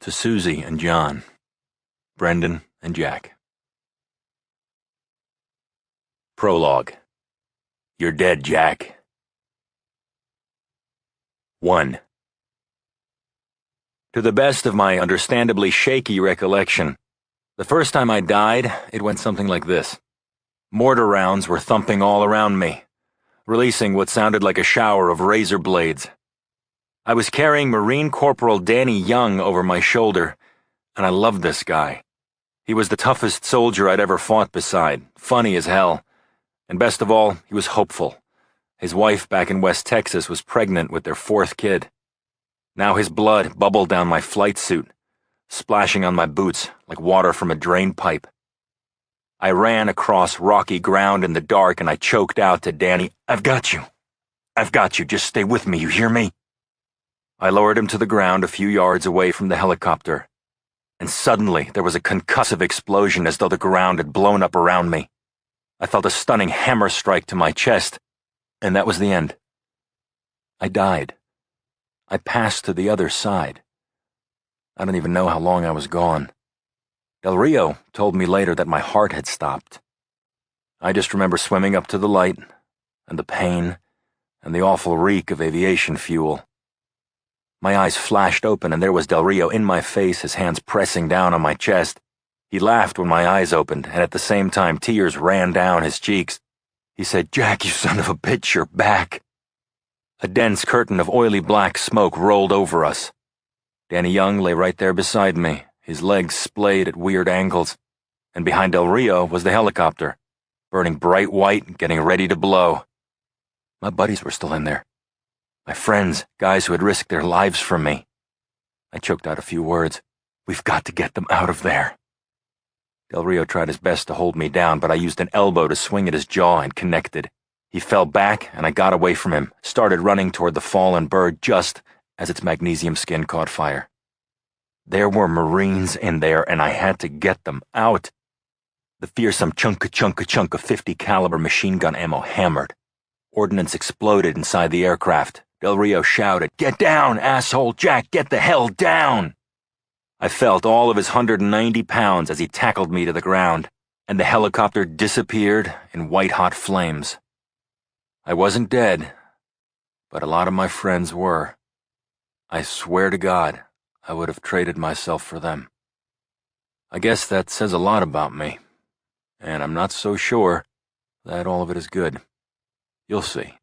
To Susie and John, Brendan and Jack. Prologue. You're dead, Jack. 1. To the best of my understandably shaky recollection, the first time I died, it went something like this. Mortar rounds were thumping all around me, releasing what sounded like a shower of razor blades. I was carrying Marine Corporal Danny Young over my shoulder, and I loved this guy. He was the toughest soldier I'd ever fought beside, funny as hell. And best of all, he was hopeful. His wife back in West Texas was pregnant with their 4th kid. Now his blood bubbled down my flight suit, splashing on my boots like water from a drain pipe. I ran across rocky ground in the dark and I choked out to Danny, "I've got you. I've got you. Just stay with me, you hear me?" I lowered him to the ground a few yards away from the helicopter, and suddenly there was a concussive explosion as though the ground had blown up around me. I felt a stunning hammer strike to my chest, and that was the end. I died. I passed to the other side. I don't even know how long I was gone. Del Rio told me later that my heart had stopped. I just remember swimming up to the light, and the pain, and the awful reek of aviation fuel. My eyes flashed open, and there was Del Rio in my face, his hands pressing down on my chest. He laughed when my eyes opened, and at the same time tears ran down his cheeks. He said, "Jack, you son of a bitch, you're back." A dense curtain of oily black smoke rolled over us. Danny Young lay right there beside me, his legs splayed at weird angles, and behind Del Rio was the helicopter, burning bright white, getting ready to blow. My buddies were still in there. My friends, guys who had risked their lives for me. I choked out a few words. "We've got to get them out of there." Del Rio tried his best to hold me down, but I used an elbow to swing at his jaw and connected. He fell back, and I got away from him, started running toward the fallen bird just as its magnesium skin caught fire. There were Marines in there, and I had to get them out. The fearsome chunk of 50 caliber machine gun ammo hammered. Ordnance exploded inside the aircraft. Del Rio shouted, "Get down, asshole! Jack, get the hell down!" I felt all of his 190 pounds as he tackled me to the ground, and the helicopter disappeared in white-hot flames. I wasn't dead, but a lot of my friends were. I swear to God, I would have traded myself for them. I guess that says a lot about me, and I'm not so sure that all of it is good. You'll see,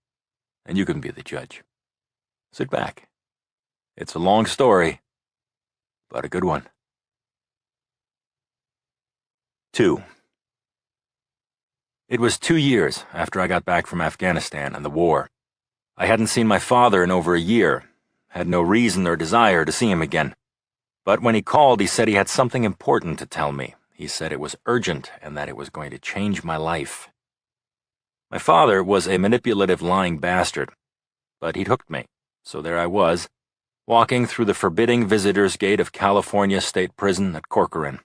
and you can be the judge. Sit back. It's a long story, but a good one. 2. It was 2 years after I got back from Afghanistan and the war. I hadn't seen my father in over a year, had no reason or desire to see him again. But when he called, he said he had something important to tell me. He said it was urgent and that it was going to change my life. My father was a manipulative, lying bastard, but he'd hooked me, so there I was, walking through the forbidding visitor's gate of California State Prison at Corcoran.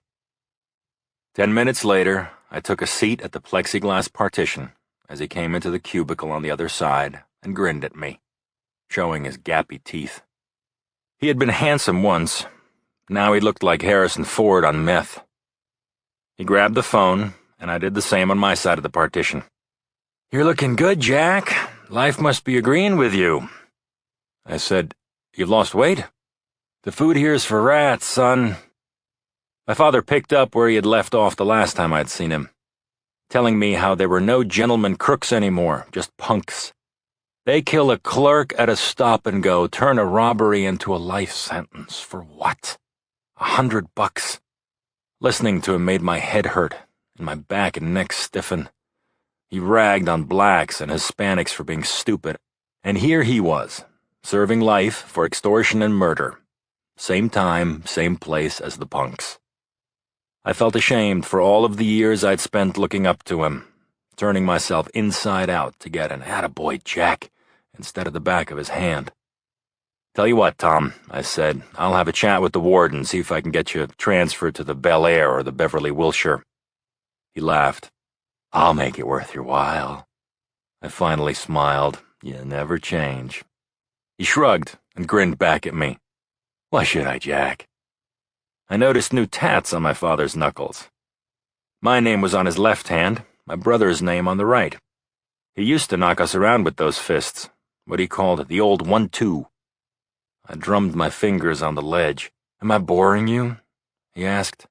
10 minutes later, I took a seat at the plexiglass partition as he came into the cubicle on the other side and grinned at me, showing his gappy teeth. He had been handsome once. Now he looked like Harrison Ford on meth. He grabbed the phone, and I did the same on my side of the partition. "You're looking good, Jack. Life must be agreeing with you." I said, "You've lost weight? The food here's for rats, son." My father picked up where he had left off the last time I'd seen him, telling me how there were no gentlemen crooks anymore, just punks. They kill a clerk at a stop-and-go, turn a robbery into a life sentence. For what? $100. Listening to him made my head hurt, and my back and neck stiffen. He ragged on blacks and Hispanics for being stupid, and here he was, serving life for extortion and murder. Same time, same place as the punks. I felt ashamed for all of the years I'd spent looking up to him, turning myself inside out to get an "attaboy, Jack" instead of the back of his hand. "Tell you what, Tom," I said, "I'll have a chat with the warden, see if I can get you transferred to the Bel Air or the Beverly Wilshire." He laughed. "I'll make it worth your while." I finally smiled. "You never change." He shrugged and grinned back at me. "Why should I, Jack? I noticed new tats on my father's knuckles. My name was on his left hand, my brother's name on the right. He used to knock us around with those fists, what he called the old 1-2. I drummed my fingers on the ledge. "Am I boring you?" he asked.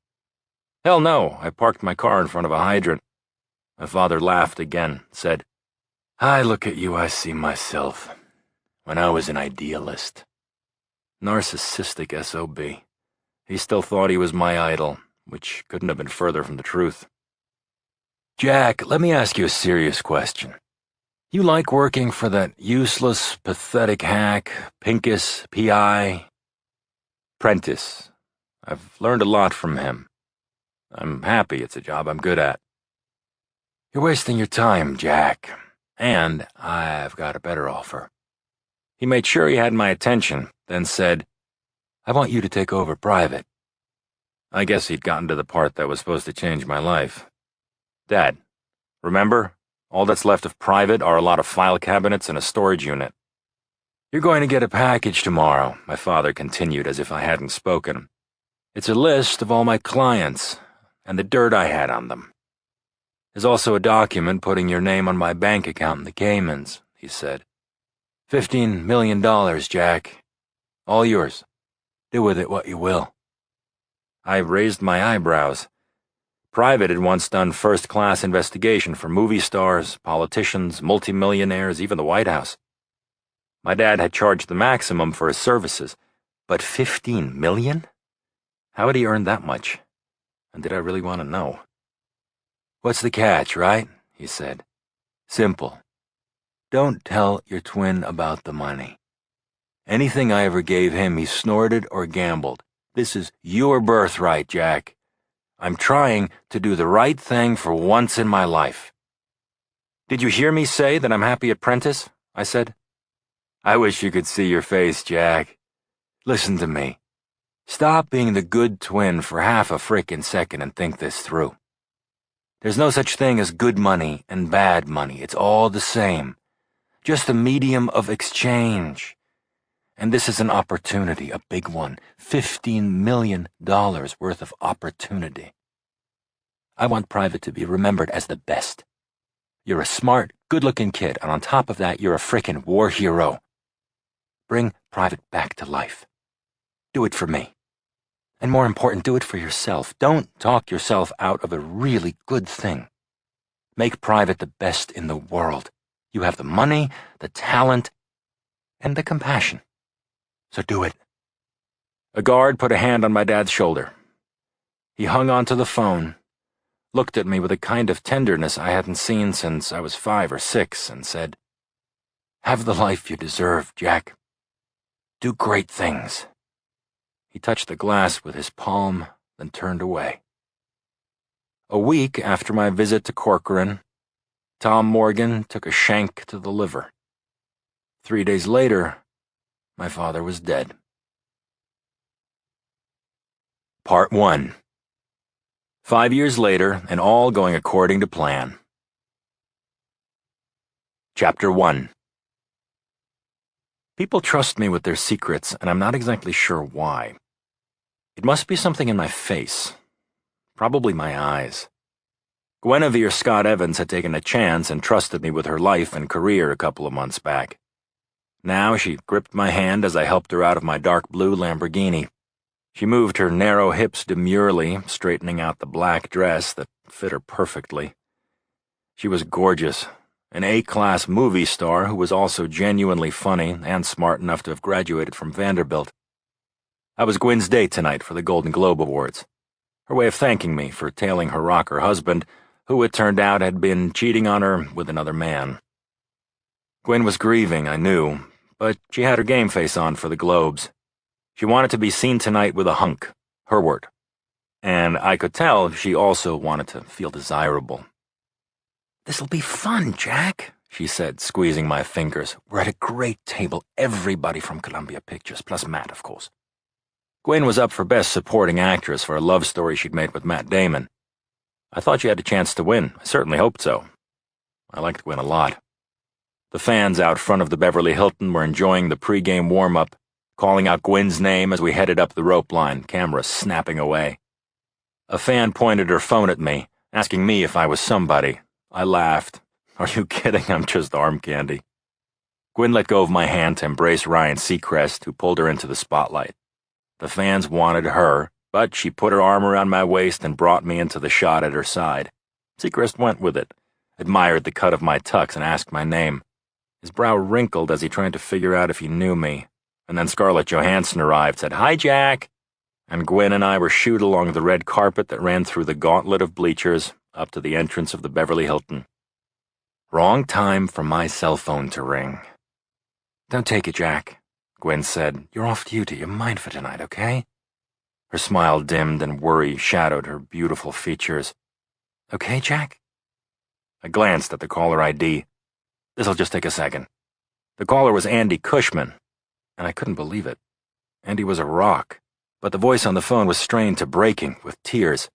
"Hell no," I parked my car in front of a hydrant. My father laughed again, said, "I look at you, I see myself. When I was an idealist." Narcissistic SOB. He still thought he was my idol, which couldn't have been further from the truth. "Jack, let me ask you a serious question. You like working for that useless, pathetic hack, Pincus, P.I.? Prentice. I've learned a lot from him. I'm happy it's a job I'm good at." "You're wasting your time, Jack. And I've got a better offer." He made sure he had my attention, then said, "I want you to take over private." I guess he'd gotten to the part that was supposed to change my life. "Dad, remember? All that's left of private are a lot of file cabinets and a storage unit." "You're going to get a package tomorrow," my father continued as if I hadn't spoken. "It's a list of all my clients and the dirt I had on them. There's also a document putting your name on my bank account in the Caymans," he said. $15 million, Jack. All yours. Do with it what you will." I raised my eyebrows. Private had once done first-class investigation for movie stars, politicians, multimillionaires, even the White House. My dad had charged the maximum for his services, but $15 million? How had he earned that much? And did I really want to know? "What's the catch, right?" he said. "Simple. Don't tell your twin about the money. Anything I ever gave him, he snorted or gambled. This is your birthright, Jack. I'm trying to do the right thing for once in my life." "Did you hear me say that I'm happy at Prentice?" I said. "I wish you could see your face, Jack. Listen to me. Stop being the good twin for half a frickin' second and think this through. There's no such thing as good money and bad money. It's all the same. Just a medium of exchange. And this is an opportunity, a big one. $15 million worth of opportunity. I want Private to be remembered as the best. You're a smart, good-looking kid, and on top of that, you're a frickin' war hero. Bring Private back to life. Do it for me. And more important, do it for yourself. Don't talk yourself out of a really good thing. Make Private the best in the world. You have the money, the talent, and the compassion. So do it." A guard put a hand on my dad's shoulder. He hung onto the phone, looked at me with a kind of tenderness I hadn't seen since I was 5 or 6, and said, "Have the life you deserve, Jack. Do great things." He touched the glass with his palm, then turned away. A week after my visit to Corcoran, Tom Morgan took a shank to the liver. 3 days later, my father was dead. Part 1. 5 years later, and all going according to plan. Chapter 1. People trust me with their secrets, and I'm not exactly sure why. It must be something in my face. Probably my eyes. Guinevere Scott Evans had taken a chance and trusted me with her life and career a couple of months back. Now she gripped my hand as I helped her out of my dark blue Lamborghini. She moved her narrow hips demurely, straightening out the black dress that fit her perfectly. She was gorgeous, an A-class movie star who was also genuinely funny and smart enough to have graduated from Vanderbilt. I was Gwen's date tonight for the Golden Globe Awards. Her way of thanking me for tailing her rocker husband, who it turned out had been cheating on her with another man. Gwen was grieving, I knew, but she had her game face on for the Globes. She wanted to be seen tonight with a hunk, her word. And I could tell she also wanted to feel desirable. "This'll be fun, Jack," she said, squeezing my fingers. "We're at a great table, everybody from Columbia Pictures, plus Matt, of course." Gwen was up for Best Supporting Actress for a love story she'd made with Matt Damon. I thought she had a chance to win. I certainly hoped so. I liked Gwen a lot. The fans out front of the Beverly Hilton were enjoying the pre-game warm-up, calling out Gwen's name as we headed up the rope line, camera snapping away. A fan pointed her phone at me, asking me if I was somebody. I laughed. Are you kidding? I'm just arm candy. Gwen let go of my hand to embrace Ryan Seacrest, who pulled her into the spotlight. The fans wanted her, but she put her arm around my waist and brought me into the shot at her side. Seacrest went with it, admired the cut of my tux, and asked my name. His brow wrinkled as he tried to figure out if he knew me. And then Scarlett Johansson arrived, said, "Hi, Jack!" And Gwen and I were shooed along the red carpet that ran through the gauntlet of bleachers up to the entrance of the Beverly Hilton. Wrong time for my cell phone to ring. "Don't take it, Jack," Gwen said. "You're off duty. You're mine for tonight, okay?" Her smile dimmed and worry shadowed her beautiful features. "Okay, Jack?" I glanced at the caller ID. This'll just take a second. The caller was Andy Cushman, and I couldn't believe it. Andy was a rock, but the voice on the phone was strained to breaking with tears.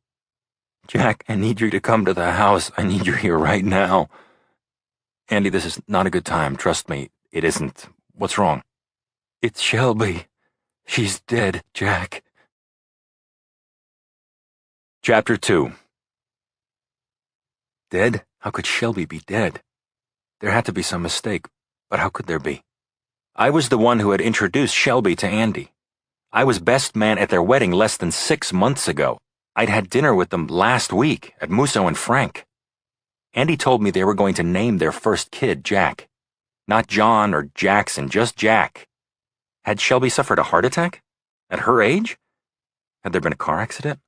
"Jack, I need you to come to the house. I need you here right now." "Andy, this is not a good time. Trust me, it isn't. What's wrong?" "It's Shelby. She's dead, Jack." Chapter 2. Dead? How could Shelby be dead? There had to be some mistake, but how could there be? I was the one who had introduced Shelby to Andy. I was best man at their wedding less than 6 months ago. I'd had dinner with them last week at Musso and Frank. Andy told me they were going to name their first kid Jack. Not John or Jackson, just Jack. Had Shelby suffered a heart attack? At her age? Had there been a car accident?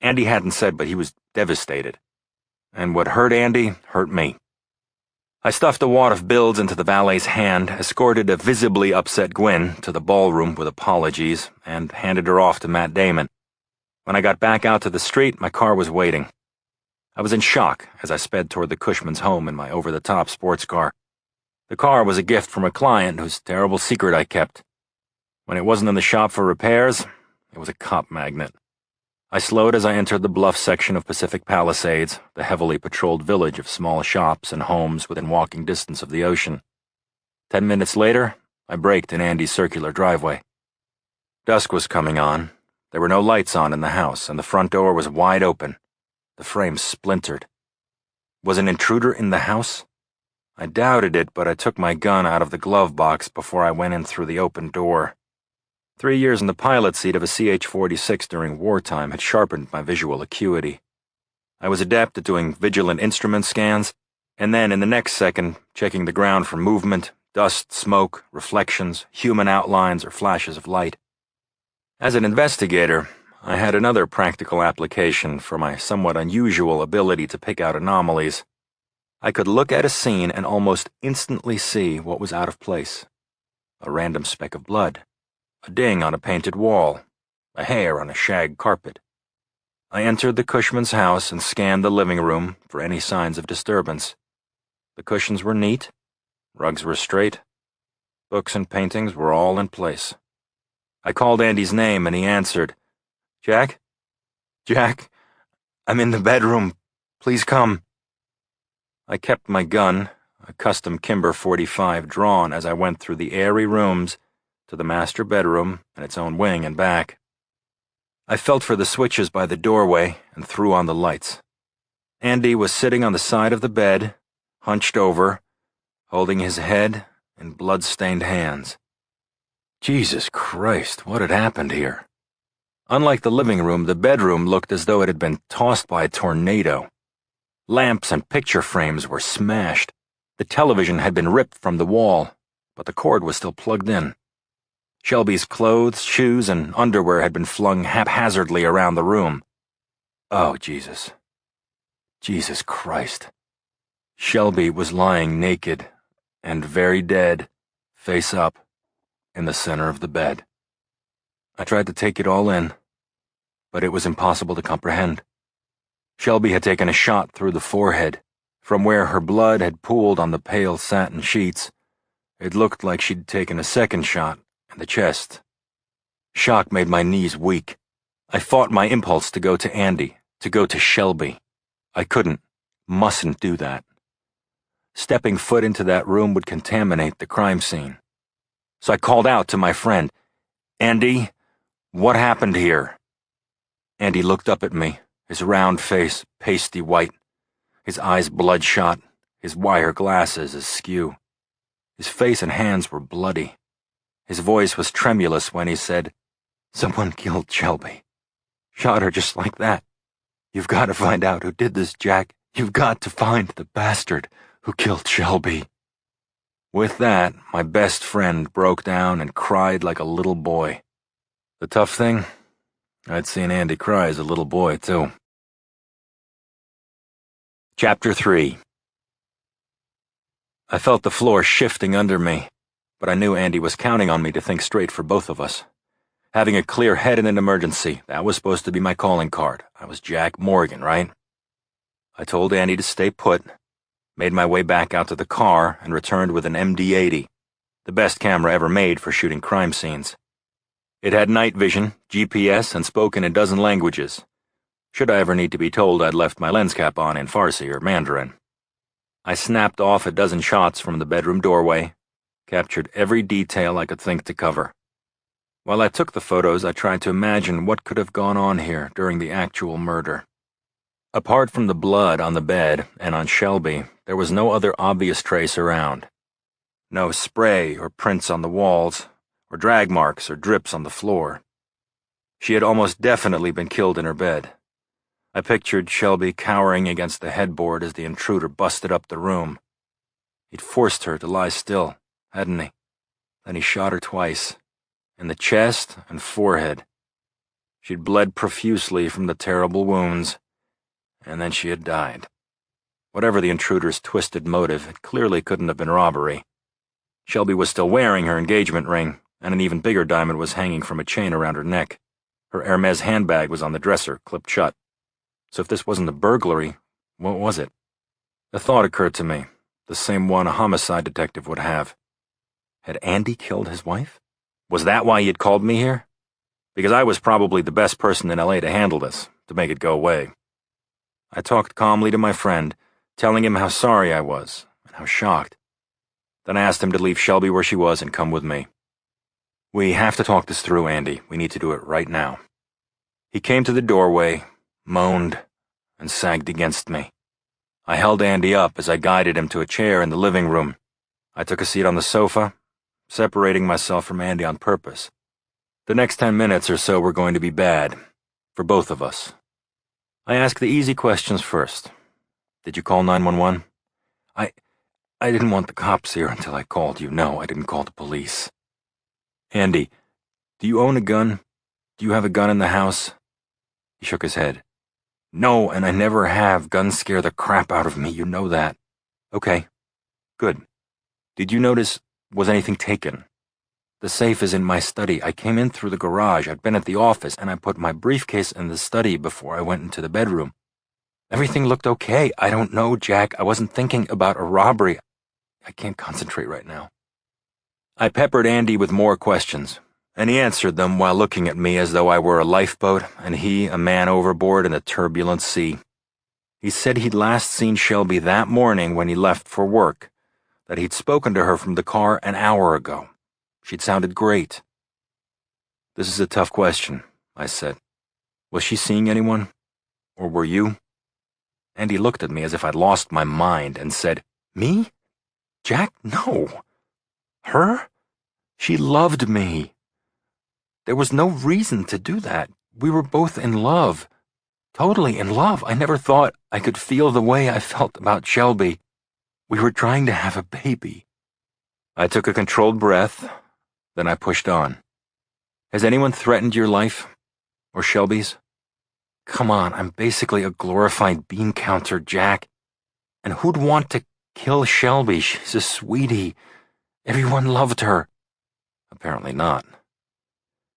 Andy hadn't said, but he was devastated. And what hurt Andy hurt me. I stuffed a wad of bills into the valet's hand, escorted a visibly upset Gwen to the ballroom with apologies, and handed her off to Matt Damon. When I got back out to the street, my car was waiting. I was in shock as I sped toward the Cushman's home in my over-the-top sports car. The car was a gift from a client whose terrible secret I kept. When it wasn't in the shop for repairs, it was a cop magnet. I slowed as I entered the bluff section of Pacific Palisades, the heavily patrolled village of small shops and homes within walking distance of the ocean. 10 minutes later, I braked in Andy's circular driveway. Dusk was coming on. There were no lights on in the house, and the front door was wide open. The frame splintered. Was an intruder in the house? I doubted it, but I took my gun out of the glove box before I went in through the open door. 3 years in the pilot seat of a CH-46 during wartime had sharpened my visual acuity. I was adept at doing vigilant instrument scans, and then in the next second, checking the ground for movement, dust, smoke, reflections, human outlines, or flashes of light. As an investigator, I had another practical application for my somewhat unusual ability to pick out anomalies. I could look at a scene and almost instantly see what was out of place. A random speck of blood. A ding on a painted wall, a hair on a shag carpet. I entered the Cushman's house and scanned the living room for any signs of disturbance. The cushions were neat, rugs were straight, books and paintings were all in place. I called Andy's name and he answered, "Jack? Jack, I'm in the bedroom. Please come." I kept my gun, a custom Kimber 45, drawn as I went through the airy rooms to the master bedroom and its own wing and back. I felt for the switches by the doorway and threw on the lights. Andy was sitting on the side of the bed, hunched over, holding his head in blood-stained hands. Jesus Christ, what had happened here? Unlike the living room, the bedroom looked as though it had been tossed by a tornado. Lamps and picture frames were smashed. The television had been ripped from the wall, but the cord was still plugged in. Shelby's clothes, shoes, and underwear had been flung haphazardly around the room. Oh, Jesus. Jesus Christ. Shelby was lying naked and very dead, face up, in the center of the bed. I tried to take it all in, but it was impossible to comprehend. Shelby had taken a shot through the forehead. From where her blood had pooled on the pale satin sheets, it looked like she'd taken a second shot in the chest. Shock made my knees weak. I fought my impulse to go to Andy, to go to Shelby. I couldn't, mustn't do that. Stepping foot into that room would contaminate the crime scene. so I called out to my friend, "Andy, what happened here?" Andy looked up at me, his round face pasty white, his eyes bloodshot, his wire glasses askew. His face and hands were bloody. His voice was tremulous when he said, "Someone killed Shelby. Shot her just like that. You've got to find out who did this, Jack. You've got to find the bastard who killed Shelby." With that, my best friend broke down and cried like a little boy. The tough thing, I'd seen Andy cry as a little boy, too. Chapter 3. I felt the floor shifting under me, but I knew Andy was counting on me to think straight for both of us. Having a clear head in an emergency, that was supposed to be my calling card. I was Jack Morgan, right? I told Andy to stay put, made my way back out to the car, and returned with an MD-80, the best camera ever made for shooting crime scenes. It had night vision, GPS, and spoke in a dozen languages. Should I ever need to be told I'd left my lens cap on in Farsi or Mandarin. I snapped off a dozen shots from the bedroom doorway, captured every detail I could think to cover. While I took the photos, I tried to imagine what could have gone on here during the actual murder. Apart from the blood on the bed and on Shelby, there was no other obvious trace around. No spray or prints on the walls, or drag marks or drips on the floor. She had almost definitely been killed in her bed. I pictured Shelby cowering against the headboard as the intruder busted up the room. He'd forced her to lie still, hadn't he? Then he shot her twice, in the chest and forehead. She'd bled profusely from the terrible wounds, and then she had died. Whatever the intruder's twisted motive, it clearly couldn't have been robbery. Shelby was still wearing her engagement ring, and an even bigger diamond was hanging from a chain around her neck. Her Hermes handbag was on the dresser, clipped shut. So if this wasn't a burglary, what was it? A thought occurred to me, the same one a homicide detective would have. Had Andy killed his wife? Was that why he had called me here? Because I was probably the best person in LA to handle this, to make it go away. I talked calmly to my friend, telling him how sorry I was, and how shocked. Then I asked him to leave Shelby where she was and come with me. "We have to talk this through, Andy. We need to do it right now." He came to the doorway, moaned, and sagged against me. I held Andy up as I guided him to a chair in the living room. I took a seat on the sofa, separating myself from Andy on purpose. The next 10 minutes or so were going to be bad, for both of us. I asked the easy questions first. "Did you call 911? I didn't want the cops here until I called you. No, I didn't call the police." "Andy, do you own a gun? Do you have a gun in the house?" He shook his head. "No, and I never have. Guns scare the crap out of me, you know that." "Okay, good. Did you notice, was anything taken?" "The safe is in my study. I came in through the garage. I'd been at the office, and I put my briefcase in the study before I went into the bedroom. Everything looked okay. I don't know, Jack. I wasn't thinking about a robbery. I can't concentrate right now." I peppered Andy with more questions, and he answered them while looking at me as though I were a lifeboat and he a man overboard in a turbulent sea. He said he'd last seen Shelby that morning when he left for work, that he'd spoken to her from the car an hour ago. She'd sounded great. "This is a tough question," I said. "Was she seeing anyone? Or were you?" Andy looked at me as if I'd lost my mind and said, "Me? Jack, no. Her? She loved me. There was no reason to do that. We were both in love. Totally in love. I never thought I could feel the way I felt about Shelby. We were trying to have a baby." I took a controlled breath, then I pushed on. "Has anyone threatened your life? Or Shelby's? Come on, I'm basically a glorified bean counter, Jack. And who'd want to kill Shelby? She's a sweetie. Everyone loved her." Apparently not.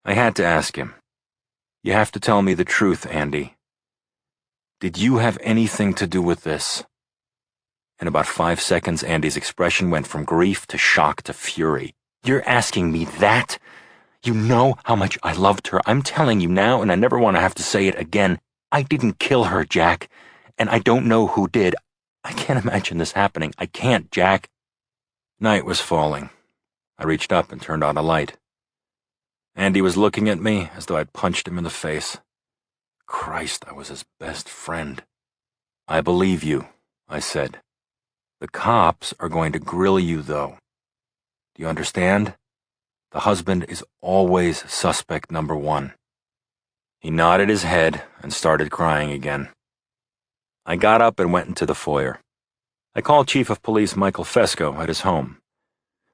I had to ask him. "You have to tell me the truth, Andy. Did you have anything to do with this?" In about 5 seconds, Andy's expression went from grief to shock to fury. "You're asking me that? You know how much I loved her. I'm telling you now, and I never want to have to say it again. I didn't kill her, Jack, and I don't know who did. I can't imagine this happening. I can't, Jack." Night was falling. I reached up and turned on a light. Andy was looking at me as though I'd punched him in the face. Christ, I was his best friend. I believe you, I said. The cops are going to grill you, though. Do you understand? The husband is always suspect number one. He nodded his head and started crying again. I got up and went into the foyer. I called Chief of Police Michael Fesco at his home.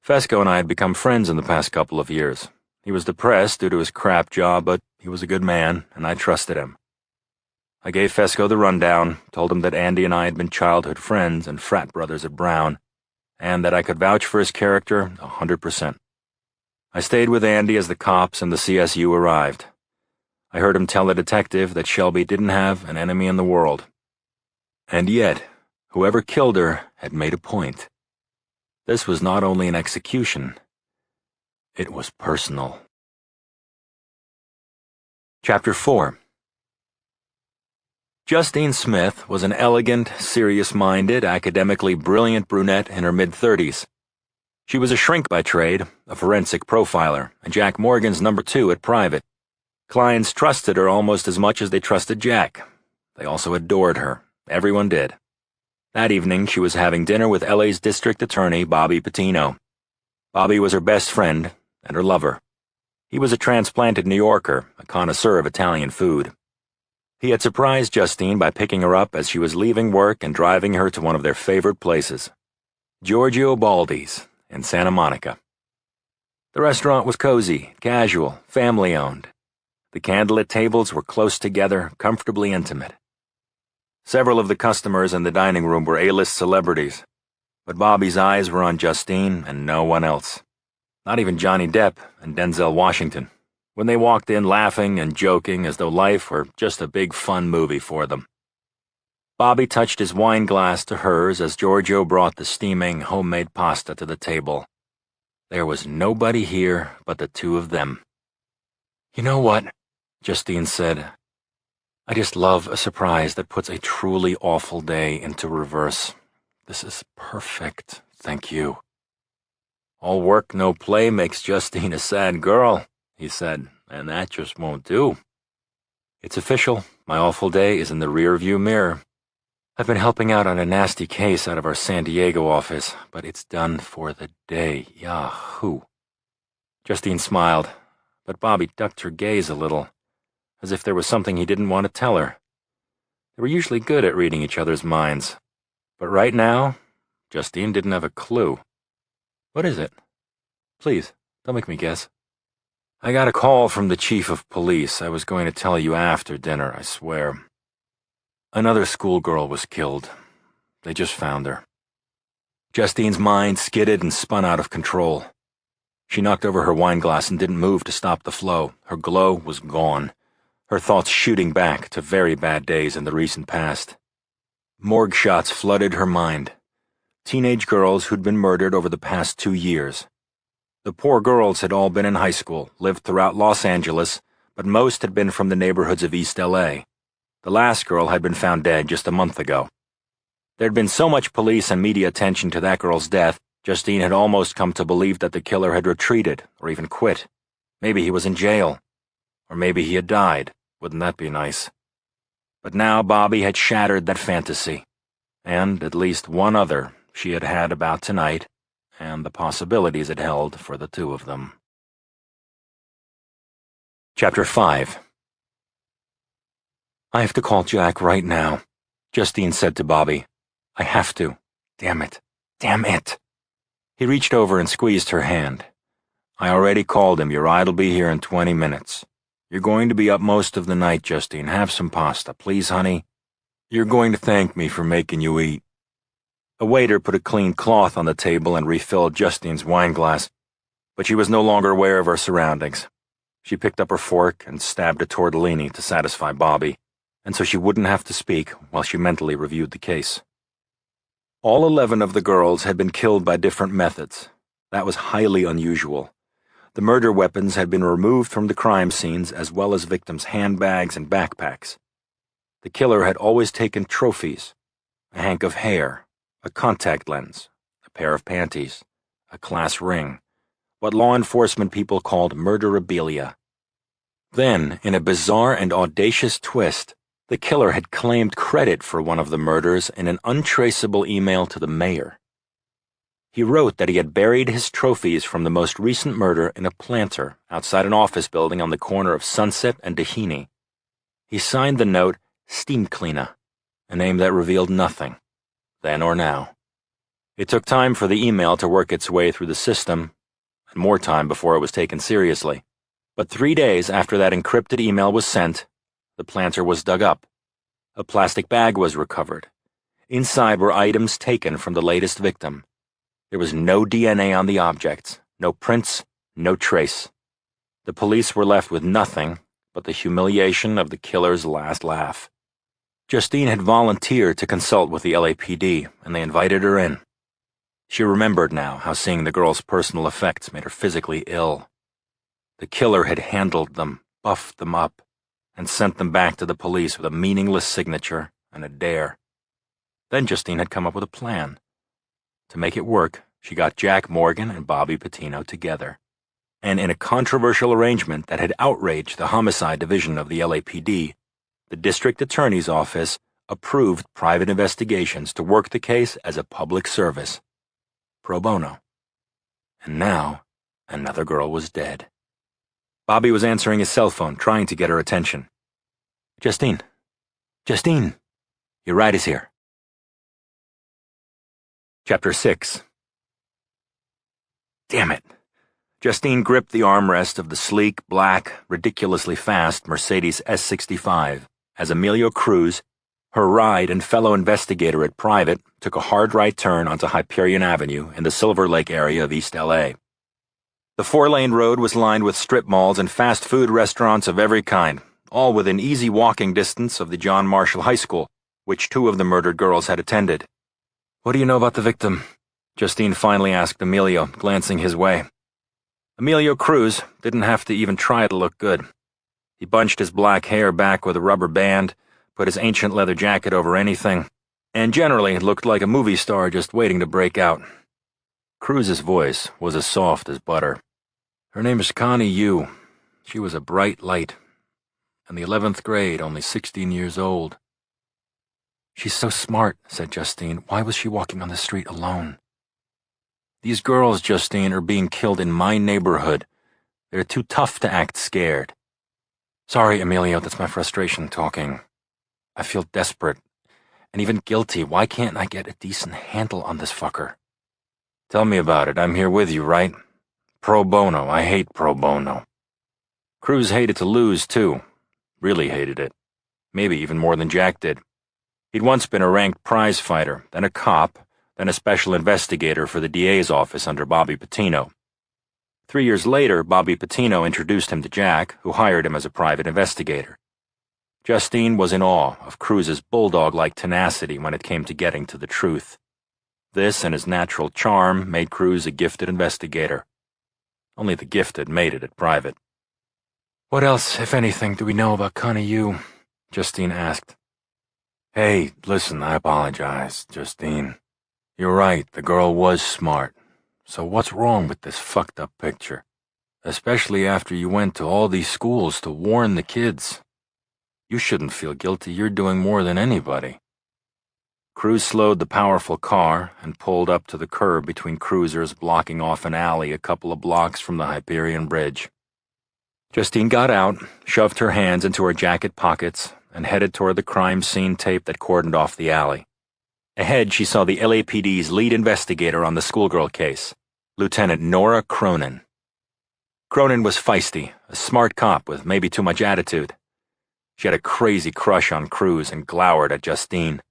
Fesco and I had become friends in the past couple of years. He was depressed due to his crap job, but he was a good man, and I trusted him. I gave Fesco the rundown, told him that Andy and I had been childhood friends and frat brothers at Brown, and that I could vouch for his character 100%. I stayed with Andy as the cops and the CSU arrived. I heard him tell the detective that Shelby didn't have an enemy in the world. And yet, whoever killed her had made a point. This was not only an execution, it was personal. Chapter 4. Justine Smith was an elegant, serious-minded, academically brilliant brunette in her mid-30s. She was a shrink by trade, a forensic profiler, and Jack Morgan's number 2 at Private. Clients trusted her almost as much as they trusted Jack. They also adored her. Everyone did. That evening, she was having dinner with LA's district attorney, Bobby Patino. Bobby was her best friend and her lover. He was a transplanted New Yorker, a connoisseur of Italian food. He had surprised Justine by picking her up as she was leaving work and driving her to one of their favorite places, Giorgio Baldi's in Santa Monica. The restaurant was cozy, casual, family-owned. The candlelit tables were close together, comfortably intimate. Several of the customers in the dining room were A-list celebrities, but Bobby's eyes were on Justine and no one else. Not even Johnny Depp and Denzel Washington, when they walked in laughing and joking as though life were just a big fun movie for them. Bobby touched his wine glass to hers as Giorgio brought the steaming, homemade pasta to the table. There was nobody here but the two of them. "You know what?" Justine said. "I just love a surprise that puts a truly awful day into reverse. This is perfect, thank you." "All work, no play makes Justine a sad girl," he said, "and that just won't do." "It's official. My awful day is in the rearview mirror. I've been helping out on a nasty case out of our San Diego office, but it's done for the day. Yahoo!" Justine smiled, but Bobby ducked her gaze a little, as if there was something he didn't want to tell her. They were usually good at reading each other's minds, but right now, Justine didn't have a clue. "What is it? Please, don't make me guess." "I got a call from the chief of police. I was going to tell you after dinner, I swear. Another schoolgirl was killed. They just found her." Justine's mind skidded and spun out of control. She knocked over her wine glass and didn't move to stop the flow. Her glow was gone, her thoughts shooting back to very bad days in the recent past. Morgue shots flooded her mind. Teenage girls who'd been murdered over the past 2 years. The poor girls had all been in high school, lived throughout Los Angeles, but most had been from the neighborhoods of East LA. The last girl had been found dead just a month ago. There'd been so much police and media attention to that girl's death, Justine had almost come to believe that the killer had retreated or even quit. Maybe he was in jail. Or maybe he had died. Wouldn't that be nice? But now Bobby had shattered that fantasy, and at least one other she had had about tonight, and the possibilities it held for the two of them. Chapter 5. "I have to call Jack right now," Justine said to Bobby. "I have to. Damn it. Damn it." He reached over and squeezed her hand. "I already called him. Your ride'll be here in 20 minutes. You're going to be up most of the night, Justine. Have some pasta, please, honey. You're going to thank me for making you eat." A waiter put a clean cloth on the table and refilled Justine's wine glass, but she was no longer aware of her surroundings. She picked up her fork and stabbed a tortellini to satisfy Bobby, and so she wouldn't have to speak while she mentally reviewed the case. All 11 of the girls had been killed by different methods. That was highly unusual. The murder weapons had been removed from the crime scenes as well as victims' handbags and backpacks. The killer had always taken trophies: a hank of hair, a contact lens, a pair of panties, a class ring, what law enforcement people called murderabilia. Then, in a bizarre and audacious twist, the killer had claimed credit for one of the murders in an untraceable email to the mayor. He wrote that he had buried his trophies from the most recent murder in a planter outside an office building on the corner of Sunset and Doheny. He signed the note Steam Cleaner, a name that revealed nothing, then or now. It took time for the email to work its way through the system, and more time before it was taken seriously. But 3 days after that encrypted email was sent, the planter was dug up. A plastic bag was recovered. Inside were items taken from the latest victim. There was no DNA on the objects, no prints, no trace. The police were left with nothing but the humiliation of the killer's last laugh. Justine had volunteered to consult with the LAPD, and they invited her in. She remembered now how seeing the girl's personal effects made her physically ill. The killer had handled them, buffed them up, and sent them back to the police with a meaningless signature and a dare. Then Justine had come up with a plan. To make it work, she got Jack Morgan and Bobby Patino together. And in a controversial arrangement that had outraged the homicide division of the LAPD, the district attorney's office approved private investigations to work the case as a public service. Pro bono. And now, another girl was dead. Bobby was answering his cell phone, trying to get her attention. Justine. Justine. Your ride is here. Chapter 6. Damn it. Justine gripped the armrest of the sleek, black, ridiculously fast Mercedes S65 as Emilio Cruz, her ride and fellow investigator at Private, took a hard right turn onto Hyperion Avenue in the Silver Lake area of East LA. The 4-lane road was lined with strip malls and fast food restaurants of every kind, all within easy walking distance of the John Marshall High School, which 2 of the murdered girls had attended. "What do you know about the victim?" Justine finally asked Emilio, glancing his way. Emilio Cruz didn't have to even try to look good. He bunched his black hair back with a rubber band, put his ancient leather jacket over anything, and generally looked like a movie star just waiting to break out. Cruz's voice was as soft as butter. "Her name is Connie Yu. She was a bright light. In the 11th grade, only 16 years old." "She's so smart," said Justine. "Why was she walking on the street alone?" "These girls, Justine, are being killed in my neighborhood. They're too tough to act scared." "Sorry, Emilio, that's my frustration talking. I feel desperate, and even guilty. Why can't I get a decent handle on this fucker?" "Tell me about it. I'm here with you, right? Pro bono. I hate pro bono." Cruz hated to lose, too. Really hated it. Maybe even more than Jack did. He'd once been a ranked prize fighter, then a cop, then a special investigator for the DA's office under Bobby Patino. 3 years later, Bobby Patino introduced him to Jack, who hired him as a private investigator. Justine was in awe of Cruz's bulldog-like tenacity when it came to getting to the truth. This and his natural charm made Cruz a gifted investigator. Only the gifted made it at Private. "What else, if anything, do we know about Connie Yu?" Justine asked. "Hey, listen, I apologize, Justine. You're right, the girl was smart. So what's wrong with this fucked up picture? Especially after you went to all these schools to warn the kids. You shouldn't feel guilty. You're doing more than anybody." Cruz slowed the powerful car and pulled up to the curb between cruisers blocking off an alley a couple of blocks from the Hyperion Bridge. Justine got out, shoved her hands into her jacket pockets, and headed toward the crime scene tape that cordoned off the alley. Ahead, she saw the LAPD's lead investigator on the schoolgirl case, Lieutenant Nora Cronin. Cronin was feisty, a smart cop with maybe too much attitude. She had a crazy crush on Cruz and glowered at Justine.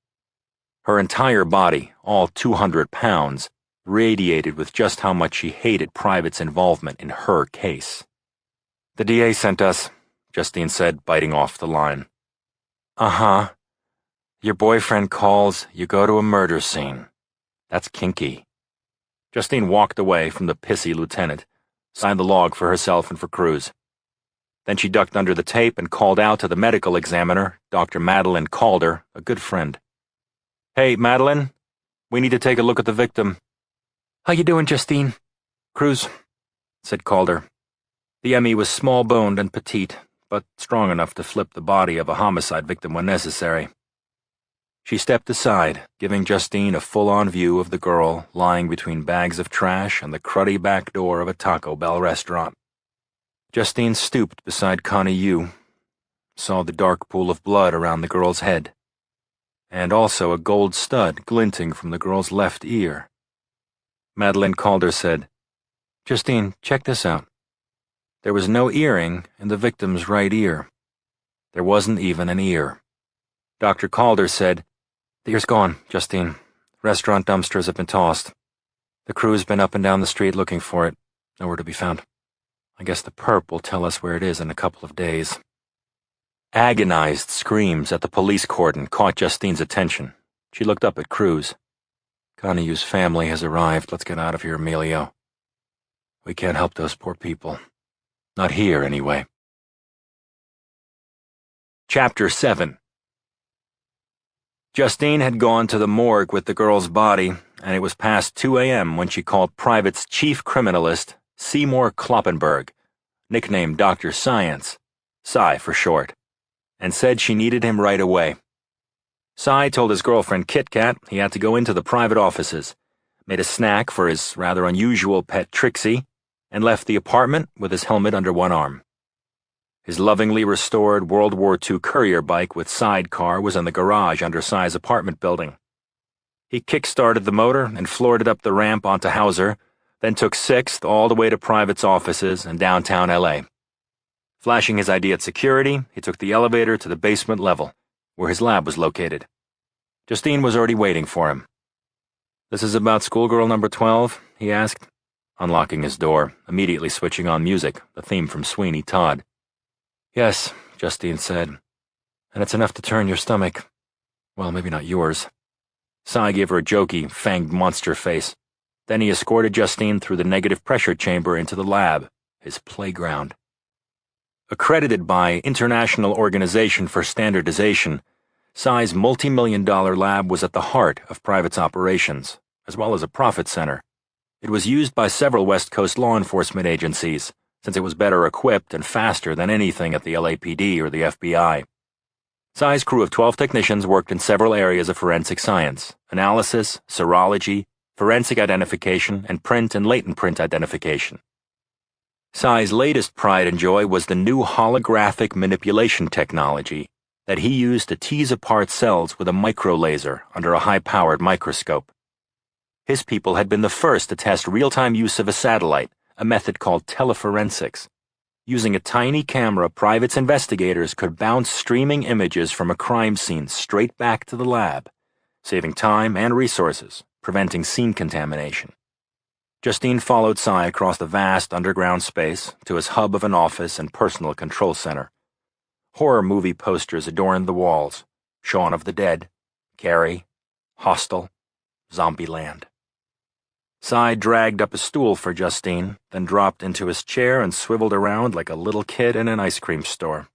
Her entire body, all 200 pounds, radiated with just how much she hated Private's involvement in her case. "The DA sent us," Justine said, biting off the line. "Uh-huh. Your boyfriend calls, you go to a murder scene. That's kinky." Justine walked away from the pissy lieutenant, signed the log for herself and for Cruz. Then she ducked under the tape and called out to the medical examiner, Dr. Madeline Calder, a good friend. "Hey, Madeline, we need to take a look at the victim." "How you doing, Justine?" "Cruz, said Calder. The Emmy was small-boned and petite, but strong enough to flip the body of a homicide victim when necessary. She stepped aside, giving Justine a full-on view of the girl lying between bags of trash and the cruddy back door of a Taco Bell restaurant. Justine stooped beside Connie Yu, saw the dark pool of blood around the girl's head, and also a gold stud glinting from the girl's left ear. Madeleine Calder said, "Justine, check this out. There was no earring in the victim's right ear. There wasn't even an ear." Dr. Calder said, "The ear's gone, Justine. Restaurant dumpsters have been tossed. The crew's been up and down the street looking for it. Nowhere to be found. I guess the perp will tell us where it is in a couple of days." Agonized screams at the police cordon caught Justine's attention. She looked up at Cruz. "Connie Yu's family has arrived. Let's get out of here, Emilio. We can't help those poor people. Not here, anyway." Chapter 7. Justine had gone to the morgue with the girl's body, and it was past 2 a.m. when she called Private's chief criminalist, Seymour Kloppenberg, nicknamed Dr. Science, Cy for short, and said she needed him right away. Cy told his girlfriend Kit Kat he had to go into the private offices, made a snack for his rather unusual pet Trixie, and left the apartment with his helmet under one arm. His lovingly restored World War II courier bike with sidecar was in the garage under Cy's apartment building. He kick-started the motor and floored it up the ramp onto Hauser, then took 6th all the way to Private's offices in downtown L.A. Flashing his ID at security, he took the elevator to the basement level, where his lab was located. Justine was already waiting for him. "This is about schoolgirl number 12?" he asked, unlocking his door, immediately switching on music, the theme from Sweeney Todd. "Yes," Justine said, "and it's enough to turn your stomach. Well, maybe not yours." Cy gave her a jokey, fanged monster face. Then he escorted Justine through the negative pressure chamber into the lab, his playground. Accredited by International Organization for Standardization, Cy's multi-million-dollar lab was at the heart of Private's operations, as well as a profit center. It was used by several West Coast law enforcement agencies, since it was better equipped and faster than anything at the LAPD or the FBI. Cy's crew of 12 technicians worked in several areas of forensic science: analysis, serology, forensic identification, and print and latent print identification. Cy's latest pride and joy was the new holographic manipulation technology that he used to tease apart cells with a microlaser under a high-powered microscope. His people had been the first to test real-time use of a satellite, a method called teleforensics. Using a tiny camera, Private's investigators could bounce streaming images from a crime scene straight back to the lab, saving time and resources, preventing scene contamination. Justine followed Cy across the vast underground space to his hub of an office and personal control center. Horror movie posters adorned the walls: Shaun of the Dead, Carrie, Hostel, Zombieland. Cy dragged up a stool for Justine, then dropped into his chair and swiveled around like a little kid in an ice cream store.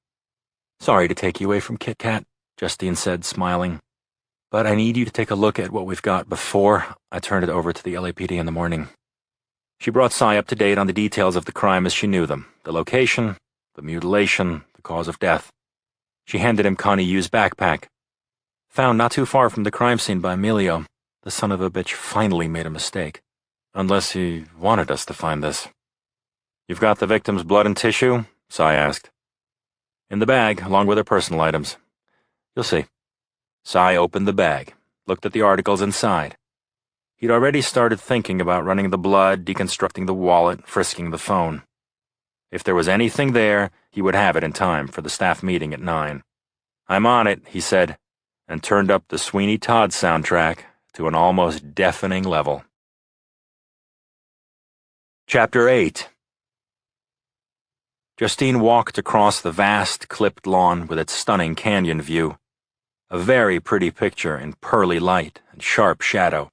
"Sorry to take you away from Kit Kat," Justine said, smiling, "but I need you to take a look at what we've got before I turn it over to the LAPD in the morning." She brought Cy up to date on the details of the crime as she knew them: the location, the mutilation, the cause of death. She handed him Connie Yu's backpack. "Found not too far from the crime scene by Emilio. The son of a bitch finally made a mistake. Unless he wanted us to find this." "You've got the victim's blood and tissue?" Cy asked. "In the bag, along with her personal items. You'll see." Cy opened the bag, looked at the articles inside. He'd already started thinking about running the blood, deconstructing the wallet, frisking the phone. If there was anything there, he would have it in time for the staff meeting at 9. "I'm on it," he said, and turned up the Sweeney Todd soundtrack to an almost deafening level. Chapter 8. Justine walked across the vast, clipped lawn with its stunning canyon view. A very pretty picture in pearly light and sharp shadow.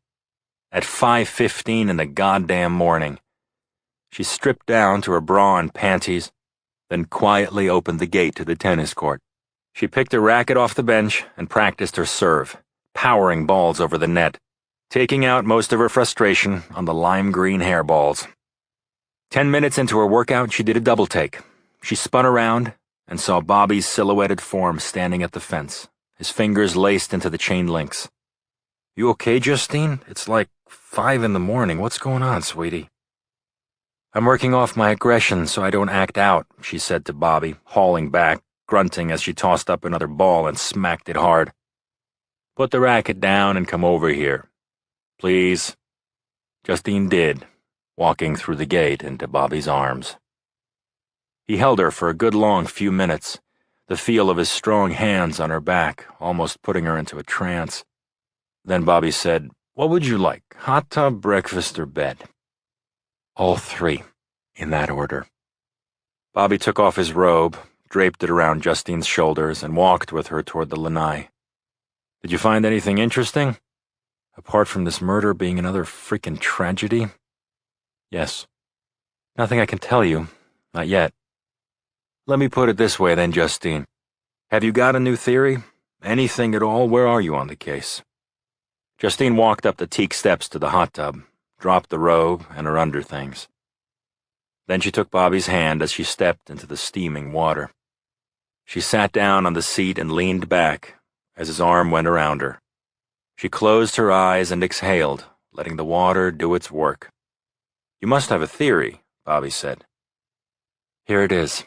At 5:15 in the goddamn morning. She stripped down to her bra and panties, then quietly opened the gate to the tennis court. She picked a racket off the bench and practiced her serve, powering balls over the net, taking out most of her frustration on the lime green hairballs. 10 minutes into her workout, she did a double take. She spun around and saw Bobby's silhouetted form standing at the fence, his fingers laced into the chain links. "You okay, Justine? It's like 5 in the morning. What's going on, sweetie?" "I'm working off my aggression so I don't act out," she said to Bobby, hauling back, grunting as she tossed up another ball and smacked it hard. "Put the racket down and come over here. Please." Justine did, walking through the gate into Bobby's arms. He held her for a good long few minutes, the feel of his strong hands on her back, almost putting her into a trance. Then Bobby said, "What would you like, hot tub, breakfast, or bed?" "All three, in that order." Bobby took off his robe, draped it around Justine's shoulders, and walked with her toward the lanai. "Did you find anything interesting? Apart from this murder being another freaking tragedy?" "Yes." "Nothing I can tell you. Not yet." "Let me put it this way then, Justine. Have you got a new theory? Anything at all? Where are you on the case?" Justine walked up the teak steps to the hot tub, dropped the robe and her underthings. Then she took Bobby's hand as she stepped into the steaming water. She sat down on the seat and leaned back as his arm went around her. She closed her eyes and exhaled, letting the water do its work. "You must have a theory," Bobby said. "Here it is.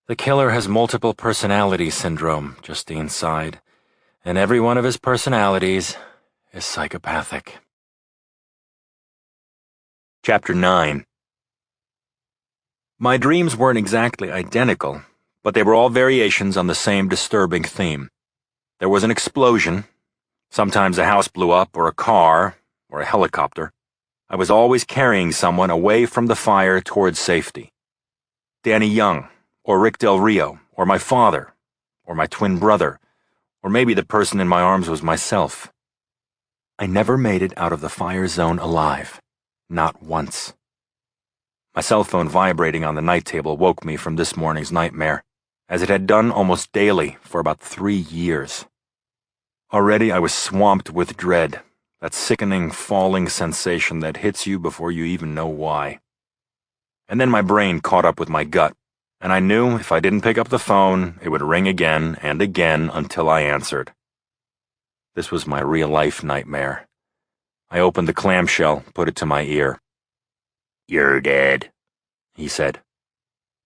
The killer has multiple personality syndrome," Justine sighed, "and every one of his personalities is psychopathic." Chapter 9. My dreams weren't exactly identical, but they were all variations on the same disturbing theme. There was an explosion. Sometimes a house blew up, or a car, or a helicopter. I was always carrying someone away from the fire towards safety. Danny Young, or Rick Del Rio, or my father, or my twin brother, or maybe the person in my arms was myself. I never made it out of the fire zone alive. Not once. My cell phone vibrating on the night table woke me from this morning's nightmare, as it had done almost daily for about 3 years. Already I was swamped with dread, that sickening, falling sensation that hits you before you even know why. And then my brain caught up with my gut, and I knew if I didn't pick up the phone, it would ring again and again until I answered. This was my real-life nightmare. I opened the clamshell, put it to my ear. "You're dead," he said.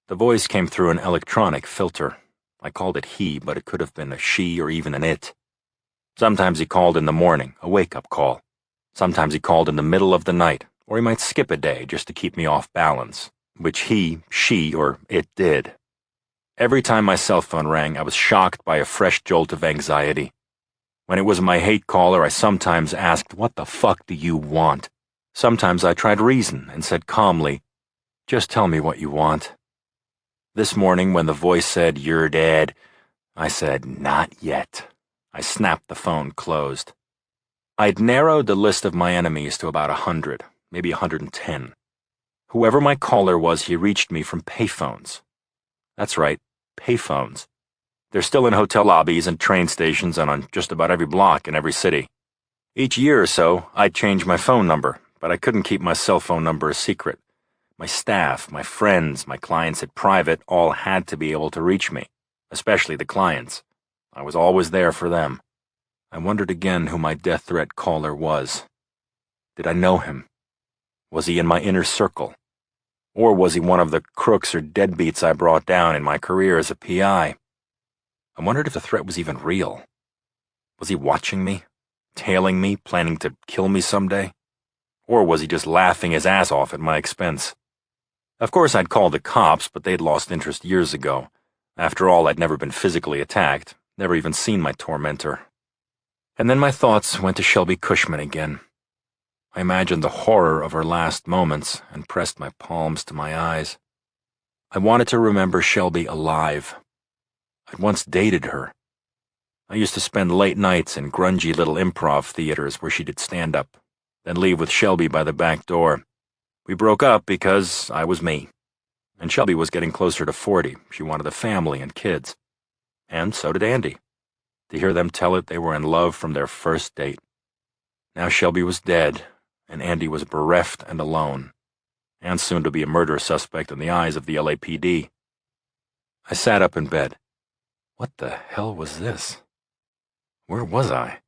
The voice came through an electronic filter. I called it he, but it could have been a she or even an it. Sometimes he called in the morning, a wake-up call. Sometimes he called in the middle of the night, or he might skip a day just to keep me off balance, which he, she, or it did. Every time my cell phone rang, I was shocked by a fresh jolt of anxiety. When it was my hate caller, I sometimes asked, "What the fuck do you want?" Sometimes I tried reason and said calmly, "Just tell me what you want." This morning, when the voice said, "You're dead," I said, "Not yet." I snapped the phone closed. I'd narrowed the list of my enemies to about 100, maybe 110. Whoever my caller was, he reached me from payphones. That's right, payphones. They're still in hotel lobbies and train stations and on just about every block in every city. Each year or so, I'd change my phone number, but I couldn't keep my cell phone number a secret. My staff, my friends, my clients at private all had to be able to reach me, especially the clients. I was always there for them. I wondered again who my death threat caller was. Did I know him? Was he in my inner circle? Or was he one of the crooks or deadbeats I brought down in my career as a PI? I wondered if the threat was even real. Was he watching me, tailing me, planning to kill me someday? Or was he just laughing his ass off at my expense? Of course I'd called the cops, but they'd lost interest years ago. After all, I'd never been physically attacked, never even seen my tormentor. And then my thoughts went to Shelby Cushman again. I imagined the horror of her last moments and pressed my palms to my eyes. I wanted to remember Shelby alive. I'd once dated her. I used to spend late nights in grungy little improv theaters where she did stand-up, then leave with Shelby by the back door. We broke up because I was me. And Shelby was getting closer to 40. She wanted a family and kids. And so did Andy. To hear them tell it, they were in love from their first date. Now Shelby was dead, and Andy was bereft and alone. and soon to be a murder suspect in the eyes of the LAPD. I sat up in bed. What the hell was this? Where was I?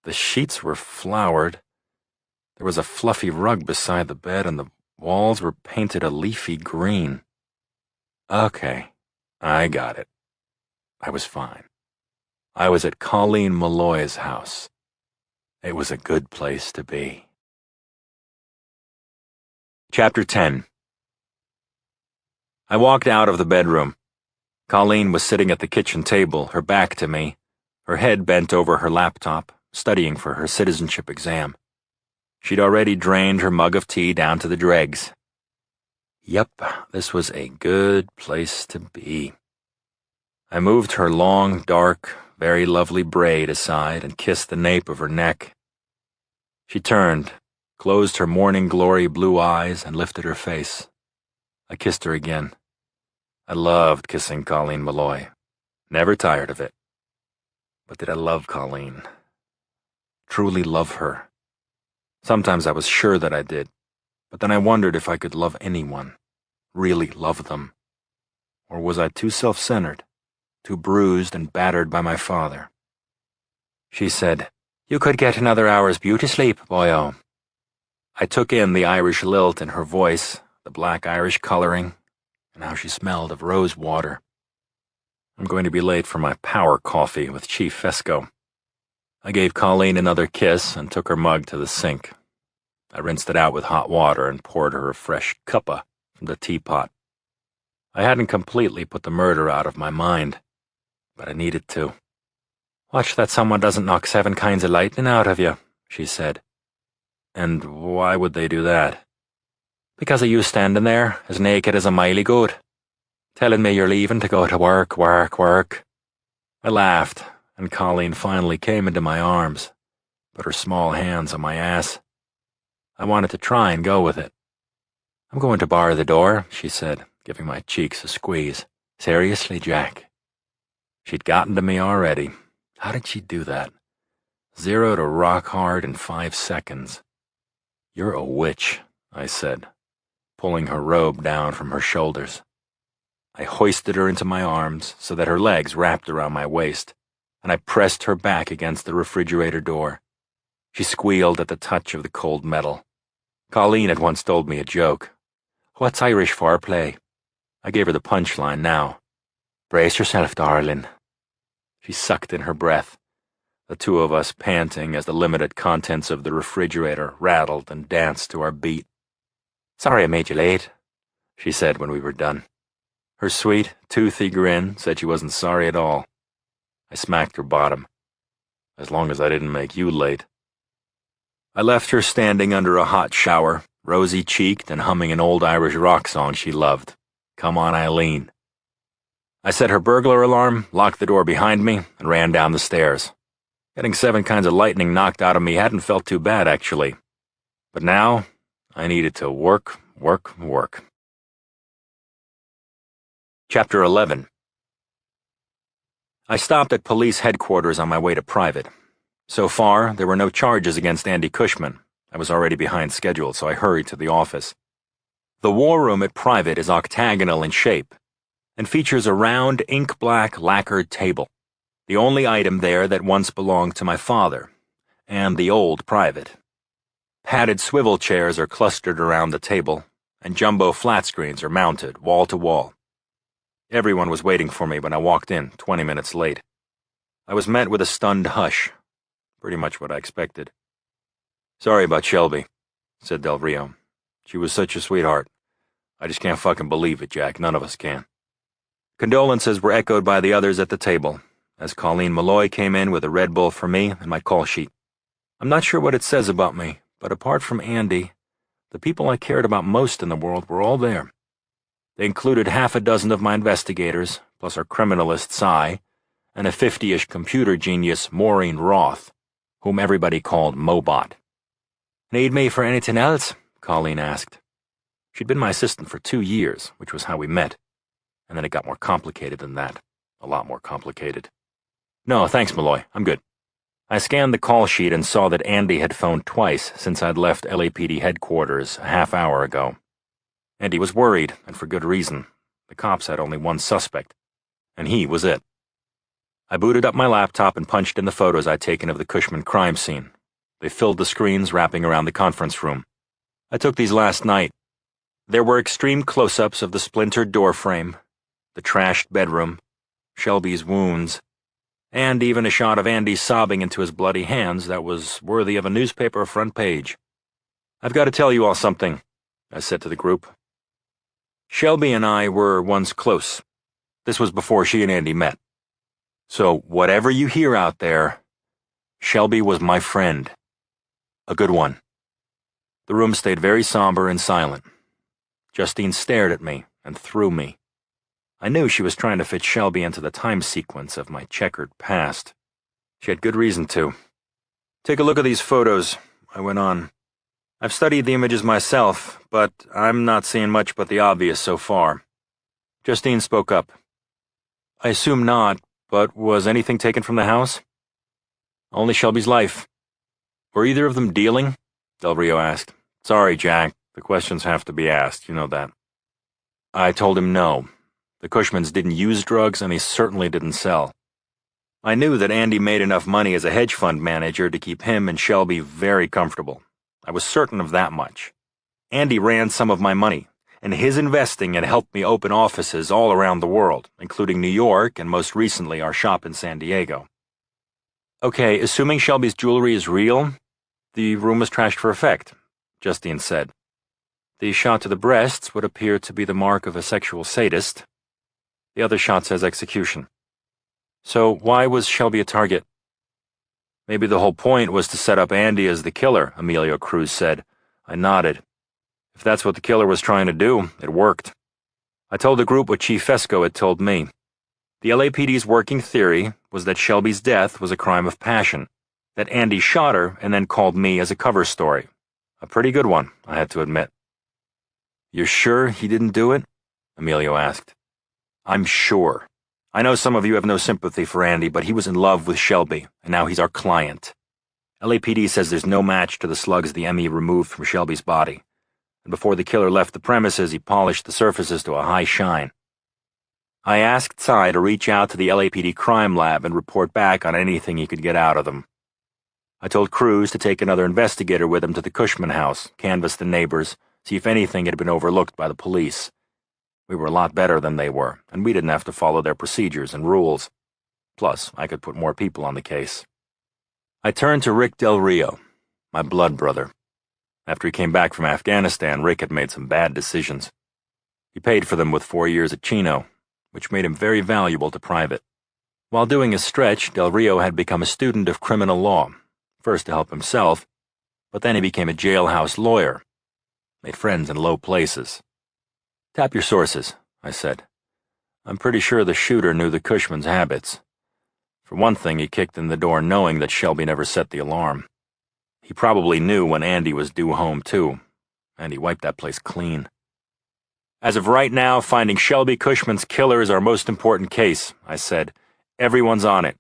The sheets were flowered. There was a fluffy rug beside the bed, and the walls were painted a leafy green. Okay, I got it. I was fine. I was at Colleen Malloy's house. It was a good place to be. Chapter 10. I walked out of the bedroom. Colleen was sitting at the kitchen table, her back to me, her head bent over her laptop, studying for her citizenship exam. She'd already drained her mug of tea down to the dregs. Yep, this was a good place to be. I moved her long, dark, very lovely braid aside and kissed the nape of her neck. She turned, closed her morning glory blue eyes, and lifted her face. I kissed her again. I loved kissing Colleen Malloy. Never tired of it. But did I love Colleen? Truly love her? Sometimes I was sure that I did, but then I wondered if I could love anyone, really love them. Or was I too self-centered, too bruised and battered by my father? She said, "You could get another hour's beauty sleep, boyo." I took in the Irish lilt in her voice, the black Irish coloring, and how she smelled of rose water. I'm going to be late for my power coffee with Chief Fesco. I gave Colleen another kiss and took her mug to the sink. I rinsed it out with hot water and poured her a fresh cuppa from the teapot. I hadn't completely put the murder out of my mind, but I needed to. "Watch that someone doesn't knock 7 kinds of lightning out of you," she said. And why would they do that? "Because of you standing there, as naked as a miley goat, telling me you're leaving to go to work. I laughed, and Colleen finally came into my arms, put her small hands on my ass. I wanted to try and go with it. "I'm going to bar the door," she said, giving my cheeks a squeeze. "Seriously, Jack." She'd gotten to me already. How did she do that? 0 to rock hard in 5 seconds. "You're a witch," I said, pulling her robe down from her shoulders. I hoisted her into my arms so that her legs wrapped around my waist, and I pressed her back against the refrigerator door. She squealed at the touch of the cold metal. Colleen had once told me a joke. "What's Irish foreplay?" I gave her the punchline now. "Brace yourself, darling." She sucked in her breath, the two of us panting as the limited contents of the refrigerator rattled and danced to our beat. "Sorry I made you late," she said when we were done. Her sweet, toothy grin said she wasn't sorry at all. I smacked her bottom. As long as I didn't make you late. I left her standing under a hot shower, rosy-cheeked and humming an old Irish rock song she loved, "Come On, Eileen." I set her burglar alarm, locked the door behind me, and ran down the stairs. Getting 7 kinds of lightning knocked out of me hadn't felt too bad, actually. But now, I needed to work. Chapter 11. I stopped at police headquarters on my way to private. So far, there were no charges against Andy Cushman. I was already behind schedule, so I hurried to the office. The war room at private is octagonal in shape and features a round, ink-black lacquered table, the only item there that once belonged to my father, and the old private. Padded swivel chairs are clustered around the table, and jumbo flat screens are mounted wall to wall. Everyone was waiting for me when I walked in, 20 minutes late. I was met with a stunned hush, pretty much what I expected. "Sorry about Shelby," said Del Rio. "She was such a sweetheart. I just can't fucking believe it, Jack. None of us can." Condolences were echoed by the others at the table, as Colleen Malloy came in with a Red Bull for me and my call sheet. I'm not sure what it says about me, but apart from Andy, the people I cared about most in the world were all there. They included 6 of my investigators, plus our criminalist Cy, and a 50-ish computer genius Maureen Roth, whom everybody called Mobot. "Need me for anything else?" Colleen asked. She'd been my assistant for 2 years, which was how we met. And then it got more complicated than that. A lot more complicated. "No, thanks, Malloy. I'm good." I scanned the call sheet and saw that Andy had phoned twice since I'd left LAPD headquarters a half hour ago, Andy was worried, and for good reason. The cops had only one suspect, and he was it. I booted up my laptop and punched in the photos I'd taken of the Cushman crime scene. They filled the screens wrapping around the conference room. I took these last night. There were extreme close-ups of the splintered door frame, the trashed bedroom, Shelby's wounds, and even a shot of Andy sobbing into his bloody hands that was worthy of a newspaper front page. "I've got to tell you all something," I said to the group. "Shelby and I were once close. This was before she and Andy met. So whatever you hear out there, Shelby was my friend. A good one." The room stayed very somber and silent. Justine stared at me and through me. I knew she was trying to fit Shelby into the time sequence of my checkered past. She had good reason to. "Take a look at these photos," I went on. "I've studied the images myself, but I'm not seeing much but the obvious so far." Justine spoke up. "I assume not, but was anything taken from the house?" "Only Shelby's life." "Were either of them dealing?" Del Rio asked. "Sorry, Jack. The questions have to be asked, you know that." I told him no. The Cushmans didn't use drugs, and they certainly didn't sell. I knew that Andy made enough money as a hedge fund manager to keep him and Shelby very comfortable. I was certain of that much. Andy ran some of my money, and his investing had helped me open offices all around the world, including New York and most recently our shop in San Diego. "Okay, assuming Shelby's jewelry is real, the room was trashed for effect," Justine said. "The shot to the breasts would appear to be the mark of a sexual sadist. The other shot says execution. So why was Shelby a target?" "Maybe the whole point was to set up Andy as the killer," Emilio Cruz said. I nodded. If that's what the killer was trying to do, it worked. I told the group what Chief Fesco had told me. The LAPD's working theory was that Shelby's death was a crime of passion, that Andy shot her and then called me as a cover story. A pretty good one, I had to admit. "You're sure he didn't do it?" Emilio asked. "I'm sure. I know some of you have no sympathy for Andy, but he was in love with Shelby, and now he's our client. LAPD says there's no match to the slugs the ME removed from Shelby's body, and before the killer left the premises, he polished the surfaces to a high shine. I asked Cy to reach out to the LAPD crime lab and report back on anything he could get out of them. I told Cruz to take another investigator with him to the Cushman house, canvass the neighbors, see if anything had been overlooked by the police. We were a lot better than they were, and we didn't have to follow their procedures and rules. Plus, I could put more people on the case. I turned to Rick Del Rio, my blood brother. After he came back from Afghanistan, Rick had made some bad decisions. He paid for them with 4 years at Chino, which made him very valuable to Private. While doing his stretch, Del Rio had become a student of criminal law, first to help himself, but then he became a jailhouse lawyer, made friends in low places. "Tap your sources," I said. "I'm pretty sure the shooter knew the Cushman's habits. For one thing, he kicked in the door knowing that Shelby never set the alarm. He probably knew when Andy was due home, too, and he wiped that place clean. As of right now, finding Shelby Cushman's killer is our most important case," I said. "Everyone's on it.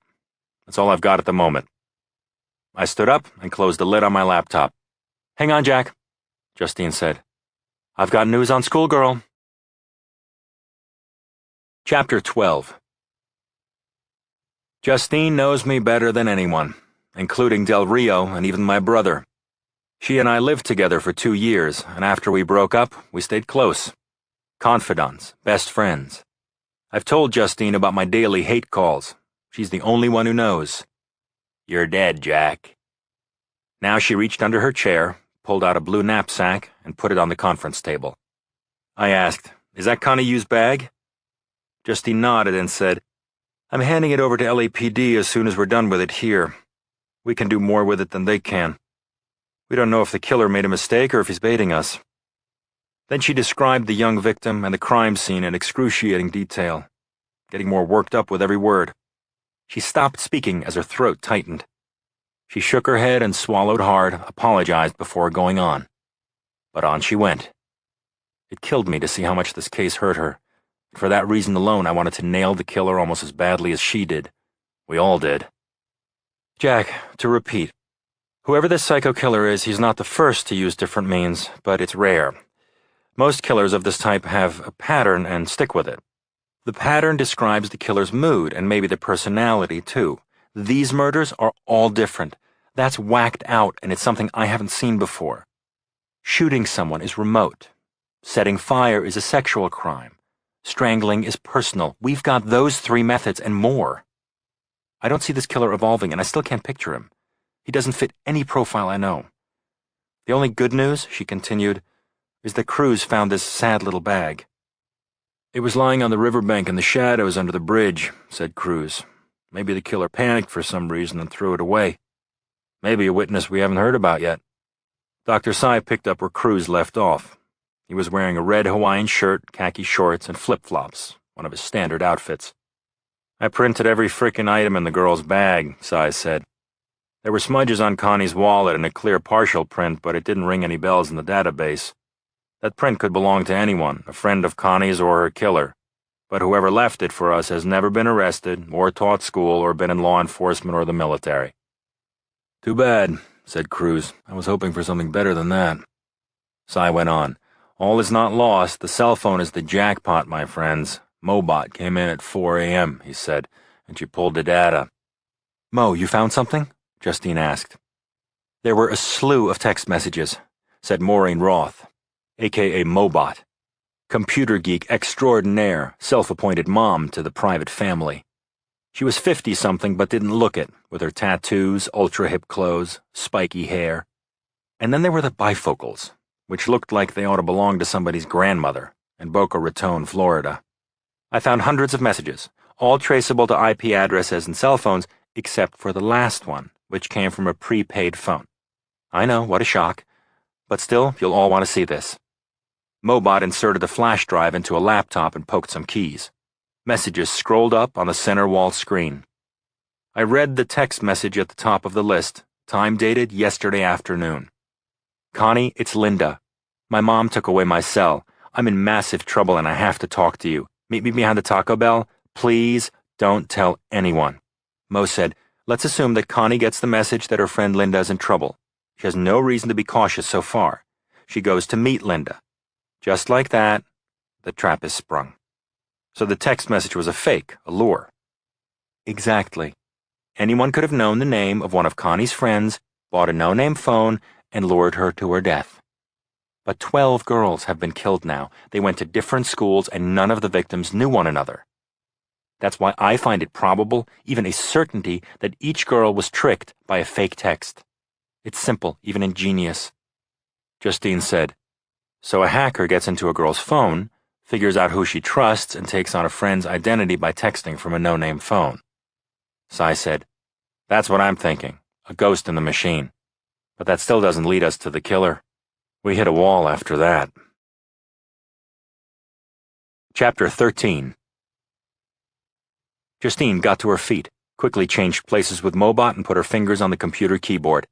That's all I've got at the moment." I stood up and closed the lid on my laptop. "Hang on, Jack," Justine said. "I've got news on Schoolgirl." Chapter 12. Justine knows me better than anyone, including Del Rio and even my brother. She and I lived together for 2 years, and after we broke up, we stayed close. Confidants, best friends. I've told Justine about my daily hate calls. She's the only one who knows. "You're dead, Jack." Now she reached under her chair, pulled out a blue knapsack, and put it on the conference table. I asked, "Is that Connie-U's bag?" Justine nodded and said, "I'm handing it over to LAPD as soon as we're done with it here. We can do more with it than they can. We don't know if the killer made a mistake or if he's baiting us." Then she described the young victim and the crime scene in excruciating detail, getting more worked up with every word. She stopped speaking as her throat tightened. She shook her head and swallowed hard, apologized before going on. But on she went. It killed me to see how much this case hurt her. For that reason alone, I wanted to nail the killer almost as badly as she did. We all did. "Jack, to repeat, whoever this psycho killer is, he's not the first to use different means, but it's rare. Most killers of this type have a pattern and stick with it. The pattern describes the killer's mood and maybe the personality, too. These murders are all different. That's whacked out, and it's something I haven't seen before. Shooting someone is remote. Setting fire is a sexual crime. Strangling is personal. We've got those 3 methods and more. I don't see this killer evolving, and I still can't picture him. He doesn't fit any profile I know. The only good news, she continued, is that Cruz found this sad little bag. It was lying on the riverbank in the shadows under the bridge, said Cruz. Maybe the killer panicked for some reason and threw it away. Maybe a witness we haven't heard about yet. Dr. Sy picked up where Cruz left off. He was wearing a red Hawaiian shirt, khaki shorts, and flip-flops, one of his standard outfits. I printed every frickin' item in the girl's bag, Sy said. There were smudges on Connie's wallet and a clear partial print, but it didn't ring any bells in the database. That print could belong to anyone, a friend of Connie's or her killer. But whoever left it for us has never been arrested, or taught school, or been in law enforcement or the military. Too bad, said Cruz. I was hoping for something better than that. Sy went on. All is not lost. The cell phone is the jackpot, my friends. Mobot came in at 4 a.m., he said, and she pulled the data. Mo, you found something? Justine asked. There were a slew of text messages, said Maureen Roth, a.k.a. Mobot, computer geek extraordinaire, self-appointed mom to the private family. She was 50-something but didn't look it, with her tattoos, ultra-hip clothes, spiky hair. And then there were the bifocals, which looked like they ought to belong to somebody's grandmother, in Boca Raton, Florida. I found hundreds of messages, all traceable to IP addresses and cell phones, except for the last one, which came from a prepaid phone. I know, what a shock. But still, you'll all want to see this. Mobot inserted a flash drive into a laptop and poked some keys. Messages scrolled up on the center wall screen. I read the text message at the top of the list, time dated yesterday afternoon. Connie, it's Linda. My mom took away my cell. I'm in massive trouble and I have to talk to you. Meet me behind the Taco Bell. Please don't tell anyone. Mo said, let's assume that Connie gets the message that her friend Linda is in trouble. She has no reason to be cautious so far. She goes to meet Linda. Just like that, the trap is sprung. So the text message was a fake, a lure. Exactly. Anyone could have known the name of one of Connie's friends, bought a no-name phone, and lured her to her death. But 12 girls have been killed now. They went to different schools and none of the victims knew one another. That's why I find it probable, even a certainty, that each girl was tricked by a fake text. It's simple, even ingenious. Justine said, so a hacker gets into a girl's phone, figures out who she trusts, and takes on a friend's identity by texting from a no-name phone. Sy said, that's what I'm thinking, a ghost in the machine. But that still doesn't lead us to the killer. We hit a wall after that. Chapter 13. Justine got to her feet, quickly changed places with Mobot and put her fingers on the computer keyboard.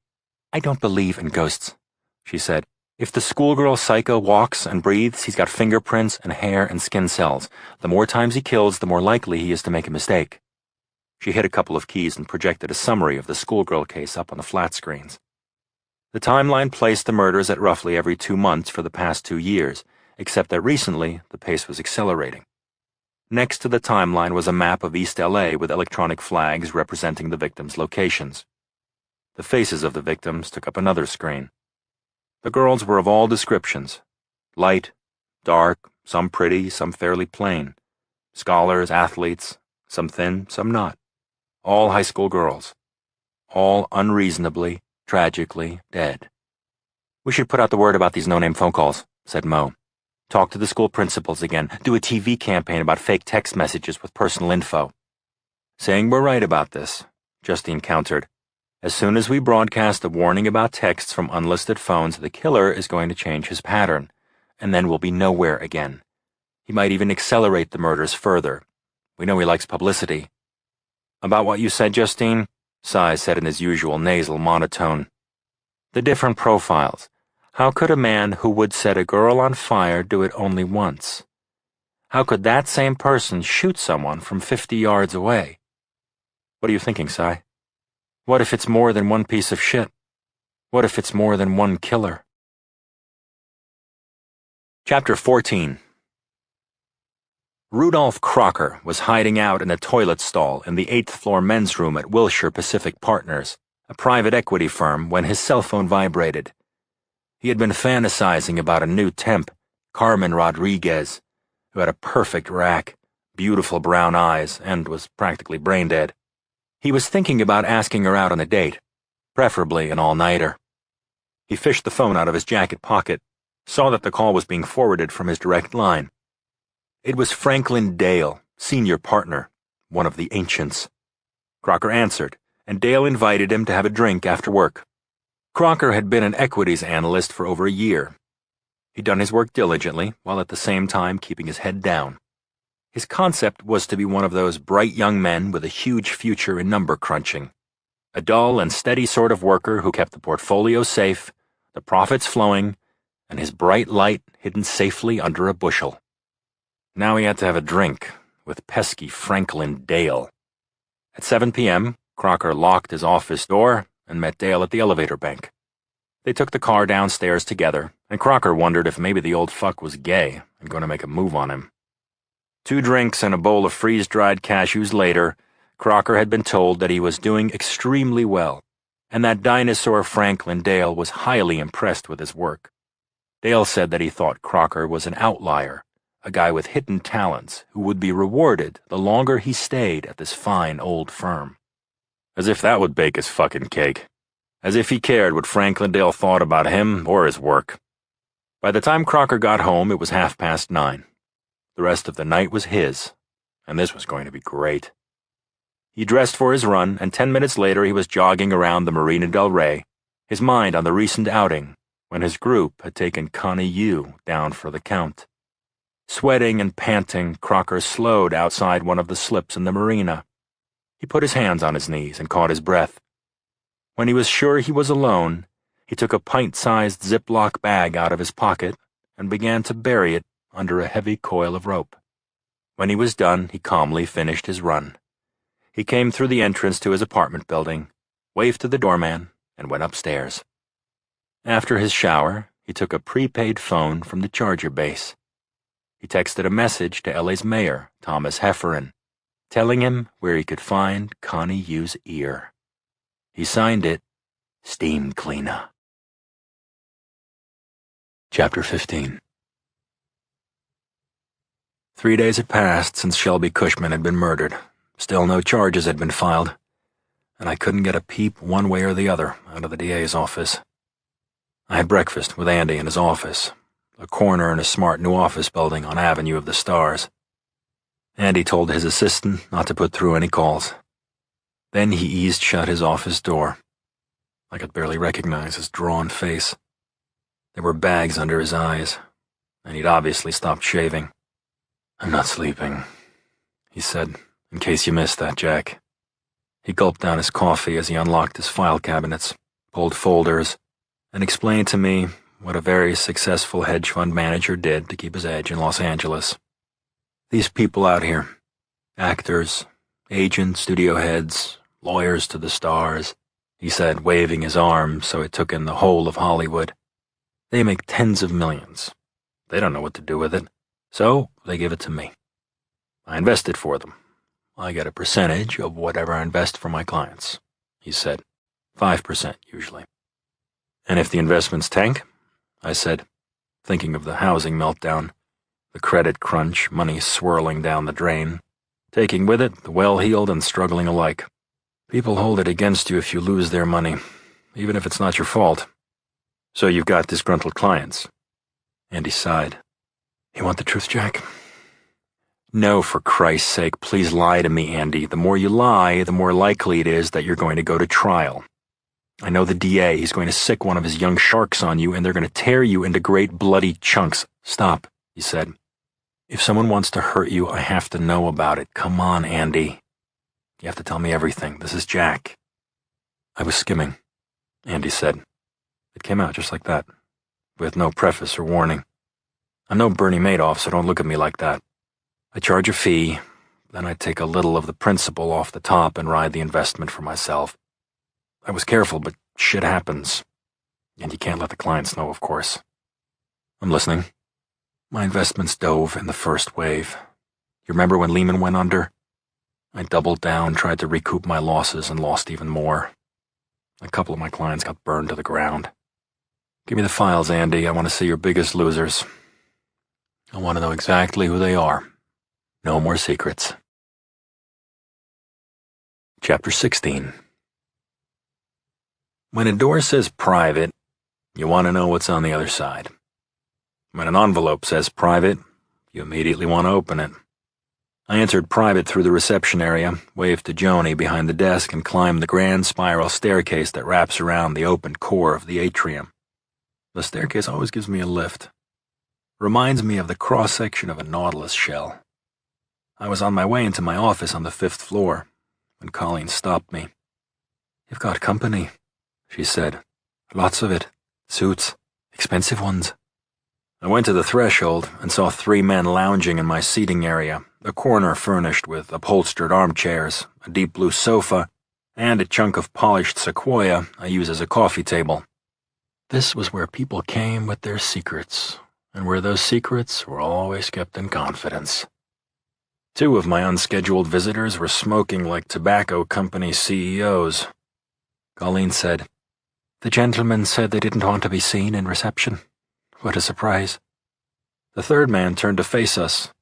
I don't believe in ghosts, she said. If the schoolgirl psycho walks and breathes, he's got fingerprints and hair and skin cells. The more times he kills, the more likely he is to make a mistake. She hit a couple of keys and projected a summary of the schoolgirl case up on the flat screens. The timeline placed the murders at roughly every 2 months for the past 2 years, except that recently the pace was accelerating. Next to the timeline was a map of East LA with electronic flags representing the victims' locations. The faces of the victims took up another screen. The girls were of all descriptions. Light, dark, some pretty, some fairly plain. Scholars, athletes, some thin, some not. All high school girls. All unreasonably, tragically dead. We should put out the word about these no-name phone calls, said Mo. Talk to the school principals again. Do a TV campaign about fake text messages with personal info. Saying we're right about this, Justine countered. As soon as we broadcast a warning about texts from unlisted phones, the killer is going to change his pattern, and then we'll be nowhere again. He might even accelerate the murders further. We know he likes publicity. About what you said, Justine, Sy said in his usual nasal monotone. The different profiles. How could a man who would set a girl on fire do it only once? How could that same person shoot someone from 50 yards away? What are you thinking, Sy? What if it's more than one piece of shit? What if it's more than one killer? Chapter 14. Rudolph Crocker was hiding out in a toilet stall in the 8th floor men's room at Wilshire Pacific Partners, a private equity firm, when his cell phone vibrated. He had been fantasizing about a new temp, Carmen Rodriguez, who had a perfect rack, beautiful brown eyes, and was practically brain dead. He was thinking about asking her out on a date, preferably an all-nighter. He fished the phone out of his jacket pocket, saw that the call was being forwarded from his direct line. It was Franklin Dale, senior partner, one of the ancients. Crocker answered, and Dale invited him to have a drink after work. Crocker had been an equities analyst for over a year. He'd done his work diligently, while at the same time keeping his head down. His concept was to be one of those bright young men with a huge future in number crunching. A dull and steady sort of worker who kept the portfolio safe, the profits flowing, and his bright light hidden safely under a bushel. Now he had to have a drink with pesky Franklin Dale. At 7 p.m., Crocker locked his office door and met Dale at the elevator bank. They took the car downstairs together, and Crocker wondered if maybe the old fuck was gay and going to make a move on him. 2 drinks and a bowl of freeze-dried cashews later, Crocker had been told that he was doing extremely well, and that dinosaur Franklin Dale was highly impressed with his work. Dale said that he thought Crocker was an outlier, a guy with hidden talents who would be rewarded the longer he stayed at this fine old firm. As if that would bake his fucking cake. As if he cared what Franklin Dale thought about him or his work. By the time Crocker got home, it was 9:30. The rest of the night was his, and this was going to be great. He dressed for his run, and 10 minutes later he was jogging around the Marina del Rey, his mind on the recent outing, when his group had taken Connie Yu down for the count. Sweating and panting, Crocker slowed outside one of the slips in the marina. He put his hands on his knees and caught his breath. When he was sure he was alone, he took a pint-sized Ziploc bag out of his pocket and began to bury it under a heavy coil of rope. When he was done, he calmly finished his run. He came through the entrance to his apartment building, waved to the doorman, and went upstairs. After his shower, he took a prepaid phone from the charger base. He texted a message to LA's mayor, Thomas Hefferon, telling him where he could find Connie Yu's ear. He signed it, Steam Cleaner. Chapter 15. 3 days had passed since Shelby Cushman had been murdered. Still no charges had been filed, and I couldn't get a peep one way or the other out of the DA's office. I had breakfast with Andy in his office, a corner in a smart new office building on Avenue of the Stars. Andy told his assistant not to put through any calls. Then he eased shut his office door. I could barely recognize his drawn face. There were bags under his eyes, and he'd obviously stopped shaving. "I'm not sleeping," he said, "in case you missed that, Jack." He gulped down his coffee as he unlocked his file cabinets, pulled folders, and explained to me what a very successful hedge fund manager did to keep his edge in Los Angeles. "These people out here, actors, agents, studio heads, lawyers to the stars," he said, waving his arm so it took in the whole of Hollywood. "They make tens of millions. They don't know what to do with it, so they give it to me. I invest it for them. I get a percentage of whatever I invest for my clients," he said. 5% usually. "And if the investments tank?" I said, thinking of the housing meltdown, the credit crunch, money swirling down the drain, taking with it the well-heeled and struggling alike. "People hold it against you if you lose their money, even if it's not your fault. So you've got disgruntled clients." Andy sighed. "You want the truth, Jack?" "No, for Christ's sake, please lie to me, Andy. The more you lie, the more likely it is that you're going to go to trial. I know the DA. He's going to sick one of his young sharks on you, and they're going to tear you into great bloody chunks." "Stop," he said. "If someone wants to hurt you, I have to know about it. Come on, Andy. You have to tell me everything. This is Jack." "I was skimming," Andy said. It came out just like that, with no preface or warning. "I'm no Bernie Madoff, so don't look at me like that. I charge a fee, then I take a little of the principal off the top and ride the investment for myself. I was careful, but shit happens. And you can't let the clients know, of course." "I'm listening." My investments dove in the first wave. You remember when Lehman went under? I doubled down, tried to recoup my losses, and lost even more. A couple of my clients got burned to the ground. Give me the files, Andy. I want to see your biggest losers. I want to know exactly who they are. No more secrets. Chapter 16. When a door says private, you want to know what's on the other side. When an envelope says private, you immediately want to open it. I entered private through the reception area, waved to Joni behind the desk, and climbed the grand spiral staircase that wraps around the open core of the atrium. The staircase always gives me a lift. Reminds me of the cross-section of a nautilus shell. I was on my way into my office on the 5th floor when Colleen stopped me. "You've got company," she said. "Lots of it. Suits. Expensive ones." I went to the threshold and saw 3 men lounging in my seating area, a corner furnished with upholstered armchairs, a deep blue sofa, and a chunk of polished sequoia I use as a coffee table. This was where people came with their secrets, and where those secrets were always kept in confidence. 2 of my unscheduled visitors were smoking like tobacco company CEOs. Colleen said, "The gentlemen said they didn't want to be seen in reception. What a surprise." The 3rd man turned to face us,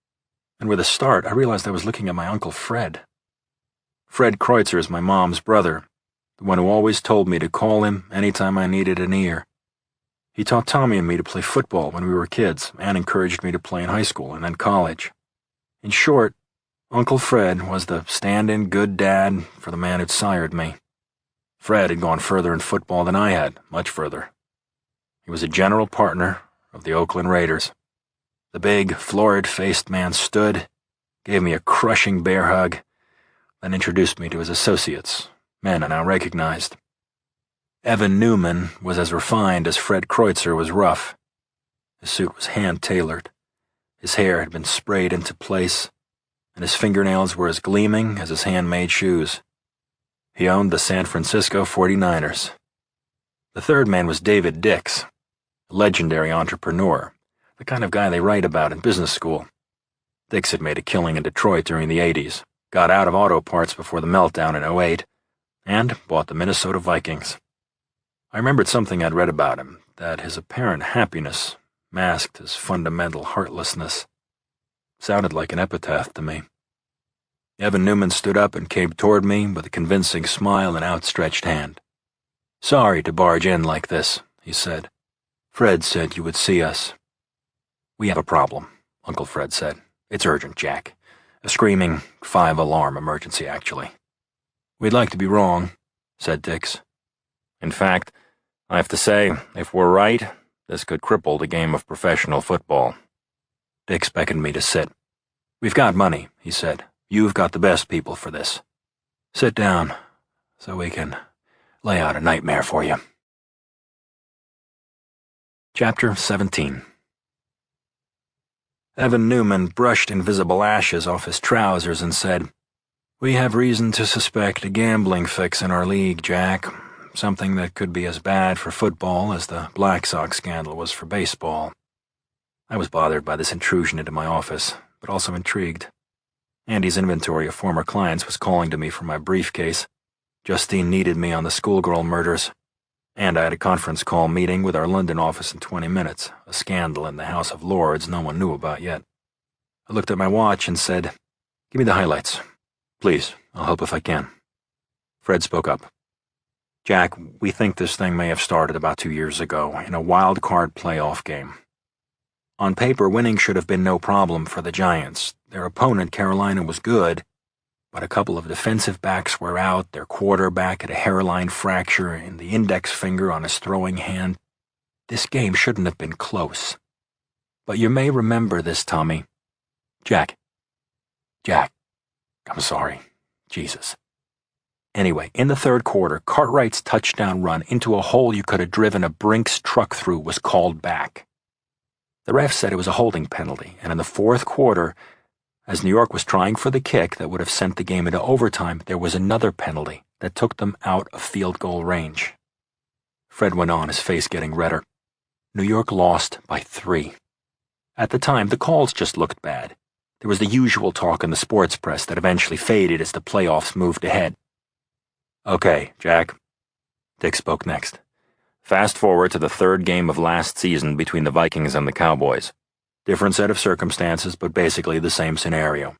and with a start I realized I was looking at my Uncle Fred. Fred Kreutzer is my mom's brother, the one who always told me to call him anytime I needed an ear. He taught Tommy and me to play football when we were kids and encouraged me to play in high school and then college. In short, Uncle Fred was the stand-in good dad for the man who'd sired me. Fred had gone further in football than I had, much further. He was a general partner of the Oakland Raiders. The big, florid-faced man stood, gave me a crushing bear hug, then introduced me to his associates, men I now recognized. Evan Newman was as refined as Fred Kreutzer was rough. His suit was hand-tailored. His hair had been sprayed into place, and his fingernails were as gleaming as his handmade shoes. He owned the San Francisco 49ers. The 3rd man was David Dix, a legendary entrepreneur, the kind of guy they write about in business school. Dix had made a killing in Detroit during the 80s, got out of auto parts before the meltdown in '08, and bought the Minnesota Vikings. I remembered something I'd read about him, that his apparent happiness masked his fundamental heartlessness. Sounded like an epitaph to me. Evan Newman stood up and came toward me with a convincing smile and outstretched hand. "Sorry to barge in like this," he said. "Fred said you would see us." "We have a problem," Uncle Fred said. "It's urgent, Jack. A screaming 5-alarm emergency, actually." "We'd like to be wrong," said Dix. "In fact, I have to say, if we're right, this could cripple the game of professional football." Dix beckoned me to sit. "We've got money," he said. "You've got the best people for this. Sit down, so we can lay out a nightmare for you." Chapter 17. Evan Newman brushed invisible ashes off his trousers and said, "We have reason to suspect a gambling fix in our league, Jack. Something that could be as bad for football as the Black Sox scandal was for baseball." I was bothered by this intrusion into my office, but also intrigued. Andy's inventory of former clients was calling to me from my briefcase. Justine needed me on the schoolgirl murders. And I had a conference call meeting with our London office in 20 minutes, a scandal in the House of Lords no one knew about yet. I looked at my watch and said, "Give me the highlights. Please, I'll help if I can." Fred spoke up. "Jack, we think this thing may have started about 2 years ago in a wild card playoff game. On paper, winning should have been no problem for the Giants. Their opponent, Carolina, was good, but a couple of defensive backs were out, their quarterback had a hairline fracture in the index finger on his throwing hand. This game shouldn't have been close. But you may remember this, Tommy." Jack, I'm sorry. Jesus. Anyway, in the 3rd quarter, Cartwright's touchdown run into a hole you could have driven a Brinks truck through was called back. The ref said it was a holding penalty, and in the 4th quarter, as New York was trying for the kick that would have sent the game into overtime, there was another penalty that took them out of field goal range. Fred went on, his face getting redder. New York lost by 3. At the time, the calls just looked bad. There was the usual talk in the sports press that eventually faded as the playoffs moved ahead. "Okay, Jack." Dick spoke next. "Fast forward to the third game of last season between the Vikings and the Cowboys. Different set of circumstances, but basically the same scenario."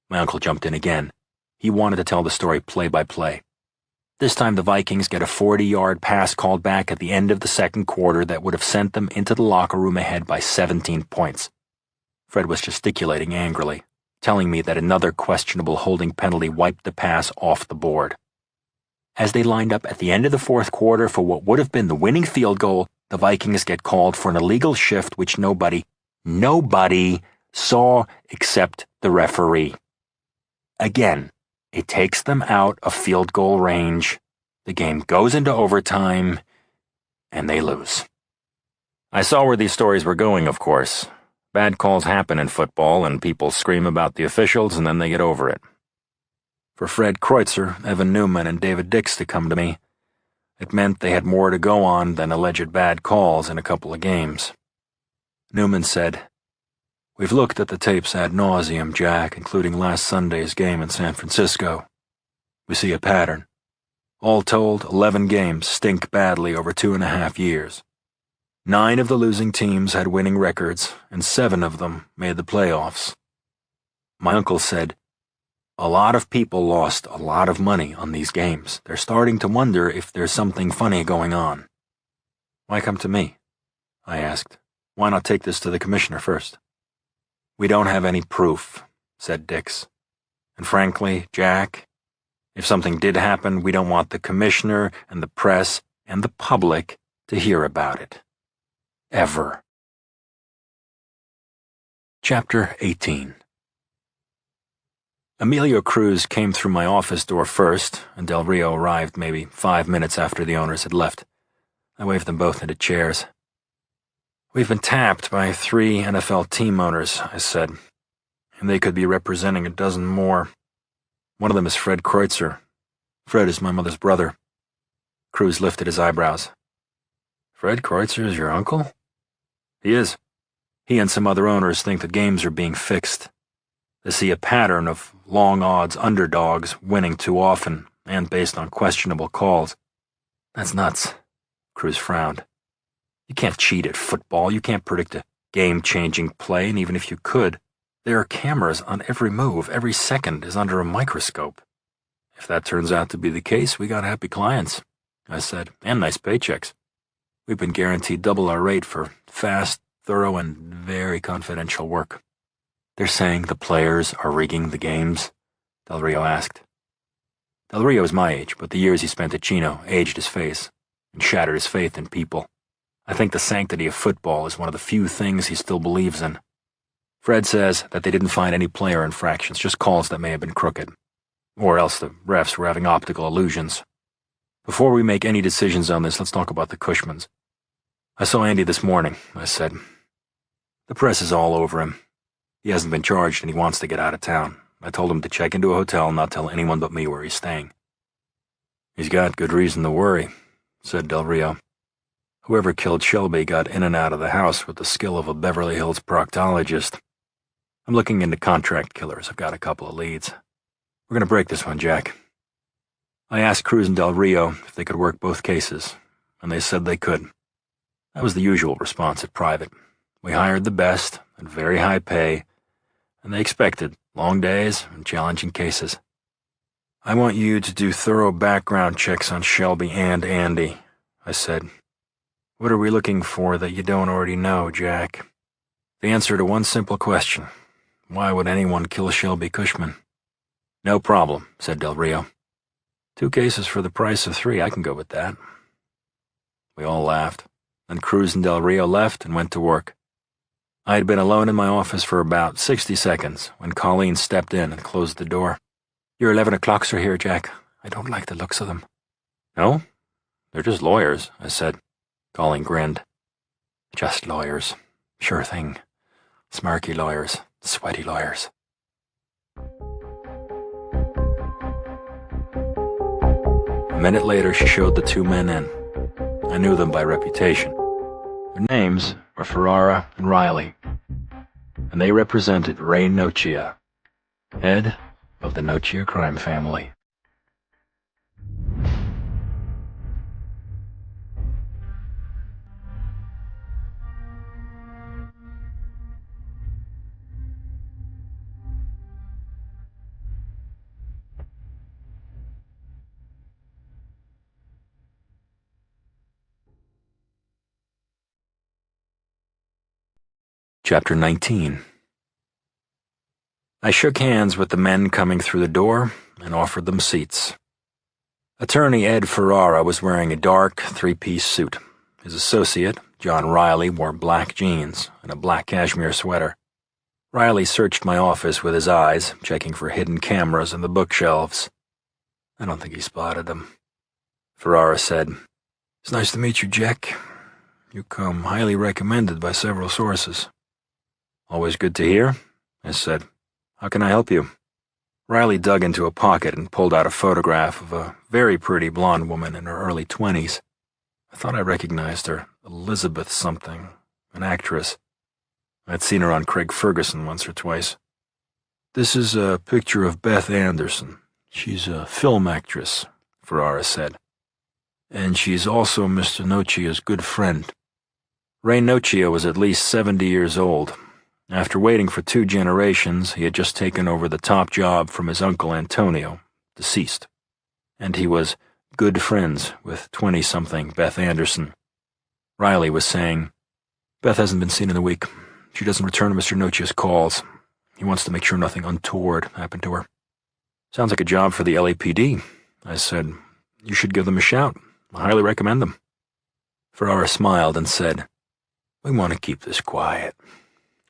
My uncle jumped in again. He wanted to tell the story play by play. This time the Vikings get a 40-yard pass called back at the end of the second quarter that would have sent them into the locker room ahead by 17 points. Fred was gesticulating angrily, telling me that another questionable holding penalty wiped the pass off the board. As they lined up at the end of the fourth quarter for what would have been the winning field goal, the Vikings get called for an illegal shift which nobody saw except the referee. Again, it takes them out of field goal range. The game goes into overtime, and they lose. I saw where these stories were going, of course. Bad calls happen in football, and people scream about the officials, and then they get over it. For Fred Kreutzer, Evan Newman, and David Dix to come to me, it meant they had more to go on than alleged bad calls in a couple of games. Newman said, "We've looked at the tapes ad nauseum, Jack, including last Sunday's game in San Francisco. We see a pattern. All told, 11 games stink badly over 2.5 years. 9 of the losing teams had winning records, and 7 of them made the playoffs." My uncle said, "A lot of people lost a lot of money on these games. They're starting to wonder if there's something funny going on." "Why come to me?" I asked. "Why not take this to the commissioner first?" "We don't have any proof," said Dix. "And frankly, Jack, if something did happen, we don't want the commissioner and the press and the public to hear about it. Ever." Chapter 18. Emilio Cruz came through my office door first, and Del Rio arrived maybe 5 minutes after the owners had left. I waved them both into chairs. "We've been tapped by 3 NFL team owners," I said, "and they could be representing a dozen more. One of them is Fred Kreutzer. Fred is my mother's brother." Cruz lifted his eyebrows. "Fred Kreutzer is your uncle?" "He is. He and some other owners think the games are being fixed. They see a pattern of long-odds underdogs winning too often and based on questionable calls." "That's nuts." Cruz frowned. "You can't cheat at football. You can't predict a game-changing play, and even if you could, there are cameras on every move. Every second is under a microscope." "If that turns out to be the case, we got happy clients," I said, "and nice paychecks. We've been guaranteed double our rate for fast, thorough, and very confidential work." "They're saying the players are rigging the games?" Del Rio asked. Del Rio is my age, but the years he spent at Chino aged his face and shattered his faith in people. I think the sanctity of football is one of the few things he still believes in. Fred says that they didn't find any player infractions, just calls that may have been crooked. Or else the refs were having optical illusions. "Before we make any decisions on this, let's talk about the Cushmans. I saw Andy this morning," I said. "The press is all over him. He hasn't been charged and he wants to get out of town. I told him to check into a hotel and not tell anyone but me where he's staying." "He's got good reason to worry," said Del Rio. "Whoever killed Shelby got in and out of the house with the skill of a Beverly Hills proctologist. I'm looking into contract killers. I've got a couple of leads. We're going to break this one, Jack." I asked Cruz and Del Rio if they could work both cases, and they said they could. That was the usual response at Private. We hired the best at very high pay, and they expected long days and challenging cases. "I want you to do thorough background checks on Shelby and Andy," I said. "What are we looking for that you don't already know, Jack?" The answer to one simple question: why would anyone kill Shelby Cushman? "No problem," said Del Rio. 2 cases for the price of 3, I can go with that." We all laughed. Then Cruz and Del Rio left and went to work. I had been alone in my office for about 60 seconds when Colleen stepped in and closed the door. "Your 11 o'clocks are here, Jack. I don't like the looks of them." "No? They're just lawyers," I said. Colleen grinned. "Just lawyers. Sure thing. Smarky lawyers. Sweaty lawyers." A minute later, she showed the 2 men in. I knew them by reputation. Their names were Ferrara and Riley. and they represented Ray Nocia, head of the Nocia crime family. Chapter 19. I shook hands with the men coming through the door and offered them seats. Attorney Ed Ferrara was wearing a dark three-piece suit. His associate, John Riley, wore black jeans and a black cashmere sweater. Riley searched my office with his eyes, checking for hidden cameras in the bookshelves. I don't think he spotted them. Ferrara said, "It's nice to meet you, Jack. You come highly recommended by several sources." "Always good to hear," I said. "How can I help you?" Riley dug into a pocket and pulled out a photograph of a very pretty blonde woman in her early 20s. I thought I recognized her. Elizabeth something, an actress. I'd seen her on Craig Ferguson once or twice. "This is a picture of Beth Anderson. She's a film actress," Ferrara said. "And she's also Mr. Nocia's good friend." Ray Nocia was at least 70 years old. After waiting for 2 generations, he had just taken over the top job from his uncle Antonio, deceased. And he was good friends with 20-something Beth Anderson. Riley was saying, "Beth hasn't been seen in a week. She doesn't return Mr. Nocia's calls. He wants to make sure nothing untoward happened to her." "Sounds like a job for the LAPD," I said. "You should give them a shout. I highly recommend them." Ferrara smiled and said, "We want to keep this quiet.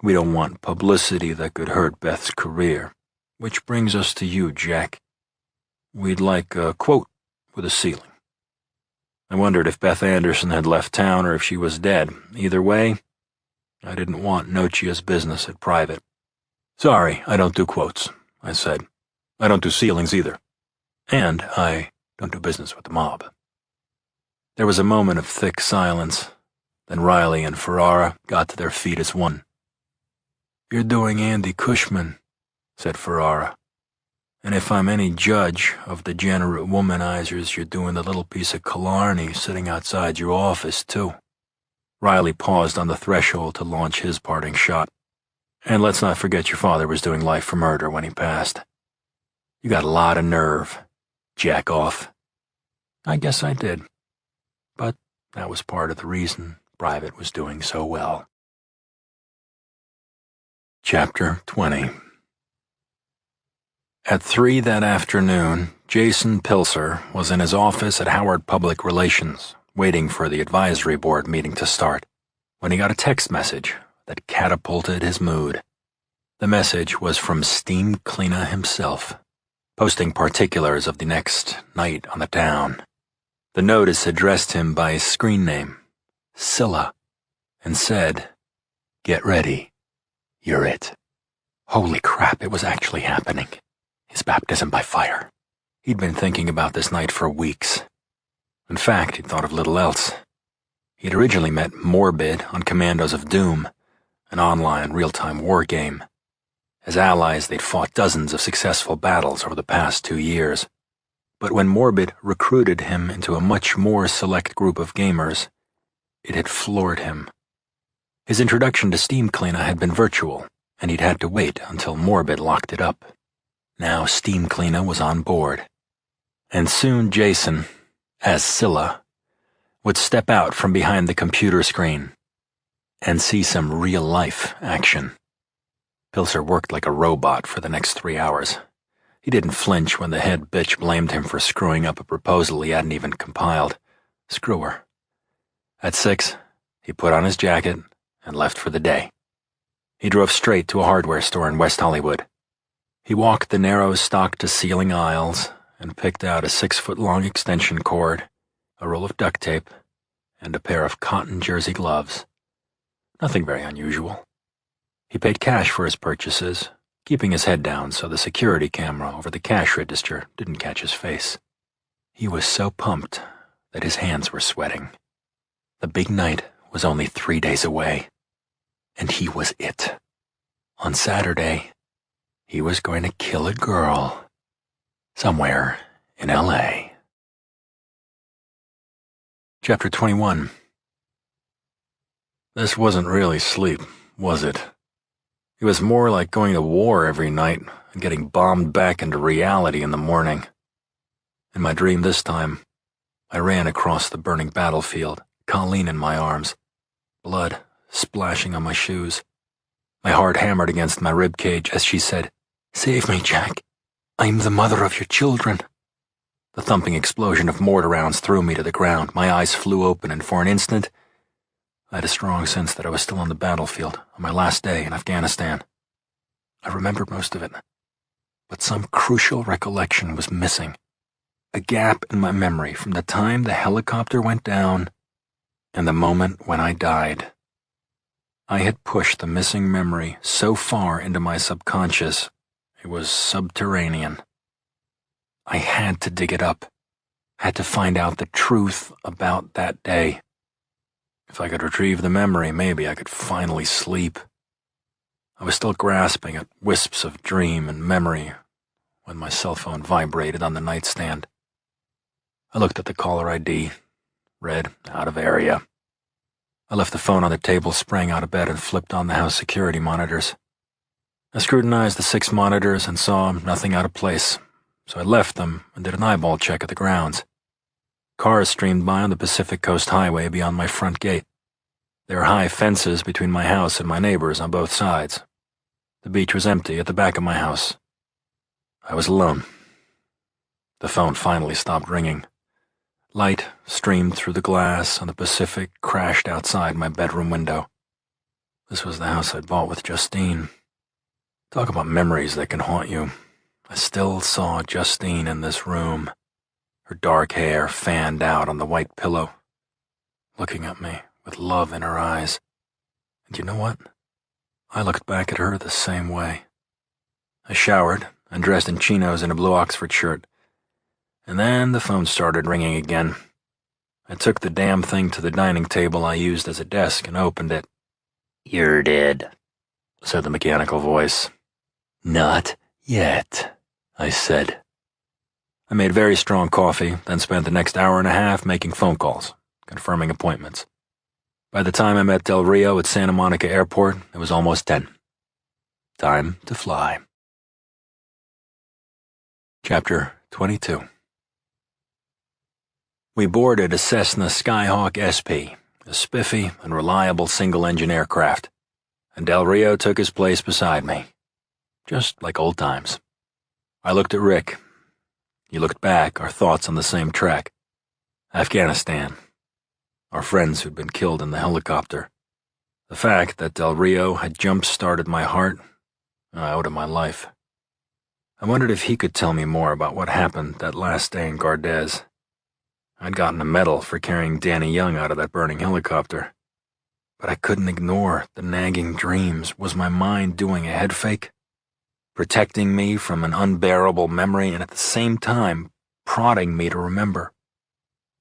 We don't want publicity that could hurt Beth's career. Which brings us to you, Jack. We'd like a quote with a ceiling." I wondered if Beth Anderson had left town or if she was dead. Either way, I didn't want Nocia's business at private. "Sorry, I don't do quotes," I said. "I don't do ceilings either. And I don't do business with the mob." There was a moment of thick silence. Then Riley and Ferrara got to their feet as one. "You're doing Andy Cushman," said Ferrara. "And if I'm any judge of degenerate womanizers, you're doing the little piece of Killarney sitting outside your office, too." Riley paused on the threshold to launch his parting shot. "And let's not forget your father was doing life for murder when he passed. You got a lot of nerve, jack off." I guess I did. But that was part of the reason Private was doing so well. Chapter 20. At 3 that afternoon, Jason Pilser was in his office at Howard Public Relations, waiting for the advisory board meeting to start, when he got a text message that catapulted his mood. The message was from Steam Cleaner himself, posting particulars of the next night on the town. The notice addressed him by his screen name, Scylla, and said, "Get ready. You're it." Holy crap, it was actually happening. His baptism by fire. He'd been thinking about this night for weeks. In fact, he'd thought of little else. He'd originally met Morbid on Commandos of Doom, an online real-time war game. As allies, they'd fought dozens of successful battles over the past 2 years. But when Morbid recruited him into a much more select group of gamers, it had floored him. His introduction to Steam Cleaner had been virtual, and he'd had to wait until Morbid locked it up. Now Steam Cleaner was on board. And soon Jason, as Scylla, would step out from behind the computer screen and see some real-life action. Pilser worked like a robot for the next 3 hours. He didn't flinch when the head bitch blamed him for screwing up a proposal he hadn't even compiled. Screw her. At 6, he put on his jacket and left for the day. He drove straight to a hardware store in West Hollywood. He walked the narrow stock-to-ceiling aisles and picked out a 6-foot-long extension cord, a roll of duct tape, and a pair of cotton jersey gloves. Nothing very unusual. He paid cash for his purchases, keeping his head down so the security camera over the cash register didn't catch his face. He was so pumped that his hands were sweating. The big night was only 3 days away, and he was it. On Saturday, he was going to kill a girl somewhere in L.A. Chapter 21. This wasn't really sleep, was it? It was more like going to war every night and getting bombed back into reality in the morning. In my dream this time, I ran across the burning battlefield, Colleen in my arms, blood splashing on my shoes. My heart hammered against my ribcage as she said, "Save me, Jack. I'm the mother of your children." The thumping explosion of mortar rounds threw me to the ground. My eyes flew open, and for an instant, I had a strong sense that I was still on the battlefield, on my last day in Afghanistan. I remembered most of it, but some crucial recollection was missing. A gap in my memory from the time the helicopter went down and the moment when I died. I had pushed the missing memory so far into my subconscious, it was subterranean. I had to dig it up, had to find out the truth about that day. If I could retrieve the memory, maybe I could finally sleep. I was still grasping at wisps of dream and memory when my cell phone vibrated on the nightstand. I looked at the caller ID, read out of area. I left the phone on the table, sprang out of bed, and flipped on the house security monitors. I scrutinized the 6 monitors and saw nothing out of place, so I left them and did an eyeball check at the grounds. Cars streamed by on the Pacific Coast Highway beyond my front gate. There were high fences between my house and my neighbors on both sides. The beach was empty at the back of my house. I was alone. The phone finally stopped ringing. Light streamed through the glass, and the Pacific crashed outside my bedroom window. This was the house I'd bought with Justine. Talk about memories that can haunt you. I still saw Justine in this room, her dark hair fanned out on the white pillow, looking at me with love in her eyes. And you know what? I looked back at her the same way. I showered and dressed in chinos and a blue Oxford shirt. And then the phone started ringing again. I took the damn thing to the dining table I used as a desk and opened it. "You're dead," said the mechanical voice. "Not yet," I said. I made very strong coffee, then spent the next hour and a half making phone calls, confirming appointments. By the time I met Del Rio at Santa Monica Airport, it was almost 10. Time to fly. Chapter 22. We boarded a Cessna Skyhawk SP, a spiffy and reliable single-engine aircraft, and Del Rio took his place beside me, just like old times. I looked at Rick. He looked back, our thoughts on the same track. Afghanistan. Our friends who'd been killed in the helicopter. The fact that Del Rio had jump-started my heart, I owed him my life. I wondered if he could tell me more about what happened that last day in Gardez. I'd gotten a medal for carrying Danny Young out of that burning helicopter. But I couldn't ignore the nagging dreams. Was my mind doing a head fake? Protecting me from an unbearable memory and at the same time prodding me to remember.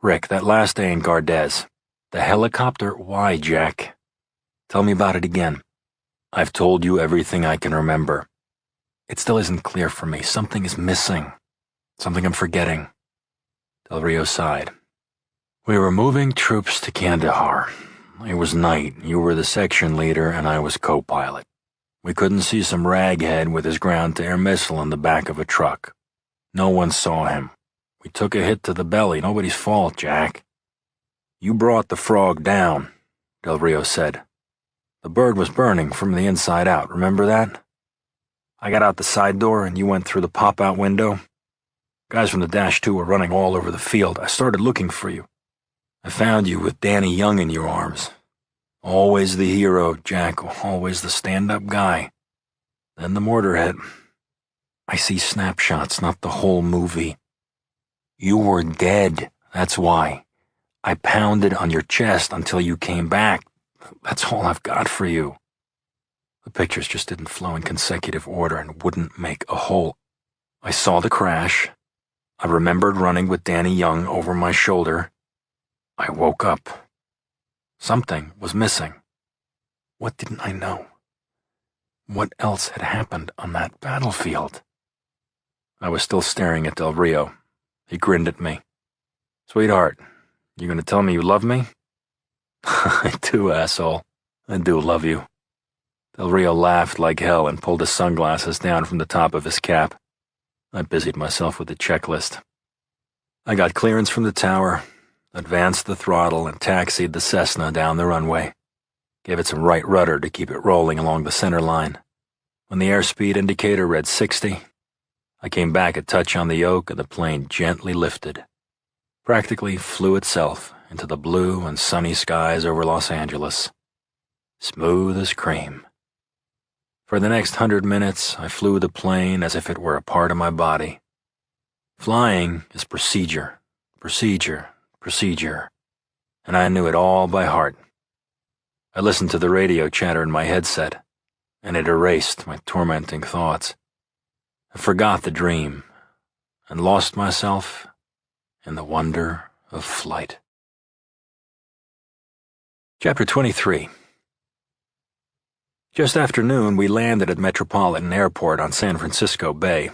Rick, that last day in Gardez. The helicopter, why, Jack? Tell me about it again. I've told you everything I can remember. It still isn't clear for me. Something is missing. Something I'm forgetting. Del Rio sighed. We were moving troops to Kandahar. It was night. You were the section leader and I was co-pilot. We couldn't see some raghead with his ground-to-air missile in the back of a truck. No one saw him. We took a hit to the belly. Nobody's fault, Jack. You brought the frog down, Del Rio said. The bird was burning from the inside out. Remember that? I got out the side door and you went through the pop-out window. Guys from the Dash 2 were running all over the field. I started looking for you. I found you with Danny Young in your arms. Always the hero, Jack. Always the stand-up guy. Then the mortar hit. I see snapshots, not the whole movie. You were dead, that's why. I pounded on your chest until you came back. That's all I've got for you. The pictures just didn't flow in consecutive order and wouldn't make a whole. I saw the crash. I remembered running with Danny Young over my shoulder. I woke up. Something was missing. What didn't I know? What else had happened on that battlefield? I was still staring at Del Rio. He grinned at me. "Sweetheart, you gonna tell me you love me?" "I do, asshole. I do love you." Del Rio laughed like hell and pulled his sunglasses down from the top of his cap. I busied myself with the checklist. I got clearance from the tower, advanced the throttle, and taxied the Cessna down the runway. Gave it some right rudder to keep it rolling along the center line. When the airspeed indicator read 60, I came back a touch on the yoke and the plane gently lifted. Practically flew itself into the blue and sunny skies over Los Angeles. Smooth as cream. For the next 100 minutes, I flew the plane as if it were a part of my body. Flying is procedure, procedure, procedure, and I knew it all by heart. I listened to the radio chatter in my headset, and it erased my tormenting thoughts. I forgot the dream, and lost myself in the wonder of flight. Chapter 23. Just after noon, we landed at Metropolitan Airport on San Francisco Bay.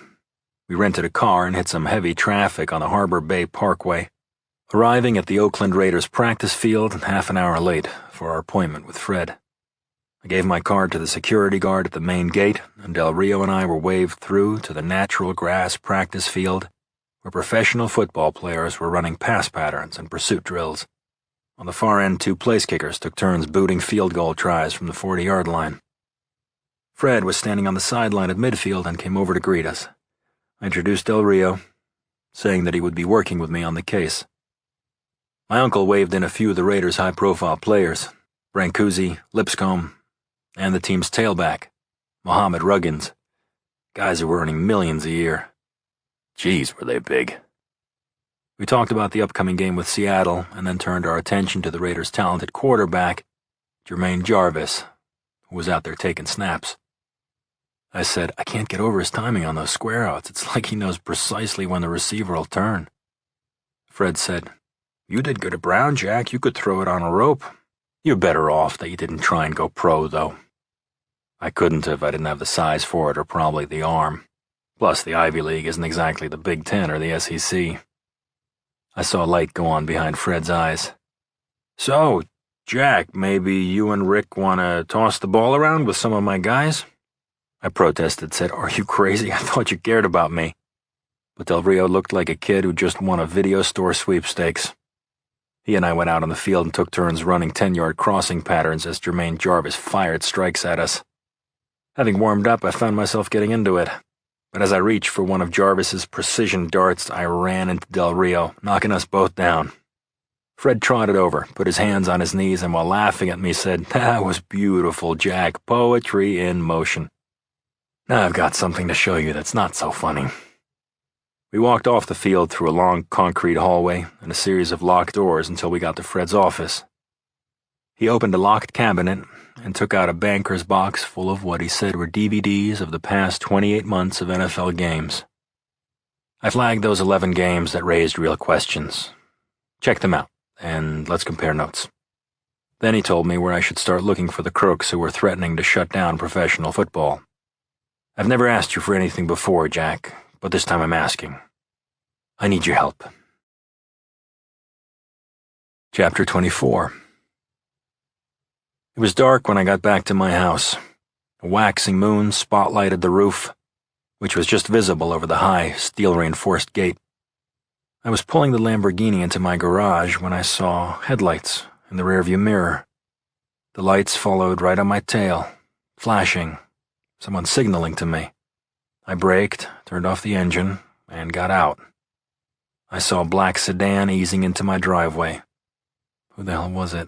We rented a car and hit some heavy traffic on the Harbor Bay Parkway, arriving at the Oakland Raiders practice field half an hour late for our appointment with Fred. I gave my card to the security guard at the main gate, and Del Rio and I were waved through to the natural grass practice field, where professional football players were running pass patterns and pursuit drills. On the far end, 2 place kickers took turns booting field goal tries from the 40-yard line. Fred was standing on the sideline at midfield and came over to greet us. I introduced Del Rio, saying that he would be working with me on the case. My uncle waved in a few of the Raiders' high-profile players, Brancusi, Lipscomb, and the team's tailback, Mohamed Ruggins, guys who were earning millions a year. Geez, were they big. We talked about the upcoming game with Seattle and then turned our attention to the Raiders' talented quarterback, Jermaine Jarvis, who was out there taking snaps. I said, "I can't get over his timing on those square outs. It's like he knows precisely when the receiver will turn." Fred said, "You did good at Brown, Jack. You could throw it on a rope. You're better off that you didn't try and go pro, though." I couldn't if I didn't have the size for it or probably the arm. Plus, the Ivy League isn't exactly the Big Ten or the SEC. I saw a light go on behind Fred's eyes. "So, Jack, maybe you and Rick want to toss the ball around with some of my guys?" I protested, said, "Are you crazy? I thought you cared about me." But Del Rio looked like a kid who just won a video store sweepstakes. He and I went out on the field and took turns running 10-yard crossing patterns as Jermaine Jarvis fired strikes at us. Having warmed up, I found myself getting into it. But as I reached for one of Jarvis's precision darts, I ran into Del Rio, knocking us both down. Fred trotted over, put his hands on his knees, and while laughing at me said, "That was beautiful, Jack. Poetry in motion. Now I've got something to show you that's not so funny." We walked off the field through a long concrete hallway and a series of locked doors until we got to Fred's office. He opened a locked cabinet and took out a banker's box full of what he said were DVDs of the past 28 months of NFL games. I flagged those 11 games that raised real questions. Check them out, and let's compare notes. Then he told me where I should start looking for the crooks who were threatening to shut down professional football. "I've never asked you for anything before, Jack, but this time I'm asking. I need your help." Chapter 24. It was dark when I got back to my house. A waxing moon spotlighted the roof, which was just visible over the high, steel-reinforced gate. I was pulling the Lamborghini into my garage when I saw headlights in the rearview mirror. The lights followed right on my tail, flashing, someone signaling to me. I braked, turned off the engine, and got out. I saw a black sedan easing into my driveway. Who the hell was it?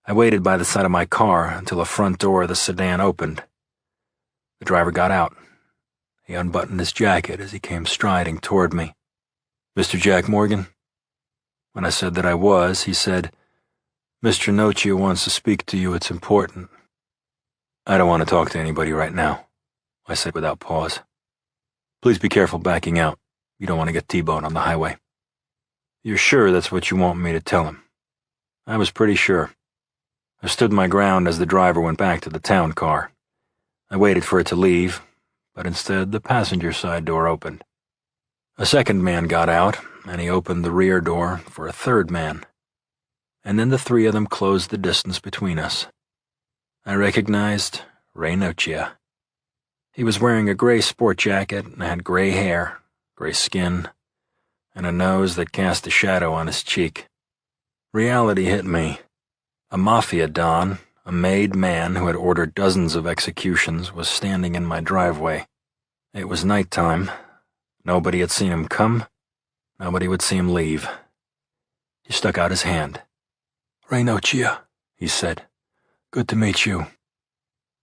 I waited by the side of my car until the front door of the sedan opened. The driver got out. He unbuttoned his jacket as he came striding toward me. "Mr. Jack Morgan?" When I said that I was, he said, "Mr. Nocia wants to speak to you. It's important." "I don't want to talk to anybody right now," I said without pause. "Please be careful backing out. You don't want to get T-boned on the highway." "You're sure that's what you want me to tell him?" I was pretty sure. I stood my ground as the driver went back to the town car. I waited for it to leave, but instead the passenger side door opened. A second man got out, and he opened the rear door for a third man. And then the three of them closed the distance between us. I recognized Relentless. He was wearing a gray sport jacket and had gray hair, gray skin, and a nose that cast a shadow on his cheek. Reality hit me. A mafia don, a made man who had ordered dozens of executions, was standing in my driveway. It was nighttime. Nobody had seen him come. Nobody would see him leave. He stuck out his hand. "Relentless," he said. "Good to meet you."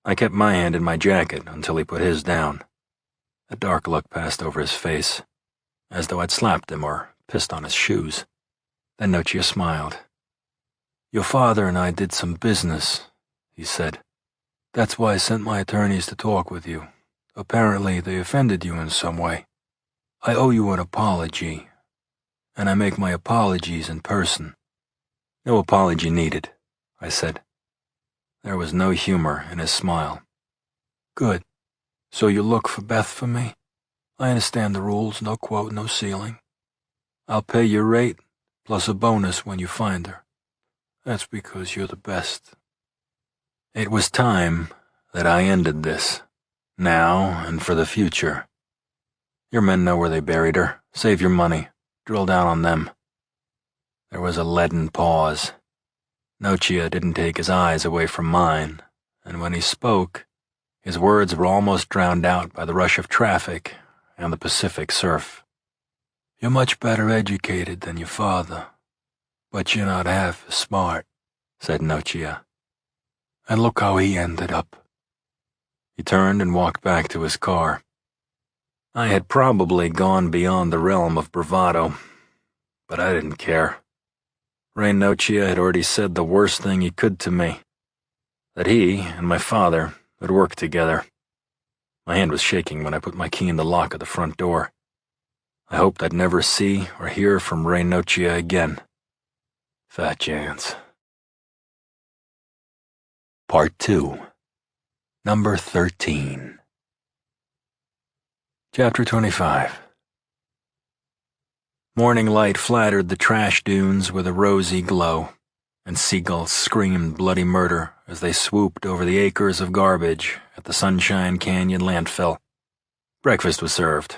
I kept my hand in my jacket until he put his down. A dark look passed over his face, as though I'd slapped him or pissed on his shoes. Then Nochia smiled. "Your father and I did some business," he said. "That's why I sent my attorneys to talk with you. Apparently they offended you in some way. I owe you an apology, and I make my apologies in person." "No apology needed," I said. There was no humor in his smile. "Good. So you look for Beth for me? I understand the rules, no quote, no ceiling. I'll pay your rate, plus a bonus when you find her. That's because you're the best." It was time that I ended this, now and for the future. Your men know where they buried her. Save your money. Drill down on them. There was a leaden pause. Nochia didn't take his eyes away from mine, and when he spoke, his words were almost drowned out by the rush of traffic and the Pacific surf. "You're much better educated than your father, but you're not half as smart," said Nochia. "And look how he ended up." He turned and walked back to his car. I had probably gone beyond the realm of bravado, but I didn't care. Nochia had already said the worst thing he could to me, that he and my father would work together. My hand was shaking when I put my key in the lock of the front door. I hoped I'd never see or hear from Nochia again. Fat chance. Part 2. Number 13. Chapter 25. Morning light flattered the trash dunes with a rosy glow, and seagulls screamed bloody murder as they swooped over the acres of garbage at the Sunshine Canyon landfill. Breakfast was served.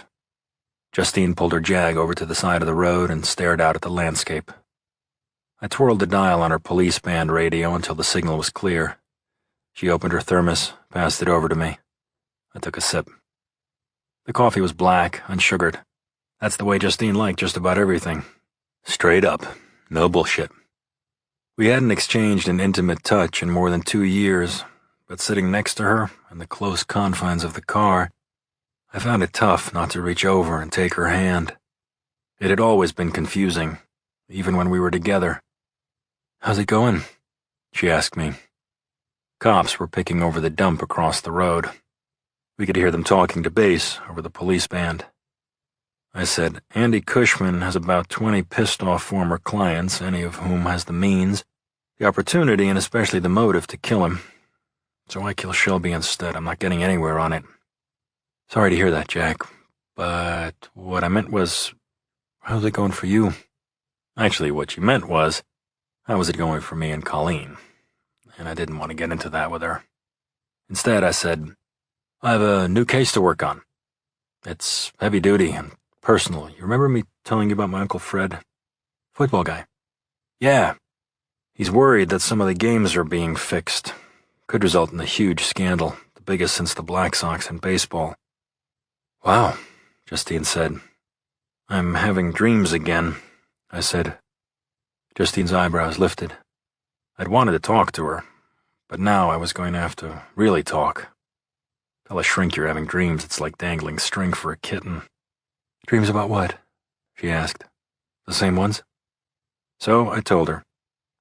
Justine pulled her Jag over to the side of the road and stared out at the landscape. I twirled the dial on her police band radio until the signal was clear. She opened her thermos, passed it over to me. I took a sip. The coffee was black, unsugared. That's the way Justine liked just about everything. Straight up, no bullshit. We hadn't exchanged an intimate touch in more than 2 years, but sitting next to her in the close confines of the car, I found it tough not to reach over and take her hand. It had always been confusing, even when we were together. "How's it going?" she asked me. Cops were picking over the dump across the road. We could hear them talking to base over the police band. I said, "Andy Cushman has about 20 pissed-off former clients, any of whom has the means, the opportunity, and especially the motive to kill him. So I kill Shelby instead. I'm not getting anywhere on it." "Sorry to hear that, Jack, but what I meant was, how's it going for you?" Actually, what she meant was, how was it going for me and Colleen? And I didn't want to get into that with her. Instead, I said, "I have a new case to work on. It's heavy duty and personal. You remember me telling you about my Uncle Fred? Football guy." "Yeah. He's worried that some of the games are being fixed. Could result in a huge scandal, the biggest since the Black Sox in baseball." "Wow," Justine said. "I'm having dreams again," I said. Justine's eyebrows lifted. I'd wanted to talk to her, but now I was going to have to really talk. Tell a shrink you're having dreams, it's like dangling string for a kitten. "Dreams about what?" she asked. "The same ones?" So I told her.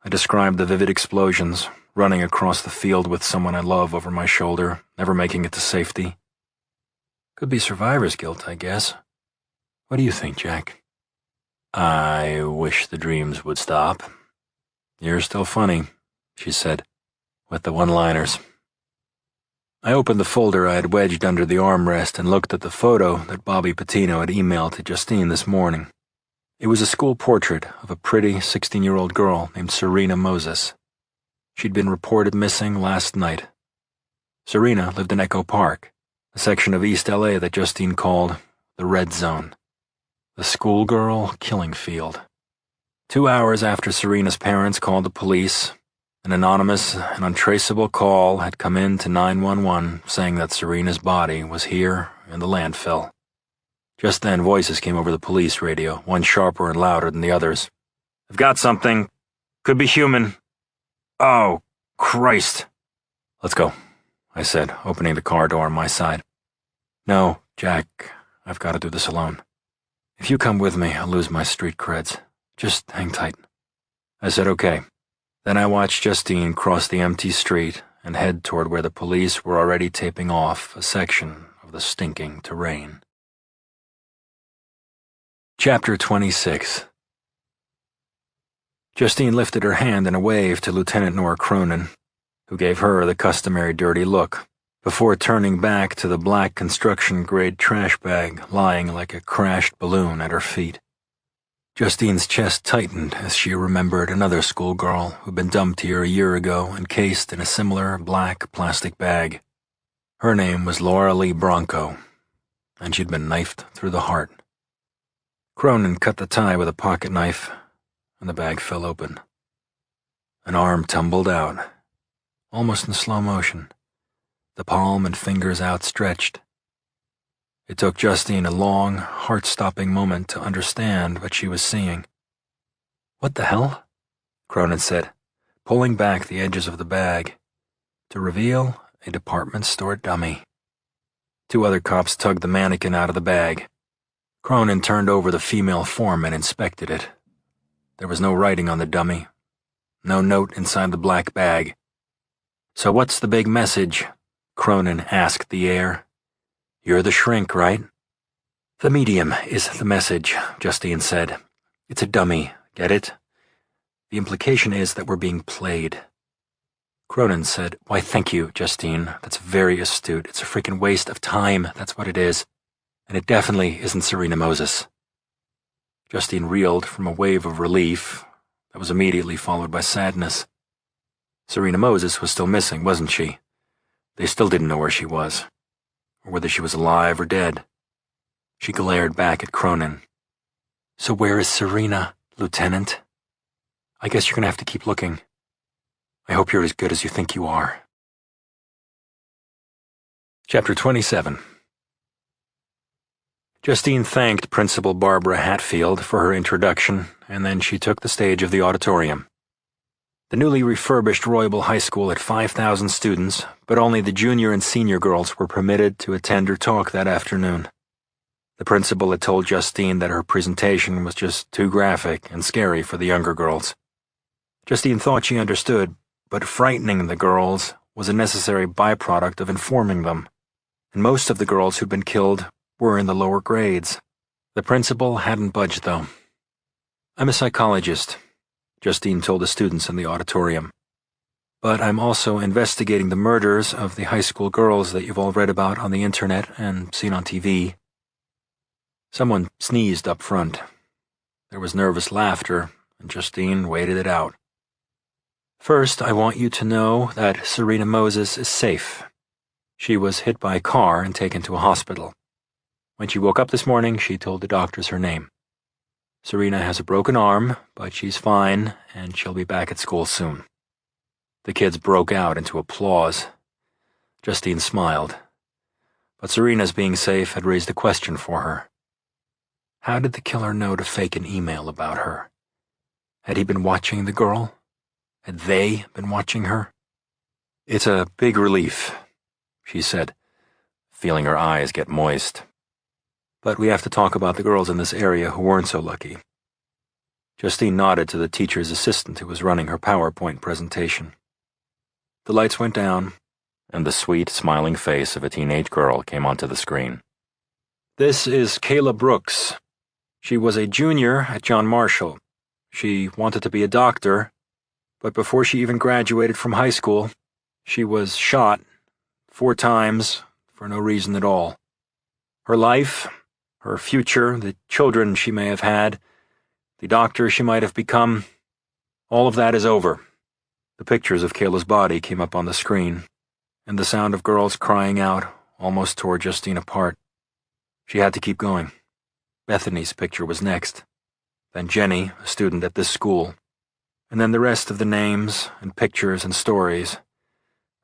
I described the vivid explosions, running across the field with someone I love over my shoulder, never making it to safety. Could be survivor's guilt, I guess. What do you think, Jack? "I wish the dreams would stop." " 'You're still funny," she said, with the one-liners. I opened the folder I had wedged under the armrest and looked at the photo that Bobby Patino had emailed to Justine this morning. It was a school portrait of a pretty 16-year-old girl named Serena Moses. She'd been reported missing last night. Serena lived in Echo Park, a section of East LA that Justine called the Red Zone, the schoolgirl killing field. 2 hours after Serena's parents called the police, an anonymous and untraceable call had come in to 911 saying that Serena's body was here in the landfill. Just then, voices came over the police radio, one sharper and louder than the others. "I've got something. Could be human. Oh, Christ." "Let's go," I said, opening the car door on my side. "No, Jack, I've got to do this alone. If you come with me, I'll lose my street creds. Just hang tight." I said okay. Then I watched Justine cross the empty street and head toward where the police were already taping off a section of the stinking terrain. Chapter 26. Justine lifted her hand in a wave to Lieutenant Nora Cronin, who gave her the customary dirty look, before turning back to the black construction-grade trash bag lying like a crashed balloon at her feet. Justine's chest tightened as she remembered another schoolgirl who'd been dumped here a year ago, encased in a similar black plastic bag. Her name was Laura Lee Bronco, and she'd been knifed through the heart. Cronin cut the tie with a pocket knife, and the bag fell open. An arm tumbled out, almost in slow motion, the palm and fingers outstretched. It took Justine a long, heart-stopping moment to understand what she was seeing. "What the hell?" Cronin said, pulling back the edges of the bag, to reveal a department store dummy. 2 other cops tugged the mannequin out of the bag. Cronin turned over the female form and inspected it. There was no writing on the dummy, no note inside the black bag. "So what's the big message?" Cronin asked the air. "You're the shrink, right?" "The medium is the message," Justine said. "It's a dummy, get it? The implication is that we're being played." Cronin said, "Why, thank you, Justine. That's very astute. It's a freaking waste of time, that's what it is. And it definitely isn't Serena Moses." Justine reeled from a wave of relief that was immediately followed by sadness. Serena Moses was still missing, wasn't she? They still didn't know where she was, or whether she was alive or dead. She glared back at Cronin. "So where is Serena, Lieutenant? I guess you're going to have to keep looking. I hope you're as good as you think you are." Chapter 27. Justine thanked Principal Barbara Hatfield for her introduction, and then she took the stage of the auditorium. The newly refurbished Royable High School had 5,000 students, but only the junior and senior girls were permitted to attend her talk that afternoon. The principal had told Justine that her presentation was just too graphic and scary for the younger girls. Justine thought she understood, but frightening the girls was a necessary byproduct of informing them, and most of the girls who'd been killed were in the lower grades. The principal hadn't budged, though. "I'm a psychologist," Justine told the students in the auditorium. "But I'm also investigating the murders of the high school girls that you've all read about on the internet and seen on TV." Someone sneezed up front. There was nervous laughter, and Justine waited it out. "First, I want you to know that Serena Moses is safe. She was hit by a car and taken to a hospital. When she woke up this morning, she told the doctors her name. Serena has a broken arm, but she's fine, and she'll be back at school soon." The kids broke out into applause. Justine smiled. But Serena's being safe had raised a question for her. How did the killer know to fake an email about her? Had he been watching the girl? Had they been watching her? "It's a big relief," she said, feeling her eyes get moist. "But we have to talk about the girls in this area who weren't so lucky." Justine nodded to the teacher's assistant who was running her PowerPoint presentation. The lights went down, and the sweet, smiling face of a teenage girl came onto the screen. "This is Kayla Brooks. She was a junior at John Marshall. She wanted to be a doctor, but before she even graduated from high school, she was shot 4 times, for no reason at all. Her life, her future, the children she may have had, the doctor she might have become, all of that is over. The pictures of Kayla's body came up on the screen, and the sound of girls crying out almost tore Justine apart. She had to keep going. Bethany's picture was next, then Jenny, a student at this school, and then the rest of the names and pictures and stories,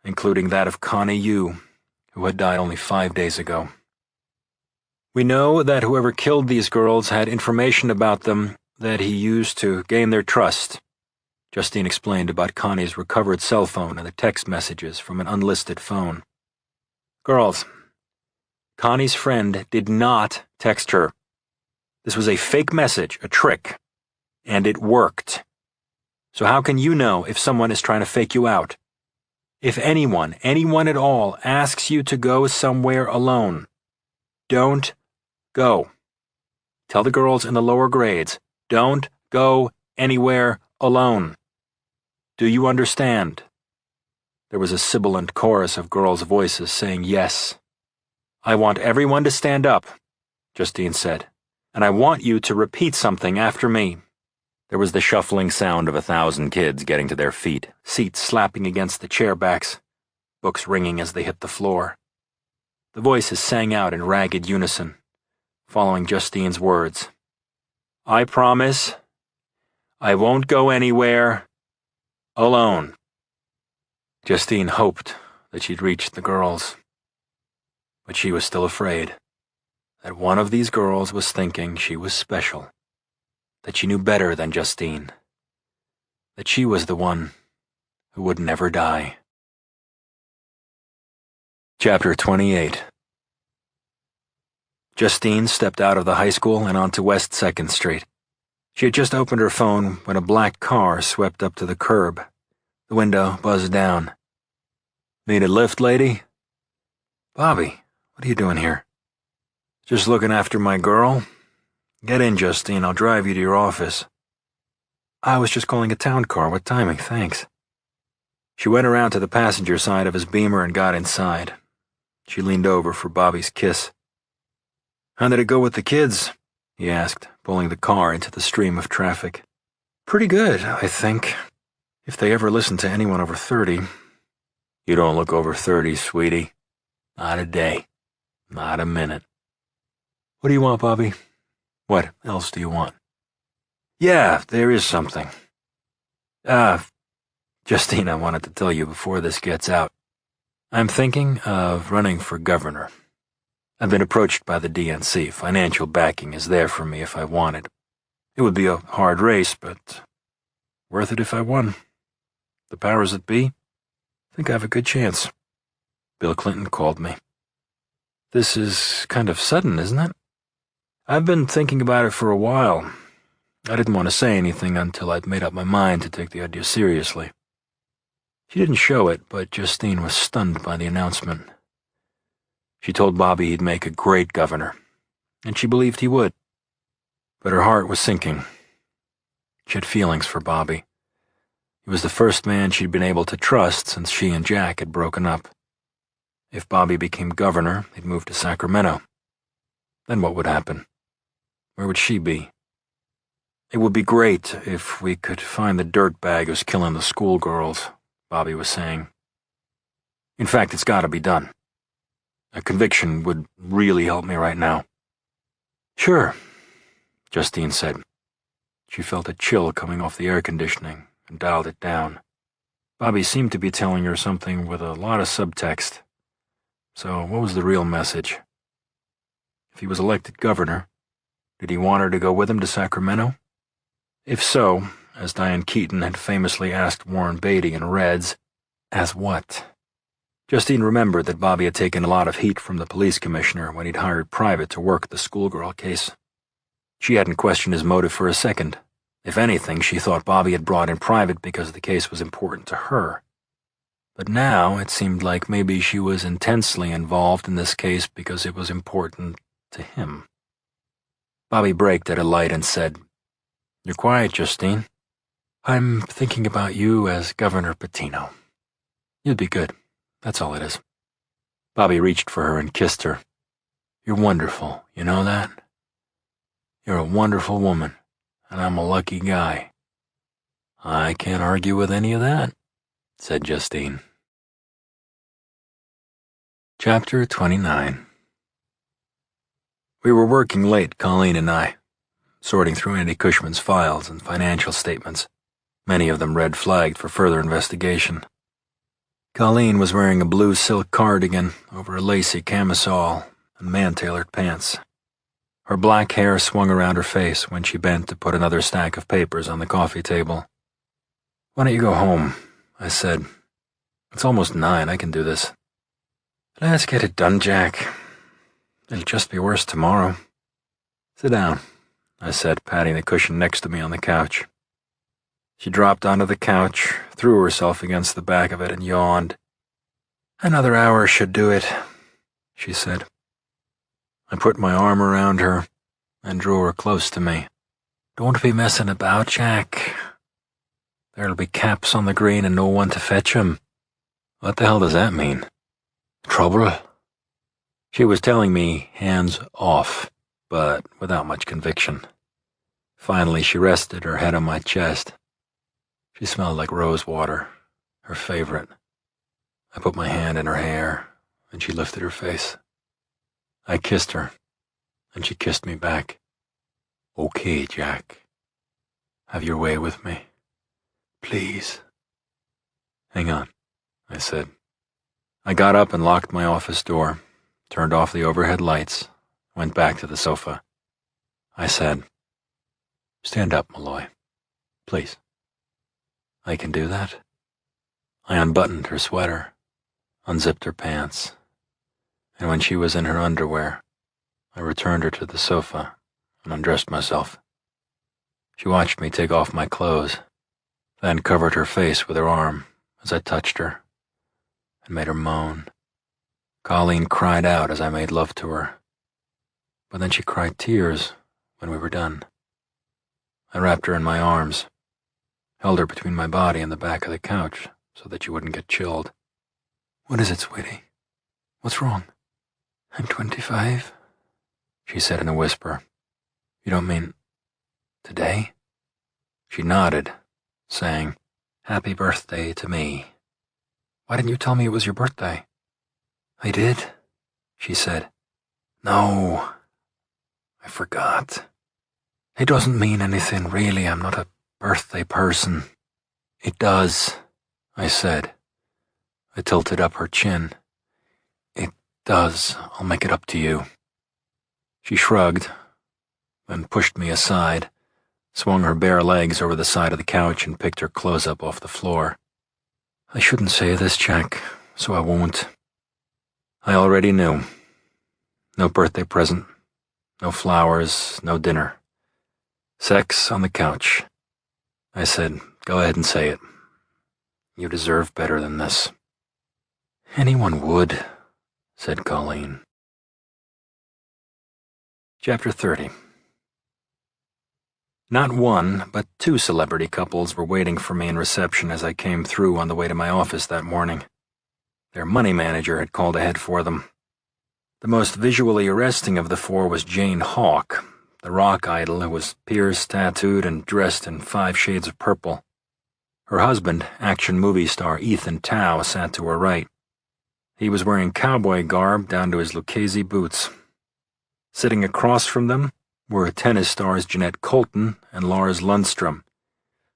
including that of Connie Yu, who had died only 5 days ago. We know that whoever killed these girls had information about them that he used to gain their trust. Justine explained about Connie's recovered cell phone and the text messages from an unlisted phone. Girls, Connie's friend did not text her. This was a fake message, a trick, and it worked. So how can you know if someone is trying to fake you out? If anyone at all, asks you to go somewhere alone, don't go. Tell the girls in the lower grades, don't go anywhere alone. Do you understand? There was a sibilant chorus of girls' voices saying yes. I want everyone to stand up, Justine said, and I want you to repeat something after me. There was the shuffling sound of 1,000 kids getting to their feet, seats slapping against the chair backs, books ringing as they hit the floor. The voices sang out in ragged unison, following Justine's words. I promise I won't go anywhere alone. Justine hoped that she'd reached the girls, but she was still afraid that one of these girls was thinking she was special, that she knew better than Justine, that she was the one who would never die. Chapter 28. Justine stepped out of the high school and onto West 2nd Street. She had just opened her phone when a black car swept up to the curb. The window buzzed down. Need a lift, lady? Bobby, what are you doing here? Just looking after my girl. Get in, Justine. I'll drive you to your office. I was just calling a town car. What timing? Thanks. She went around to the passenger side of his Beamer and got inside. She leaned over for Bobby's kiss. How did it go with the kids? He asked, pulling the car into the stream of traffic. Pretty good, I think. If they ever listen to anyone over 30. You don't look over 30, sweetie. Not a day. Not a minute. What do you want, Bobby? What else do you want? Yeah, there is something. Justine, I wanted to tell you before this gets out. I'm thinking of running for governor. I've been approached by the DNC. Financial backing is there for me if I wanted. It would be a hard race, but worth it if I won. The powers that be think I have a good chance. Bill Clinton called me. This is kind of sudden, isn't it? I've been thinking about it for a while. I didn't want to say anything until I'd made up my mind to take the idea seriously. She didn't show it, but Justine was stunned by the announcement. She told Bobby he'd make a great governor, and she believed he would. But her heart was sinking. She had feelings for Bobby. He was the first man she'd been able to trust since she and Jack had broken up. If Bobby became governor, he'd move to Sacramento. Then what would happen? Where would she be? It would be great if we could find the dirtbag who's killing the schoolgirls, Bobby was saying. In fact, it's got to be done. A conviction would really help me right now. Sure, Justine said. She felt a chill coming off the air conditioning and dialed it down. Bobby seemed to be telling her something with a lot of subtext. So what was the real message? If he was elected governor, did he want her to go with him to Sacramento? If so, as Diane Keaton had famously asked Warren Beatty in Reds, as what? Justine remembered that Bobby had taken a lot of heat from the police commissioner when he'd hired Private to work the schoolgirl case. She hadn't questioned his motive for a second. If anything, she thought Bobby had brought in Private because the case was important to her. But now it seemed like maybe she was intensely involved in this case because it was important to him. Bobby braked at a light and said, You're quiet, Justine. I'm thinking about you as Governor Patino. You'd be good. That's all it is. Bobby reached for her and kissed her. "You're wonderful, you know that? You're a wonderful woman, and I'm a lucky guy." "I can't argue with any of that," said Justine. Chapter 29. We were working late, Colleen and I, sorting through Andy Cushman's files and financial statements, many of them red-flagged for further investigation. Colleen was wearing a blue silk cardigan over a lacy camisole and man-tailored pants. Her black hair swung around her face when she bent to put another stack of papers on the coffee table. "Why don't you go home?" I said. "It's almost 9, I can do this." "Let's get it done, Jack. It'll just be worse tomorrow." "Sit down," I said, patting the cushion next to me on the couch. She dropped onto the couch, threw herself against the back of it, and yawned. "Another hour should do it," she said. I put my arm around her and drew her close to me. "Don't be messing about, Jack. There'll be caps on the green and no one to fetch 'em." "What the hell does that mean?" "Trouble." She was telling me hands off, but without much conviction. Finally, she rested her head on my chest. She smelled like rose water, her favorite. I put my hand in her hair, and she lifted her face. I kissed her, and she kissed me back. "Okay, Jack. Have your way with me. Please." "Hang on," I said. I got up and locked my office door, turned off the overhead lights, went back to the sofa. I said, "Stand up, Malloy. Please." "I can do that." I unbuttoned her sweater, unzipped her pants, and when she was in her underwear, I returned her to the sofa and undressed myself. She watched me take off my clothes, then covered her face with her arm as I touched her and made her moan. Colleen cried out as I made love to her, but then she cried tears when we were done. I wrapped her in my arms, held her between my body and the back of the couch so that she wouldn't get chilled. "What is it, sweetie? What's wrong?" "I'm 25, she said in a whisper. "You don't mean today?" She nodded, saying, "Happy birthday to me." "Why didn't you tell me it was your birthday?" "I did," she said. "No, I forgot. It doesn't mean anything, really. I'm not a birthday person." "It does," I said. I tilted up her chin. "It does. I'll make it up to you." She shrugged, then pushed me aside, swung her bare legs over the side of the couch and picked her clothes up off the floor. "I shouldn't say this, Jack, so I won't." I already knew. No birthday present, no flowers, no dinner. Sex on the couch. I said, "Go ahead and say it. You deserve better than this." "Anyone would," said Colleen. Chapter 30. Not one, but 2 celebrity couples were waiting for me in reception as I came through on the way to my office that morning. Their money manager had called ahead for them. The most visually arresting of the 4 was Jane Hawk, the rock idol who was pierced, tattooed, and dressed in 5 shades of purple. Her husband, action movie star Ethan Tao, sat to her right. He was wearing cowboy garb down to his Lucchese boots. Sitting across from them were tennis stars Jeanette Colton and Lars Lundstrom,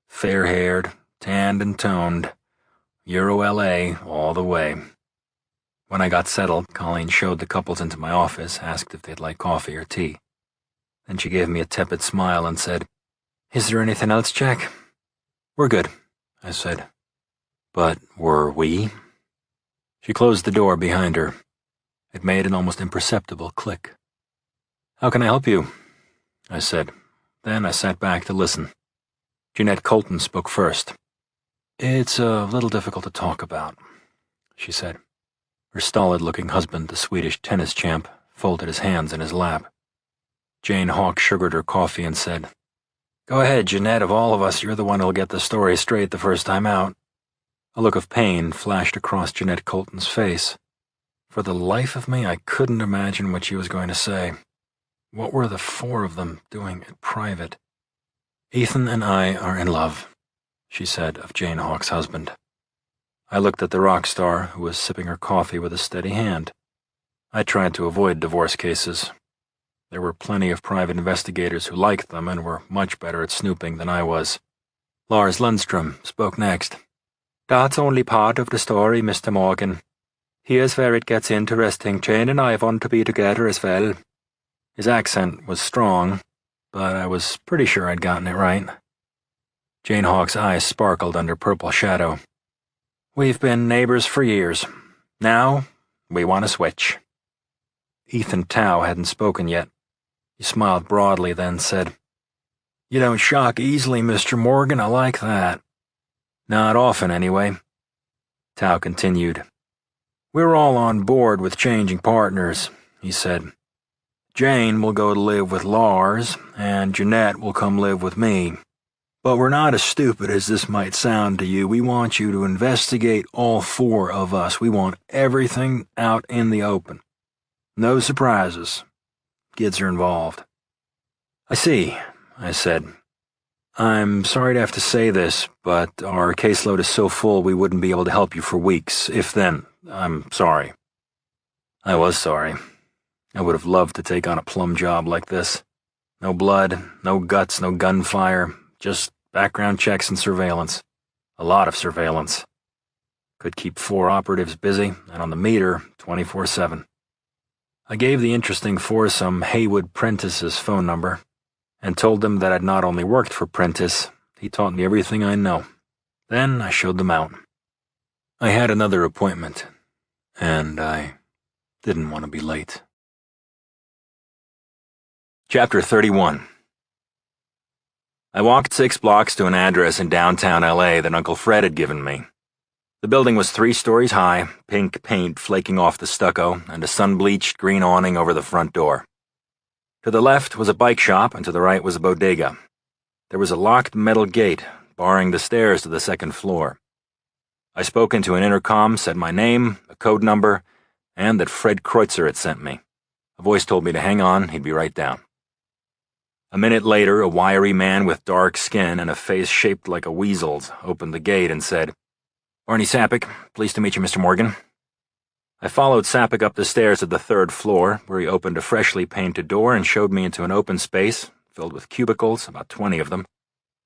fair-haired, tanned and toned, Euro LA all the way. When I got settled, Colleen showed the couples into my office, asked if they'd like coffee or tea. Then she gave me a tepid smile and said, "Is there anything else, Jack?" "We're good," I said. "But were we?" She closed the door behind her. It made an almost imperceptible click. "How can I help you?" I said. Then I sat back to listen. Jeanette Colton spoke first. "It's a little difficult to talk about," she said. Her stolid-looking husband, the Swedish tennis champ, folded his hands in his lap. Jane Hawk sugared her coffee and said, "Go ahead, Jeanette. Of all of us, you're the one who'll get the story straight the first time out." A look of pain flashed across Jeanette Colton's face. For the life of me, I couldn't imagine what she was going to say. What were the four of them doing in private? "Ethan and I are in love," she said of Jane Hawk's husband. I looked at the rock star, who was sipping her coffee with a steady hand. I tried to avoid divorce cases. There were plenty of private investigators who liked them and were much better at snooping than I was. Lars Lundström spoke next. "That's only part of the story, Mr. Morgan. Here's where it gets interesting. Jane and I want to be together as well." His accent was strong, but I was pretty sure I'd gotten it right. Jane Hawk's eyes sparkled under purple shadow. "We've been neighbors for years. Now, we want to switch." Ethan Tao hadn't spoken yet. He smiled broadly, then said, "You don't shock easily, Mr. Morgan. I like that." "Not often, anyway." Tao continued. "We're all on board with changing partners," he said. "Jane will go to live with Lars, and Jeanette will come live with me. But we're not as stupid as this might sound to you. We want you to investigate all four of us. We want everything out in the open. No surprises. Kids are involved." "I see," I said. "I'm sorry to have to say this, but our caseload is so full we wouldn't be able to help you for weeks, if then. I'm sorry." I was sorry. I would have loved to take on a plum job like this. No blood, no guts, no gunfire, just background checks and surveillance. A lot of surveillance. Could keep 4 operatives busy and on the meter 24/7. I gave the interesting foursome Haywood Prentice's phone number and told them that I'd not only worked for Prentice, he taught me everything I know. Then I showed them out. I had another appointment, and I didn't want to be late. Chapter 31. I walked 6 blocks to an address in downtown LA that Uncle Fred had given me. The building was 3 stories high, pink paint flaking off the stucco, and a sun-bleached green awning over the front door. To the left was a bike shop, and to the right was a bodega. There was a locked metal gate, barring the stairs to the 2nd floor. I spoke into an intercom, said my name, a code number, and that Fred Kreutzer had sent me. A voice told me to hang on, he'd be right down. A minute later, a wiry man with dark skin and a face shaped like a weasel's opened the gate and said, "Barney Sappick, pleased to meet you, Mr. Morgan." I followed Sappick up the stairs to the 3rd floor, where he opened a freshly painted door and showed me into an open space, filled with cubicles, about 20 of them,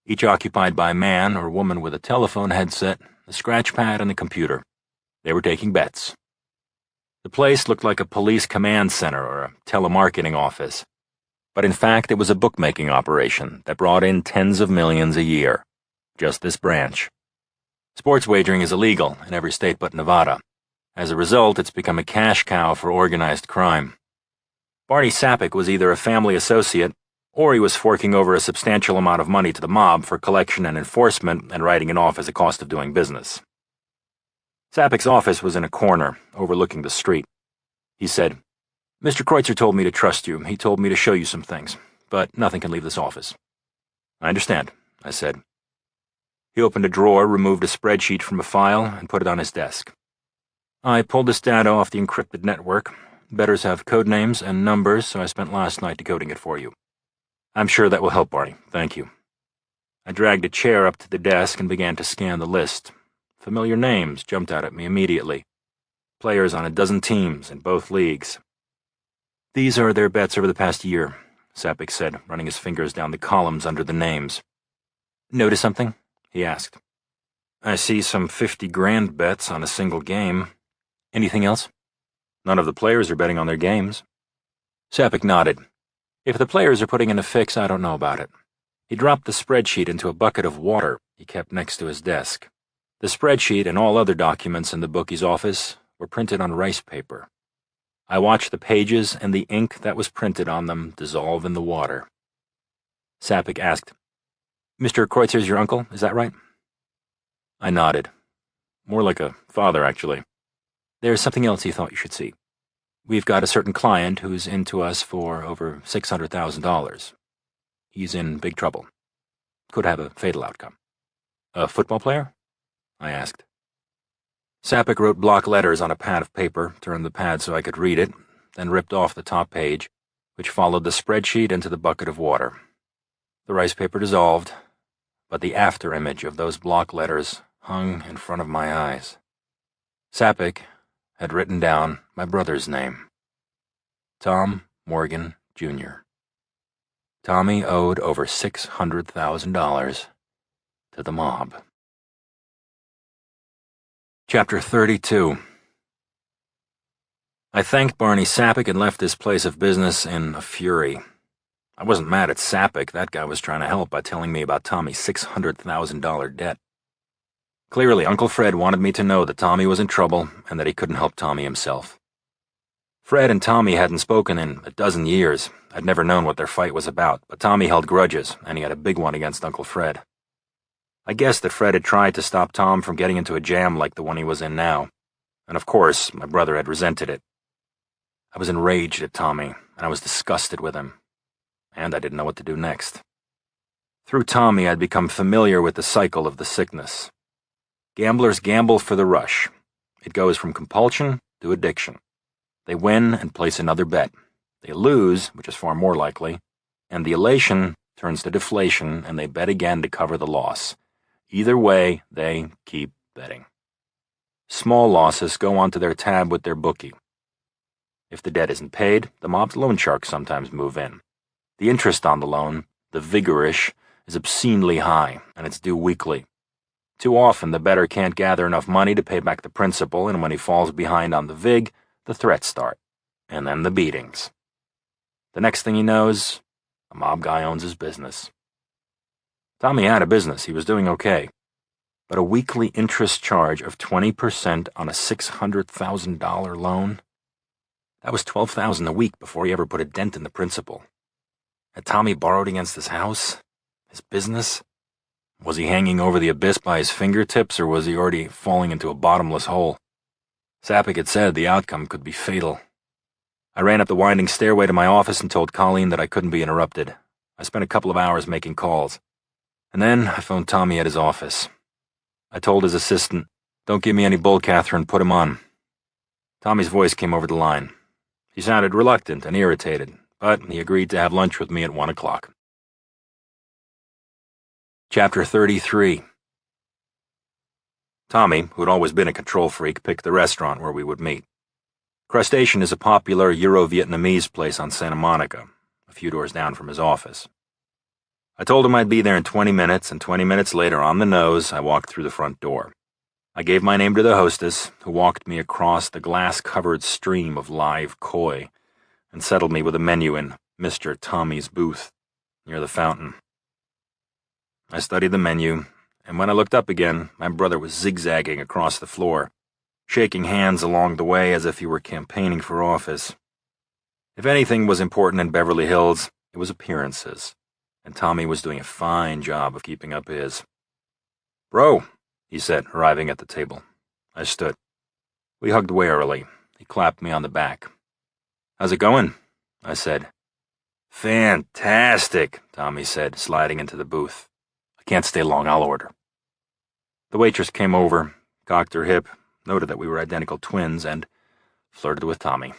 each occupied by a man or woman with a telephone headset, a scratch pad, and a computer. They were taking bets. The place looked like a police command center or a telemarketing office, but in fact it was a bookmaking operation that brought in tens of millions a year. Just this branch. Sports wagering is illegal in every state but Nevada. As a result, it's become a cash cow for organized crime. Barney Sappick was either a family associate, or he was forking over a substantial amount of money to the mob for collection and enforcement and writing it off as a cost of doing business. Sappick's office was in a corner, overlooking the street. He said, "Mr. Kreutzer told me to trust you. He told me to show you some things, but nothing can leave this office." "I understand," I said. He opened a drawer, removed a spreadsheet from a file, and put it on his desk. "I pulled this data off the encrypted network. Bettors have code names and numbers, so I spent last night decoding it for you. I'm sure that will help, Barney. Thank you." I dragged a chair up to the desk and began to scan the list. Familiar names jumped out at me immediately. Players on a dozen teams in both leagues. "These are their bets over the past year," Sappick said, running his fingers down the columns under the names. "Notice something?" he asked. "I see some 50 grand bets on a single game. Anything else?" "None of the players are betting on their games." Sappick nodded. "If the players are putting in a fix, I don't know about it." He dropped the spreadsheet into a bucket of water he kept next to his desk. The spreadsheet and all other documents in the bookie's office were printed on rice paper. I watched the pages and the ink that was printed on them dissolve in the water. Sappick asked, "Mr. Kreutzer's your uncle, is that right?" I nodded. "More like a father, actually." "There's something else he thought you should see. We've got a certain client who's into us for over $600,000. He's in big trouble. Could have a fatal outcome." "A football player?" I asked. Sappic wrote block letters on a pad of paper, turned the pad so I could read it, then ripped off the top page, which followed the spreadsheet into the bucket of water. The rice paper dissolved, but the after-image of those block letters hung in front of my eyes. Sappic had written down my brother's name. Tom Morgan, Jr. Tommy owed over $600,000 to the mob. Chapter 32. I thanked Barney Sappic and left his place of business in a fury. I wasn't mad at Sappic. That guy was trying to help by telling me about Tommy's $600,000 debt. Clearly, Uncle Fred wanted me to know that Tommy was in trouble and that he couldn't help Tommy himself. Fred and Tommy hadn't spoken in a dozen years. I'd never known what their fight was about, but Tommy held grudges, and he had a big one against Uncle Fred. I guessed that Fred had tried to stop Tom from getting into a jam like the one he was in now, and of course, my brother had resented it. I was enraged at Tommy, and I was disgusted with him, and I didn't know what to do next. Through Tommy, I'd become familiar with the cycle of the sickness. Gamblers gamble for the rush. It goes from compulsion to addiction. They win and place another bet. They lose, which is far more likely, and the elation turns to deflation, and they bet again to cover the loss. Either way, they keep betting. Small losses go onto their tab with their bookie. If the debt isn't paid, the mob's loan sharks sometimes move in. The interest on the loan, the vigorish, is obscenely high, and it's due weekly. Too often, the bettor can't gather enough money to pay back the principal, and when he falls behind on the vig, the threats start, and then the beatings. The next thing he knows, a mob guy owns his business. Tommy had a business, he was doing okay, but a weekly interest charge of 20% on a $600,000 loan? That was $12,000 a week before he ever put a dent in the principal. Had Tommy borrowed against his house? His business? Was he hanging over the abyss by his fingertips, or was he already falling into a bottomless hole? Sappic had said the outcome could be fatal. I ran up the winding stairway to my office and told Colleen that I couldn't be interrupted. I spent a couple of hours making calls. And then I phoned Tommy at his office. I told his assistant, "Don't give me any bull, Catherine, put him on." Tommy's voice came over the line. He sounded reluctant and irritated, but he agreed to have lunch with me at 1 o'clock. Chapter 33. Tommy, who'd always been a control freak, picked the restaurant where we would meet. Crustacean is a popular Euro-Vietnamese place on Santa Monica, a few doors down from his office. I told him I'd be there in 20 minutes, and 20 minutes later, on the nose, I walked through the front door. I gave my name to the hostess, who walked me across the glass-covered stream of live koi, and settled me with a menu in Mr. Tommy's booth, near the fountain. I studied the menu, and when I looked up again, my brother was zigzagging across the floor, shaking hands along the way as if he were campaigning for office. If anything was important in Beverly Hills, it was appearances, and Tommy was doing a fine job of keeping up his. "Bro," he said, arriving at the table. I stood. We hugged warily. He clapped me on the back. "How's it going?" I said. "Fantastic," Tommy said, sliding into the booth. "I can't stay long, I'll order." The waitress came over, cocked her hip, noted that we were identical twins, and flirted with Tommy.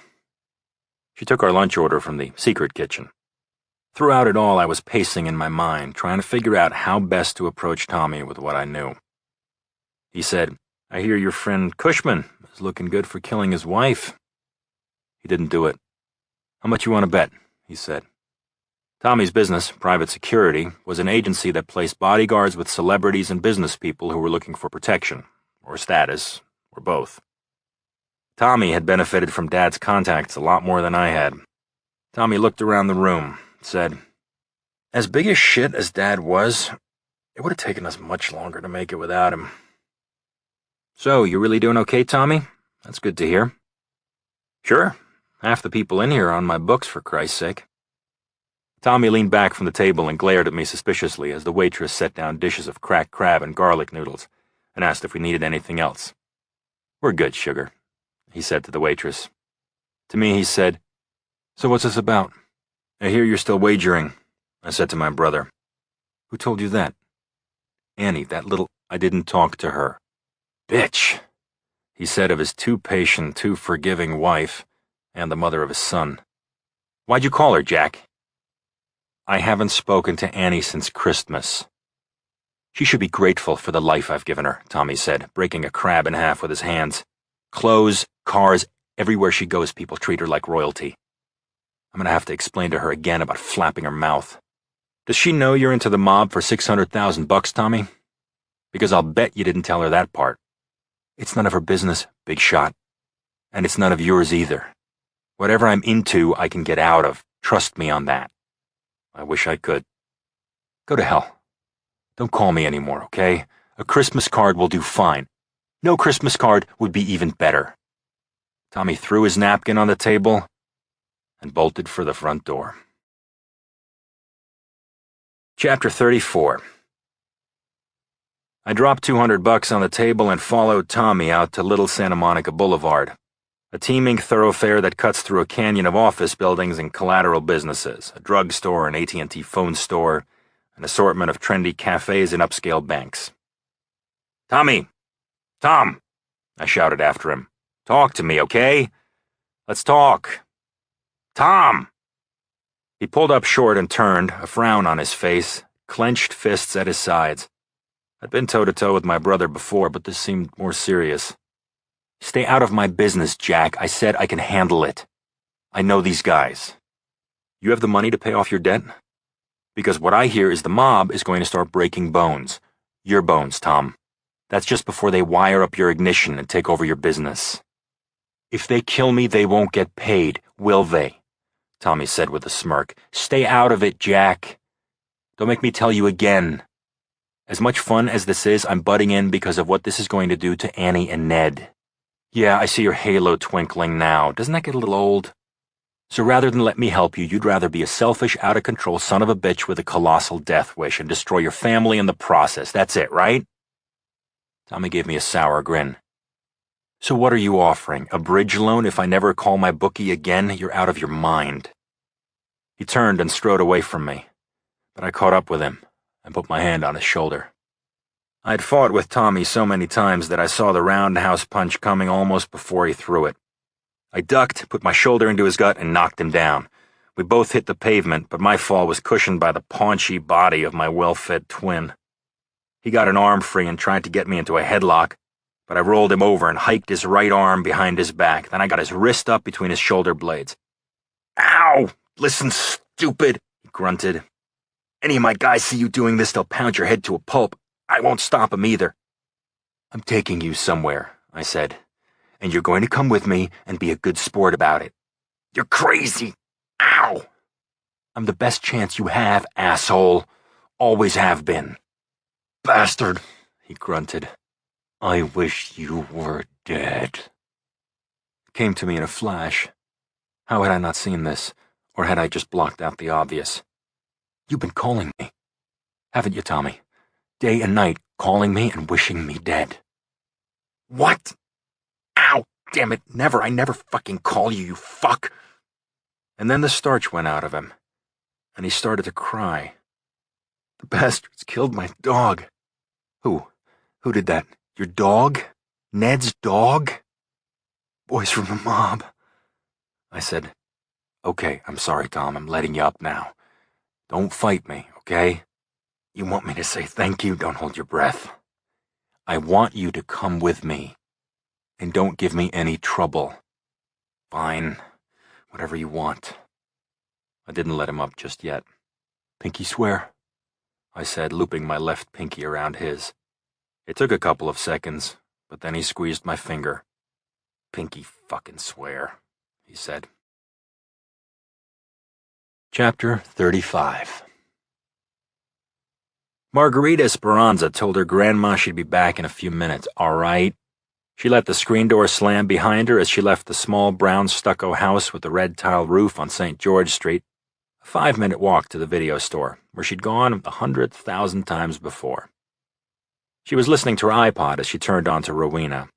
She took our lunch order from the secret kitchen. Throughout it all, I was pacing in my mind, trying to figure out how best to approach Tommy with what I knew. He said, "I hear your friend Cushman is looking good for killing his wife." He didn't do it. "How much you want to bet?" he said. Tommy's business, private security, was an agency that placed bodyguards with celebrities and business people who were looking for protection, or status, or both. Tommy had benefited from Dad's contacts a lot more than I had. Tommy looked around the room, said, "As big a shit as Dad was, it would have taken us much longer to make it without him." "So, you really doing okay, Tommy? That's good to hear." "Sure. Half the people in here are on my books, for Christ's sake." Tommy leaned back from the table and glared at me suspiciously as the waitress set down dishes of cracked crab and garlic noodles and asked if we needed anything else. "We're good, sugar," he said to the waitress. To me, he said, "So what's this about?" "I hear you're still wagering," I said to my brother. "Who told you that?" "Annie, that little—" "I didn't talk to her." "Bitch." he said of his too patient, too forgiving wife and the mother of his son. Why'd you call her, Jack? I haven't spoken to Annie since Christmas. She should be grateful for the life I've given her, Tommy said, breaking a crab in half with his hands. Clothes, cars, everywhere she goes people treat her like royalty. I'm gonna have to explain to her again about flapping her mouth. Does she know you're into the mob for $600,000, Tommy? Because I'll bet you didn't tell her that part. It's none of her business, big shot. And it's none of yours either. Whatever I'm into, I can get out of. Trust me on that. I wish I could. Go to hell. Don't call me anymore, okay? A Christmas card will do fine. No Christmas card would be even better. Tommy threw his napkin on the table and bolted for the front door. Chapter 34. I dropped $200 on the table and followed Tommy out to Little Santa Monica Boulevard, a teeming thoroughfare that cuts through a canyon of office buildings and collateral businesses, a drugstore, an AT&T phone store, an assortment of trendy cafes and upscale banks. Tommy! Tom! I shouted after him. Talk to me, okay? Let's talk. Tom! He pulled up short and turned, a frown on his face, clenched fists at his sides. I'd been toe-to-toe with my brother before, but this seemed more serious. Stay out of my business, Jack. I said I can handle it. I know these guys. You have the money to pay off your debt? Because what I hear is the mob is going to start breaking bones. Your bones, Tom. That's just before they wire up your ignition and take over your business. If they kill me, they won't get paid, will they? Tommy said with a smirk. Stay out of it, Jack. Don't make me tell you again. As much fun as this is, I'm butting in because of what this is going to do to Annie and Ned. Yeah, I see your halo twinkling now. Doesn't that get a little old? So rather than let me help you, you'd rather be a selfish, out-of-control son of a bitch with a colossal death wish and destroy your family in the process. That's it, right? Tommy gave me a sour grin. So what are you offering? A bridge loan if I never call my bookie again? You're out of your mind. He turned and strode away from me, but I caught up with him and put my hand on his shoulder. I'd fought with Tommy so many times that I saw the roundhouse punch coming almost before he threw it. I ducked, put my shoulder into his gut, and knocked him down. We both hit the pavement, but my fall was cushioned by the paunchy body of my well-fed twin. He got an arm free and tried to get me into a headlock, but I rolled him over and hiked his right arm behind his back. Then I got his wrist up between his shoulder blades. Ow! Listen, stupid, he grunted. Any of my guys see you doing this, they'll pound your head to a pulp. I won't stop them either. I'm taking you somewhere, I said, and you're going to come with me and be a good sport about it. You're crazy. Ow! I'm the best chance you have, asshole. Always have been. Bastard, he grunted. I wish you were dead. It came to me in a flash. How had I not seen this, or had I just blocked out the obvious? You've been calling me, haven't you, Tommy? Day and night, calling me and wishing me dead. What? Ow, damn it, never, I never fucking call you, you fuck. And then the starch went out of him, and he started to cry. The bastards killed my dog. Who? Who did that? Your dog? Ned's dog? Boys from the mob. I said, Okay, I'm sorry, Tom, I'm letting you up now. Don't fight me, okay? You want me to say thank you? Don't hold your breath. I want you to come with me. And don't give me any trouble. Fine. Whatever you want. I didn't let him up just yet. Pinky swear? I said, looping my left pinky around his. It took a couple of seconds, but then he squeezed my finger. Pinky fucking swear, he said. Chapter 35. Margarita Esperanza told her grandma she'd be back in a few minutes, all right? She let the screen door slam behind her as she left the small brown stucco house with the red tile roof on St. George Street, a 5-minute walk to the video store, where she'd gone 100,000 times before. She was listening to her iPod as she turned onto Rowena.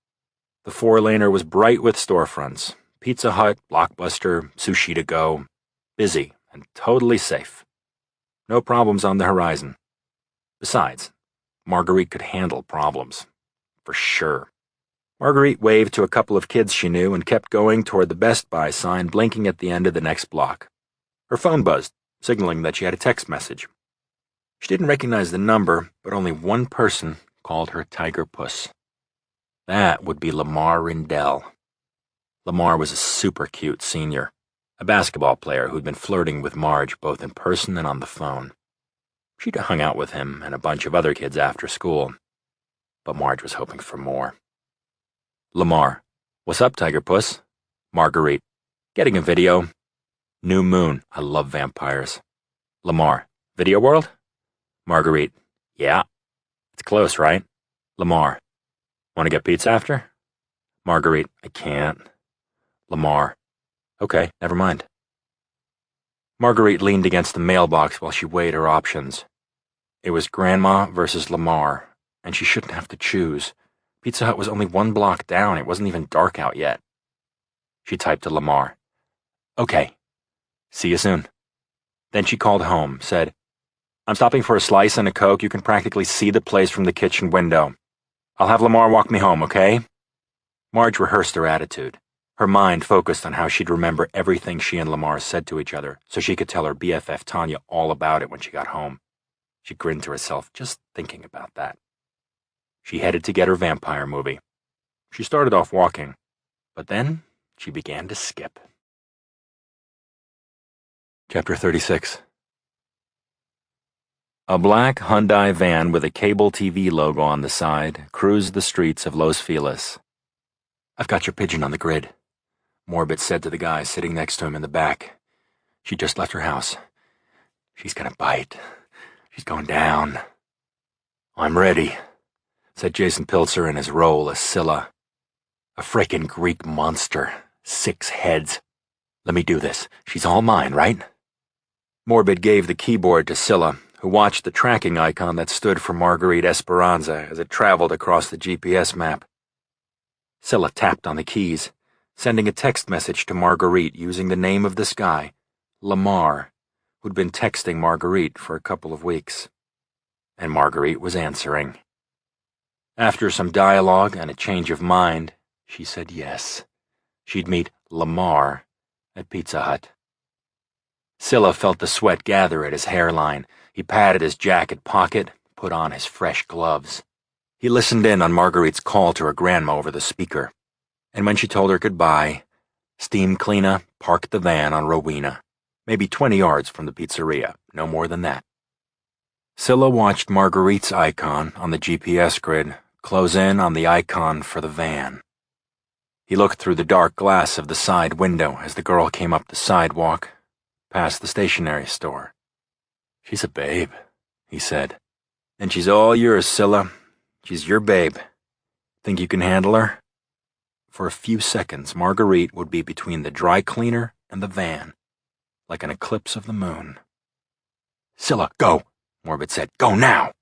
The 4-laner was bright with storefronts, Pizza Hut, Blockbuster, Sushi to Go, busy and totally safe. No problems on the horizon. Besides, Marguerite could handle problems. For sure. Marguerite waved to a couple of kids she knew and kept going toward the Best Buy sign, blinking at the end of the next block. Her phone buzzed, signaling that she had a text message. She didn't recognize the number, but only one person called her Tiger Puss. That would be Lamar Rindell. Lamar was a super cute senior, a basketball player who'd been flirting with Marge both in person and on the phone. She'd hung out with him and a bunch of other kids after school, but Marge was hoping for more. Lamar: "What's up, Tiger Puss?" Marguerite: "Getting a video." New moon: "I love vampires." Lamar: "Video world?" Marguerite: "Yeah. It's close, right?" Lamar: "Want to get pizza after?" Marguerite: "I can't." Lamar: "Okay, never mind." Marguerite leaned against the mailbox while she weighed her options. It was Grandma versus Lamar, and she shouldn't have to choose. Pizza Hut was only 1 block down. It wasn't even dark out yet. She typed to Lamar: "Okay. See you soon." Then she called home, said, "I'm stopping for a slice and a Coke. You can practically see the place from the kitchen window. I'll have Lamar walk me home, okay?" Marge rehearsed her attitude. Her mind focused on how she'd remember everything she and Lamar said to each other so she could tell her BFF Tanya all about it when she got home. She grinned to herself just thinking about that. She headed to get her vampire movie. She started off walking, but then she began to skip. Chapter 36. A black Hyundai van with a cable TV logo on the side cruised the streets of Los Feliz. "I've got your pigeon on the grid," Morbid said to the guy sitting next to him in the back. "She just left her house. She's gonna bite. She's going down." "I'm ready," said Jason Pilzer in his role as Scylla. "A frickin' Greek monster. 6 heads. Let me do this. She's all mine, right?" Morbid gave the keyboard to Scylla, who watched the tracking icon that stood for Marguerite Esperanza as it traveled across the GPS map. Scylla tapped on the keys, sending a text message to Marguerite using the name of this guy, Lamar, who'd been texting Marguerite for a couple of weeks. And Marguerite was answering. After some dialogue and a change of mind, she said yes. She'd meet Lamar at Pizza Hut. Scylla felt the sweat gather at his hairline. He patted his jacket pocket, put on his fresh gloves. He listened in on Marguerite's call to her grandma over the speaker. And when she told her goodbye, Steam Cleaner parked the van on Rowena, maybe 20 yards from the pizzeria, no more than that. Scylla watched Marguerite's icon on the GPS grid close in on the icon for the van. He looked through the dark glass of the side window as the girl came up the sidewalk, past the stationery store. "She's a babe," he said. "And she's all yours, Scylla. She's your babe. Think you can handle her?" For a few seconds, Marguerite would be between the dry cleaner and the van, like an eclipse of the moon. "Scylla, go," Morbid said. "Go now."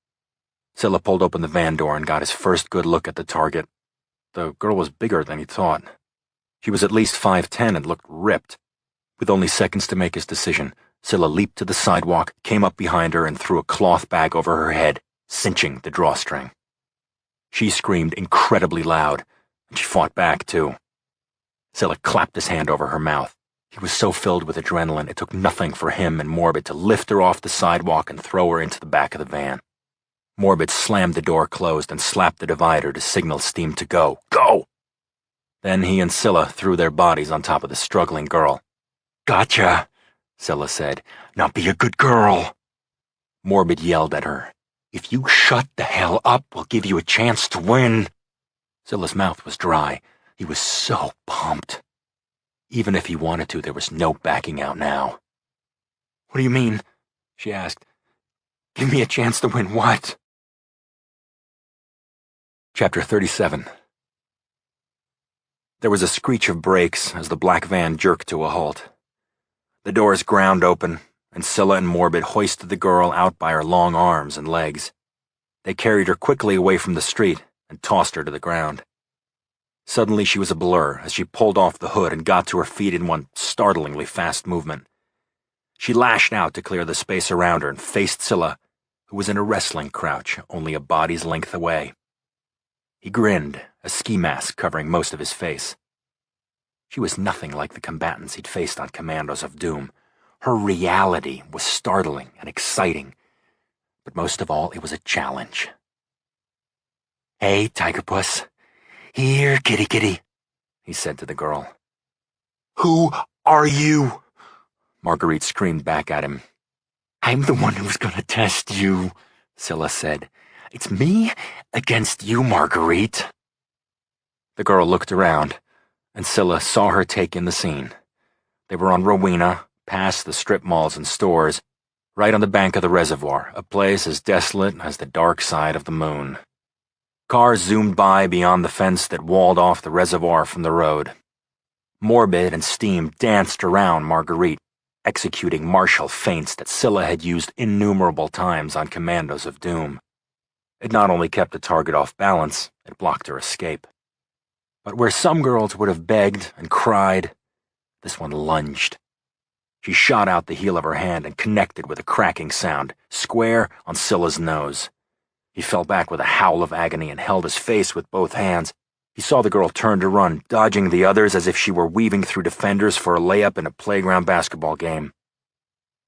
Scylla pulled open the van door and got his first good look at the target. The girl was bigger than he thought. She was at least 5'10" and looked ripped. With only seconds to make his decision, Scylla leaped to the sidewalk, came up behind her, and threw a cloth bag over her head, cinching the drawstring. She screamed incredibly loud, and she fought back, too. Scylla clapped his hand over her mouth. He was so filled with adrenaline, it took nothing for him and Morbid to lift her off the sidewalk and throw her into the back of the van. Morbid slammed the door closed and slapped the divider to signal Steam to go. Go! Then he and Scylla threw their bodies on top of the struggling girl. "Gotcha," Scylla said. "Now be a good girl." Morbid yelled at her. "If you shut the hell up, we'll give you a chance to win." Scylla's mouth was dry. He was so pumped. Even if he wanted to, there was no backing out now. "What do you mean?" she asked. "Give me a chance to win what?" Chapter 37. There was a screech of brakes as the black van jerked to a halt. The doors ground open, and Scylla and Morbid hoisted the girl out by her long arms and legs. They carried her quickly away from the street and tossed her to the ground. Suddenly she was a blur as she pulled off the hood and got to her feet in one startlingly fast movement. She lashed out to clear the space around her and faced Scylla, who was in a wrestling crouch only a body's length away. He grinned a ski mask covering most of his face. She was nothing like the combatants he'd faced on Commandos of Doom. Her reality was startling and exciting, but most of all, it was a challenge. "Hey, Tiger Puss. Here, kitty kitty," he said to the girl. "Who are you?" Marguerite screamed back at him. "I'm the one who's gonna test you," Scylla said. "It's me against you, Marguerite." The girl looked around, and Scylla saw her take in the scene. They were on Rowena, past the strip malls and stores, right on the bank of the reservoir, a place as desolate as the dark side of the moon. Cars zoomed by beyond the fence that walled off the reservoir from the road. Morbid and Steam danced around Marguerite, executing martial feints that Scylla had used innumerable times on Commandos of Doom. It not only kept the target off balance, it blocked her escape. But where some girls would have begged and cried, this one lunged. She shot out the heel of her hand and connected with a cracking sound, square on Scylla's nose. He fell back with a howl of agony and held his face with both hands. He saw the girl turn to run, dodging the others as if she were weaving through defenders for a layup in a playground basketball game.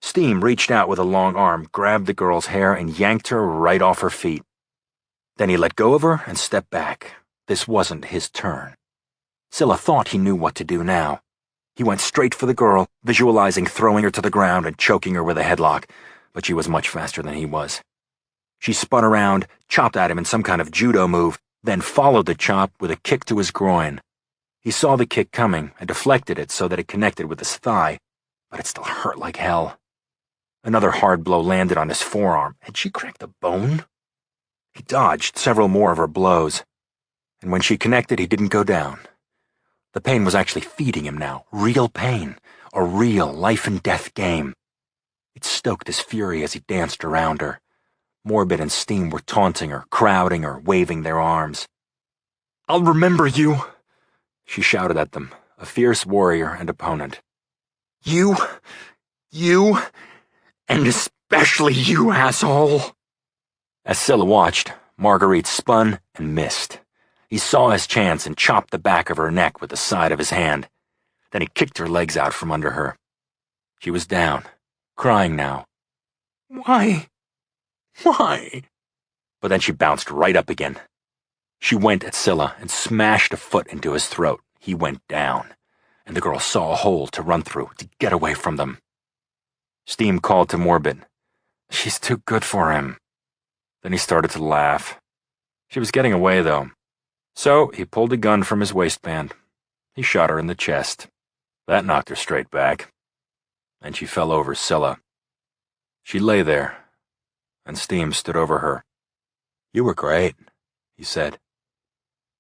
Steam reached out with a long arm, grabbed the girl's hair, and yanked her right off her feet. Then he let go of her and stepped back. This wasn't his turn. Scylla thought he knew what to do now. He went straight for the girl, visualizing throwing her to the ground and choking her with a headlock, but she was much faster than he was. She spun around, chopped at him in some kind of judo move, then followed the chop with a kick to his groin. He saw the kick coming and deflected it so that it connected with his thigh, but it still hurt like hell. Another hard blow landed on his forearm. Had she cracked a bone? He dodged several more of her blows, and when she connected, he didn't go down. The pain was actually feeding him now, real pain, a real life-and-death game. It stoked his fury as he danced around her. Morbid and Steam were taunting her, crowding her, waving their arms. "I'll remember you," she shouted at them, a fierce warrior and opponent. You, and especially you, asshole." As Scylla watched, Marguerite spun and missed. He saw his chance and chopped the back of her neck with the side of his hand. Then he kicked her legs out from under her. She was down, crying now. Why? But then she bounced right up again. She went at Scylla and smashed a foot into his throat. He went down, and the girl saw a hole to run through to get away from them. Steam called to Morbid. "She's too good for him." Then he started to laugh. She was getting away, though. So he pulled a gun from his waistband. He shot her in the chest. That knocked her straight back. And she fell over Scylla. She lay there, and Steam stood over her. "You were great," he said.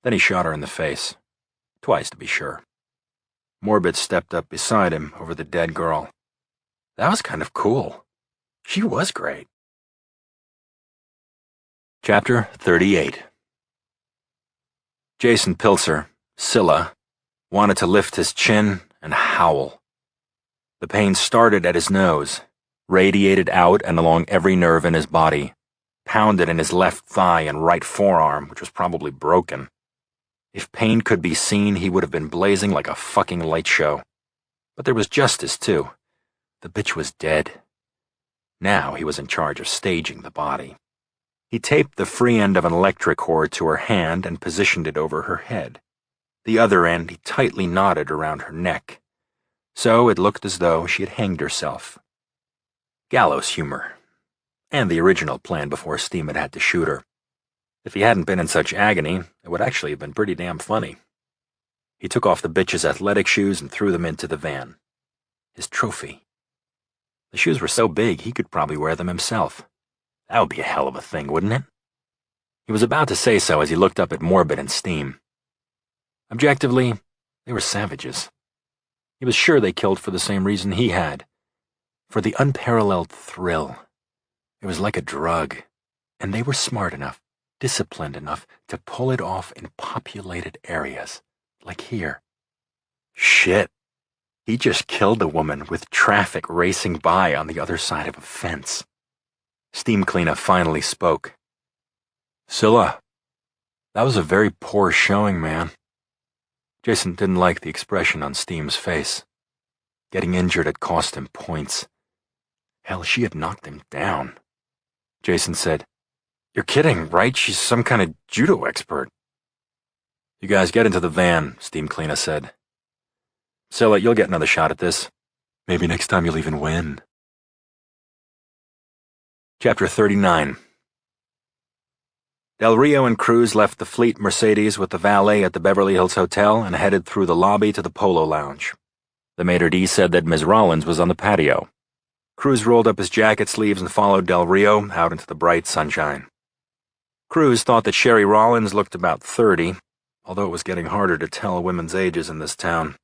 Then he shot her in the face. Twice, to be sure. Morbid stepped up beside him over the dead girl. "That was kind of cool. She was great." Chapter 38. Jason Pilzer, Scylla, wanted to lift his chin and howl. The pain started at his nose, radiated out and along every nerve in his body, pounded in his left thigh and right forearm, which was probably broken. If pain could be seen, he would have been blazing like a fucking light show. But there was justice, too. The bitch was dead. Now he was in charge of staging the body. He taped the free end of an electric cord to her hand and positioned it over her head. The other end he tightly knotted around her neck. So it looked as though she had hanged herself. Gallows humor. And the original plan before Steam had to shoot her. If he hadn't been in such agony, it would actually have been pretty damn funny. He took off the bitch's athletic shoes and threw them into the van. His trophy. The shoes were so big he could probably wear them himself. That would be a hell of a thing, wouldn't it? He was about to say so as he looked up at Morbid and Steam. Objectively, they were savages. He was sure they killed for the same reason he had. For the unparalleled thrill. It was like a drug, and they were smart enough, disciplined enough to pull it off in populated areas, like here. Shit. He just killed a woman with traffic racing by on the other side of a fence. Steam Cleaner finally spoke. "Scylla, That was a very poor showing, man. Jason didn't like the expression on Steam's face. Getting injured had cost him points. Hell, she had knocked him down. Jason said, "You're kidding, right? She's some kind of judo expert." "You guys get into the van," Steam Cleaner said. "Scylla, you'll get another shot at this. Maybe next time you'll even win." Chapter 39. Del Rio and Cruz left the fleet Mercedes with the valet at the Beverly Hills Hotel and headed through the lobby to the Polo Lounge. The maitre d' said that Ms. Rollins was on the patio. Cruz rolled up his jacket sleeves and followed Del Rio out into the bright sunshine. Cruz thought that Sherry Rollins looked about 30, although it was getting harder to tell women's ages in this town.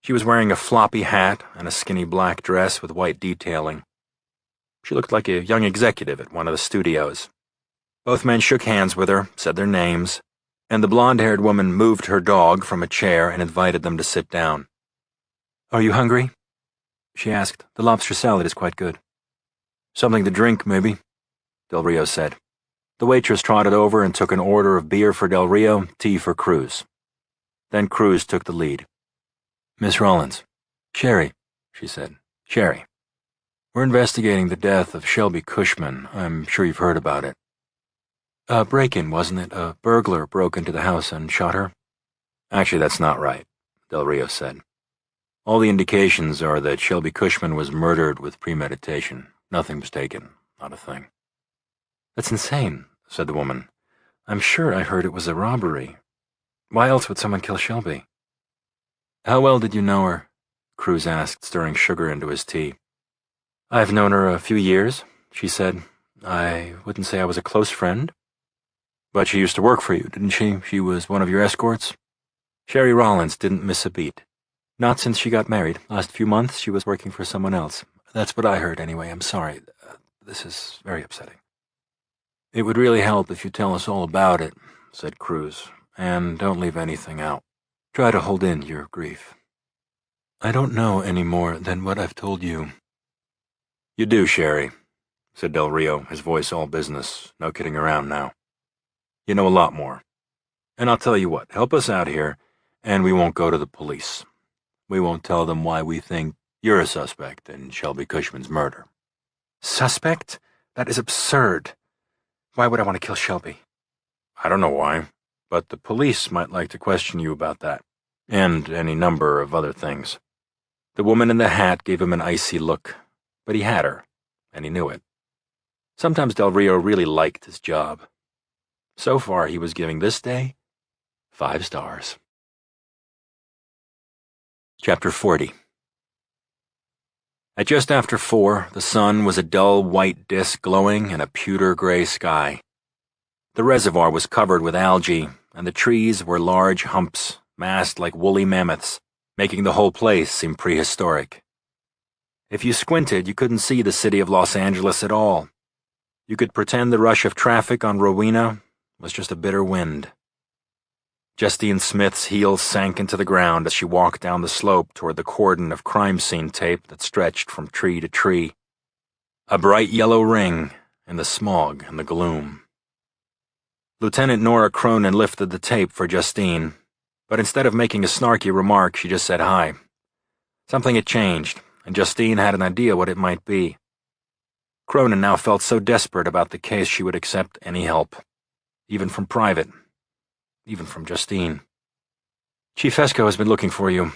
She was wearing a floppy hat and a skinny black dress with white detailing. She looked like a young executive at one of the studios. Both men shook hands with her, said their names, and the blonde-haired woman moved her dog from a chair and invited them to sit down. "Are you hungry?" she asked. "The lobster salad is quite good." "Something to drink, maybe," Del Rio said. The waitress trotted over and took an order of beer for Del Rio, tea for Cruz. Then Cruz took the lead. "Miss Rollins." "Sherry," she said. "Sherry. We're investigating the death of Shelby Cushman. I'm sure you've heard about it." "A break-in, wasn't it? A burglar broke into the house and shot her?" "Actually, that's not right," Del Rio said. "All the indications are that Shelby Cushman was murdered with premeditation. Nothing was taken. Not a thing." "That's insane," said the woman. "I'm sure I heard it was a robbery. Why else would someone kill Shelby?" "How well did you know her?" Cruz asked, stirring sugar into his tea. "I've known her a few years," she said. "I wouldn't say I was a close friend." "But she used to work for you, didn't she? She was one of your escorts?" Sherry Rollins didn't miss a beat. "Not since she got married. Last few months she was working for someone else. That's what I heard anyway. I'm sorry. This is very upsetting." "It would really help if you tell us all about it," said Cruz, "and don't leave anything out. Try to hold in your grief." "I don't know any more than what I've told you." "You do, Sherry," said Del Rio, his voice all business, no kidding around now. "You know a lot more. And I'll tell you what, help us out here, and we won't go to the police. We won't tell them why we think you're a suspect in Shelby Cushman's murder." "Suspect? That is absurd. Why would I want to kill Shelby?" "I don't know why, but the police might like to question you about that, and any number of other things." The woman in the hat gave him an icy look, but he had her, and he knew it. Sometimes Del Rio really liked his job. So far, he was giving this day 5 stars. Chapter 40. At just after 4, the sun was a dull white disk glowing in a pewter-gray sky. The reservoir was covered with algae, and the trees were large humps, massed like woolly mammoths, making the whole place seem prehistoric. If you squinted, you couldn't see the city of Los Angeles at all. You could pretend the rush of traffic on Rowena was just a bitter wind. Justine Smith's heels sank into the ground as she walked down the slope toward the cordon of crime scene tape that stretched from tree to tree. A bright yellow ring in the smog and the gloom. Lieutenant Nora Cronin lifted the tape for Justine, but instead of making a snarky remark, she just said hi. Something had changed, and Justine had an idea what it might be. Cronin now felt so desperate about the case she would accept any help, even from Private, even from Justine. "Chief Fesco has been looking for you,"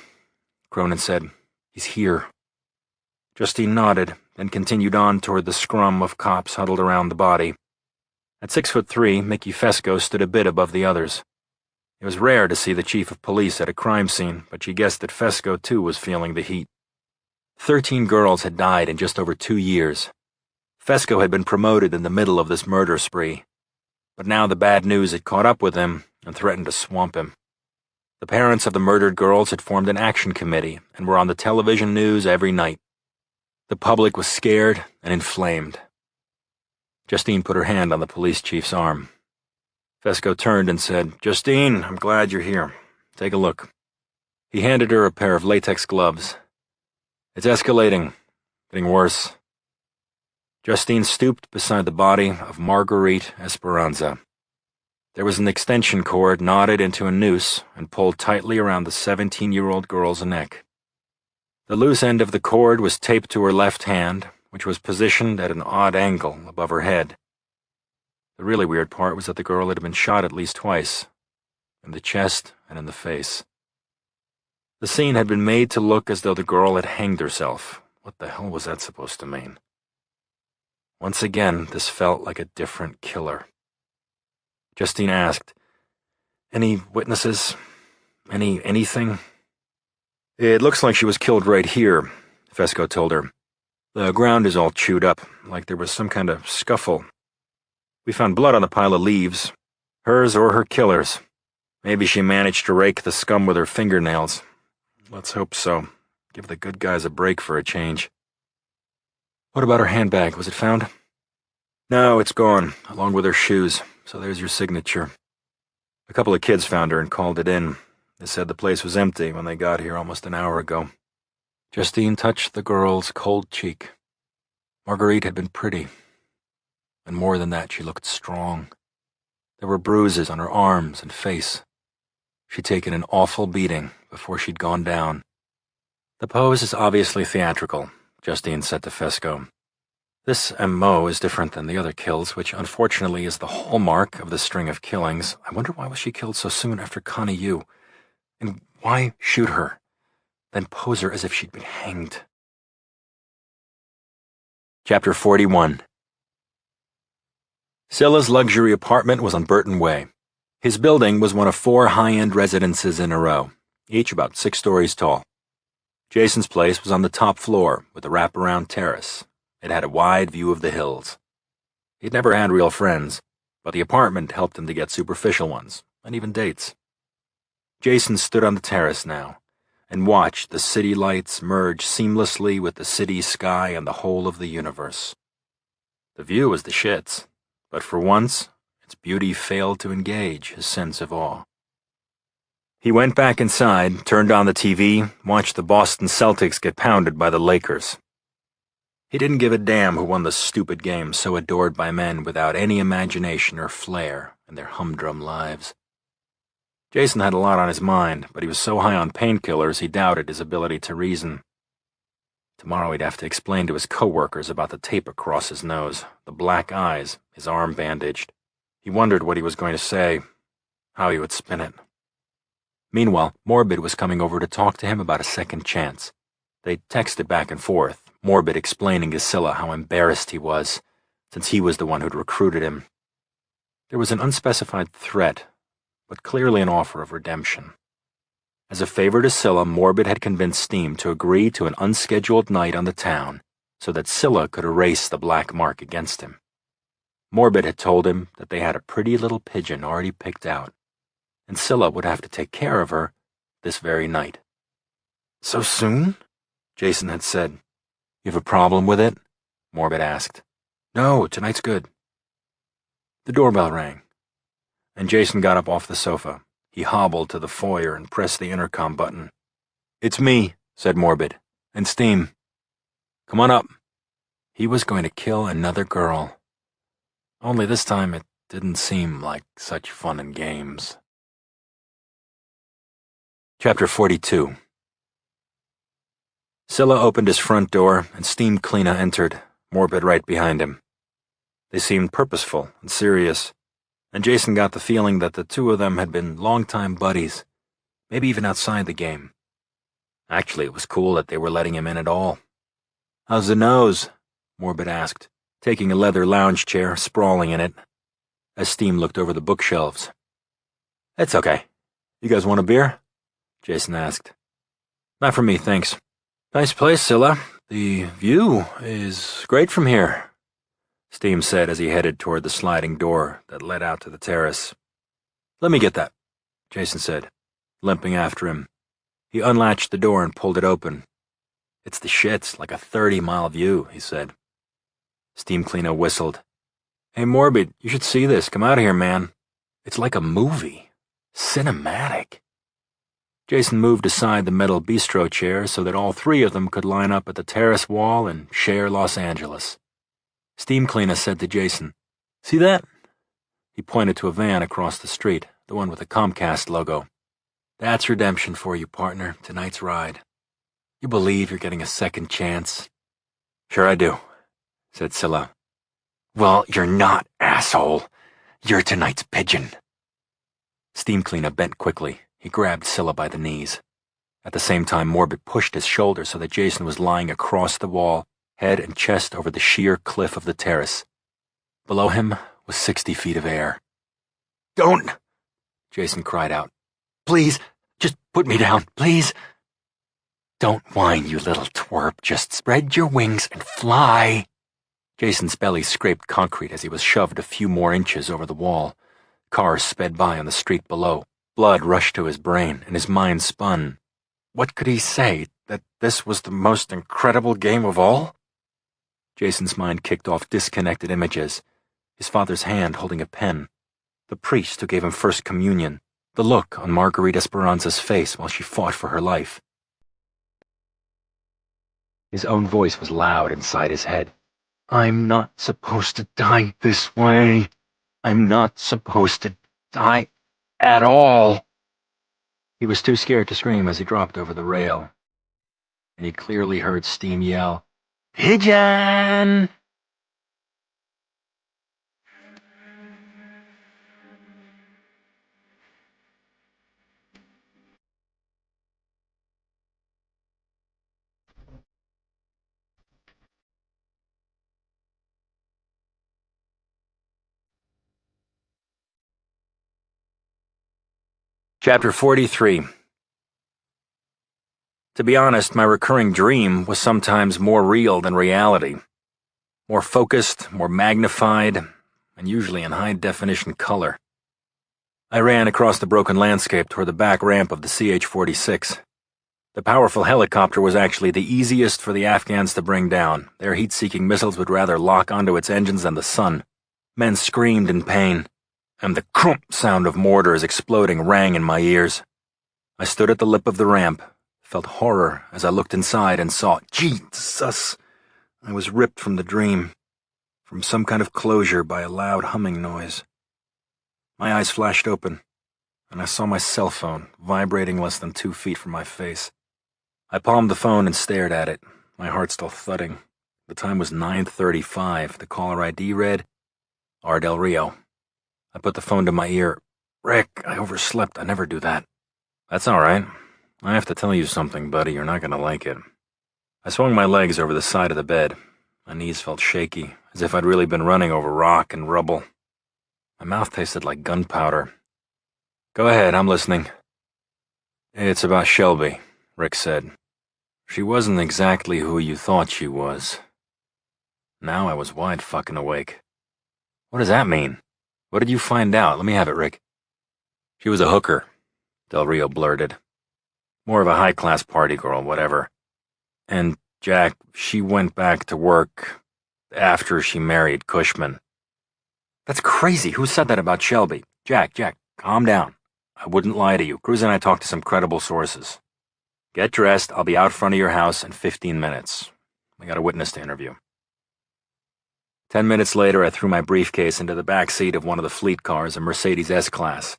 Cronin said. "He's here." Justine nodded, then continued on toward the scrum of cops huddled around the body. At 6'3", Mickey Fesco stood a bit above the others. It was rare to see the chief of police at a crime scene, but she guessed that Fesco too was feeling the heat. 13 girls had died in just over 2 years. Fesco had been promoted in the middle of this murder spree, but now the bad news had caught up with him and threatened to swamp him. The parents of the murdered girls had formed an action committee and were on the television news every night. The public was scared and inflamed. Justine put her hand on the police chief's arm. Fesco turned and said, "Justine, I'm glad you're here. Take a look." He handed her a pair of latex gloves. "It's escalating, getting worse." Justine stooped beside the body of Marguerite Esperanza. There was an extension cord knotted into a noose and pulled tightly around the 17-year-old girl's neck. The loose end of the cord was taped to her left hand, which was positioned at an odd angle above her head. The really weird part was that the girl had been shot at least twice, in the chest and in the face. The scene had been made to look as though the girl had hanged herself. What the hell was that supposed to mean? Once again, this felt like a different killer. Justine asked, "Any witnesses? Anything?" "It looks like she was killed right here," Fesco told her. "The ground is all chewed up, like there was some kind of scuffle. We found blood on the pile of leaves. Hers or her killer's. Maybe she managed to rake the scum with her fingernails. Let's hope so. Give the good guys a break for a change." "What about her handbag? Was it found?" "No, it's gone, along with her shoes, so there's your signature. A couple of kids found her and called it in. They said the place was empty when they got here almost an hour ago." Justine touched the girl's cold cheek. Marguerite had been pretty, and more than that, she looked strong. There were bruises on her arms and face. She'd taken an awful beating before she'd gone down. "The pose is obviously theatrical," Justine said to Fesco. "This M.O. is different than the other kills, which unfortunately is the hallmark of the string of killings. I wonder why was she killed so soon after Connie Yu? And why shoot her, then pose her as if she'd been hanged?" Chapter 41. Scylla's luxury apartment was on Burton Way. His building was one of 4 high-end residences in a row, each about 6 stories tall. Jason's place was on the top floor, with a wraparound terrace. It had a wide view of the hills. He'd never had real friends, but the apartment helped him to get superficial ones, and even dates. Jason stood on the terrace now, and watched the city lights merge seamlessly with the city sky and the whole of the universe. The view was the shits, but for once, its beauty failed to engage his sense of awe. He went back inside, turned on the TV, watched the Boston Celtics get pounded by the Lakers. He didn't give a damn who won the stupid game so adored by men without any imagination or flair in their humdrum lives. Jason had a lot on his mind, but he was so high on painkillers he doubted his ability to reason. Tomorrow he'd have to explain to his coworkers about the tape across his nose, the black eyes, his arm bandaged. He wondered what he was going to say, how he would spin it. Meanwhile, Morbid was coming over to talk to him about a second chance. They texted back and forth, Morbid explaining to Scylla how embarrassed he was, since he was the one who'd recruited him. There was an unspecified threat, but clearly an offer of redemption. As a favor to Scylla, Morbid had convinced Steam to agree to an unscheduled night on the town so that Scylla could erase the black mark against him. Morbid had told him that they had a pretty little pigeon already picked out, and Scylla would have to take care of her this very night. "So soon?" Jason had said. "You have a problem with it?" Morbid asked. "No, tonight's good." The doorbell rang, and Jason got up off the sofa. He hobbled to the foyer and pressed the intercom button. "It's me," said Morbid, "and Steam. Come on up." He was going to kill another girl. Only this time it didn't seem like such fun and games. Chapter 42. Scylla opened his front door, and Steam Cleena entered, Morbid right behind him. They seemed purposeful and serious, and Jason got the feeling that the two of them had been longtime buddies, maybe even outside the game. Actually, it was cool that they were letting him in at all. "How's the nose?" Morbid asked, taking a leather lounge chair, sprawling in it, as Steam looked over the bookshelves. "It's okay. You guys want a beer?" Jason asked. "Not for me, thanks." "Nice place, Scylla. The view is great from here," Steam said as he headed toward the sliding door that led out to the terrace. "Let me get that," Jason said, limping after him. He unlatched the door and pulled it open. "It's the shits, like a 30-mile view," he said. Steam Cleena whistled. "Hey, Morbid, you should see this. Come out here, man. It's like a movie. Cinematic." Jason moved aside the metal bistro chair so that all three of them could line up at the terrace wall and share Los Angeles. Steam Cleena said to Jason, "See that?" He pointed to a van across the street, the one with the Comcast logo. "That's redemption for you, partner, tonight's ride. You believe you're getting a second chance?" "Sure I do," said Scylla. "Well, you're not, asshole. You're tonight's pigeon." Steam Cleaner bent quickly. He grabbed Scylla by the knees. At the same time, Morbid pushed his shoulder so that Jason was lying across the wall, head and chest over the sheer cliff of the terrace. Below him was 60 feet of air. "Don't!" Jason cried out. "Please, just put me down, please." "Don't whine, you little twerp. Just spread your wings and fly." Jason's belly scraped concrete as he was shoved a few more inches over the wall. Cars sped by on the street below. Blood rushed to his brain, and his mind spun. What could he say? That this was the most incredible game of all? Jason's mind kicked off disconnected images. His father's hand holding a pen. The priest who gave him First Communion. The look on Marguerite Esperanza's face while she fought for her life. His own voice was loud inside his head. "I'm not supposed to die this way. I'm not supposed to die at all." He was too scared to scream as he dropped over the rail. And he clearly heard Steam yell, "Pigeon!" Chapter 43. To be honest, my recurring dream was sometimes more real than reality. More focused, more magnified, and usually in high-definition color. I ran across the broken landscape toward the back ramp of the CH-46. The powerful helicopter was actually the easiest for the Afghans to bring down. Their heat-seeking missiles would rather lock onto its engines than the sun. Men screamed in pain, and the crump sound of mortars exploding rang in my ears. I stood at the lip of the ramp, felt horror as I looked inside and saw, Jesus! I was ripped from the dream, from some kind of closure by a loud humming noise. My eyes flashed open, and I saw my cell phone vibrating less than 2 feet from my face. I palmed the phone and stared at it, my heart still thudding. The time was 9:35. The caller ID read, R. Del Rio. I put the phone to my ear. "Rick, I overslept. I never do that." "That's all right. I have to tell you something, buddy. You're not going to like it." I swung my legs over the side of the bed. My knees felt shaky, as if I'd really been running over rock and rubble. My mouth tasted like gunpowder. "Go ahead, I'm listening." "It's about Shelby," Rick said. "She wasn't exactly who you thought she was." Now I was wide fucking awake. "What does that mean? What did you find out? Let me have it, Rick." "She was a hooker," Del Rio blurted. "More of a high-class party girl, whatever. And, Jack, she went back to work after she married Cushman." "That's crazy. Who said that about Shelby?" Jack, calm down. I wouldn't lie to you. Cruz and I talked to some credible sources. Get dressed. I'll be out front of your house in 15 minutes. I got a witness to interview." 10 minutes later, I threw my briefcase into the back seat of one of the fleet cars, a Mercedes S-Class.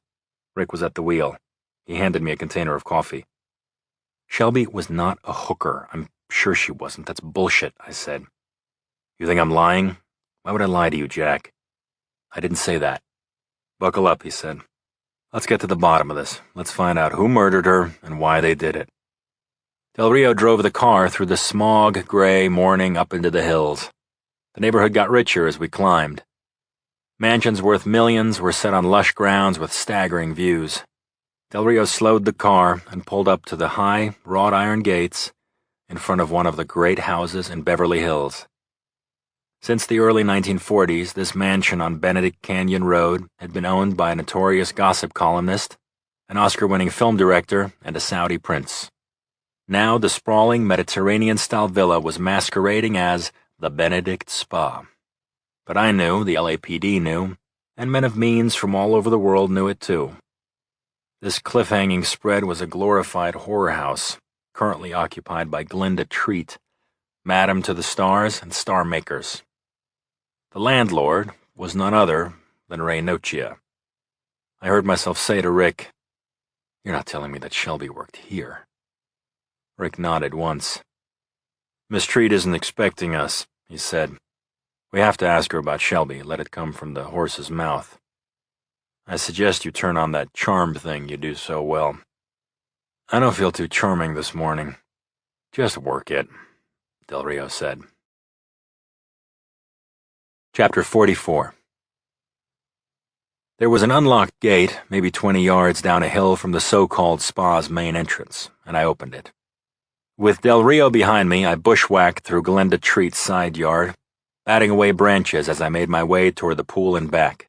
Rick was at the wheel. He handed me a container of coffee. "Shelby was not a hooker. I'm sure she wasn't. That's bullshit," I said. "You think I'm lying? Why would I lie to you, Jack?" "I didn't say that." "Buckle up," he said. "Let's get to the bottom of this. Let's find out who murdered her and why they did it." Del Rio drove the car through the smog-gray morning up into the hills. The neighborhood got richer as we climbed. Mansions worth millions were set on lush grounds with staggering views. Del Rio slowed the car and pulled up to the high, wrought iron gates in front of one of the great houses in Beverly Hills. Since the early 1940s, this mansion on Benedict Canyon Road had been owned by a notorious gossip columnist, an Oscar-winning film director, and a Saudi prince. Now the sprawling Mediterranean-style villa was masquerading as the Benedict Spa. But I knew, the LAPD knew, and men of means from all over the world knew it too. This cliff-hanging spread was a glorified horror house, currently occupied by Glinda Treat, Madam to the Stars and Star Makers. The landlord was none other then Reynocia. I heard myself say to Rick, "You're not telling me that Shelby worked here?" Rick nodded once. "Miss Treat isn't expecting us," he said. "We have to ask her about Shelby, let it come from the horse's mouth. I suggest you turn on that charm thing you do so well." "I don't feel too charming this morning." "Just work it," Del Rio said. Chapter 44. There was an unlocked gate, maybe 20 yards down a hill from the so-called spa's main entrance, and I opened it. With Del Rio behind me, I bushwhacked through Glenda Treat's side yard, batting away branches as I made my way toward the pool and back.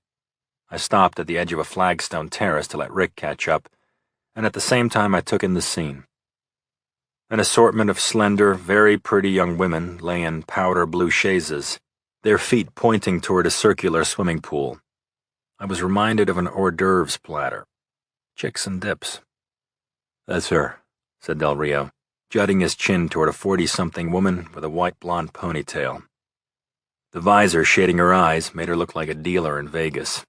I stopped at the edge of a flagstone terrace to let Rick catch up, and at the same time I took in the scene. An assortment of slender, very pretty young women lay in powder blue chaises, their feet pointing toward a circular swimming pool. I was reminded of an hors d'oeuvres platter. Chicks and dips. "That's her," said Del Rio, jutting his chin toward a 40-something woman with a white blonde ponytail. The visor shading her eyes made her look like a dealer in Vegas.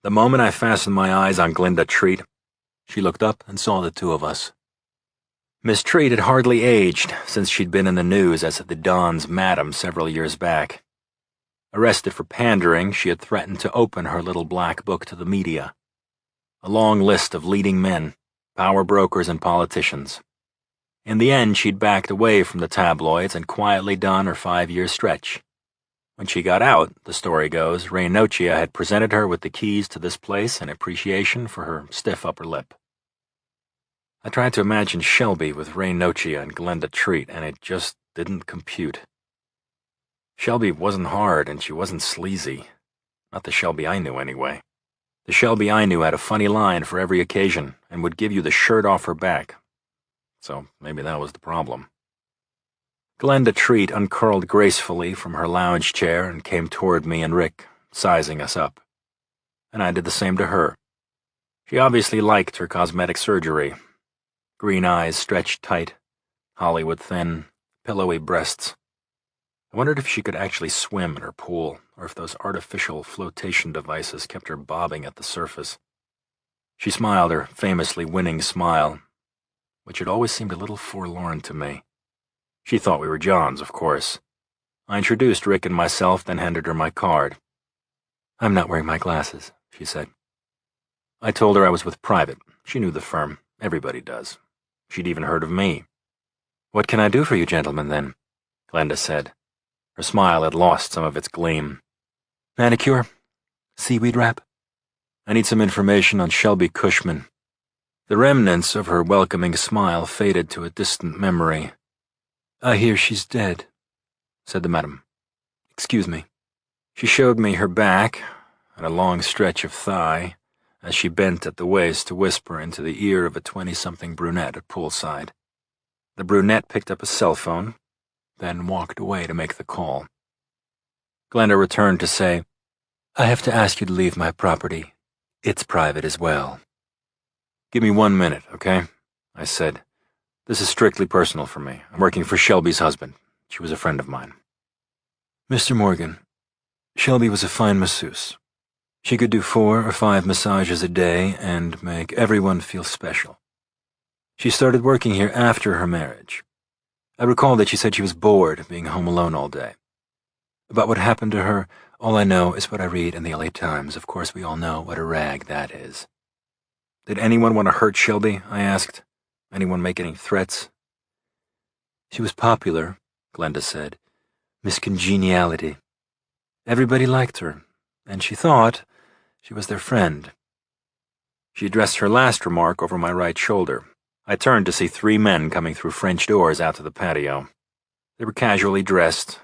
The moment I fastened my eyes on Glenda Treat, she looked up and saw the two of us. Miss Treat had hardly aged since she'd been in the news as the Don's madam several years back. Arrested for pandering, she had threatened to open her little black book to the media. A long list of leading men, power brokers and politicians. In the end, she'd backed away from the tabloids and quietly done her 5-year stretch. When she got out, the story goes, Reynocia had presented her with the keys to this place in appreciation for her stiff upper lip. I tried to imagine Shelby with Reynocia and Glenda Treat, and it just didn't compute. Shelby wasn't hard, and she wasn't sleazy. Not the Shelby I knew, anyway. The Shelby I knew had a funny line for every occasion, and would give you the shirt off her back. So maybe that was the problem. Glenda Treat uncurled gracefully from her lounge chair and came toward me and Rick, sizing us up. And I did the same to her. She obviously liked her cosmetic surgery. Green eyes stretched tight, Hollywood thin, pillowy breasts. I wondered if she could actually swim in her pool, or if those artificial flotation devices kept her bobbing at the surface. She smiled her famously winning smile, which had always seemed a little forlorn to me. She thought we were Johns, of course. I introduced Rick and myself, then handed her my card. "I'm not wearing my glasses," she said. I told her I was with Private. She knew the firm. Everybody does. She'd even heard of me. "What can I do for you gentlemen, then?" Glenda said. Her smile had lost some of its gleam. "Manicure? Seaweed wrap?" "I need some information on Shelby Cushman." The remnants of her welcoming smile faded to a distant memory. "I hear she's dead," said the madam. "Excuse me." She showed me her back and a long stretch of thigh as she bent at the waist to whisper into the ear of a 20-something brunette at poolside. The brunette picked up a cell phone, then walked away to make the call. Glenda returned to say, "I have to ask you to leave my property. It's private as well." "Give me 1 minute, okay?" I said. "This is strictly personal for me. I'm working for Shelby's husband. She was a friend of mine." "Mr. Morgan, Shelby was a fine masseuse. She could do 4 or 5 massages a day and make everyone feel special. She started working here after her marriage. I recall that she said she was bored being home alone all day. About what happened to her, all I know is what I read in the LA Times. Of course, we all know what a rag that is." "Did anyone want to hurt Shelby?" I asked. "Anyone make any threats?" "She was popular," Glenda said. "Miss Congeniality. Everybody liked her, and she thought she was their friend." She addressed her last remark over my right shoulder. I turned to see 3 men coming through French doors out to the patio. They were casually dressed,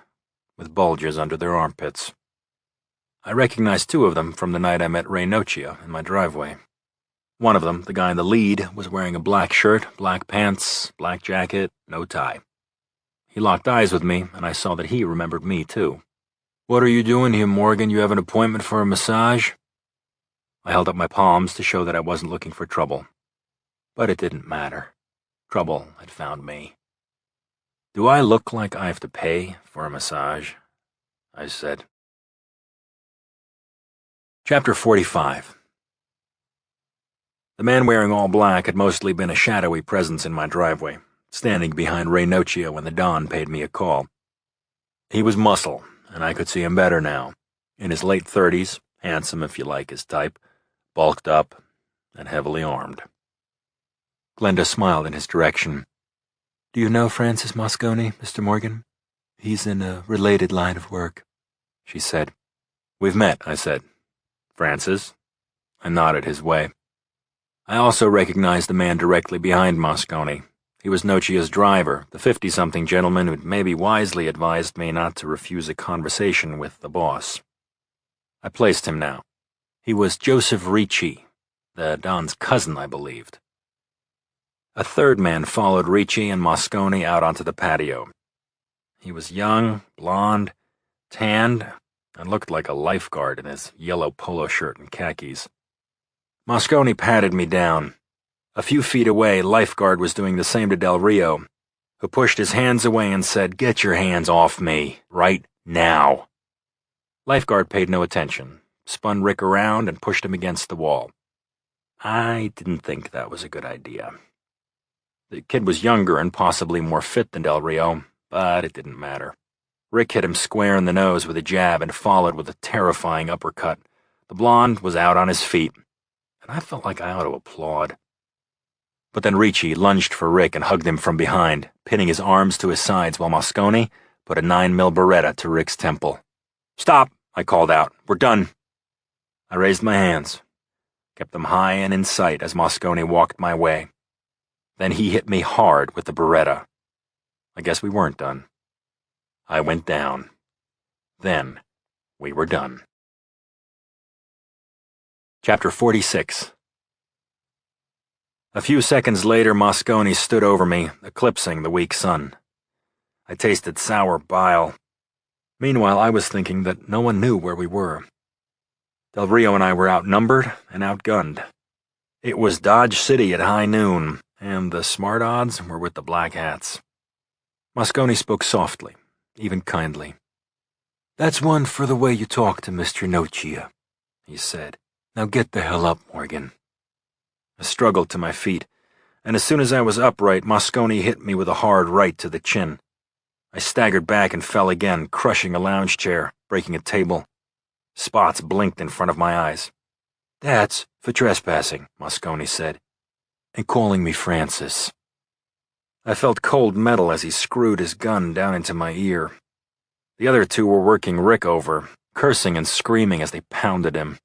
with bulges under their armpits. I recognized 2 of them from the night I met Reynocia in my driveway. One of them, the guy in the lead, was wearing a black shirt, black pants, black jacket, no tie. He locked eyes with me, and I saw that he remembered me, too. "What are you doing here, Morgan? You have an appointment for a massage?" I held up my palms to show that I wasn't looking for trouble. But it didn't matter. Trouble had found me. "Do I look like I have to pay for a massage?" I said. Chapter 45. The man wearing all black had mostly been a shadowy presence in my driveway, standing behind Ray Nocia when the Don paid me a call. He was muscle, and I could see him better now. In his late 30s, handsome if you like his type, bulked up, and heavily armed. Glenda smiled in his direction. "Do you know Francis Moscone, Mr. Morgan? He's in a related line of work," she said. "We've met," I said. "Francis?" I nodded his way. I also recognized the man directly behind Moscone. He was Nocia's driver, the 50-something gentleman who'd maybe wisely advised me not to refuse a conversation with the boss. I placed him now. He was Joseph Ricci, the Don's cousin, I believed. A third man followed Ricci and Moscone out onto the patio. He was young, blonde, tanned, and looked like a lifeguard in his yellow polo shirt and khakis. Moscone patted me down. A few feet away, Lifeguard was doing the same to Del Rio, who pushed his hands away and said, "Get your hands off me, right now." Lifeguard paid no attention, spun Rick around and pushed him against the wall. I didn't think that was a good idea. The kid was younger and possibly more fit than Del Rio, but it didn't matter. Rick hit him square in the nose with a jab and followed with a terrifying uppercut. The blonde was out on his feet, and I felt like I ought to applaud. But then Ricci lunged for Rick and hugged him from behind, pinning his arms to his sides while Moscone put a 9mm Beretta to Rick's temple. "Stop," I called out. "We're done." I raised my hands, kept them high and in sight as Moscone walked my way. Then he hit me hard with the Beretta. I guess we weren't done. I went down. Then we were done. Chapter 46. A few seconds later, Moscone stood over me, eclipsing the weak sun. I tasted sour bile. Meanwhile, I was thinking that no one knew where we were. Del Rio and I were outnumbered and outgunned. It was Dodge City at high noon, and the smart odds were with the black hats. Moscone spoke softly, even kindly. "That's one for the way you talk to Mr. Nocia," he said. "Now get the hell up, Morgan." I struggled to my feet, and as soon as I was upright, Moscone hit me with a hard right to the chin. I staggered back and fell again, crushing a lounge chair, breaking a table. Spots blinked in front of my eyes. "That's for trespassing," Moscone said, "and calling me Francis." I felt cold metal as he screwed his gun down into my ear. The other two were working Rick over, cursing and screaming as they pounded him.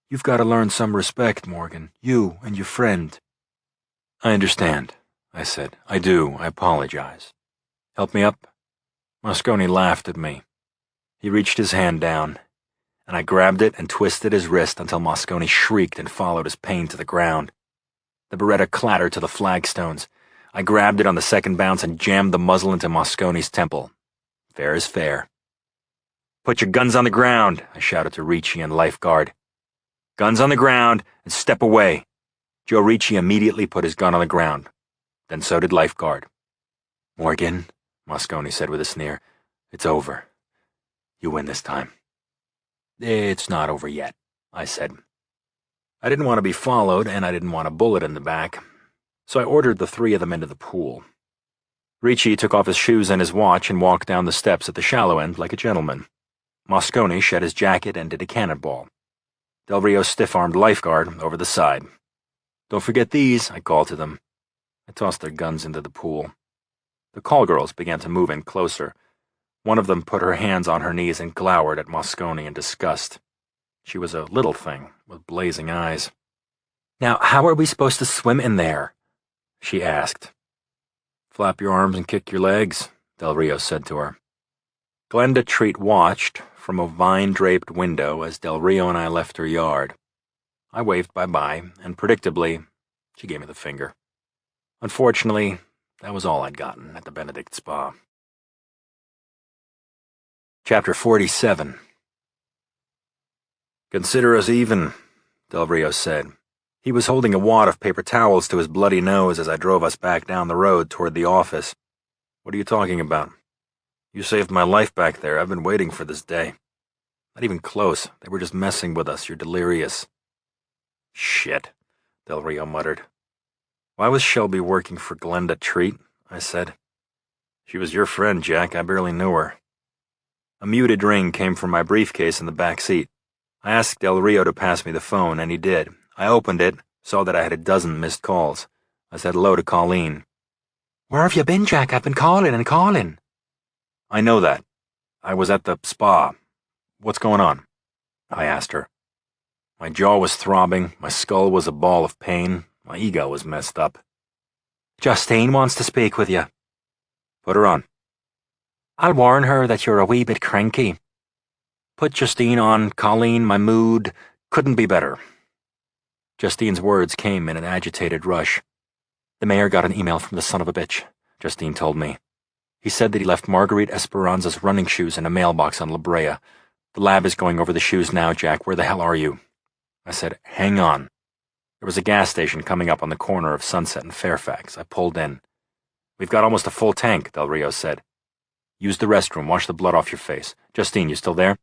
"You've got to learn some respect, Morgan, you and your friend." "I understand," I said. "I do. I apologize. Help me up?" Moscone laughed at me. He reached his hand down, and I grabbed it and twisted his wrist until Moscone shrieked and followed his pain to the ground. The Beretta clattered to the flagstones. I grabbed it on the second bounce and jammed the muzzle into Moscone's temple. Fair is fair. "Put your guns on the ground," I shouted to Ricci and Lifeguard. "Guns on the ground, and step away." Joe Ricci immediately put his gun on the ground. Then so did Lifeguard. "Morgan," Moscone said with a sneer, "it's over. You win this time." "It's not over yet," I said. I didn't want to be followed, and I didn't want a bullet in the back, so I ordered the three of them into the pool. Ricci took off his shoes and his watch and walked down the steps at the shallow end like a gentleman. Moscone shed his jacket and did a cannonball. Del Rio stiff-armed Lifeguard over the side. "Don't forget these," I called to them. I tossed their guns into the pool. The call girls began to move in closer. One of them put her hands on her knees and glowered at Moscone in disgust. She was a little thing with blazing eyes. "Now, how are we supposed to swim in there?" she asked. "Flap your arms and kick your legs," Del Rio said to her. Glenda Treat watched from a vine-draped window as Del Rio and I left her yard. I waved bye-bye, and predictably, she gave me the finger. Unfortunately, that was all I'd gotten at the Benedict Spa. Chapter 47. "Consider us even," Del Rio said. He was holding a wad of paper towels to his bloody nose as I drove us back down the road toward the office. "What are you talking about?" "You saved my life back there. I've been waiting for this day." Not even close. They were just messing with us. You're delirious. Shit, Del Rio muttered. Why was Shelby working for Glenda Treat? I said. She was your friend, Jack. I barely knew her. A muted ring came from my briefcase in the back seat. I asked Del Rio to pass me the phone, and he did. I opened it, saw that I had a dozen missed calls. I said hello to Colleen. Where have you been, Jack? I've been calling and calling. I know that. I was at the spa. What's going on? I asked her. My jaw was throbbing, my skull was a ball of pain, my ego was messed up. Justine wants to speak with you. Put her on. I'll warn her that you're a wee bit cranky. Put Justine on, Colleen, my mood couldn't be better. Justine's words came in an agitated rush. The mayor got an email from the son of a bitch, Justine told me. He said that he left Marguerite Esperanza's running shoes in a mailbox on La Brea. The lab is going over the shoes now, Jack. Where the hell are you? I said, hang on. There was a gas station coming up on the corner of Sunset and Fairfax. I pulled in. We've got almost a full tank, Del Rio said. Use the restroom, wash the blood off your face. Justine, you still there?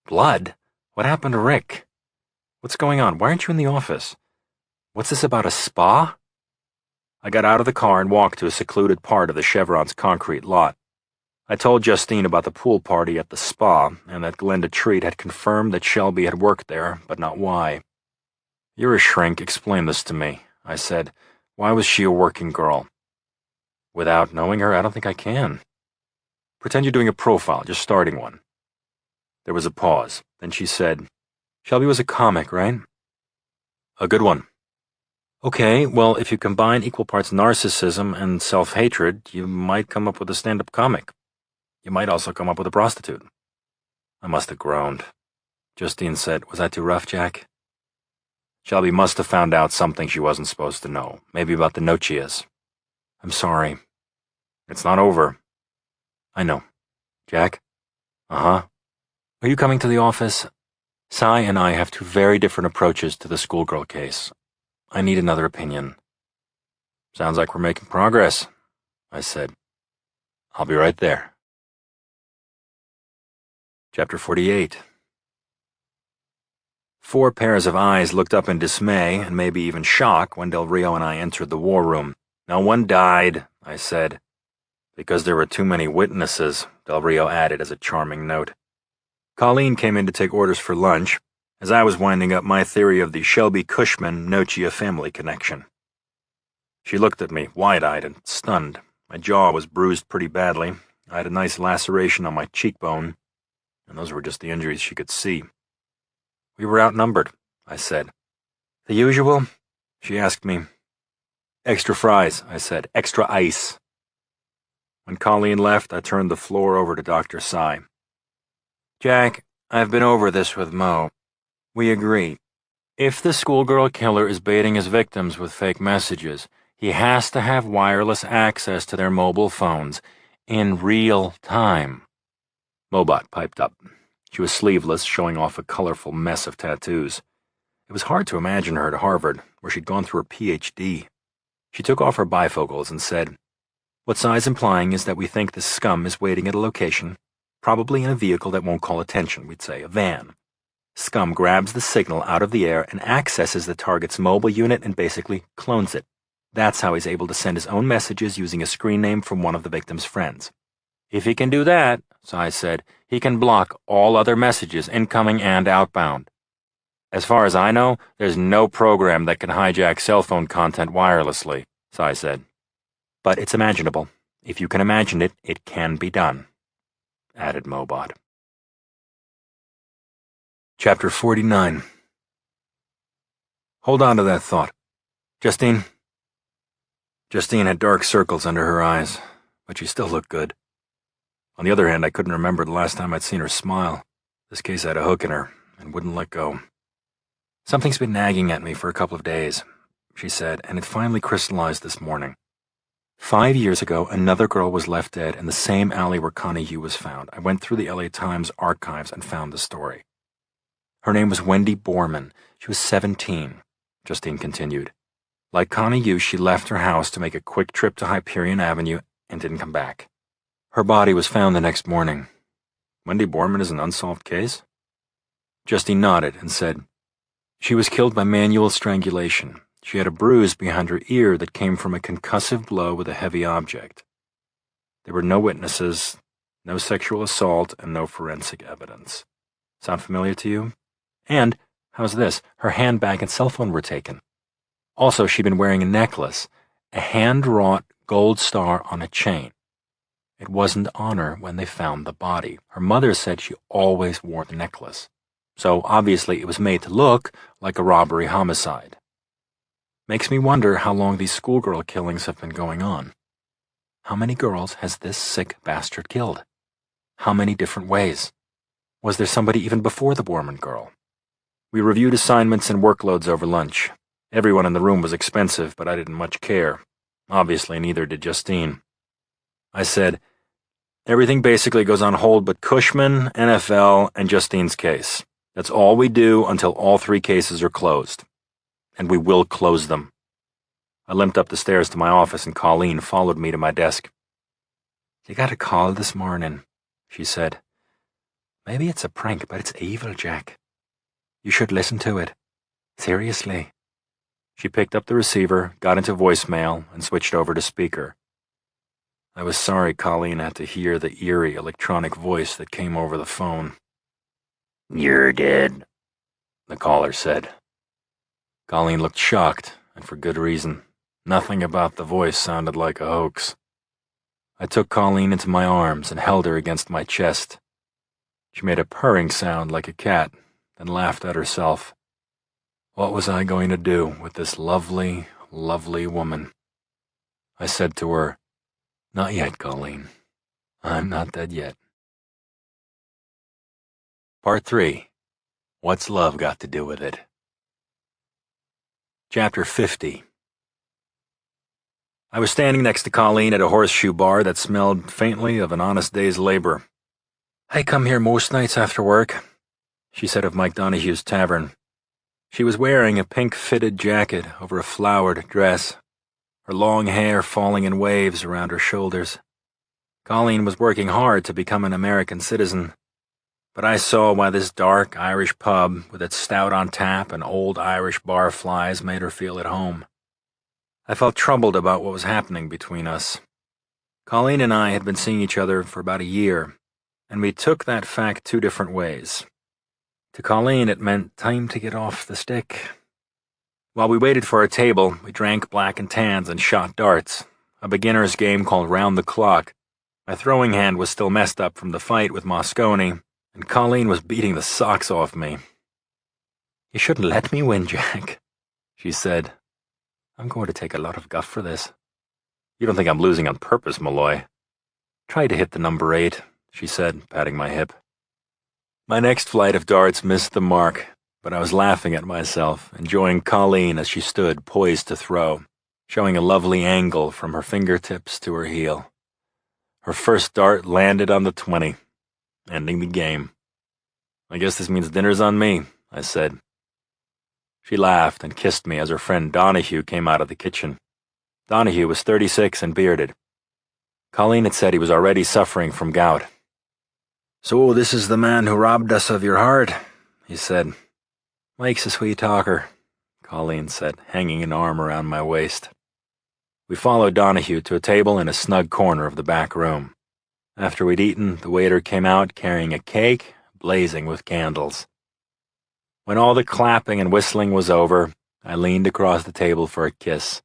Blood? What happened to Rick? What's going on? Why aren't you in the office? What's this about a spa? I got out of the car and walked to a secluded part of the Chevron's concrete lot. I told Justine about the pool party at the spa, and that Glenda Treat had confirmed that Shelby had worked there, but not why. You're a shrink, explain this to me, I said. Why was she a working girl? Without knowing her, I don't think I can. Pretend you're doing a profile, just starting one. There was a pause. Then she said, Shelby was a comic, right? A good one. Okay, well, if you combine equal parts narcissism and self-hatred, you might come up with a stand-up comic. You might also come up with a prostitute. I must have groaned. Justine said, was that too rough, Jack? Shelby must have found out something she wasn't supposed to know, maybe about the Nochias. I'm sorry. It's not over. I know. Jack? Uh-huh. Are you coming to the office? Cy and I have two very different approaches to the schoolgirl case. I need another opinion. Sounds like we're making progress, I said. I'll be right there. Chapter 48. 4 pairs of eyes looked up in dismay, and maybe even shock, when Del Rio and I entered the war room. No one died, I said. Because there were too many witnesses, Del Rio added as a charming note. Colleen came in to take orders for lunch, as I was winding up my theory of the Shelby-Cushman-Nochia family connection. She looked at me, wide-eyed and stunned. My jaw was bruised pretty badly. I had a nice laceration on my cheekbone, and those were just the injuries she could see. We were outnumbered, I said. The usual? She asked me. Extra fries, I said. Extra ice. When Colleen left, I turned the floor over to Dr. Cy. Jack, I've been over this with Mo. We agree. If the schoolgirl killer is baiting his victims with fake messages, he has to have wireless access to their mobile phones in real time. Mobot piped up. She was sleeveless, showing off a colorful mess of tattoos. It was hard to imagine her at Harvard, where she'd gone through her Ph.D. She took off her bifocals and said, What Cy's implying is that we think this scum is waiting at a location, probably in a vehicle that won't call attention, we'd say, a van. Scum grabs the signal out of the air and accesses the target's mobile unit and basically clones it. That's how he's able to send his own messages using a screen name from one of the victim's friends. If he can do that, Cy said, he can block all other messages, incoming and outbound. As far as I know, there's no program that can hijack cell phone content wirelessly, Cy said. But it's imaginable. If you can imagine it, it can be done, added Mobot. Chapter 49. Hold on to that thought. Justine had dark circles under her eyes, but she still looked good. On the other hand, I couldn't remember the last time I'd seen her smile. This case had a hook in her, and wouldn't let go. Something's been nagging at me for a couple of days, she said, and it finally crystallized this morning. 5 years ago, another girl was left dead in the same alley where Connie Yu was found. I went through the LA Times archives and found the story. Her name was Wendy Borman. She was 17, Justine continued. Like Connie Yu, she left her house to make a quick trip to Hyperion Avenue and didn't come back. Her body was found the next morning. Wendy Borman is an unsolved case? Justine nodded and said, "She was killed by manual strangulation. She had a bruise behind her ear that came from a concussive blow with a heavy object. There were no witnesses, no sexual assault, and no forensic evidence. Sound familiar to you? And, how's this, her handbag and cell phone were taken. Also, she'd been wearing a necklace, a hand-wrought gold star on a chain. It wasn't on her when they found the body. Her mother said she always wore the necklace. So, obviously, it was made to look like a robbery homicide. Makes me wonder how long these schoolgirl killings have been going on. How many girls has this sick bastard killed? How many different ways? Was there somebody even before the Borman girl? We reviewed assignments and workloads over lunch. Everyone in the room was expensive, but I didn't much care. Obviously, neither did Justine. I said, "Everything basically goes on hold but Cushman, NFL, and Justine's case. That's all we do until all 3 cases are closed. And we will close them." I limped up the stairs to my office and Colleen followed me to my desk. "You got a call this morning," she said. "Maybe it's a prank, but it's evil, Jack. You should listen to it. Seriously." She picked up the receiver, got into voicemail, and switched over to speaker. I was sorry Colleen had to hear the eerie electronic voice that came over the phone. "You're dead," the caller said. Colleen looked shocked, and for good reason. Nothing about the voice sounded like a hoax. I took Colleen into my arms and held her against my chest. She made a purring sound like a cat, then laughed at herself. What was I going to do with this lovely, lovely woman? I said to her, "Not yet, Colleen. I'm not dead yet." Part 3. What's Love Got to Do with It? Chapter 50. I was standing next to Colleen at a horseshoe bar that smelled faintly of an honest day's labor. "I come here most nights after work," she said of Mike Donahue's tavern. She was wearing a pink-fitted jacket over a flowered dress, her long hair falling in waves around her shoulders. Colleen was working hard to become an American citizen, but I saw why this dark Irish pub with its stout on tap and old Irish bar flies made her feel at home. I felt troubled about what was happening between us. Colleen and I had been seeing each other for about a year, and we took that fact 2 different ways. To Colleen, it meant time to get off the stick. While we waited for our table, we drank black and tans and shot darts, a beginner's game called Round the Clock. My throwing hand was still messed up from the fight with Moscone, and Colleen was beating the socks off me. "You shouldn't let me win, Jack," she said. "I'm going to take a lot of guff for this." "You don't think I'm losing on purpose, Malloy?" "Try to hit the number 8, she said, patting my hip. My next flight of darts missed the mark, but I was laughing at myself, enjoying Colleen as she stood poised to throw, showing a lovely angle from her fingertips to her heel. Her first dart landed on the 20, ending the game. "I guess this means dinner's on me," I said. She laughed and kissed me as her friend Donahue came out of the kitchen. Donahue was 36 and bearded. Colleen had said he was already suffering from gout. "So this is the man who robbed us of your heart," he said. "Mike's a sweet talker," Colleen said, hanging an arm around my waist. We followed Donahue to a table in a snug corner of the back room. After we'd eaten, the waiter came out carrying a cake, blazing with candles. When all the clapping and whistling was over, I leaned across the table for a kiss.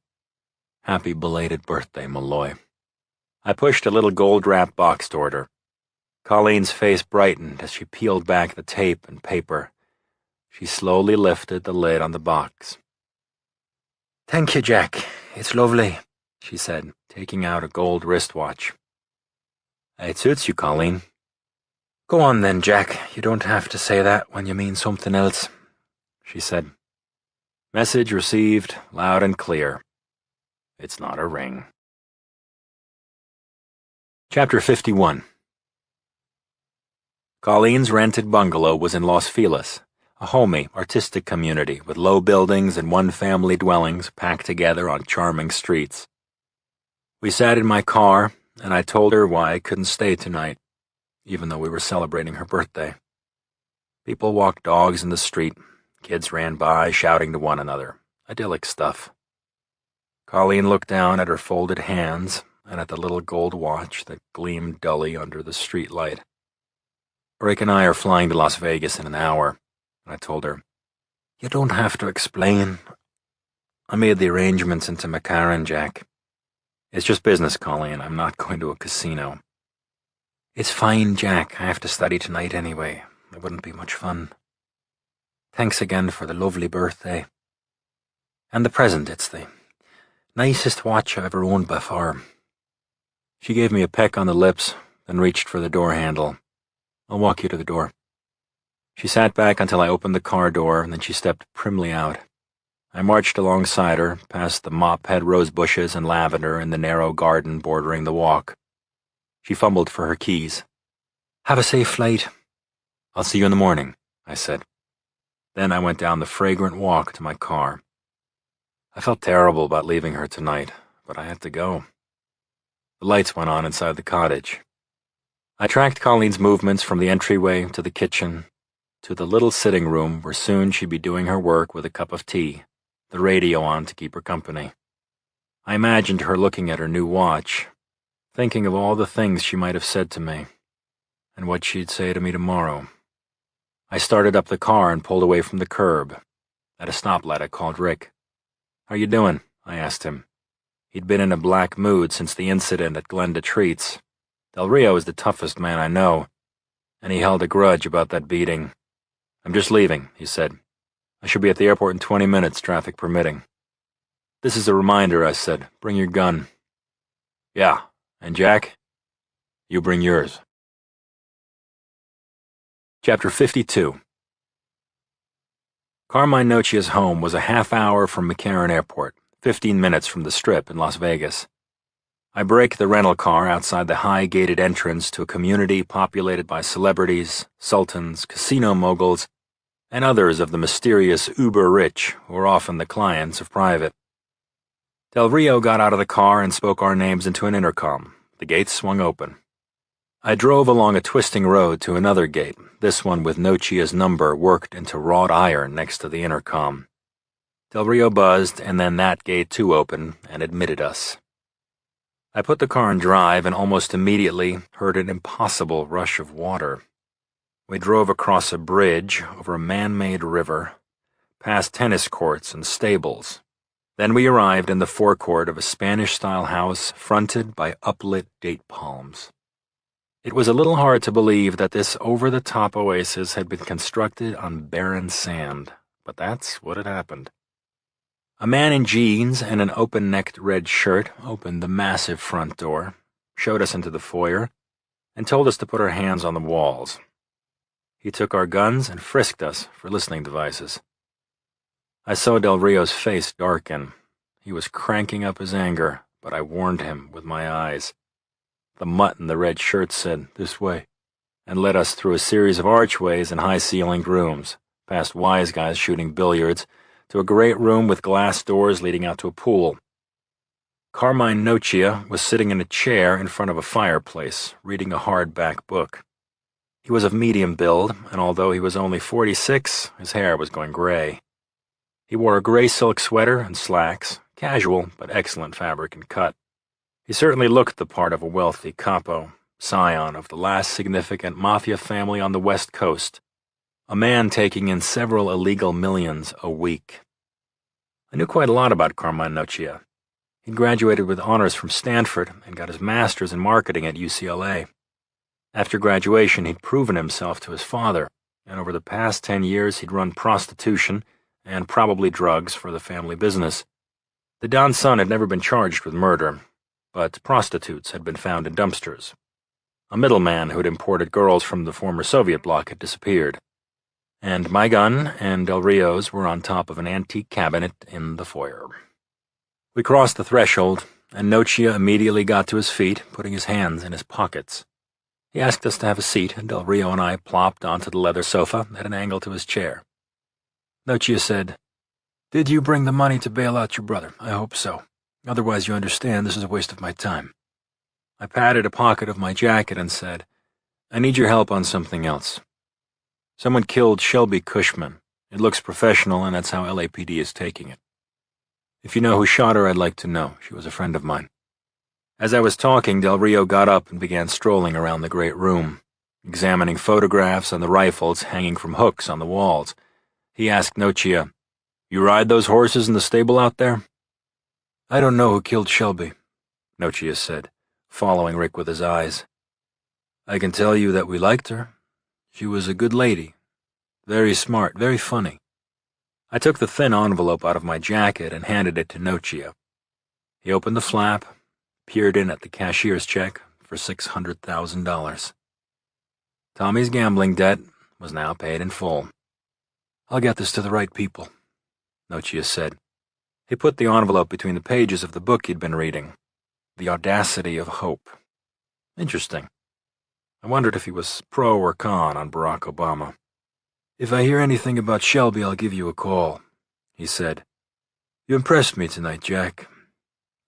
"Happy belated birthday, Malloy." I pushed a little gold-wrapped box toward her. Colleen's face brightened as she peeled back the tape and paper. She slowly lifted the lid on the box. "Thank you, Jack. It's lovely," she said, taking out a gold wristwatch. "It suits you, Colleen." "Go on then, Jack. You don't have to say that when you mean something else," she said. Message received, loud and clear. It's not a ring. Chapter 51. Colleen's rented bungalow was in Los Feliz, a homey, artistic community with low buildings and one-family dwellings packed together on charming streets. We sat in my car, and I told her why I couldn't stay tonight, even though we were celebrating her birthday. People walked dogs in the street. Kids ran by, shouting to one another. Idyllic stuff. Colleen looked down at her folded hands and at the little gold watch that gleamed dully under the street light. Rick and I are flying to Las Vegas in an hour, and I told her, "You don't have to explain. I made the arrangements into McCarran, Jack. It's just business, Colleen. I'm not going to a casino." "It's fine, Jack. I have to study tonight anyway. It wouldn't be much fun. Thanks again for the lovely birthday. And the present. It's the nicest watch I've ever owned by far." She gave me a peck on the lips, then reached for the door handle. "I'll walk you to the door." She sat back until I opened the car door, and then she stepped primly out. I marched alongside her, past the mop-head rose bushes and lavender in the narrow garden bordering the walk. She fumbled for her keys. "Have a safe flight." "I'll see you in the morning," I said. Then I went down the fragrant walk to my car. I felt terrible about leaving her tonight, but I had to go. The lights went on inside the cottage. I tracked Colleen's movements from the entryway to the kitchen to the little sitting room where soon she'd be doing her work with a cup of tea, the radio on to keep her company. I imagined her looking at her new watch, thinking of all the things she might have said to me, and what she'd say to me tomorrow. I started up the car and pulled away from the curb. At a stoplight, I called Rick. "How you doing?" I asked him. He'd been in a black mood since the incident at Glenda Treats. Del Rio is the toughest man I know, and he held a grudge about that beating. "I'm just leaving," he said. "I should be at the airport in 20 minutes, traffic permitting." "This is a reminder," I said. "Bring your gun." "Yeah, and Jack? You bring yours." Chapter 52. Carmine Nocia's home was a half hour from McCarran Airport, 15 minutes from the Strip in Las Vegas. I braked the rental car outside the high gated entrance to a community populated by celebrities, sultans, casino moguls, and others of the mysterious uber-rich who are often the clients of private. Del Rio got out of the car and spoke our names into an intercom. The gates swung open. I drove along a twisting road to another gate, this one with Nocia's number worked into wrought iron next to the intercom. Del Rio buzzed, and then that gate too opened and admitted us. I put the car in drive and almost immediately heard an impossible rush of water. We drove across a bridge over a man-made river, past tennis courts and stables. Then we arrived in the forecourt of a Spanish-style house fronted by uplit date palms. It was a little hard to believe that this over-the-top oasis had been constructed on barren sand, but that's what had happened. A man in jeans and an open-necked red shirt opened the massive front door, showed us into the foyer, and told us to put our hands on the walls. He took our guns and frisked us for listening devices. I saw Del Rio's face darken. He was cranking up his anger, but I warned him with my eyes. The mutt in the red shirt said, "This way," and led us through a series of archways and high-ceilinged rooms, past wise guys shooting billiards, to a great room with glass doors leading out to a pool. Carmine Nocia was sitting in a chair in front of a fireplace, reading a hardback book. He was of medium build, and although he was only 46, his hair was going gray. He wore a gray silk sweater and slacks, casual but excellent fabric and cut. He certainly looked the part of a wealthy capo, scion of the last significant mafia family on the West Coast, a man taking in several illegal millions a week. I knew quite a lot about Carmine Nocia. He graduated with honors from Stanford and got his master's in marketing at UCLA. After graduation, he'd proven himself to his father, and over the past 10 years he'd run prostitution and probably drugs for the family business. The Don's son had never been charged with murder, but prostitutes had been found in dumpsters. A middleman who had imported girls from the former Soviet bloc had disappeared. And my gun and Del Rio's were on top of an antique cabinet in the foyer. We crossed the threshold, and Nocia immediately got to his feet, putting his hands in his pockets. He asked us to have a seat, and Del Rio and I plopped onto the leather sofa at an angle to his chair. Nocia said, "Did you bring the money to bail out your brother? I hope so. Otherwise, you understand this is a waste of my time." I patted a pocket of my jacket and said, "I need your help on something else." Someone killed Shelby Cushman. It looks professional, and that's how LAPD is taking it. If you know who shot her, I'd like to know. She was a friend of mine." As I was talking, Del Rio got up and began strolling around the great room, examining photographs and the rifles hanging from hooks on the walls. He asked Nocia, "You ride those horses in the stable out there?" "I don't know who killed Shelby," Nocia said, following Rick with his eyes. "I can tell you that we liked her. She was a good lady. Very smart, very funny." I took the thin envelope out of my jacket and handed it to Nocia. He opened the flap, peered in at the cashier's check for $600,000. Tommy's gambling debt was now paid in full. "I'll get this to the right people," Nocia said. He put the envelope between the pages of the book he'd been reading, The Audacity of Hope. Interesting. I wondered if he was pro or con on Barack Obama. "If I hear anything about Shelby, I'll give you a call," he said. "You impressed me tonight, Jack.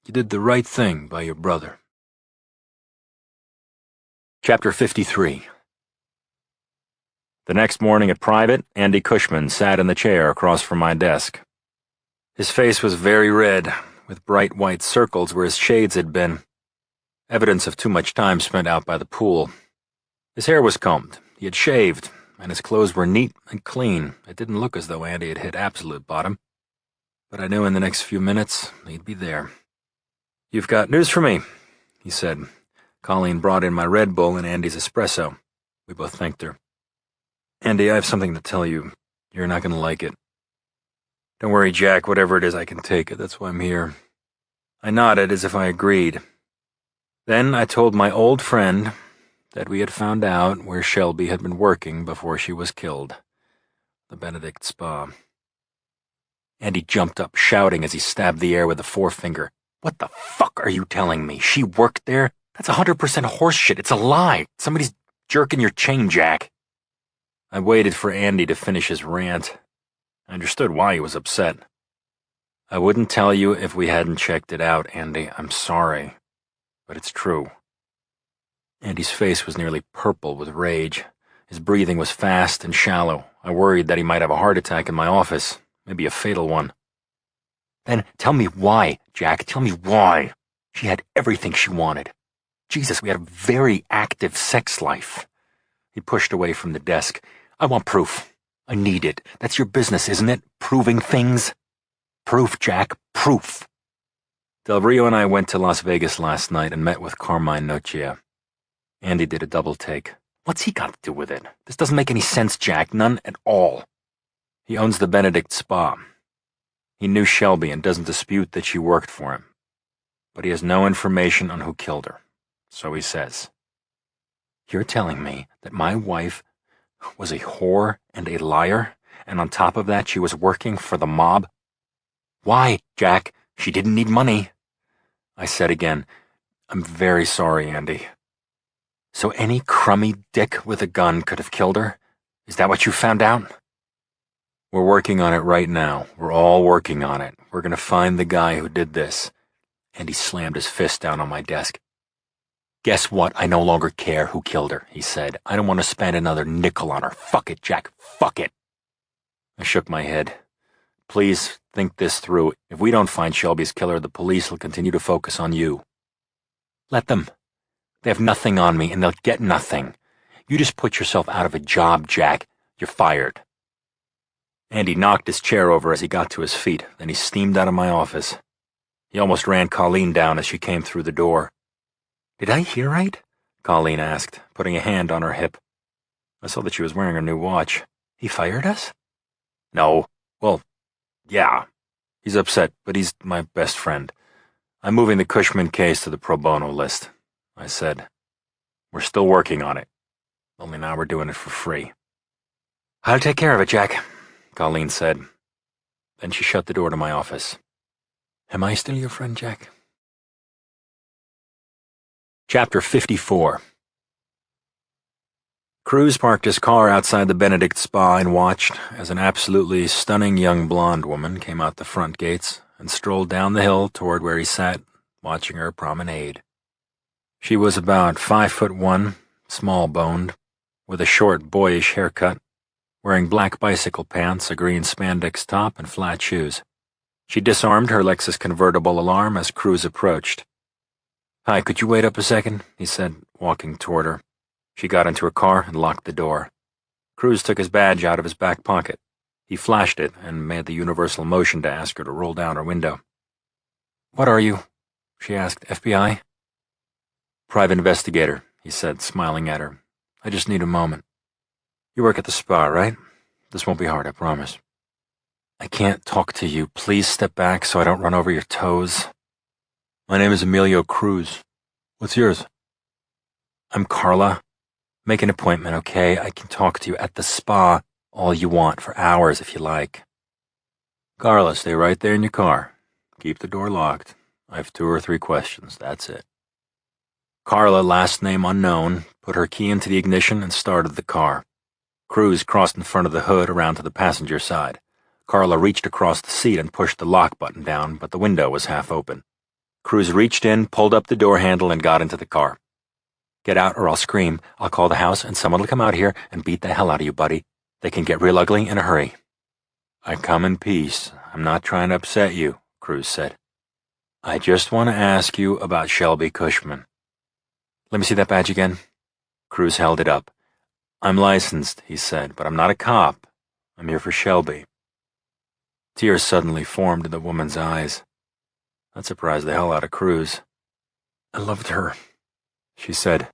You did the right thing by your brother." Chapter 53. The next morning at private, Andy Cushman sat in the chair across from my desk. His face was very red, with bright white circles where his shades had been, evidence of too much time spent out by the pool. His hair was combed, he had shaved, and his clothes were neat and clean. It didn't look as though Andy had hit absolute bottom, but I knew in the next few minutes he'd be there. "You've got news for me," he said. Colleen brought in my Red Bull and Andy's espresso. We both thanked her. "Andy, I have something to tell you. You're not going to like it." "Don't worry, Jack. Whatever it is, I can take it. That's why I'm here." I nodded as if I agreed. Then I told my old friend that we had found out where Shelby had been working before she was killed. The Benedict Spa. Andy jumped up, shouting as he stabbed the air with a forefinger. "What the fuck are you telling me? She worked there? That's 100% horse shit. It's a lie. Somebody's jerking your chain, Jack." I waited for Andy to finish his rant. I understood why he was upset. "I wouldn't tell you if we hadn't checked it out, Andy. I'm sorry. But it's true." Andy's face was nearly purple with rage. His breathing was fast and shallow. I worried that he might have a heart attack in my office, maybe a fatal one. "Then tell me why, Jack. Tell me why. She had everything she wanted. Jesus, we had a very active sex life." He pushed away from the desk. "I want proof. I need it. That's your business, isn't it? Proving things? Proof, Jack. Proof." Del Rio and I went to Las Vegas last night and met with Carmine Nocia. Andy did a double take. "What's he got to do with it? This doesn't make any sense, Jack. None at all." "He owns the Benedict Spa. He knew Shelby and doesn't dispute that she worked for him. But he has no information on who killed her. So he says." "You're telling me that my wife was a whore and a liar, and on top of that she was working for the mob? Why, Jack? She didn't need money." I said again, "I'm very sorry, Andy." "So any crummy dick with a gun could have killed her? Is that what you found out?" "We're working on it right now. We're all working on it. We're going to find the guy who did this." And he slammed his fist down on my desk. "Guess what? I no longer care who killed her," he said. "I don't want to spend another nickel on her. Fuck it, Jack. Fuck it." I shook my head. "Please think this through. If we don't find Shelby's killer, the police will continue to focus on you." "Let them. They have nothing on me, and they'll get nothing. You just put yourself out of a job, Jack. You're fired." Andy knocked his chair over as he got to his feet, then he steamed out of my office. He almost ran Colleen down as she came through the door. "Did I hear right?" Colleen asked, putting a hand on her hip. I saw that she was wearing her new watch. "He fired us?" "No. Well, yeah. He's upset, but he's my best friend. I'm moving the Cushman case to the pro bono list," I said. "We're still working on it. Only now we're doing it for free." "I'll take care of it, Jack," Colleen said. Then she shut the door to my office. "Am I still your friend, Jack?" Chapter 54. Cruz parked his car outside the Benedict Spa and watched as an absolutely stunning young blonde woman came out the front gates and strolled down the hill toward where he sat, watching her promenade. She was about 5'1", small-boned, with a short, boyish haircut, wearing black bicycle pants, a green spandex top, and flat shoes. She disarmed her Lexus convertible alarm as Cruz approached. "Hi, could you wait up a second?" he said, walking toward her. She got into her car and locked the door. Cruz took his badge out of his back pocket. He flashed it and made the universal motion to ask her to roll down her window. "What are you?" she asked. "FBI?" "Private investigator," he said, smiling at her. "I just need a moment. You work at the spa, right? This won't be hard, I promise." "I can't talk to you. Please step back so I don't run over your toes." "My name is Emilio Cruz. What's yours?" "I'm Carla. Make an appointment, okay? I can talk to you at the spa all you want for hours if you like." "Carla, stay right there in your car. Keep the door locked. I have 2 or 3 questions, that's it." Carla, last name unknown, put her key into the ignition and started the car. Cruz crossed in front of the hood around to the passenger side. Carla reached across the seat and pushed the lock button down, but the window was half open. Cruz reached in, pulled up the door handle, and got into the car. "Get out or I'll scream. I'll call the house and someone will come out here and beat the hell out of you, buddy. They can get real ugly in a hurry." "I come in peace. I'm not trying to upset you," Cruz said. "I just want to ask you about Shelby Cushman." "Let me see that badge again." Cruz held it up. "I'm licensed," he said, "but I'm not a cop. I'm here for Shelby." Tears suddenly formed in the woman's eyes. That surprised the hell out of Cruz. "I loved her," she said.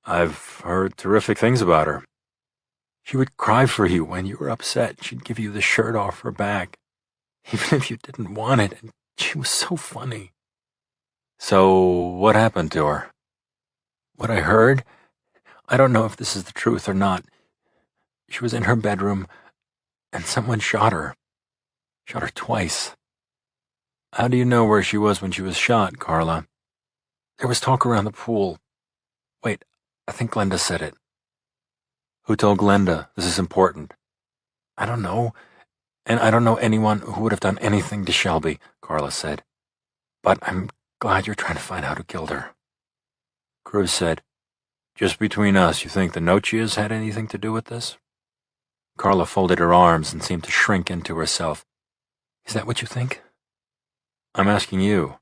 "I've heard terrific things about her. She would cry for you when you were upset. She'd give you the shirt off her back, even if you didn't want it, and she was so funny." "So what happened to her?" "What I heard, I don't know if this is the truth or not. She was in her bedroom, and someone shot her. Shot her twice." "How do you know where she was when she was shot, Carla?" "There was talk around the pool. Wait, I think Glenda said it." "Who told Glenda? This is important." "I don't know, and I don't know anyone who would have done anything to Shelby," Carla said. "But I'm glad you're trying to find out who killed her." Cruz said, "Just between us, you think the Nochias had anything to do with this?" Carla folded her arms and seemed to shrink into herself. "Is that what you think?" "I'm asking you."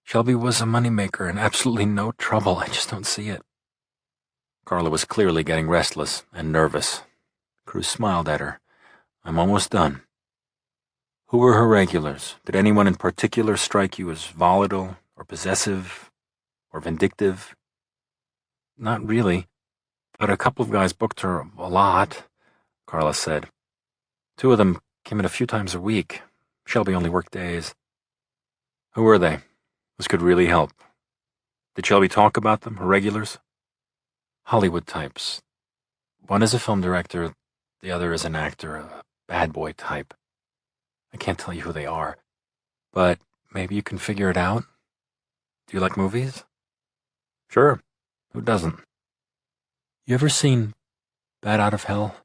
"Shelby was a moneymaker and absolutely no trouble. I just don't see it." Carla was clearly getting restless and nervous. Cruz smiled at her. "I'm almost done. Who were her regulars? Did anyone in particular strike you as volatile or possessive or vindictive?" "Not really, but a couple of guys booked her a lot," Carla said. "2 of them came in a few times a week. Shelby only worked days." "Who were they? This could really help. Did Shelby talk about them, her regulars?" "Hollywood types. One is a film director, the other is an actor, a bad boy type. I can't tell you who they are, but maybe you can figure it out. Do you like movies?" "Sure. Who doesn't?" "You ever seen Bat Out of Hell?"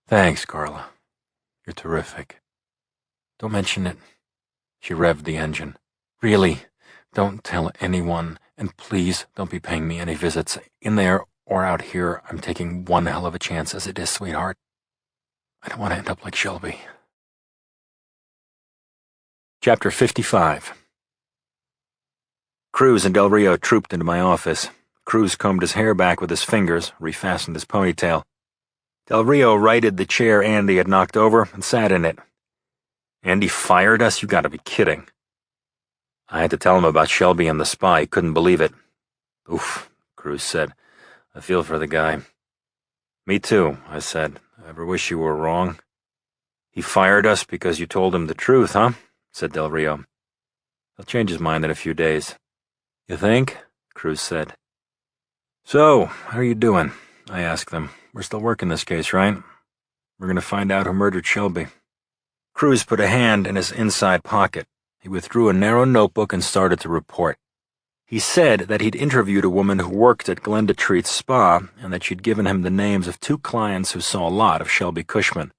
"Thanks, Carla. You're terrific. Don't mention it." She revved the engine. "Really, don't tell anyone, and please don't be paying me any visits. In there or out here, I'm taking one hell of a chance as it is, sweetheart. I don't want to end up like Shelby." Chapter 55. Cruz and Del Rio trooped into my office. Cruz combed his hair back with his fingers, refastened his ponytail. Del Rio righted the chair Andy had knocked over and sat in it. "Andy fired us? You gotta be kidding." I had to tell him about Shelby and the spy. He couldn't believe it. "Oof," Cruz said. "I feel for the guy." "Me too," I said. "Ever wish you were wrong?" "He fired us because you told him the truth, huh?" said Del Rio. "He'll change his mind in a few days." "You think?" Cruz said. "So, how are you doing?" I asked them. "We're still working this case, right? We're going to find out who murdered Shelby." Cruz put a hand in his inside pocket. He withdrew a narrow notebook and started to report. He said that he'd interviewed a woman who worked at Glenda Treat's spa and that she'd given him the names of 2 clients who saw a lot of Shelby Cushman.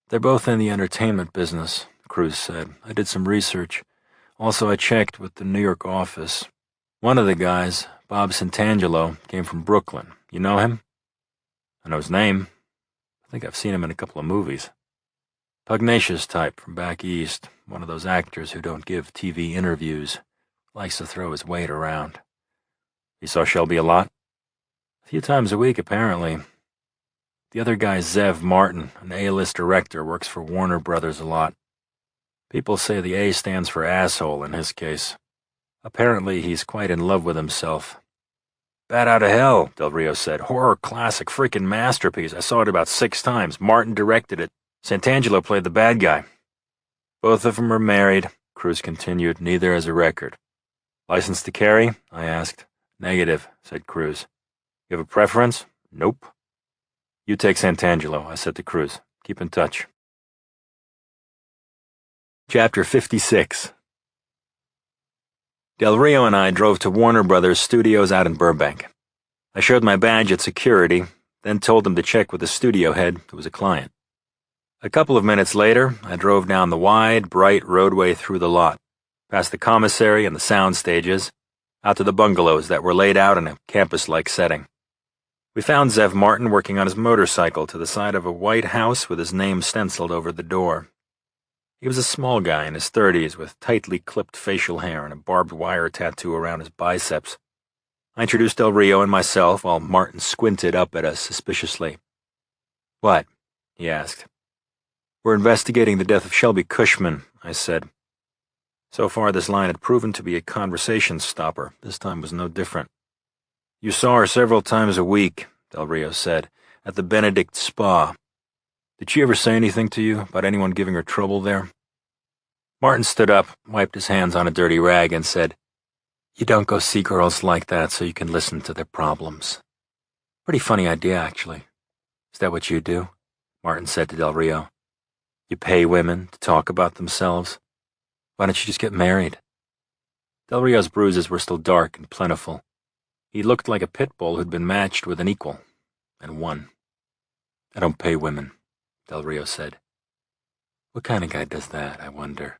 "They're both in the entertainment business," Cruz said. "I did some research. Also, I checked with the New York office. One of the guys, Bob Santangelo, came from Brooklyn. You know him?" "I know his name. think I've seen him in a couple of movies. Pugnacious type from back east, one of those actors who don't give TV interviews, likes to throw his weight around. You saw Shelby a lot? A few times a week, apparently. The other guy's Zev Martin, an A-list director, works for Warner Brothers a lot. People say the A stands for asshole in his case. Apparently, he's quite in love with himself. Bat out of hell, Del Rio said. Horror classic, freaking masterpiece. I saw it about 6 times. Martin directed it. Santangelo played the bad guy. Both of them are married, Cruz continued. Neither has a record. License to carry? I asked. Negative, said Cruz. You have a preference? Nope. You take Santangelo, I said to Cruz. Keep in touch. Chapter 56. Del Rio and I drove to Warner Brothers Studios out in Burbank. I showed my badge at security, then told them to check with the studio head, who was a client. A couple of minutes later, I drove down the wide, bright roadway through the lot, past the commissary and the sound stages, out to the bungalows that were laid out in a campus-like setting. We found Zev Martin working on his motorcycle to the side of a white house with his name stenciled over the door. He was a small guy in his 30s with tightly clipped facial hair and a barbed wire tattoo around his biceps. I introduced Del Rio and myself while Martin squinted up at us suspiciously. What? He asked. We're investigating the death of Shelby Cushman, I said. So far this line had proven to be a conversation stopper. This time was no different. You saw her several times a week, Del Rio said, at the Benedict Spa. Did she ever say anything to you about anyone giving her trouble there? Martin stood up, wiped his hands on a dirty rag, and said, You don't go see girls like that so you can listen to their problems. Pretty funny idea, actually. Is that what you do? Martin said to Del Rio. You pay women to talk about themselves? Why don't you just get married? Del Rio's bruises were still dark and plentiful. He looked like a pit bull who'd been matched with an equal, and won. I don't pay women, Del Rio said. What kind of guy does that, I wonder?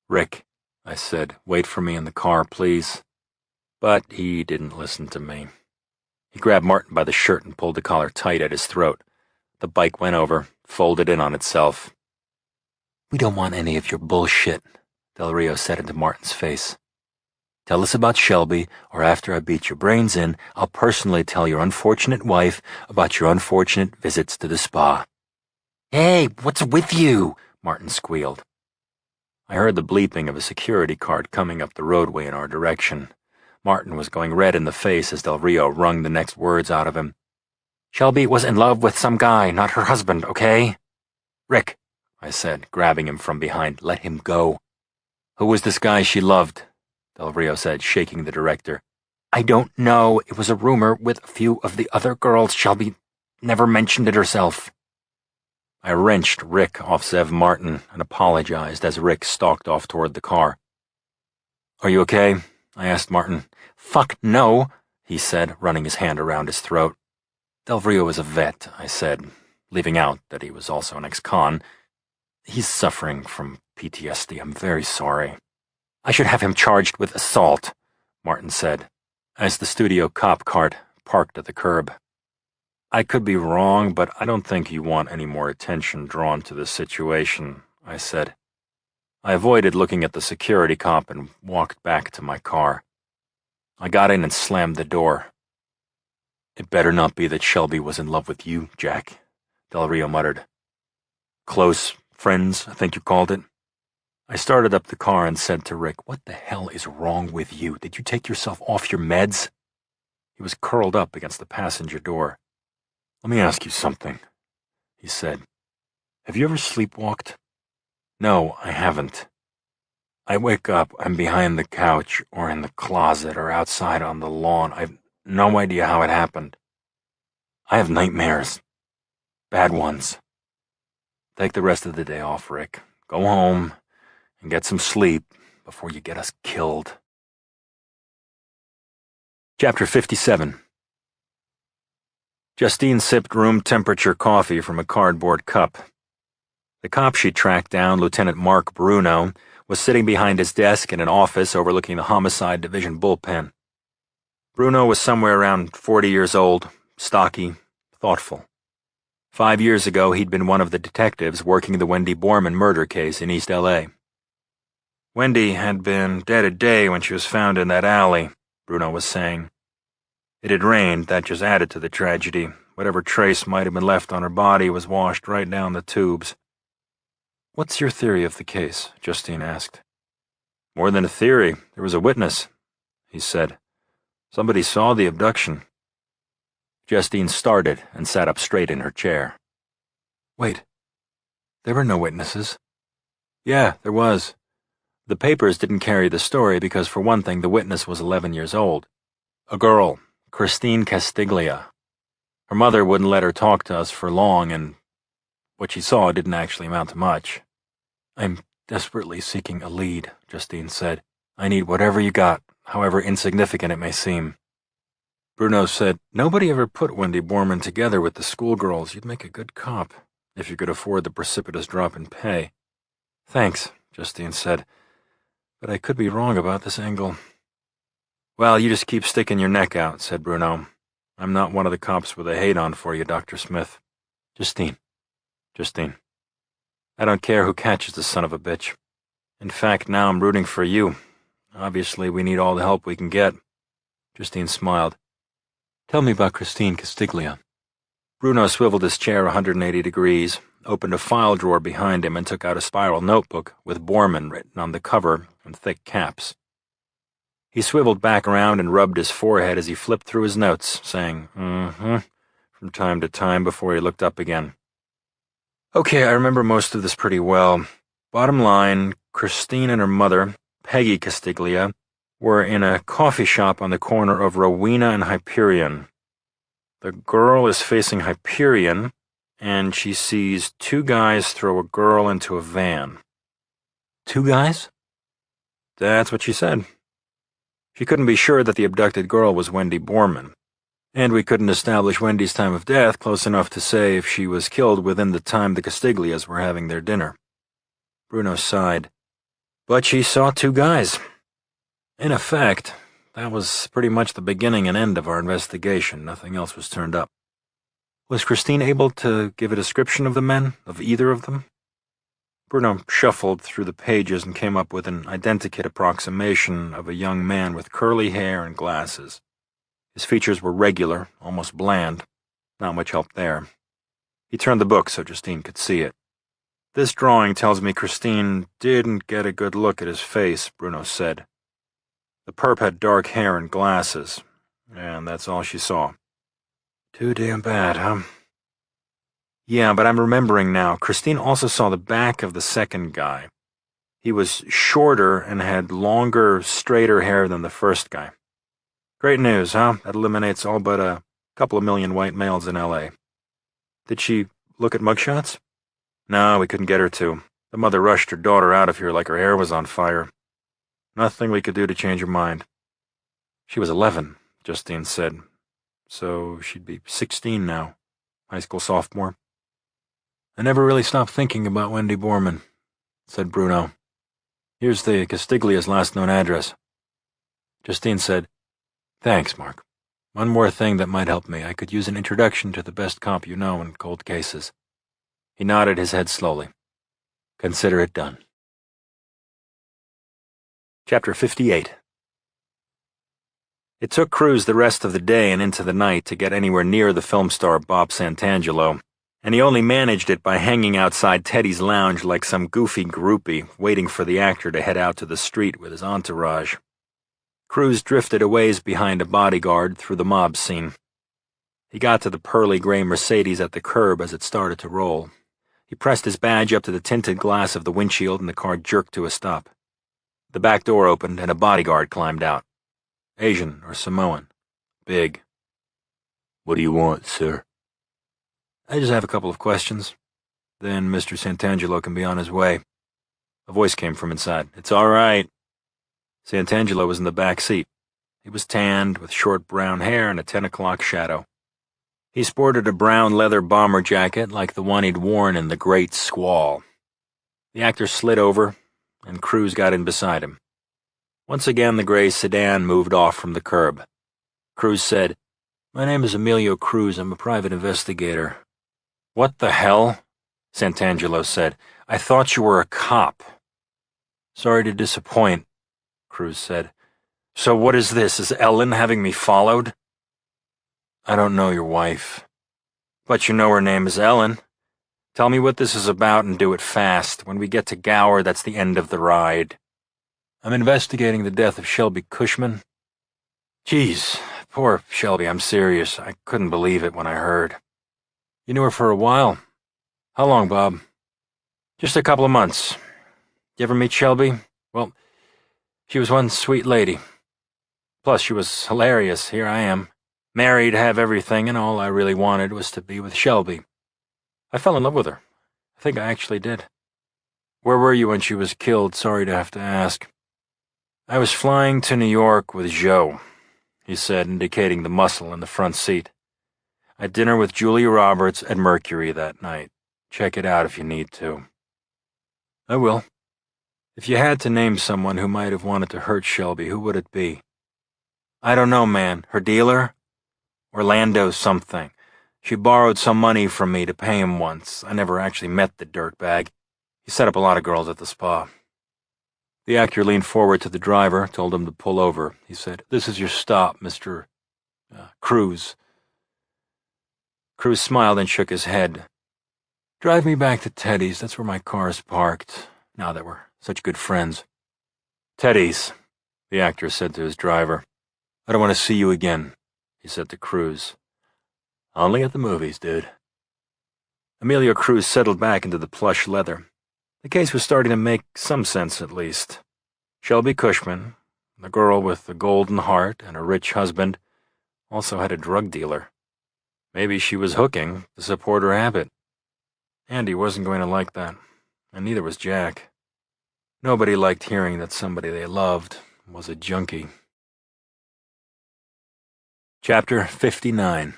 Rick, I said, wait for me in the car, please. But he didn't listen to me. He grabbed Martin by the shirt and pulled the collar tight at his throat. The bike went over, folded in on itself. We don't want any of your bullshit, Del Rio said into Martin's face. Tell us about Shelby, or after I beat your brains in, I'll personally tell your unfortunate wife about your unfortunate visits to the spa. Hey, what's with you? Martin squealed. I heard the bleeping of a security card coming up the roadway in our direction. Martin was going red in the face as Del Rio wrung the next words out of him. Shelby was in love with some guy, not her husband, okay? Rick, I said, grabbing him from behind, let him go. Who was this guy she loved? Del Rio said, shaking the director. I don't know. It was a rumor with a few of the other girls. Shelby never mentioned it herself. I wrenched Rick off Zev Martin and apologized as Rick stalked off toward the car. Are you okay? I asked Martin. Fuck no, he said, running his hand around his throat. Del Rio is a vet, I said, leaving out that he was also an ex-con. He's suffering from PTSD. I'm very sorry. I should have him charged with assault, Martin said, as the studio cop cart parked at the curb. I could be wrong, but I don't think you want any more attention drawn to this situation, I said. I avoided looking at the security cop and walked back to my car. I got in and slammed the door. It better not be that Shelby was in love with you, Jack, Del Rio muttered. Close friends, I think you called it. I started up the car and said to Rick, What the hell is wrong with you? Did you take yourself off your meds? He was curled up against the passenger door. Let me ask you something, he said. Have you ever sleepwalked? No, I haven't. I wake up, I'm behind the couch or in the closet or outside on the lawn. I've no idea how it happened. I have nightmares. Bad ones. Take the rest of the day off, Rick. Go home and get some sleep before you get us killed. Chapter 57. Justine sipped room-temperature coffee from a cardboard cup. The cop she tracked down, Lieutenant Mark Bruno, was sitting behind his desk in an office overlooking the Homicide Division bullpen. Bruno was somewhere around 40 years old, stocky, thoughtful. 5 years ago, he'd been one of the detectives working the Wendy Borman murder case in East L.A. Wendy had been dead a day when she was found in that alley, Bruno was saying. It had rained, that just added to the tragedy. Whatever trace might have been left on her body was washed right down the tubes. "What's your theory of the case?" Justine asked. "More than a theory. There was a witness," he said. "Somebody saw the abduction." Justine started and sat up straight in her chair. "Wait, there were no witnesses." "Yeah, there was. The papers didn't carry the story because, for one thing, the witness was 11 years old. A girl, Christine Castiglia. Her mother wouldn't let her talk to us for long, and what she saw didn't actually amount to much." "I'm desperately seeking a lead," Justine said. "I need whatever you got, however insignificant it may seem." Bruno said, "Nobody ever put Wendy Borman together with the schoolgirls. You'd make a good cop, if you could afford the precipitous drop in pay." "Thanks," Justine said, "but I could be wrong about this angle." "Well, you just keep sticking your neck out," said Bruno. "I'm not one of the cops with a hate-on for you, Dr. Smith." Justine. "I don't care who catches the son of a bitch. In fact, now I'm rooting for you. Obviously, we need all the help we can get." Justine smiled. "Tell me about Christine Castiglia." Bruno swiveled his chair 180 degrees, opened a file drawer behind him, and took out a spiral notebook with Borman written on the cover in thick caps. He swiveled back around and rubbed his forehead as he flipped through his notes, saying, from time to time before he looked up again. "Okay, I remember most of this pretty well. Bottom line, Christine and her mother, Peggy Castiglia, were in a coffee shop on the corner of Rowena and Hyperion. The girl is facing Hyperion, and she sees two guys throw a girl into a van." "Two guys?" "That's what she said. She couldn't be sure that the abducted girl was Wendy Borman, and we couldn't establish Wendy's time of death close enough to say if she was killed within the time the Castiglias were having their dinner." Bruno sighed. "But she saw two guys. In effect, that was pretty much the beginning and end of our investigation. Nothing else was turned up." "Was Christine able to give a description of the men, of either of them?" Bruno shuffled through the pages and came up with an identikit approximation of a young man with curly hair and glasses. His features were regular, almost bland. Not much help there. He turned the book so Justine could see it. "This drawing tells me Christine didn't get a good look at his face," Bruno said. "The perp had dark hair and glasses, and that's all she saw." "Too damn bad, huh?" "Yeah, but I'm remembering now. Christine also saw the back of the second guy. He was shorter and had longer, straighter hair than the first guy. Great news, huh? That eliminates all but a couple of million white males in L.A. "Did she look at mugshots?" "No, we couldn't get her to. The mother rushed her daughter out of here like her hair was on fire. Nothing we could do to change her mind." "She was 11, Justine said. So she'd be 16 now. High school sophomore." "I never really stopped thinking about Wendy Borman," said Bruno. "Here's the Castiglia's last known address." Justine said, "Thanks, Mark. One more thing that might help me. I could use an introduction to the best cop you know in cold cases." He nodded his head slowly. "Consider it done." Chapter 58. It took Cruz the rest of the day and into the night to get anywhere near the film star Bob Santangelo, and he only managed it by hanging outside Teddy's lounge like some goofy groupie, waiting for the actor to head out to the street with his entourage. Cruz drifted a ways behind a bodyguard through the mob scene. He got to the pearly gray Mercedes at the curb as it started to roll. He pressed his badge up to the tinted glass of the windshield and the car jerked to a stop. The back door opened and a bodyguard climbed out. Asian or Samoan. Big. "What do you want, sir?" "I just have a couple of questions. Then Mr. Santangelo can be on his way." A voice came from inside. "It's all right." Santangelo was in the back seat. He was tanned, with short brown hair and a 10 o'clock shadow. He sported a brown leather bomber jacket like the one he'd worn in The Great Squall. The actor slid over, and Cruz got in beside him. Once again the gray sedan moved off from the curb. Cruz said, "My name is Emilio Cruz. I'm a private investigator." What the hell? Santangelo said. I thought you were a cop. Sorry to disappoint, Cruz said. So what is this? Is Ellen having me followed? I don't know your wife. But you know her name is Ellen. Tell me what this is about and do it fast. When we get to Gower, that's the end of the ride. I'm investigating the death of Shelby Cushman. Geez, poor Shelby, I'm serious. I couldn't believe it when I heard. You knew her for a while. How long, Bob? Just a couple of months. You ever meet Shelby? Well, she was one sweet lady. Plus, she was hilarious. Here I am, married, have everything, and all I really wanted was to be with Shelby. I fell in love with her. I think I actually did. Where were you when she was killed? Sorry to have to ask. I was flying to New York with Joe, he said, indicating the muscle in the front seat. I had dinner with Julia Roberts at Mercury that night. Check it out if you need to. I will. If you had to name someone who might have wanted to hurt Shelby, who would it be? I don't know, man. Her dealer? Orlando something. She borrowed some money from me to pay him once. I never actually met the dirtbag. He set up a lot of girls at the spa. The actor leaned forward to the driver, told him to pull over. He said, "This is your stop, Mr. Cruz." Cruz smiled and shook his head. "Drive me back to Teddy's. That's where my car is parked, now that we're such good friends." "Teddy's," the actor said to his driver. "I don't want to see you again," he said to Cruz. "Only at the movies, dude." Emilio Cruz settled back into the plush leather. The case was starting to make some sense, at least. Shelby Cushman, the girl with the golden heart and a rich husband, also had a drug dealer. Maybe she was hooking to support her habit. Andy wasn't going to like that, and neither was Jack. Nobody liked hearing that somebody they loved was a junkie. Chapter 59.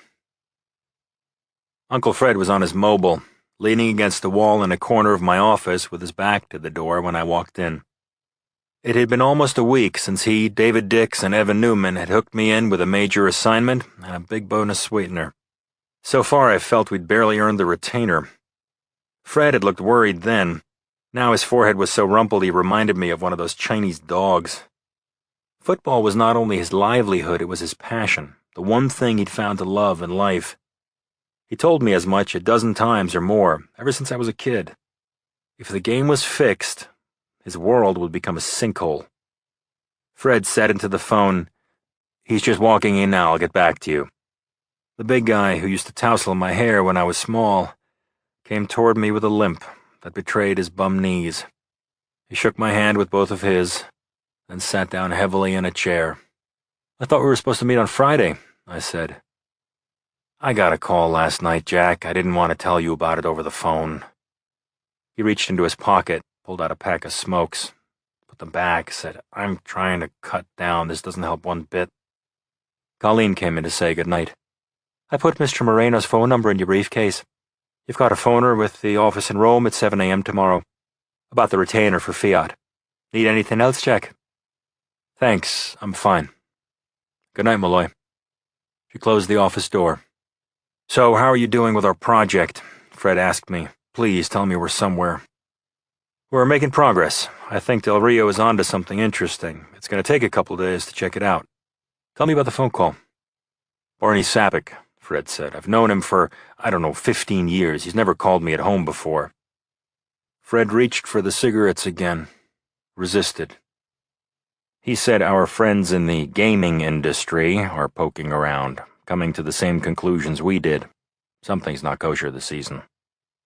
Uncle Fred was on his mobile, leaning against the wall in a corner of my office with his back to the door when I walked in. It had been almost a week since he, David Dix, and Evan Newman had hooked me in with a major assignment and a big bonus sweetener. So far, I felt we'd barely earned the retainer. Fred had looked worried then. Now his forehead was so rumpled he reminded me of one of those Chinese dogs. Football was not only his livelihood, it was his passion, the one thing he'd found to love in life. He told me as much a dozen times or more, ever since I was a kid. If the game was fixed, his world would become a sinkhole. Fred said into the phone, "He's just walking in now, I'll get back to you." The big guy who used to tousle my hair when I was small came toward me with a limp that betrayed his bum knees. He shook my hand with both of his, then sat down heavily in a chair. "I thought we were supposed to meet on Friday," I said. "I got a call last night, Jack. I didn't want to tell you about it over the phone." He reached into his pocket, pulled out a pack of smokes, put them back, said, "I'm trying to cut down. This doesn't help one bit." Colleen came in to say goodnight. "I put Mr. Moreno's phone number in your briefcase. You've got a phoner with the office in Rome at 7 a.m. tomorrow. About the retainer for Fiat. Need anything else, Jack?" "Thanks, I'm fine." "Good night, Malloy." She closed the office door. "So, how are you doing with our project?" Fred asked me. "Please tell me we're somewhere." "We're making progress. I think Del Rio is onto something interesting. It's going to take a couple days to check it out. Tell me about the phone call." "Barney Sapic," Fred said. "I've known him for, 15 years. He's never called me at home before." Fred reached for the cigarettes again. Resisted. He said our friends in the gaming industry are poking around, coming to the same conclusions we did. Something's not kosher this season.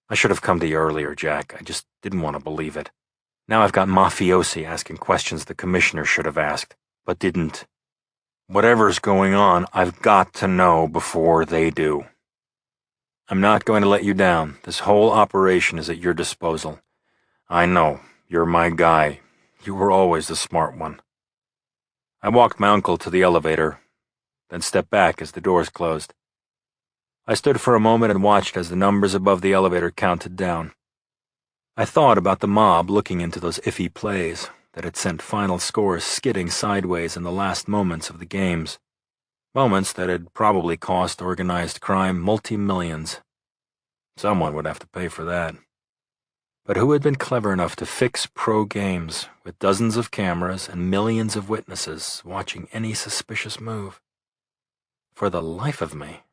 I should have come to you earlier, Jack. I just didn't want to believe it. Now I've got mafiosi asking questions the commissioner should have asked, but didn't. Whatever's going on, I've got to know before they do. I'm not going to let you down. This whole operation is at your disposal. I know. You're my guy. You were always the smart one. I walked my uncle to the elevator, then stepped back as the doors closed. I stood for a moment and watched as the numbers above the elevator counted down. I thought about the mob looking into those iffy plays that had sent final scores skidding sideways in the last moments of the games. Moments that had probably cost organized crime multi-millions. Someone would have to pay for that. But who had been clever enough to fix pro games with dozens of cameras and millions of witnesses watching any suspicious move? For the life of me,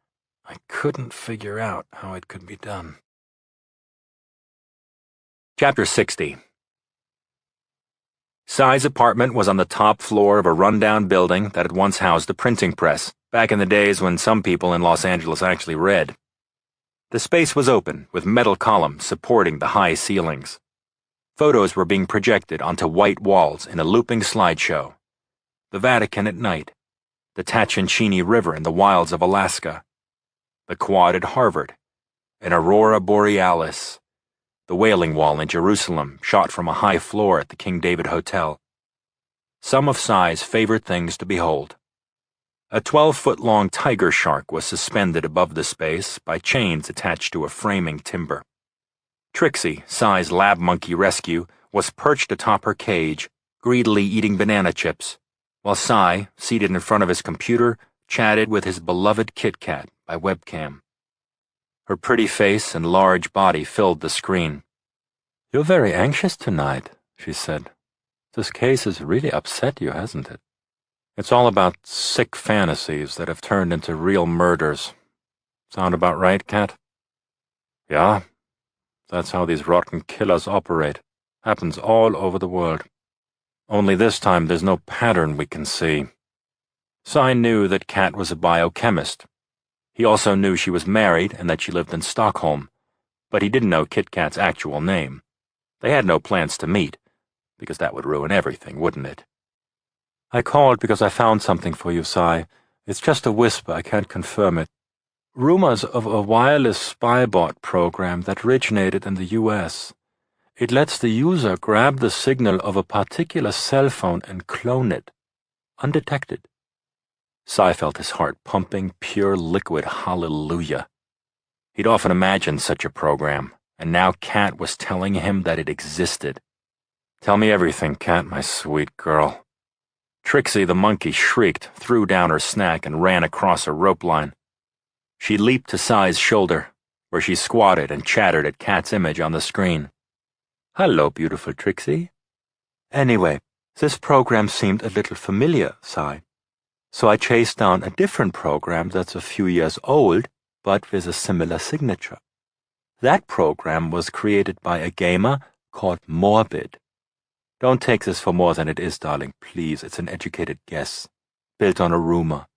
I couldn't figure out how it could be done. Chapter 60. Cy's apartment was on the top floor of a rundown building that had once housed a printing press, back in the days when some people in Los Angeles actually read. The space was open, with metal columns supporting the high ceilings. Photos were being projected onto white walls in a looping slideshow. The Vatican at night, the Tachincini River in the wilds of Alaska, the Quad at Harvard, an aurora borealis, the Wailing Wall in Jerusalem shot from a high floor at the King David Hotel. Some of Cy's favorite things to behold. A 12-foot-long tiger shark was suspended above the space by chains attached to a framing timber. Trixie, Cy's lab monkey rescue, was perched atop her cage, greedily eating banana chips, while Cy, seated in front of his computer, chatted with his beloved Kit Kat by webcam. Her pretty face and large body filled the screen. "You're very anxious tonight," she said. "This case has really upset you, hasn't it? It's all about sick fantasies that have turned into real murders. Sound about right, Kat?" "Yeah, that's how these rotten killers operate. Happens all over the world. Only this time there's no pattern we can see." Cy knew that Kat was a biochemist. He also knew she was married and that she lived in Stockholm, but he didn't know Kit Kat's actual name. They had no plans to meet, because that would ruin everything, wouldn't it? "I called because I found something for you, Cy. It's just a whisper, I can't confirm it. Rumors of a wireless spy bot program that originated in the US. It lets the user grab the signal of a particular cell phone and clone it, undetected." Cy felt his heart pumping pure liquid hallelujah. He'd often imagined such a program, and now Kat was telling him that it existed. "Tell me everything, Kat, my sweet girl." Trixie the monkey shrieked, threw down her snack, and ran across a rope line. She leaped to Cy's shoulder, where she squatted and chattered at Kat's image on the screen. "Hello, beautiful Trixie. Anyway, this program seemed a little familiar, Cy. So I chased down a different program that's a few years old, but with a similar signature. That program was created by a gamer called Morbid. Don't take this for more than it is, darling, please. It's an educated guess, built on a rumor.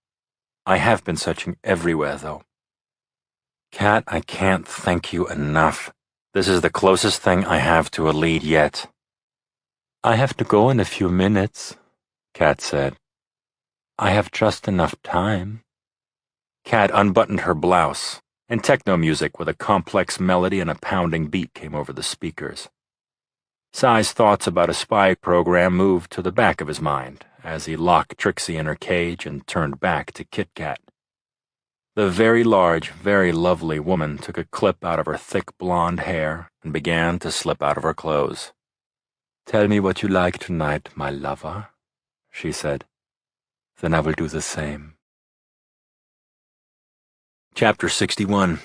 I have been searching everywhere, though." "Kat, I can't thank you enough. This is the closest thing I have to a lead yet." "I have to go in a few minutes," Kat said. "I have just enough time." Kat unbuttoned her blouse, and techno music with a complex melody and a pounding beat came over the speakers. Cy's thoughts about a spy program moved to the back of his mind as he locked Trixie in her cage and turned back to Kit Kat. The very large, very lovely woman took a clip out of her thick blonde hair and began to slip out of her clothes. "Tell me what you like tonight, my lover," she said. "Then I will do the same." Chapter 61.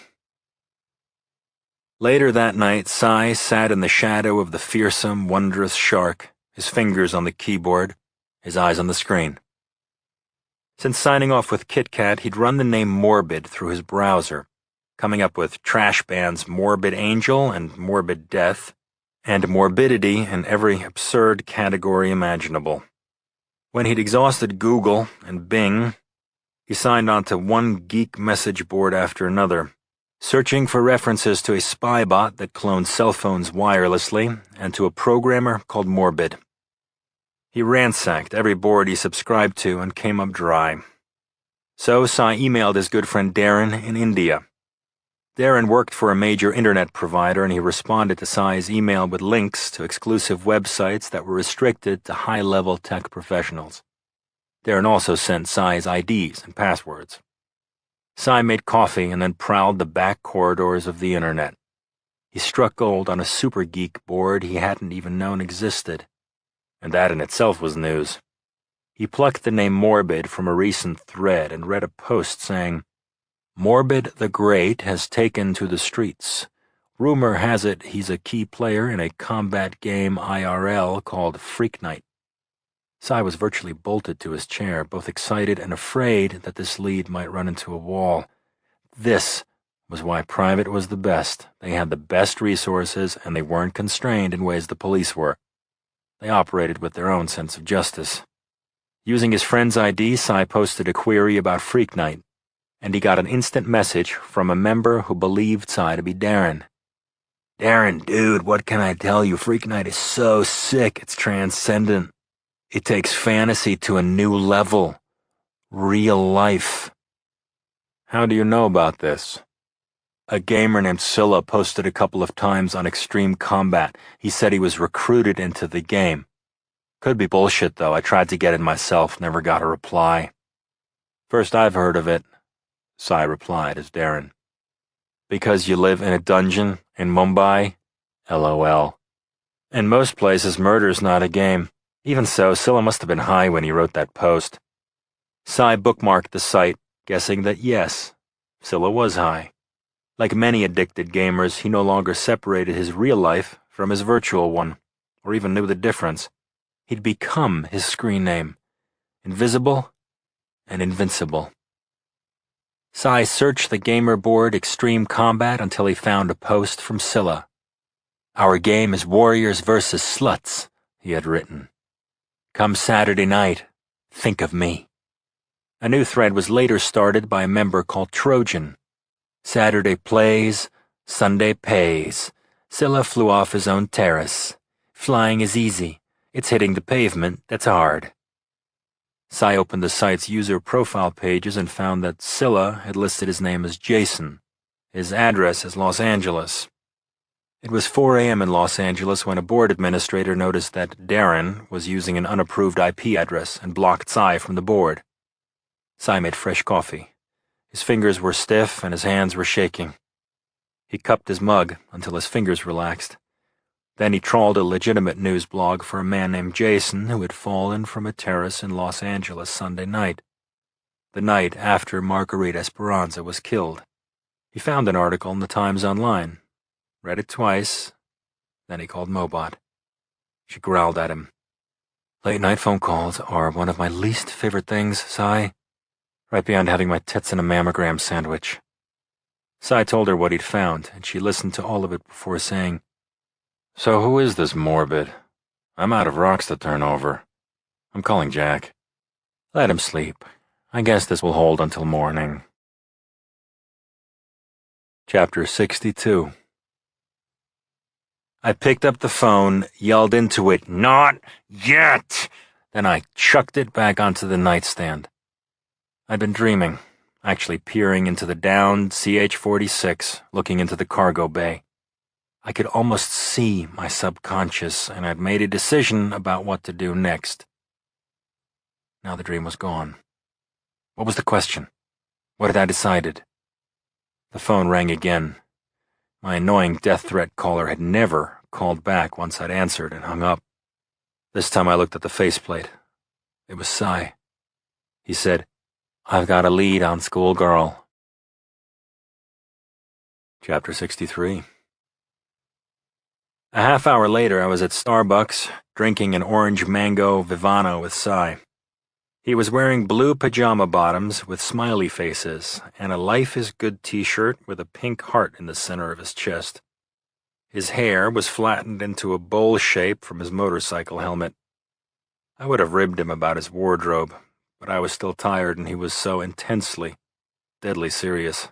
Later that night, Cy sat in the shadow of the fearsome, wondrous shark, his fingers on the keyboard, his eyes on the screen. Since signing off with Kit Kat, he'd run the name Morbid through his browser, coming up with trash bands Morbid Angel and Morbid Death, and morbidity in every absurd category imaginable. When he'd exhausted Google and Bing, he signed on to one geek message board after another, searching for references to a spy bot that cloned cell phones wirelessly and to a programmer called Morbid. He ransacked every board he subscribed to and came up dry. So Cy emailed his good friend Darren in India. Darren worked for a major internet provider, and he responded to Cy's email with links to exclusive websites that were restricted to high-level tech professionals. Darren also sent Cy's IDs and passwords. Cy made coffee and then prowled the back corridors of the internet. He struck gold on a super geek board he hadn't even known existed, and that in itself was news. He plucked the name Morbid from a recent thread and read a post saying, "Morbid the Great has taken to the streets, Rumor has it he's a key player in a combat game IRL called Freak Night. Cy was virtually bolted to his chair, both excited and afraid that this lead might run into a wall. This was why private was the best. They had the best resources, and they weren't constrained in ways the police were. They operated with their own sense of justice. Using his friend's ID, Cy posted a query about Freak Night, and he got an instant message from a member who believed Cy to be Darren. "Darren, dude, what can I tell you? Freak Night is so sick, it's transcendent. It takes fantasy to a new level. Real life." "How do you know about this?" "A gamer named Scylla posted a couple of times on Extreme Combat. He said he was recruited into the game. Could be bullshit, though. I tried to get it myself, never got a reply." "First I've heard of it," Cy replied as Darren. "Because you live in a dungeon in Mumbai? LOL. In most places, murder's not a game. Even so, Scylla must have been high when he wrote that post." Cy bookmarked the site, guessing that yes, Scylla was high. Like many addicted gamers, he no longer separated his real life from his virtual one, or even knew the difference. He'd become his screen name, invisible and invincible. Cy searched the gamer board Extreme Combat until he found a post from Scylla. "Our game is Warriors versus Sluts," he had written. "Come Saturday night, think of me." A new thread was later started by a member called Trojan. "Saturday plays, Sunday pays. Scylla flew off his own terrace. Flying is easy. It's hitting the pavement that's hard." Cy opened the site's user profile pages and found that Scylla had listed his name as Jason. His address is Los Angeles. It was 4 a.m. in Los Angeles when a board administrator noticed that Darren was using an unapproved IP address and blocked Cy from the board. Cy made fresh coffee. His fingers were stiff and his hands were shaking. He cupped his mug until his fingers relaxed. Then he trawled a legitimate news blog for a man named Jason who had fallen from a terrace in Los Angeles Sunday night, the night after Marguerite Esperanza was killed. He found an article in the Times Online, read it twice, then he called Mobot. She growled at him. "Late-night phone calls are one of my least favorite things, Cy. Right beyond having my tits in a mammogram sandwich." Cy told her what he'd found, and she listened to all of it before saying, "So who is this morbid? I'm out of rocks to turn over. I'm calling Jack." "Let him sleep. I guess this will hold until morning." Chapter 62. I picked up the phone, yelled into it, "Not yet!" Then I chucked it back onto the nightstand. I'd been dreaming, actually peering into the downed CH-46, looking into the cargo bay. I could almost see my subconscious, and I'd made a decision about what to do next. Now the dream was gone. What was the question? What had I decided? The phone rang again. My annoying death threat caller had never called back once I'd answered and hung up. This time I looked at the faceplate. It was Cy. He said, "I've got a lead on schoolgirl." Chapter 63. A half hour later, I was at Starbucks, drinking an orange mango Vivano with Cy. He was wearing blue pajama bottoms with smiley faces and a Life is Good t-shirt with a pink heart in the center of his chest. His hair was flattened into a bowl shape from his motorcycle helmet. I would have ribbed him about his wardrobe, but I was still tired and he was so intensely, deadly serious.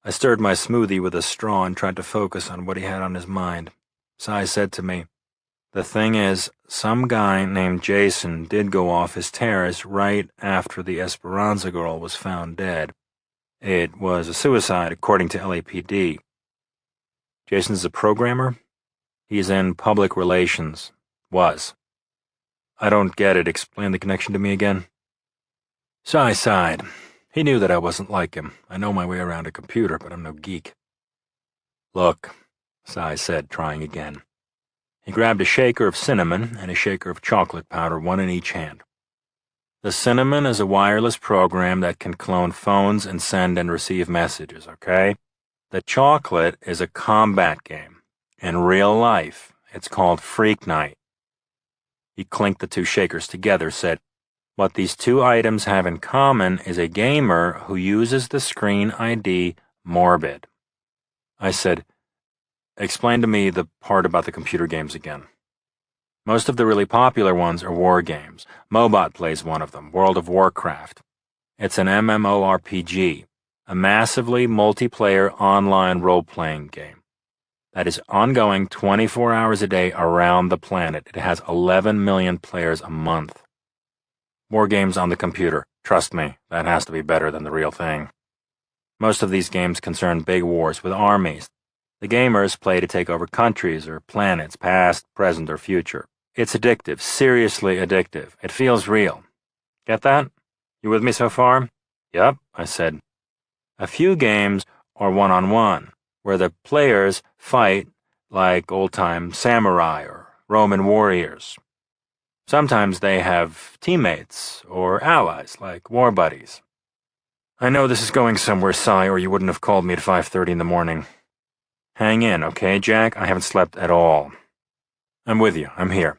I stirred my smoothie with a straw and tried to focus on what he had on his mind. Cy said to me, "The thing is, some guy named Jason did go off his terrace right after the Esperanza girl was found dead. It was a suicide, according to LAPD. Jason's a programmer? He's in public relations. Was. I don't get it. Explain the connection to me again." Cy sighed. He knew that I wasn't like him. I know my way around a computer, but I'm no geek. "Look," Cy said, trying again. He grabbed a shaker of cinnamon and a shaker of chocolate powder, one in each hand. "The cinnamon is a wireless program that can clone phones and send and receive messages, okay? The chocolate is a combat game. In real life, it's called Freak Night. He clinked the two shakers together, said, "What these two items have in common is a gamer who uses the screen ID Morbid." I said, "Explain to me the part about the computer games again." "Most of the really popular ones are war games. Mobot plays one of them, World of Warcraft. It's an MMORPG, a massively multiplayer online role-playing game that is ongoing 24 hours a day around the planet. It has 11 million players a month. War games on the computer. Trust me, that has to be better than the real thing. Most of these games concern big wars with armies. The gamers play to take over countries or planets, past, present, or future. It's addictive, seriously addictive. It feels real. Get that? You with me so far?" "Yep," I said. "A few games are one-on-one, where the players fight like old-time samurai or Roman warriors. Sometimes they have teammates or allies like war buddies." "I know this is going somewhere, Cy, or you wouldn't have called me at 5:30 in the morning. Hang in, okay, Jack? I haven't slept at all." "I'm with you. I'm here."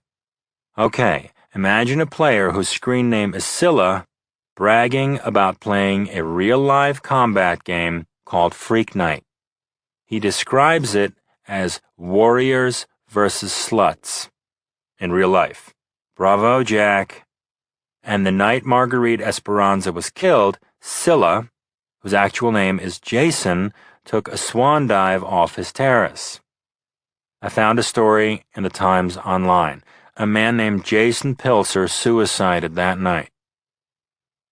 "Okay, imagine a player whose screen name is Scylla bragging about playing a real-life combat game called Freak Night. He describes it as warriors versus sluts in real life. Bravo, Jack. And the night Marguerite Esperanza was killed, Scylla, whose actual name is Jason, took a swan dive off his terrace. I found a story in the Times online. A man named Jason Pilser suicided that night."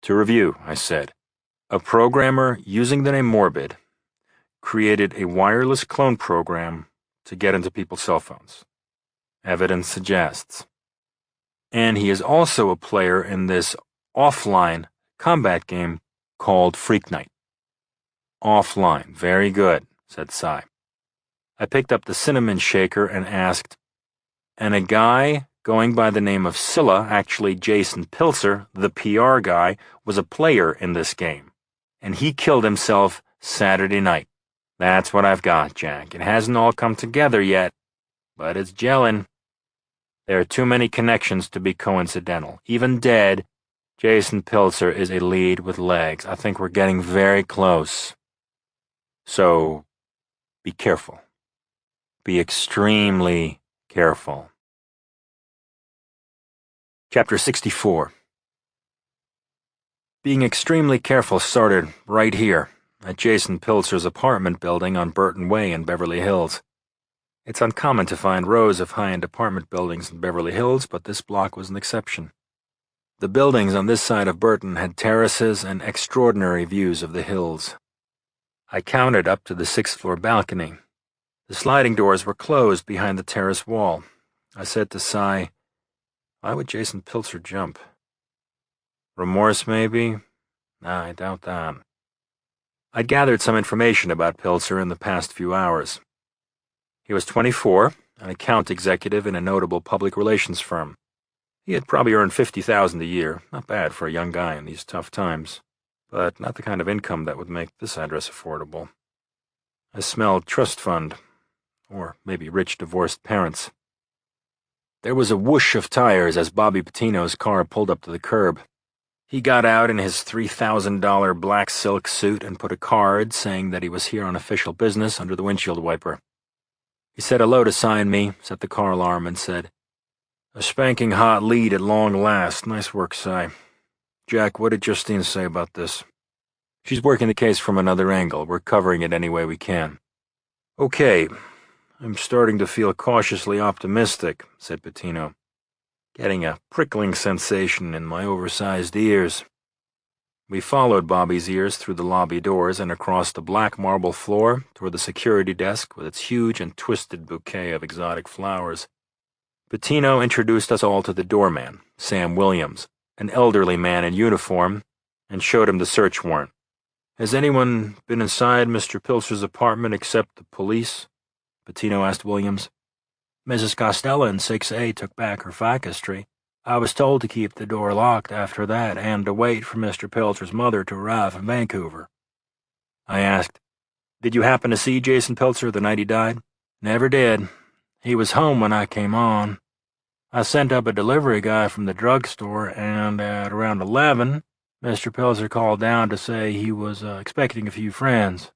"To review," I said, "a programmer using the name Morbid created a wireless clone program to get into people's cell phones. Evidence suggests. And he is also a player in this offline combat game called Freak Night." "Offline, very good," said Cy. I picked up the cinnamon shaker and asked, "And a guy going by the name of Scylla, actually Jason Pilser, the PR guy, was a player in this game, and he killed himself Saturday night." "That's what I've got, Jack. It hasn't all come together yet, but it's gelling. There are too many connections to be coincidental. Even dead, Jason Pilser is a lead with legs. I think we're getting very close. So, be careful. Be extremely careful." Chapter 64. Being extremely careful started right here, at Jason Pilser's apartment building on Burton Way in Beverly Hills. It's uncommon to find rows of high-end apartment buildings in Beverly Hills, but this block was an exception. The buildings on this side of Burton had terraces and extraordinary views of the hills. I counted up to the 6th-floor balcony. The sliding doors were closed behind the terrace wall. I said to Cy, "Why would Jason Pilser jump? Remorse, maybe? Nah, I doubt that." I'd gathered some information about Pilser in the past few hours. He was 24, an account executive in a notable public relations firm. He had probably earned $50,000 a year, not bad for a young guy in these tough times, but not the kind of income that would make this address affordable. I smelled trust fund, or maybe rich divorced parents. There was a whoosh of tires as Bobby Patino's car pulled up to the curb. He got out in his $3,000 black silk suit and put a card saying that he was here on official business under the windshield wiper. He said hello to Cy and me, set the car alarm, and said, "A spanking hot lead at long last. Nice work, Cy. Jack, what did Justine say about this?" "She's working the case from another angle. We're covering it any way we can." "Okay. I'm starting to feel cautiously optimistic," said Patino, getting a prickling sensation in my oversized ears. We followed Bobby's ears through the lobby doors and across the black marble floor toward the security desk with its huge and twisted bouquet of exotic flowers. Patino introduced us all to the doorman, Sam Williams, an elderly man in uniform, and showed him the search warrant. "Has anyone been inside Mr. Pilser's apartment except the police?" Patino asked Williams. "Mrs. Costello in 6A took back her ficus tree. I was told to keep the door locked after that and to wait for Mr. Pilser's mother to arrive from Vancouver." I asked, Did you happen to see Jason Pilzer the night he died? Never did. He was home when I came on. I sent up a delivery guy from the drugstore, and at around 11, Mr. Pilzer called down to say he was expecting a few friends.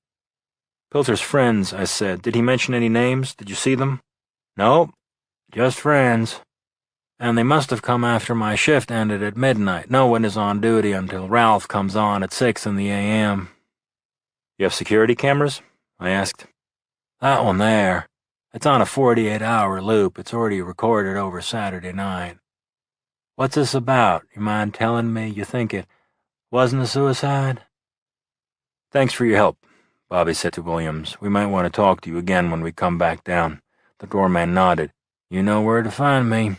Pilzer's friends, I said. Did he mention any names? Did you see them? Nope, just friends. And they must have come after my shift ended at midnight. No one is on duty until Ralph comes on at 6 in the a.m. You have security cameras? I asked. That one there. It's on a 48-hour loop. It's already recorded over Saturday night. What's this about? You mind telling me you think it wasn't a suicide? Thanks for your help, Bobby said to Williams. We might want to talk to you again when we come back down. The doorman nodded. You know where to find me.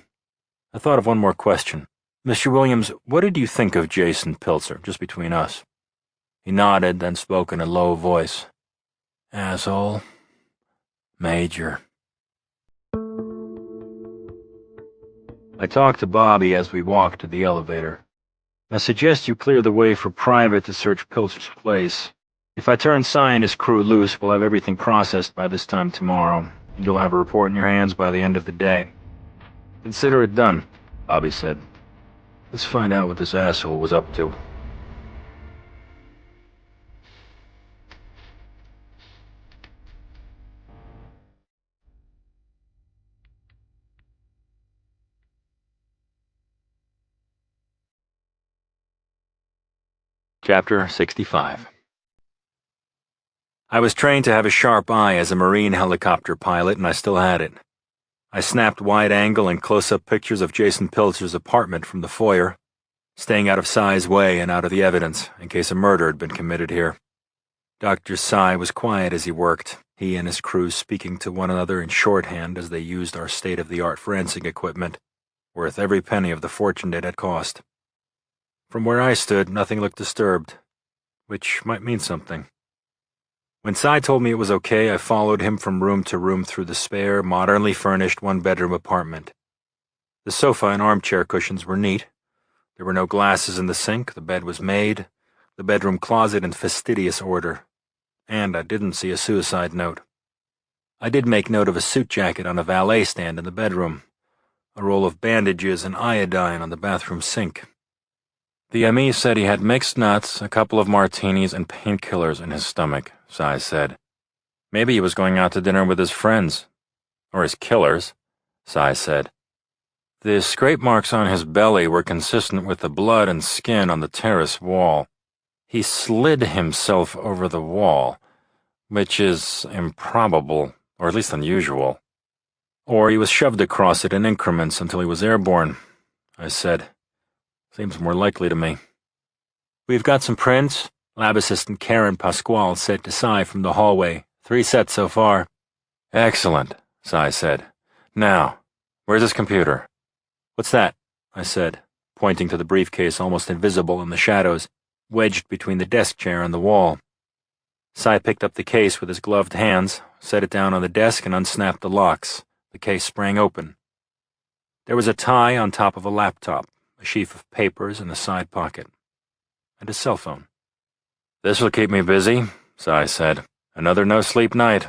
I thought of one more question. Mr. Williams, what did you think of Jason Pilzer, just between us? He nodded, then spoke in a low voice. Asshole. Major. I talked to Bobby as we walked to the elevator. I suggest you clear the way for Private to search Pilzer's place. If I turn Cy and his crew loose, we'll have everything processed by this time tomorrow. You'll have a report in your hands by the end of the day. Consider it done, Bobby said. Let's find out what this asshole was up to. Chapter 65. I was trained to have a sharp eye as a Marine helicopter pilot, and I still had it. I snapped wide-angle and close-up pictures of Jason Pilzer's apartment from the foyer, staying out of Cy's way and out of the evidence, in case a murder had been committed here. Dr. Cy was quiet as he worked, he and his crew speaking to one another in shorthand as they used our state-of-the-art forensic equipment, worth every penny of the fortune it had cost. From where I stood, nothing looked disturbed, which might mean something. When Cy told me it was okay, I followed him from room to room through the spare, modernly furnished one-bedroom apartment. The sofa and armchair cushions were neat. There were no glasses in the sink, the bed was made, the bedroom closet in fastidious order. And I didn't see a suicide note. I did make note of a suit jacket on a valet stand in the bedroom, a roll of bandages and iodine on the bathroom sink. The ME said he had mixed nuts, a couple of martinis, and painkillers in his stomach, Cy said. Maybe he was going out to dinner with his friends. Or his killers, Cy said. The scrape marks on his belly were consistent with the blood and skin on the terrace wall. He slid himself over the wall, which is improbable, or at least unusual. Or he was shoved across it in increments until he was airborne, I said. Seems more likely to me. We've got some prints, Lab Assistant Karen Pasquale said to Cy from the hallway. 3 sets so far. Excellent, Cy said. Now, where's his computer? What's that? I said, pointing to the briefcase almost invisible in the shadows, wedged between the desk chair and the wall. Cy picked up the case with his gloved hands, set it down on the desk, and unsnapped the locks. The case sprang open. There was a tie on top of a laptop, a sheaf of papers in the side pocket, and a cell phone. This'll keep me busy, Cy said. Another no-sleep night.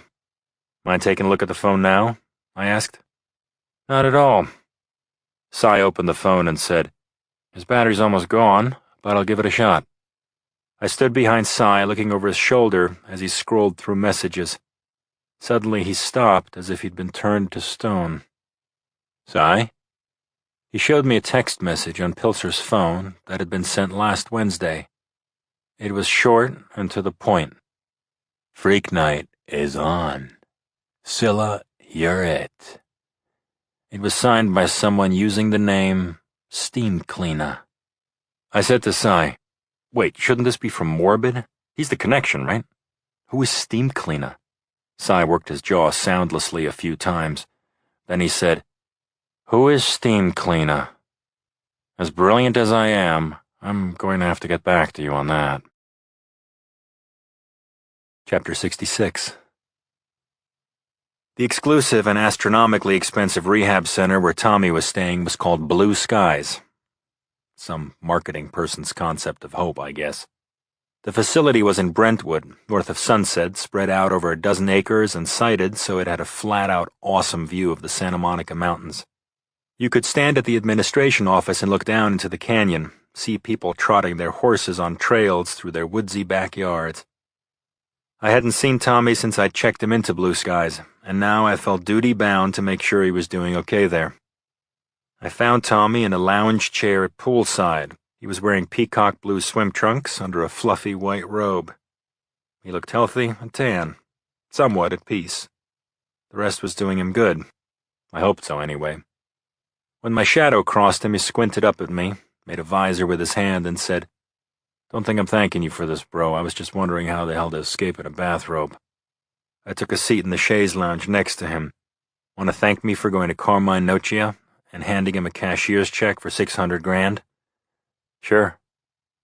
Mind taking a look at the phone now? I asked. Not at all. Cy opened the phone and said, His battery's almost gone, but I'll give it a shot. I stood behind Cy, looking over his shoulder as he scrolled through messages. Suddenly he stopped, as if he'd been turned to stone. Cy? He showed me a text message on Pilzer's phone that had been sent last Wednesday. It was short and to the point. Freak night is on. Scylla, you're it. It was signed by someone using the name Steam Cleaner. I said to Cy, Wait, shouldn't this be from Morbid? He's the connection, right? Who is Steam Cleaner? Cy worked his jaw soundlessly a few times. Then he said, Who is Steam Cleaner? As brilliant as I am, I'm going to have to get back to you on that. Chapter 66. The exclusive and astronomically expensive rehab center where Tommy was staying was called Blue Skies. Some marketing person's concept of hope, I guess. The facility was in Brentwood, north of Sunset, spread out over a dozen acres and sited so it had a flat-out awesome view of the Santa Monica Mountains. You could stand at the administration office and look down into the canyon, see people trotting their horses on trails through their woodsy backyards. I hadn't seen Tommy since I'd checked him into Blue Skies, and now I felt duty-bound to make sure he was doing okay there. I found Tommy in a lounge chair at poolside. He was wearing peacock blue swim trunks under a fluffy white robe. He looked healthy and tan, somewhat at peace. The rest was doing him good. I hoped so, anyway. When my shadow crossed him, he squinted up at me, made a visor with his hand, and said, "Don't think I'm thanking you for this, bro. I was just wondering how the hell to escape in a bathrobe." I took a seat in the chaise lounge next to him. "Want to thank me for going to Carmine Nocia and handing him a cashier's check for $600,000? "Sure.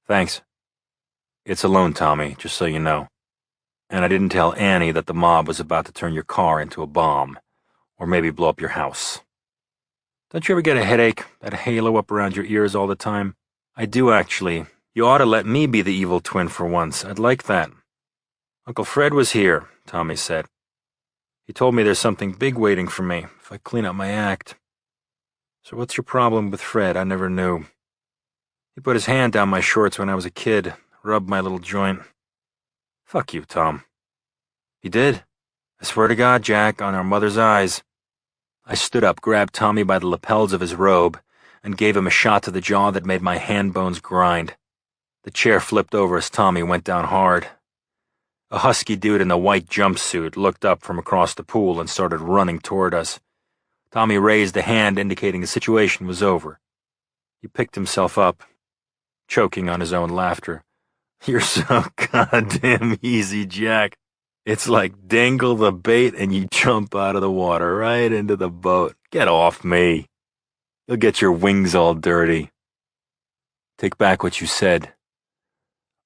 Thanks. It's a loan, Tommy, just so you know. And I didn't tell Annie that the mob was about to turn your car into a bomb, or maybe blow up your house. Don't you ever get a headache, that halo up around your ears all the time? I do, actually. You ought to let me be the evil twin for once. I'd like that." "Uncle Fred was here," Tommy said. "He told me there's something big waiting for me if I clean up my act." "So what's your problem with Fred? I never knew." "He put his hand down my shorts when I was a kid, rubbed my little joint." "Fuck you, Tom." "He did. I swear to God, Jack, on our mother's eyes." I stood up, grabbed Tommy by the lapels of his robe, and gave him a shot to the jaw that made my hand bones grind. The chair flipped over as Tommy went down hard. A husky dude in a white jumpsuit looked up from across the pool and started running toward us. Tommy raised a hand indicating the situation was over. He picked himself up, choking on his own laughter. "You're so goddamn easy, Jack. It's like dangle the bait and you jump out of the water right into the boat. Get off me. You'll get your wings all dirty." "Take back what you said."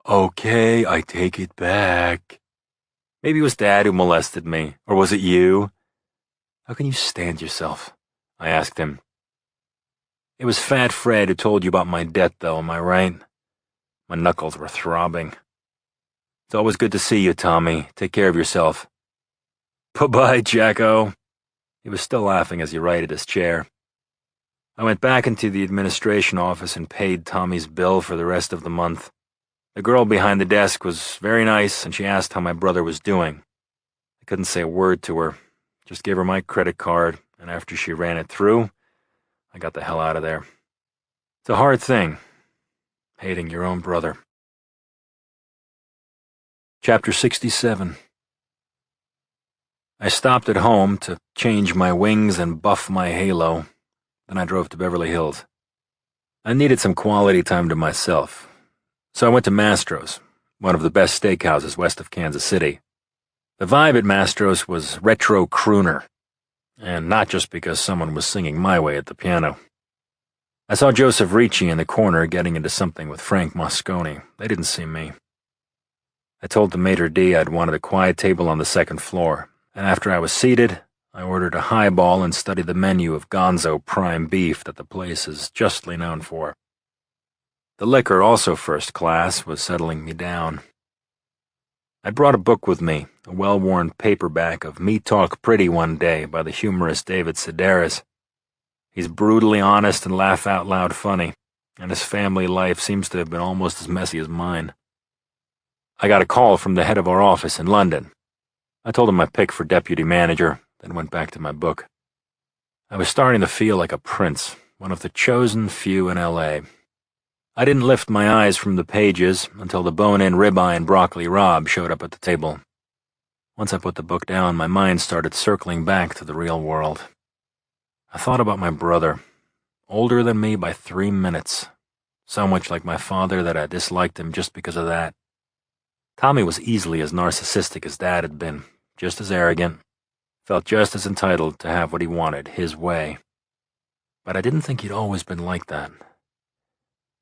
"Okay, I take it back." "Maybe it was Dad who molested me, or was it you?" "How can you stand yourself?" I asked him. "It was Fat Fred who told you about my debt, though, am I right?" My knuckles were throbbing. "It's always good to see you, Tommy. Take care of yourself." "Bye-bye, Jacko." He was still laughing as he righted his chair. I went back into the administration office and paid Tommy's bill for the rest of the month. The girl behind the desk was very nice, and she asked how my brother was doing. I couldn't say a word to her, just gave her my credit card, and after she ran it through, I got the hell out of there. It's a hard thing, hating your own brother. Chapter 67. I stopped at home to change my wings and buff my halo. Then I drove to Beverly Hills. I needed some quality time to myself, so I went to Mastro's, one of the best steakhouses west of Kansas City. The vibe at Mastro's was retro crooner, and not just because someone was singing My Way at the piano. I saw Joseph Ricci in the corner getting into something with Frank Moscone. They didn't see me. I told the maitre d' I'd wanted a quiet table on the second floor, and after I was seated, I ordered a highball and studied the menu of Gonzo prime beef that the place is justly known for. The liquor, also first class, was settling me down. I'd brought a book with me, a well-worn paperback of Me Talk Pretty One Day by the humorist David Sedaris. He's brutally honest and laugh-out-loud funny, and his family life seems to have been almost as messy as mine. I got a call from the head of our office in London. I told him my pick for deputy manager, then went back to my book. I was starting to feel like a prince, one of the chosen few in L.A. I didn't lift my eyes from the pages until the bone-in ribeye and broccoli Rob showed up at the table. Once I put the book down, my mind started circling back to the real world. I thought about my brother, older than me by 3 minutes, so much like my father that I disliked him just because of that. Tommy was easily as narcissistic as Dad had been, just as arrogant, felt just as entitled to have what he wanted, his way. But I didn't think he'd always been like that.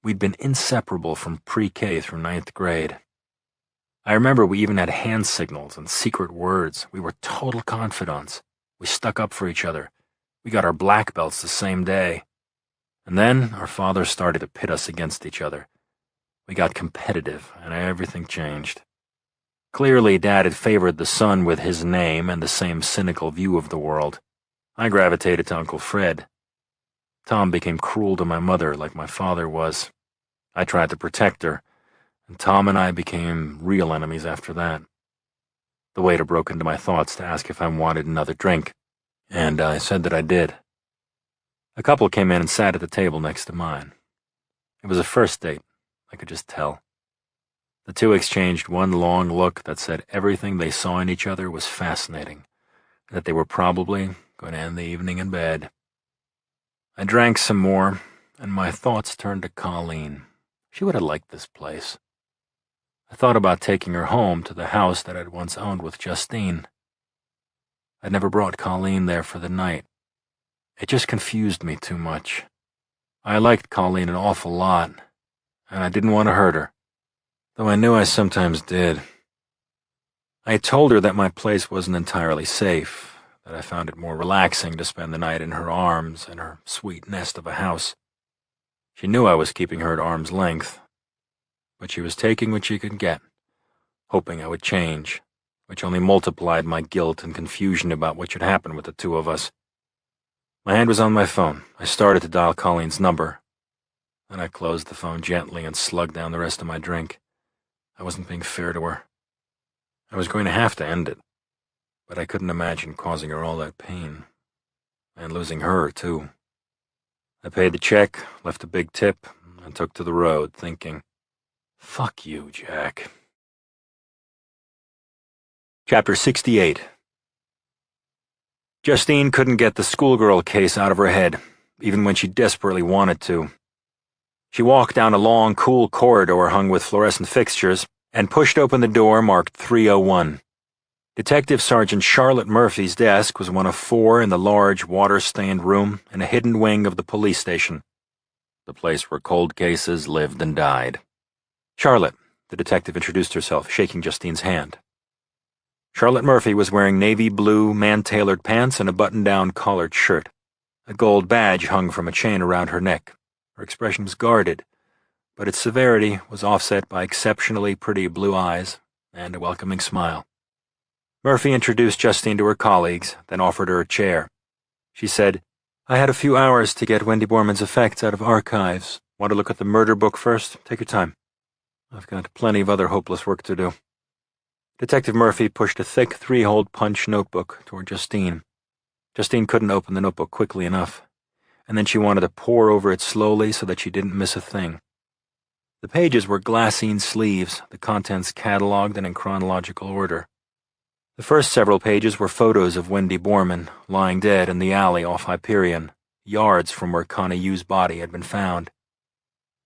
We'd been inseparable from pre-K through 9th grade. I remember we even had hand signals and secret words. We were total confidants. We stuck up for each other. We got our black belts the same day. And then our fathers started to pit us against each other. We got competitive, and everything changed. Clearly, Dad had favored the son with his name and the same cynical view of the world. I gravitated to Uncle Fred. Tom became cruel to my mother like my father was. I tried to protect her, and Tom and I became real enemies after that. The waiter broke into my thoughts to ask if I wanted another drink, and I said that I did. A couple came in and sat at the table next to mine. It was a first date, I could just tell. The two exchanged one long look that said everything they saw in each other was fascinating, and that they were probably going to end the evening in bed. I drank some more, and my thoughts turned to Colleen. She would have liked this place. I thought about taking her home to the house that I'd once owned with Justine. I'd never brought Colleen there for the night. It just confused me too much. I liked Colleen an awful lot, and I didn't want to hurt her, though I knew I sometimes did. I told her that my place wasn't entirely safe, that I found it more relaxing to spend the night in her arms and her sweet nest of a house. She knew I was keeping her at arm's length, but she was taking what she could get, hoping I would change, which only multiplied my guilt and confusion about what should happen with the two of us. My hand was on my phone. I started to dial Colleen's number. Then I closed the phone gently and slugged down the rest of my drink. I wasn't being fair to her. I was going to have to end it, but I couldn't imagine causing her all that pain, and losing her, too. I paid the check, left a big tip, and took to the road, thinking, "Fuck you, Jack." Chapter 68. Justine couldn't get the schoolgirl case out of her head, even when she desperately wanted to. She walked down a long, cool corridor hung with fluorescent fixtures and pushed open the door marked 301. Detective Sergeant Charlotte Murphy's desk was one of 4 in the large, water-stained room in a hidden wing of the police station, the place where cold cases lived and died. "Charlotte," the detective introduced herself, shaking Justine's hand. Charlotte Murphy was wearing navy blue, man-tailored pants and a button-down collared shirt. A gold badge hung from a chain around her neck. Her expression was guarded, but its severity was offset by exceptionally pretty blue eyes and a welcoming smile. Murphy introduced Justine to her colleagues, then offered her a chair. She said, "I had a few hours to get Wendy Borman's effects out of archives. Want to look at the murder book first? Take your time. I've got plenty of other hopeless work to do." Detective Murphy pushed a thick 3-holed punch notebook toward Justine. Justine couldn't open the notebook quickly enough, and then she wanted to pore over it slowly so that she didn't miss a thing. The pages were glassine sleeves, the contents cataloged and in chronological order. The first several pages were photos of Wendy Borman, lying dead in the alley off Hyperion, yards from where Connie Yu's body had been found.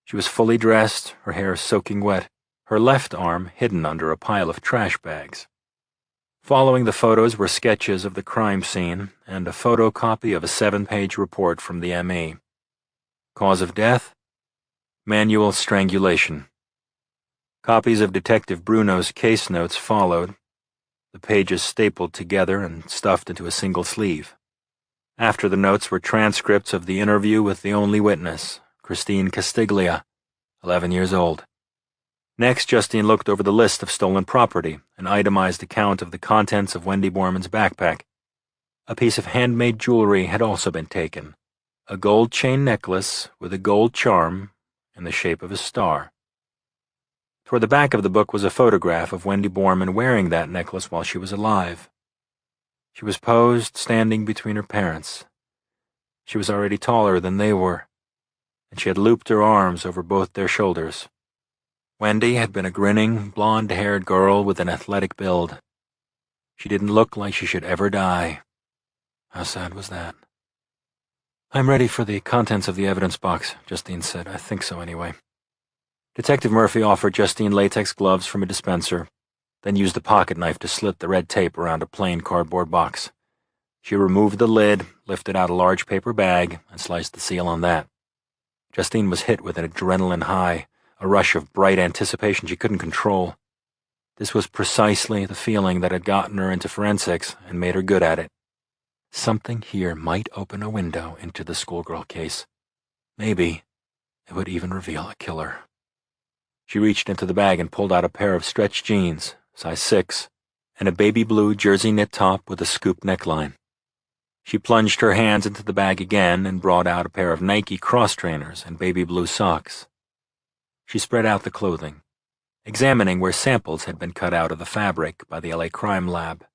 She was fully dressed, her hair soaking wet, her left arm hidden under a pile of trash bags. Following the photos were sketches of the crime scene and a photocopy of a 7-page report from the ME. Cause of death? Manual strangulation. Copies of Detective Bruno's case notes followed, the pages stapled together and stuffed into a single sleeve. After the notes were transcripts of the interview with the only witness, Christine Castiglia, 11 years old. Next, Justine looked over the list of stolen property, an itemized account of the contents of Wendy Borman's backpack. A piece of handmade jewelry had also been taken, a gold chain necklace with a gold charm in the shape of a star. Toward the back of the book was a photograph of Wendy Borman wearing that necklace while she was alive. She was posed standing between her parents. She was already taller than they were, and she had looped her arms over both their shoulders. Wendy had been a grinning, blonde-haired girl with an athletic build. She didn't look like she should ever die. How sad was that? "I'm ready for the contents of the evidence box," Justine said. "I think so, anyway." Detective Murphy offered Justine latex gloves from a dispenser, then used a pocket knife to slit the red tape around a plain cardboard box. She removed the lid, lifted out a large paper bag, and sliced the seal on that. Justine was hit with an adrenaline high, a rush of bright anticipation she couldn't control. This was precisely the feeling that had gotten her into forensics and made her good at it. Something here might open a window into the schoolgirl case. Maybe it would even reveal a killer. She reached into the bag and pulled out a pair of stretched jeans, size 6, and a baby blue jersey knit top with a scoop neckline. She plunged her hands into the bag again and brought out a pair of Nike cross trainers and baby blue socks. She spread out the clothing, examining where samples had been cut out of the fabric by the LA Crime Lab.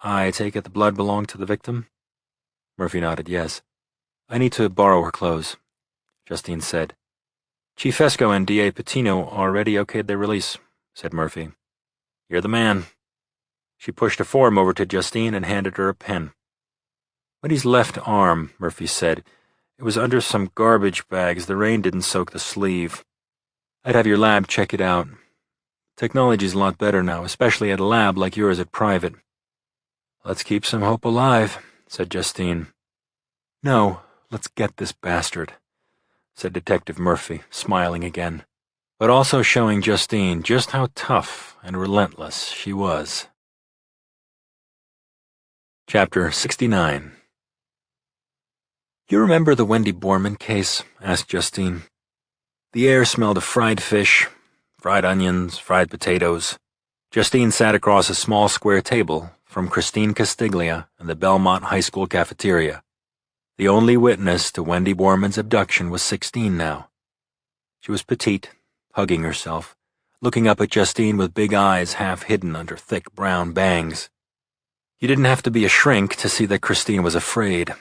I take it the blood belonged to the victim? Murphy nodded yes. I need to borrow her clothes, Justine said. Chief Esco and D.A. Patino already okayed their release, said Murphy. You're the man. She pushed a form over to Justine and handed her a pen. Wendy's left arm, Murphy said. It was under some garbage bags. The rain didn't soak the sleeve. I'd have your lab check it out. Technology's a lot better now, especially at a lab like yours at Private. Let's keep some hope alive, said Justine. No, let's get this bastard, said Detective Murphy, smiling again, but also showing Justine just how tough and relentless she was. Chapter 69. You remember the Wendy Borman case? Asked Justine. The air smelled of fried fish, fried onions, fried potatoes. Justine sat across a small square table from Christine Castiglia in the Belmont High School cafeteria. The only witness to Wendy Borman's abduction was 16 now. She was petite, hugging herself, looking up at Justine with big eyes half hidden under thick brown bangs. You didn't have to be a shrink to see that Christine was afraid.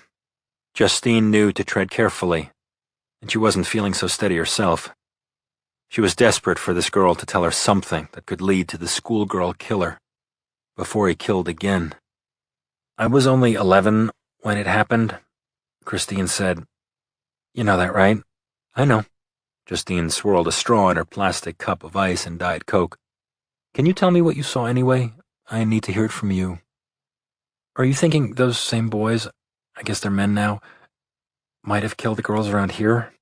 Justine knew to tread carefully, and she wasn't feeling so steady herself. She was desperate for this girl to tell her something that could lead to the schoolgirl killer, before he killed again. I was only 11 when it happened, Christine said. You know that, right? I know. Justine swirled a straw in her plastic cup of ice and Diet Coke. Can you tell me what you saw anyway? I need to hear it from you. Are you thinking those same boys, I guess they're men now, might have killed the girls around here?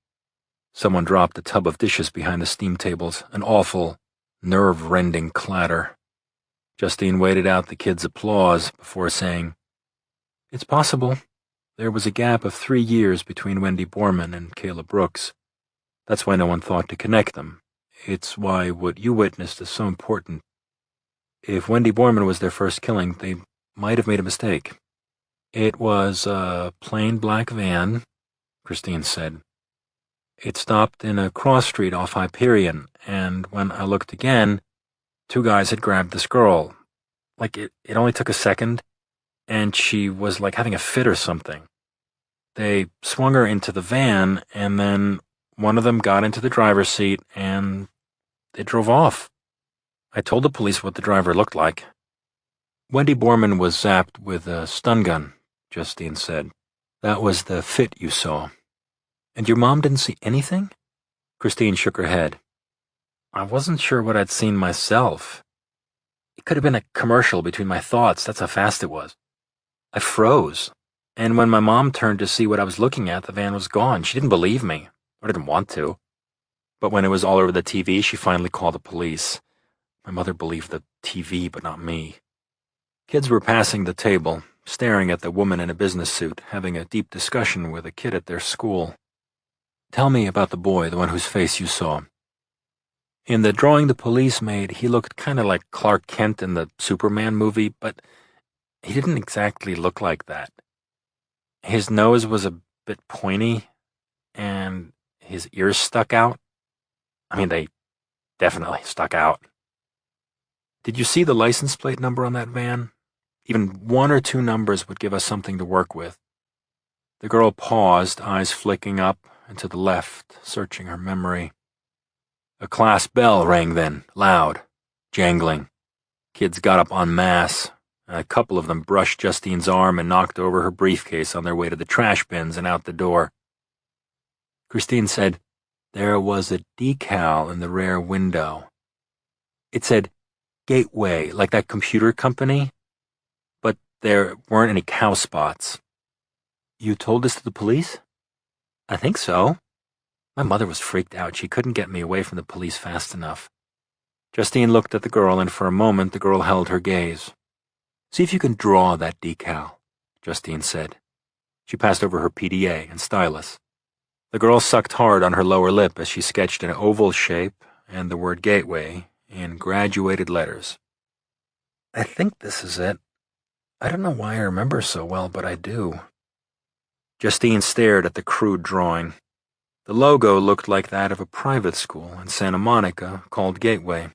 Someone dropped a tub of dishes behind the steam tables, an awful, nerve-rending clatter. Justine waited out the kids' applause before saying, It's possible. There was a gap of 3 years between Wendy Borman and Kayla Brooks. That's why no one thought to connect them. It's why what you witnessed is so important. If Wendy Borman was their first killing, they might have made a mistake. It was a plain black van, Christine said. It stopped in a cross street off Hyperion, and when I looked again, 2 guys had grabbed this girl. Like, it only took a second, and she was like having a fit or something. They swung her into the van, and then one of them got into the driver's seat, and they drove off. I told the police what the driver looked like. Wendy Borman was zapped with a stun gun, Justine said. That was the fit you saw. And your mom didn't see anything? Christine shook her head. I wasn't sure what I'd seen myself. It could have been a commercial between my thoughts, that's how fast it was. I froze, and when my mom turned to see what I was looking at, the van was gone. She didn't believe me, or didn't want to. But when it was all over the TV, she finally called the police. My mother believed the TV, but not me. Kids were passing the table, staring at the woman in a business suit, having a deep discussion with a kid at their school. Tell me about the boy, the one whose face you saw. In the drawing the police made, he looked kind of like Clark Kent in the Superman movie, but he didn't exactly look like that. His nose was a bit pointy, and his ears stuck out. I mean, they definitely stuck out. Did you see the license plate number on that van? Even 1 or 2 numbers would give us something to work with. The girl paused, eyes flicking up and to the left, searching her memory. A class bell rang then, loud, jangling. Kids got up en masse, and a couple of them brushed Justine's arm and knocked over her briefcase on their way to the trash bins and out the door. Christine said, there was a decal in the rear window. It said, Gateway, like that computer company, but there weren't any cow spots. You told this to the police? I think so. My mother was freaked out. She couldn't get me away from the police fast enough. Justine looked at the girl, and for a moment the girl held her gaze. See if you can draw that decal, Justine said. She passed over her PDA and stylus. The girl sucked hard on her lower lip as she sketched an oval shape and the word gateway in graduated letters. I think this is it. I don't know why I remember so well, but I do. Justine stared at the crude drawing. The logo looked like that of a private school in Santa Monica called Gateway.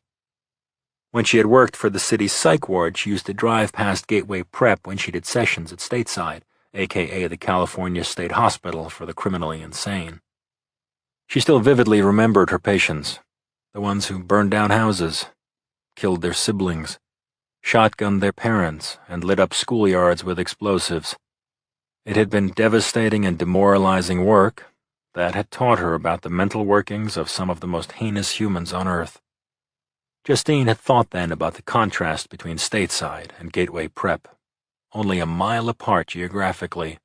When she had worked for the city's psych ward, she used to drive past Gateway Prep when she did sessions at Stateside, aka the California State Hospital for the Criminally Insane. She still vividly remembered her patients, the ones who burned down houses, killed their siblings, shotgunned their parents, and lit up schoolyards with explosives. It had been devastating and demoralizing work that had taught her about the mental workings of some of the most heinous humans on Earth. Justine had thought then about the contrast between Stateside and Gateway Prep, only a mile apart geographically,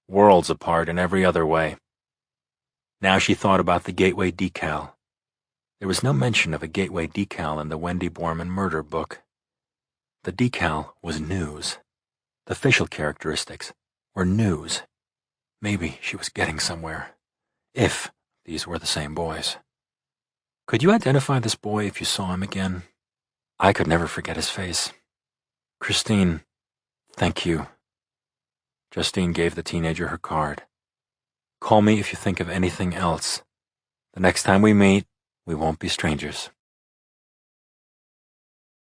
worlds apart in every other way. Now she thought about the Gateway decal. There was no mention of a Gateway decal in the Wendy Borman murder book. The decal was news. The facial characteristics were news. Maybe she was getting somewhere. If these were the same boys. Could you identify this boy if you saw him again? I could never forget his face. Christine, thank you. Justine gave the teenager her card. Call me if you think of anything else. The next time we meet, we won't be strangers.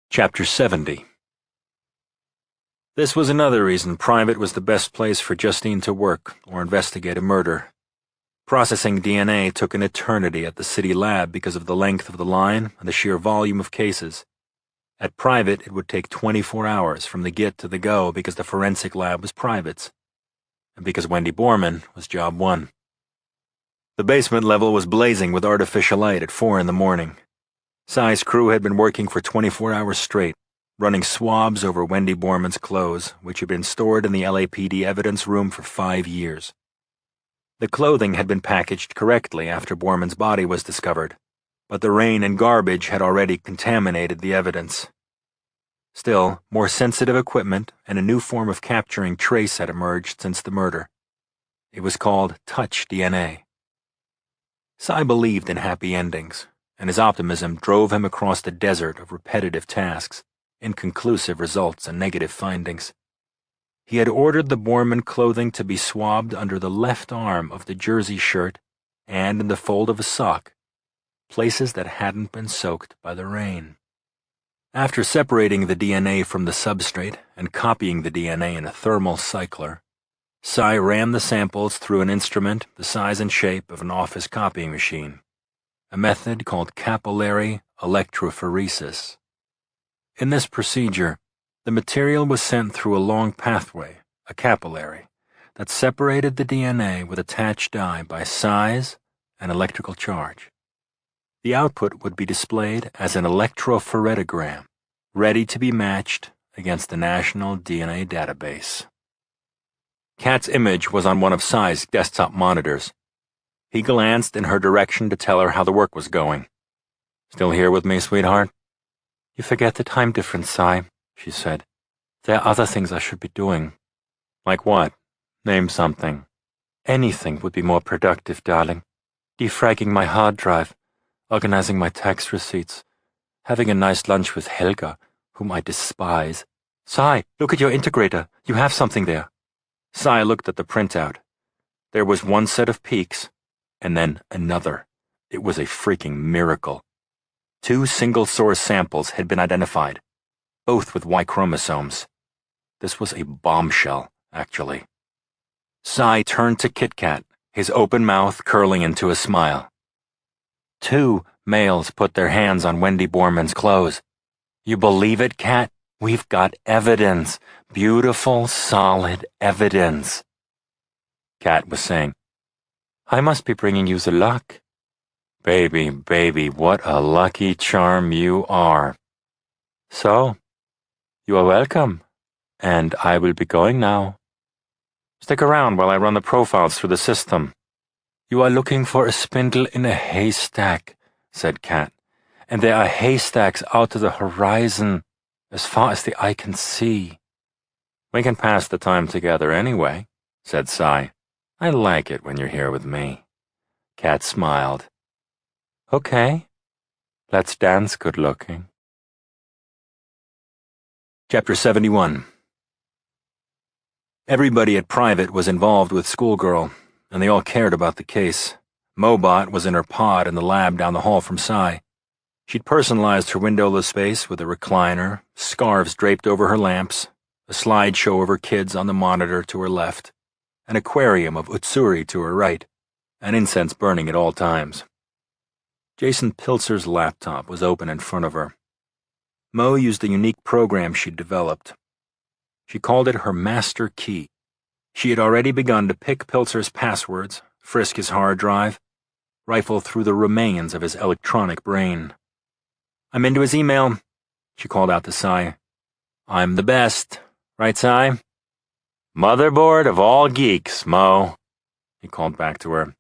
Chapter 70. This was another reason private was the best place for Justine to work or investigate a murder. Processing DNA took an eternity at the city lab because of the length of the line and the sheer volume of cases. At private, it would take 24 hours from the get to the go because the forensic lab was private's, and because Wendy Borman was job one. The basement level was blazing with artificial light at 4 in the morning. Cy's crew had been working for 24 hours straight, running swabs over Wendy Borman's clothes, which had been stored in the LAPD evidence room for 5 years. The clothing had been packaged correctly after Borman's body was discovered, but the rain and garbage had already contaminated the evidence. Still, more sensitive equipment and a new form of capturing trace had emerged since the murder. It was called touch DNA. Cy believed in happy endings, and his optimism drove him across the desert of repetitive tasks, inconclusive results, and negative findings. He had ordered the Borman clothing to be swabbed under the left arm of the jersey shirt and in the fold of a sock, places that hadn't been soaked by the rain. After separating the DNA from the substrate and copying the DNA in a thermal cycler, Cy ran the samples through an instrument the size and shape of an office copying machine, a method called capillary electrophoresis. In this procedure, the material was sent through a long pathway, a capillary, that separated the DNA with attached dye by size and electrical charge. The output would be displayed as an electrophoredogram, ready to be matched against the National DNA Database. Kat's image was on one of Cy's desktop monitors. He glanced in her direction to tell her how the work was going. Still here with me, sweetheart? You forget the time difference, Cy, she said. There are other things I should be doing. Like what? Name something. Anything would be more productive, darling. Defragging my hard drive, organizing my tax receipts, having a nice lunch with Helga, whom I despise. Cy, look at your integrator. You have something there. Cy looked at the printout. There was one set of peaks, and then another. It was a freaking miracle. 2 single-source samples had been identified, both with Y chromosomes. This was a bombshell, actually. Cy turned to Kit Kat, his open mouth curling into a smile. 2 males put their hands on Wendy Borman's clothes. You believe it, Kat? We've got evidence. Beautiful, solid evidence. Kat was saying, I must be bringing you the luck. Baby, baby, what a lucky charm you are. So, you are welcome, and I will be going now. Stick around while I run the profiles through the system. You are looking for a spindle in a haystack, said Kat, and there are haystacks out to the horizon, as far as the eye can see. We can pass the time together anyway, said Cy. I like it when you're here with me. Kat smiled. Okay, Let's dance good-looking. Chapter 71. Everybody at Private was involved with Schoolgirl, and they all cared about the case. Mobot was in her pod in the lab down the hall from Cy. She'd personalized her windowless space with a recliner, scarves draped over her lamps, a slideshow of her kids on the monitor to her left, an aquarium of utsuri to her right, and incense burning at all times. Jason Pilzer's laptop was open in front of her. Mo used a unique program she'd developed. She called it her master key. She had already begun to pick Pilzer's passwords, frisk his hard drive, rifle through the remains of his electronic brain. "I'm into his email," she called out to Cy. "I'm the best. Right, Cy?" "Motherboard of all geeks, Mo," he called back to her.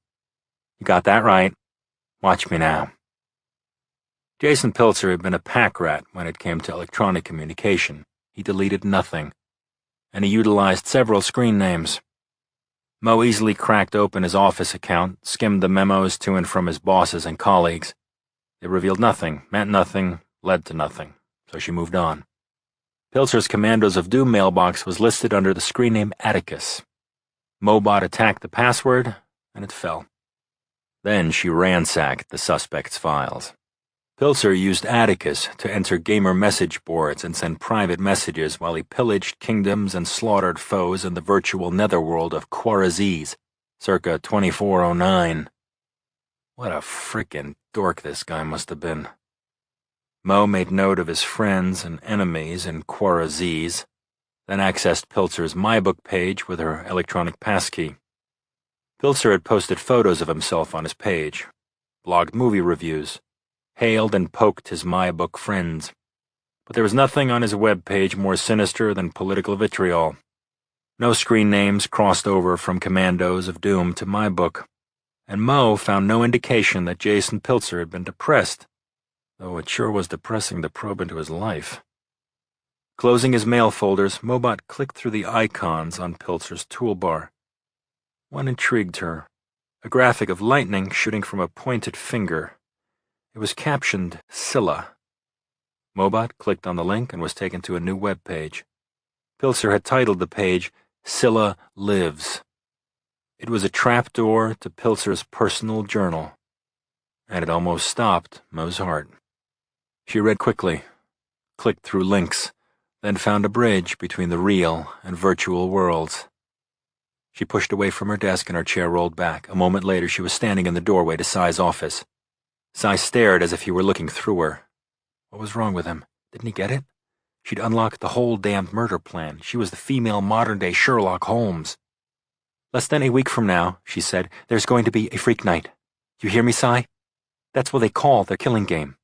"You got that right. Watch me now." Jason Pilzer had been a pack rat when it came to electronic communication. He deleted nothing, and he utilized several screen names. Mo easily cracked open his office account, skimmed the memos to and from his bosses and colleagues. They revealed nothing, meant nothing, led to nothing, so she moved on. Pilzer's Commandos of Doom mailbox was listed under the screen name Atticus. Mobot attacked the password, and it fell. Then she ransacked the suspect's files. Pilzer used Atticus to enter gamer message boards and send private messages while he pillaged kingdoms and slaughtered foes in the virtual netherworld of Quarazes, circa 2409. What a frickin' dork this guy must have been. Mo made note of his friends and enemies in Quarazes, then accessed Pilzer's MyBook page with her electronic passkey. Pilzer had posted photos of himself on his page, blogged movie reviews, hailed and poked his MyBook friends. But there was nothing on his web page more sinister than political vitriol. No screen names crossed over from Commandos of Doom to MyBook, and Mo found no indication that Jason Pilzer had been depressed, though it sure was depressing to probe into his life. Closing his mail folders, Mobot clicked through the icons on Pilzer's toolbar. One intrigued her, a graphic of lightning shooting from a pointed finger. It was captioned Scylla. Mobot clicked on the link and was taken to a new web page. Pilzer had titled the page Scylla Lives. It was a trapdoor to Pilzer's personal journal, and it almost stopped Mo's heart. She read quickly, clicked through links, then found a bridge between the real and virtual worlds. She pushed away from her desk and her chair rolled back. A moment later, she was standing in the doorway to Cy's office. Cy stared as if he were looking through her. What was wrong with him? Didn't he get it? She'd unlocked the whole damned murder plan. She was the female modern-day Sherlock Holmes. "Less than a week from now," she said, "there's going to be a freak night. You hear me, Cy? That's what they call their killing game.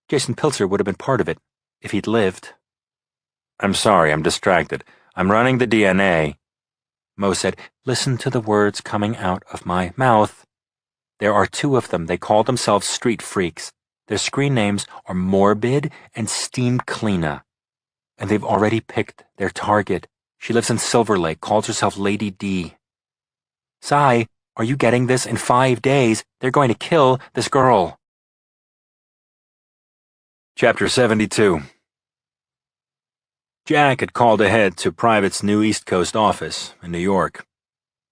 Jason Pilzer would have been part of it, if he'd lived." "I'm sorry, I'm distracted. I'm running the DNA." Mo said, "Listen to the words coming out of my mouth. There are two of them. They call themselves street freaks. Their screen names are Morbid and Steam Cleaner. And they've already picked their target. She lives in Silver Lake, calls herself Lady D. Cy, are you getting this? In 5 days, they're going to kill this girl." Chapter 72. Jack had called ahead to Private's new East Coast office in New York.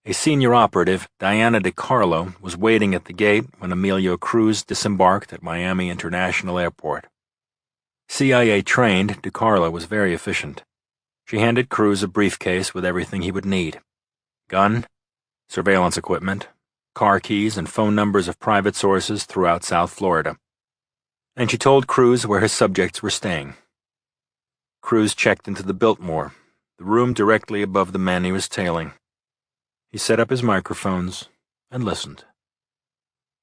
A senior operative, Diana DiCarlo, was waiting at the gate when Emilio Cruz disembarked at Miami International Airport. CIA-trained, DiCarlo was very efficient. She handed Cruz a briefcase with everything he would need: gun, surveillance equipment, car keys, and phone numbers of private sources throughout South Florida. And she told Cruz where his subjects were staying. Cruz checked into the Biltmore, the room directly above the men he was tailing. He set up his microphones and listened.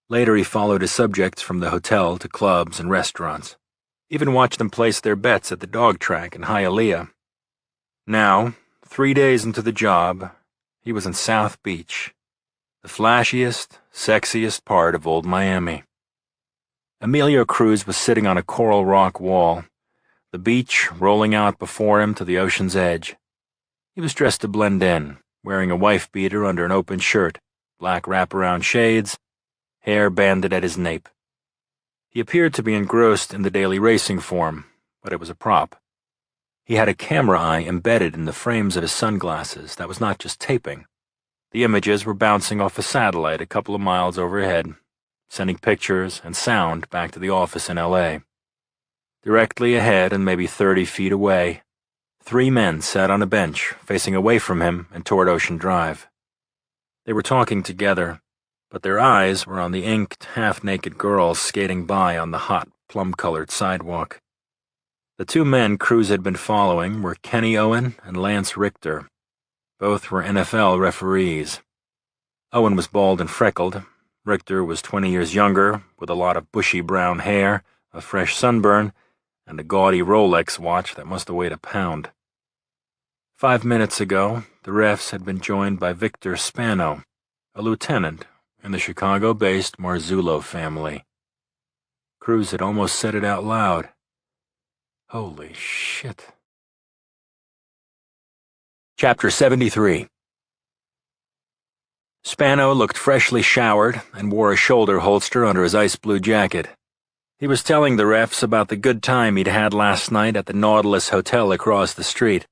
Later he followed his subjects from the hotel to clubs and restaurants, even watched them place their bets at the dog track in Hialeah. Now, 3 days into the job, he was in South Beach, the flashiest, sexiest part of old Miami. Emilio Cruz was sitting on a coral rock wall, the beach rolling out before him to the ocean's edge. He was dressed to blend in, wearing a wife-beater under an open shirt, black wraparound shades, hair banded at his nape. He appeared to be engrossed in the daily racing form, but it was a prop. He had a camera eye embedded in the frames of his sunglasses that was not just taping. The images were bouncing off a satellite a couple of miles overhead, sending pictures and sound back to the office in L.A. Directly ahead and maybe 30 feet away, 3 men sat on a bench facing away from him and toward Ocean Drive. They were talking together, but their eyes were on the inked, half-naked girls skating by on the hot, plum-colored sidewalk. The 2 men Cruz had been following were Kenny Owen and Lance Richter. Both were NFL referees. Owen was bald and freckled. Richter was 20 years younger, with a lot of bushy brown hair, a fresh sunburn, and a gaudy Rolex watch that must have weighed a pound. 5 minutes ago, the refs had been joined by Victor Spano, a lieutenant in the Chicago-based Marzullo family. Cruz had almost said it out loud. Holy shit. Chapter 73. Spano looked freshly showered and wore a shoulder holster under his ice blue jacket. He was telling the refs about the good time he'd had last night at the Nautilus Hotel across the street.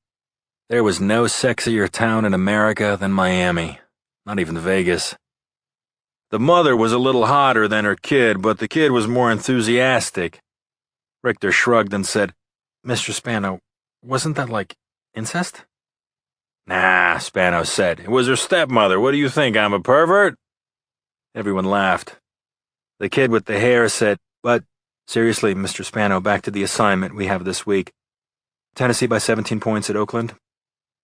There was no sexier town in America than Miami, not even Vegas. The mother was a little hotter than her kid, but the kid was more enthusiastic. Richter shrugged and said, "Mr. Spano, wasn't that like incest?" "Nah," Spano said. "It was her stepmother. What do you think, I'm a pervert?" Everyone laughed. The kid with the hair said, "But seriously, Mr. Spano, back to the assignment we have this week. Tennessee by 17 points at Oakland.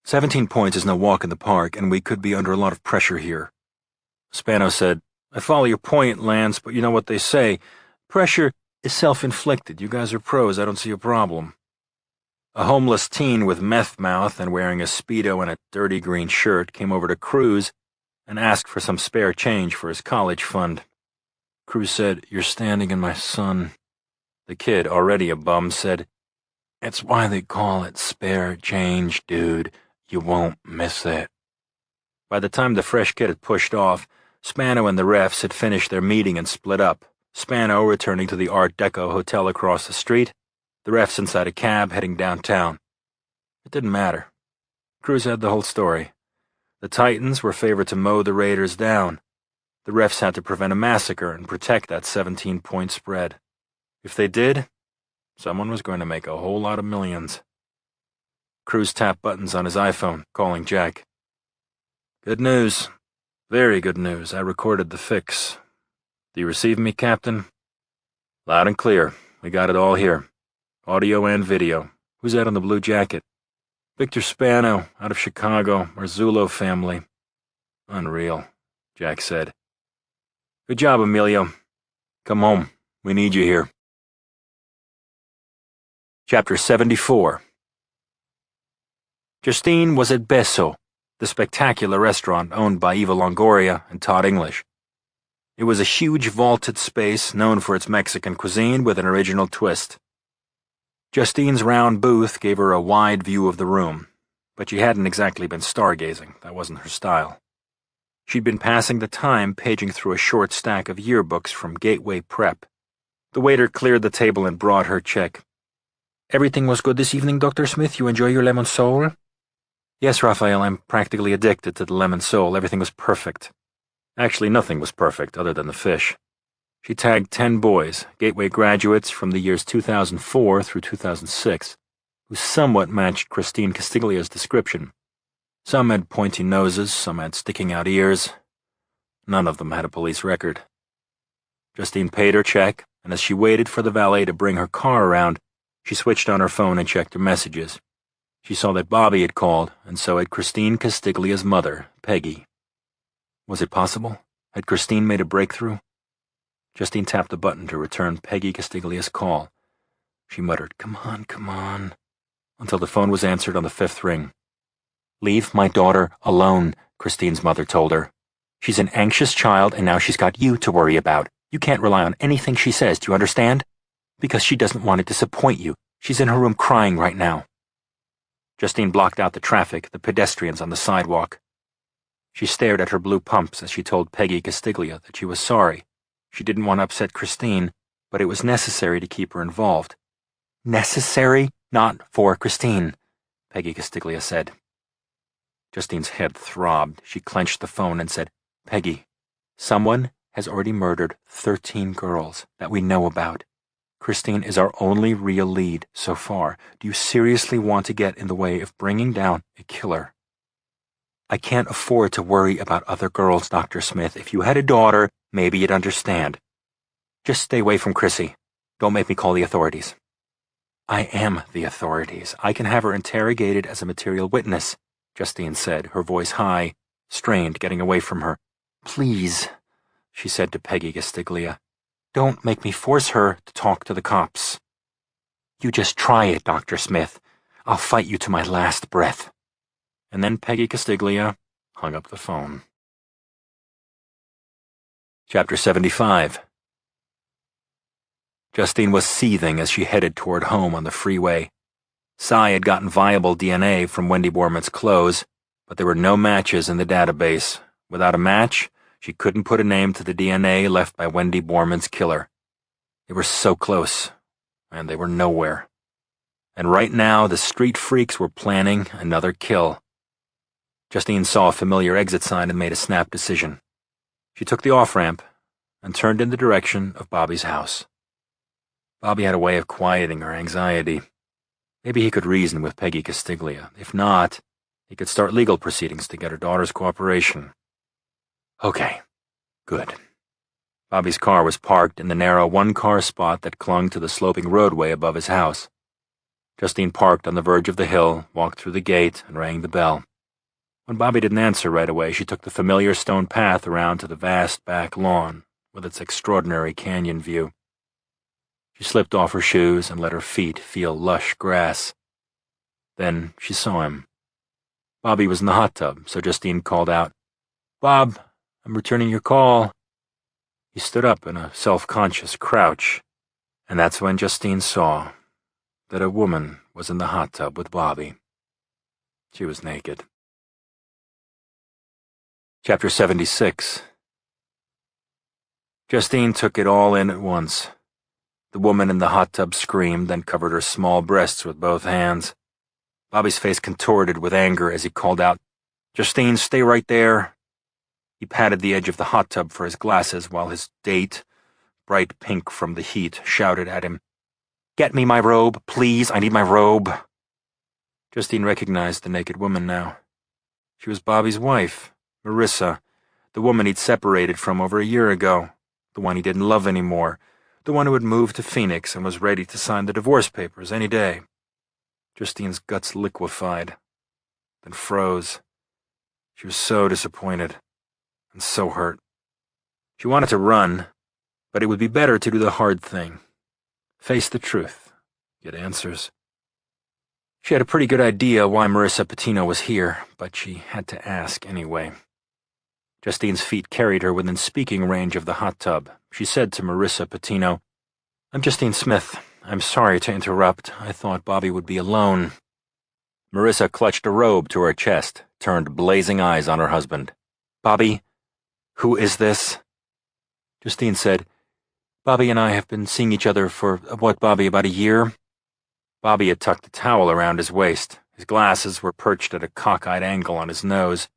17 points is no walk in the park, and we could be under a lot of pressure here." Spano said, "I follow your point, Lance, but you know what they say. Pressure is self-inflicted. You guys are pros. I don't see a problem." A homeless teen with meth mouth and wearing a Speedo and a dirty green shirt came over to Cruz and asked for some spare change for his college fund. Cruz said, "You're standing in my sun." The kid, already a bum, said, "It's why they call it spare change, dude. You won't miss it." By the time the fresh kid had pushed off, Spano and the refs had finished their meeting and split up, Spano returning to the Art Deco hotel across the street, the refs inside a cab heading downtown. It didn't matter. Cruz had the whole story. The Titans were favored to mow the Raiders down. The refs had to prevent a massacre and protect that 17-point spread. If they did, someone was going to make a whole lot of millions. Cruz tapped buttons on his iPhone, calling Jack. "Good news. Very good news. I recorded the fix. Do you receive me, Captain?" "Loud and clear. We got it all here. Audio and video. Who's that on the blue jacket?" "Victor Spano, out of Chicago, Marzullo family." "Unreal," Jack said. "Good job, Emilio. Come home. We need you here." Chapter 74. Justine was at Beso, the spectacular restaurant owned by Eva Longoria and Todd English. It was a huge vaulted space known for its Mexican cuisine with an original twist. Justine's round booth gave her a wide view of the room, but she hadn't exactly been stargazing. That wasn't her style. She'd been passing the time paging through a short stack of yearbooks from Gateway Prep. The waiter cleared the table and brought her check. "Everything was good this evening, Dr. Smith? You enjoy your lemon sole?" "Yes, Raphael, I'm practically addicted to the lemon sole. Everything was perfect." Actually, nothing was perfect other than the fish. She tagged 10 boys, Gateway graduates from the years 2004 through 2006, who somewhat matched Christine Castiglia's description. Some had pointy noses, some had sticking out ears. None of them had a police record. Justine paid her check, and as she waited for the valet to bring her car around, she switched on her phone and checked her messages. She saw that Bobby had called, and so had Christine Castiglia's mother, Peggy. Was it possible? Had Christine made a breakthrough? Justine tapped a button to return Peggy Castiglia's call. She muttered, "Come on," until the phone was answered on the 5th ring. "Leave my daughter alone," Christine's mother told her. "She's an anxious child, and now she's got you to worry about. You can't rely on anything she says, do you understand? Because she doesn't want to disappoint you. She's in her room crying right now." Justine blocked out the traffic, the pedestrians on the sidewalk. She stared at her blue pumps as she told Peggy Castiglia that she was sorry. She didn't want to upset Christine, but it was necessary to keep her involved. Necessary? Not for Christine, Peggy Castiglia said. Justine's head throbbed. She clenched the phone and said, Peggy, someone has already murdered 13 girls that we know about. Christine is our only real lead so far. Do you seriously want to get in the way of bringing down a killer? I can't afford to worry about other girls, Dr. Smith. If you had a daughter, maybe you'd understand. Just stay away from Chrissy. Don't make me call the authorities. I am the authorities. I can have her interrogated as a material witness, Justine said, her voice high, strained, getting away from her. Please, she said to Peggy Castiglia. Don't make me force her to talk to the cops. You just try it, Dr. Smith. I'll fight you to my last breath. And then Peggy Castiglia hung up the phone. Chapter 75. Justine was seething as she headed toward home on the freeway. Cy had gotten viable DNA from Wendy Borman's clothes, but there were no matches in the database. Without a match, she couldn't put a name to the DNA left by Wendy Borman's killer. They were so close, and they were nowhere. And right now, the street freaks were planning another kill. Justine saw a familiar exit sign and made a snap decision. She took the off-ramp and turned in the direction of Bobby's house. Bobby had a way of quieting her anxiety. Maybe he could reason with Peggy Castiglia. If not, he could start legal proceedings to get her daughter's cooperation. Okay, good. Bobby's car was parked in the narrow one-car spot that clung to the sloping roadway above his house. Justine parked on the verge of the hill, walked through the gate, and rang the bell. When Bobby didn't answer right away, she took the familiar stone path around to the vast back lawn, with its extraordinary canyon view. She slipped off her shoes and let her feet feel lush grass. Then she saw him. Bobby was in the hot tub, so Justine called out, Bob, I'm returning your call. He stood up in a self-conscious crouch, and that's when Justine saw that a woman was in the hot tub with Bobby. She was naked. Chapter 76. Justine took it all in at once. The woman in the hot tub screamed, then covered her small breasts with both hands. Bobby's face contorted with anger as he called out, Justine, stay right there. He patted the edge of the hot tub for his glasses while his date, bright pink from the heat, shouted at him, Get me my robe, please, I need my robe. Justine recognized the naked woman now. She was Bobby's wife, Marissa, the woman he'd separated from over a year ago, the one he didn't love anymore, the one who had moved to Phoenix and was ready to sign the divorce papers any day. Justine's guts liquefied, then froze. She was so disappointed and so hurt. She wanted to run, but it would be better to do the hard thing. Face the truth. Get answers. She had a pretty good idea why Marissa Patino was here, but she had to ask anyway. Justine's feet carried her within speaking range of the hot tub. She said to Marissa Patino, I'm Justine Smith. I'm sorry to interrupt. I thought Bobby would be alone. Marissa clutched a robe to her chest, turned blazing eyes on her husband. Bobby, who is this? Justine said, Bobby and I have been seeing each other for, Bobby, about a year? Bobby had tucked a towel around his waist. His glasses were perched at a cockeyed angle on his nose.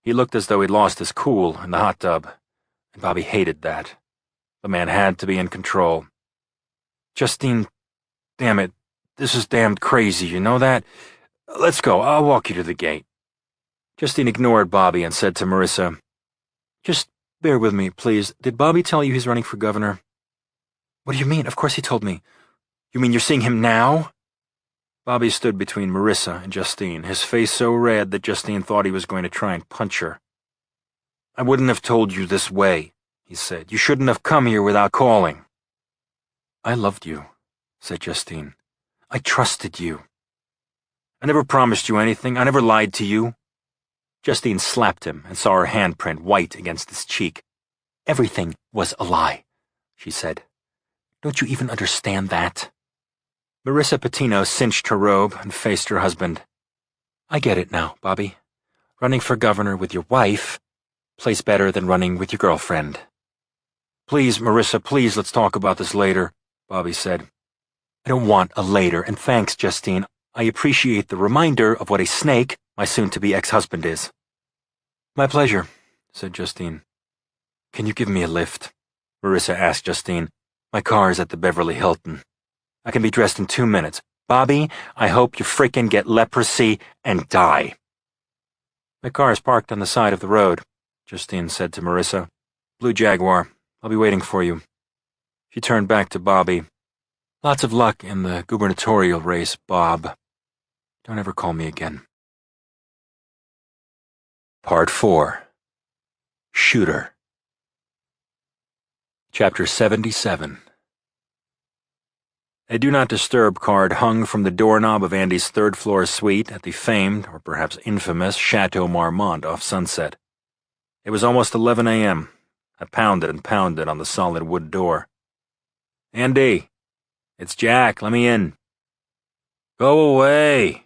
He looked as though he'd lost his cool in the hot tub, and Bobby hated that. The man had to be in control. Justine, damn it, this is damned crazy, you know that? Let's go, I'll walk you to the gate. Justine ignored Bobby and said to Marissa, Just bear with me, please. Did Bobby tell you he's running for governor? What do you mean? Of course he told me. You mean you're seeing him now? Bobby stood between Marissa and Justine, his face so red that Justine thought he was going to try and punch her. I wouldn't have told you this way, he said. You shouldn't have come here without calling. I loved you, said Justine. I trusted you. I never promised you anything. I never lied to you. Justine slapped him and saw her handprint white against his cheek. Everything was a lie, she said. Don't you even understand that? Marissa Patino cinched her robe and faced her husband. I get it now, Bobby. Running for governor with your wife plays better than running with your girlfriend. Please, Marissa, please, let's talk about this later, Bobby said. I don't want a later, and thanks, Justine. I appreciate the reminder of what a snake my soon-to-be ex-husband is. My pleasure, said Justine. Can you give me a lift? Marissa asked Justine. My car is at the Beverly Hilton. I can be dressed in 2 minutes. Bobby, I hope you frickin' get leprosy and die. My car is parked on the side of the road, Justine said to Marissa. Blue Jaguar. I'll be waiting for you. She turned back to Bobby. Lots of luck in the gubernatorial race, Bob. Don't ever call me again. Part 4. Shooter. Chapter 77. A Do Not Disturb card hung from the doorknob of Andy's third-floor suite at the famed, or perhaps infamous, Chateau Marmont off Sunset. It was almost 11 a.m. I pounded and pounded on the solid wood door. Andy, it's Jack, let me in. Go away,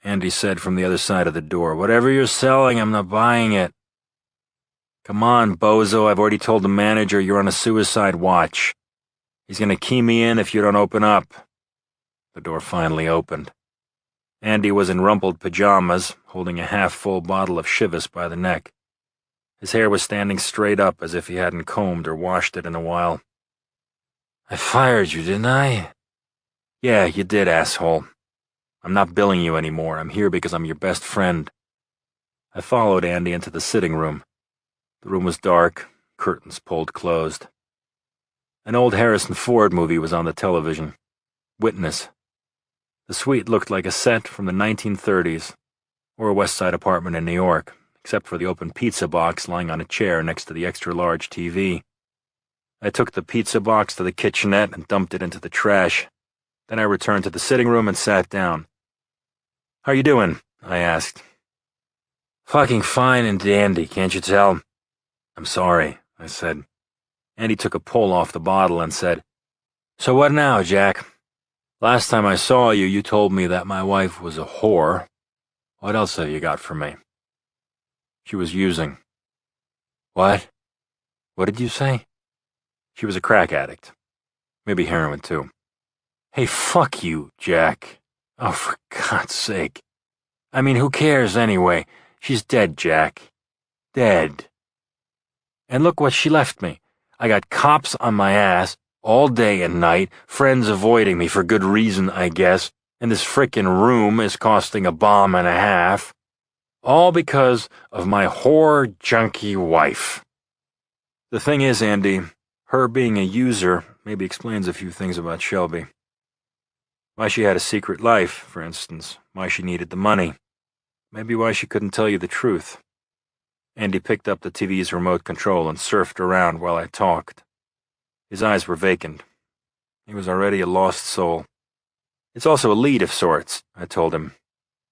Andy said from the other side of the door. Whatever you're selling, I'm not buying it. Come on, bozo, I've already told the manager you're on a suicide watch. He's going to key me in if you don't open up. The door finally opened. Andy was in rumpled pajamas, holding a half-full bottle of Chivas by the neck. His hair was standing straight up as if he hadn't combed or washed it in a while. I fired you, didn't I? Yeah, you did, asshole. I'm not billing you anymore. I'm here because I'm your best friend. I followed Andy into the sitting room. The room was dark, curtains pulled closed. An old Harrison Ford movie was on the television. Witness. The suite looked like a set from the 1930s, or a West Side apartment in New York, except for the open pizza box lying on a chair next to the extra-large TV. I took the pizza box to the kitchenette and dumped it into the trash. Then I returned to the sitting room and sat down. How you doing? I asked. Fucking fine and dandy, can't you tell? I'm sorry, I said. Andy took a pull off the bottle and said, So what now, Jack? Last time I saw you, you told me that my wife was a whore. What else have you got for me? She was using. What? What did you say? She was a crack addict. Maybe heroin, too. Hey, fuck you, Jack. Oh, for God's sake. I mean, who cares anyway? She's dead, Jack. Dead. And look what she left me. I got cops on my ass all day and night, friends avoiding me for good reason, I guess, and this frickin' room is costing $1.50. All because of my whore junkie wife. The thing is, Andy, her being a user maybe explains a few things about Shelby. Why she had a secret life, for instance, why she needed the money, maybe why she couldn't tell you the truth. Andy picked up the TV's remote control and surfed around while I talked. His eyes were vacant. He was already a lost soul. It's also a lead of sorts, I told him.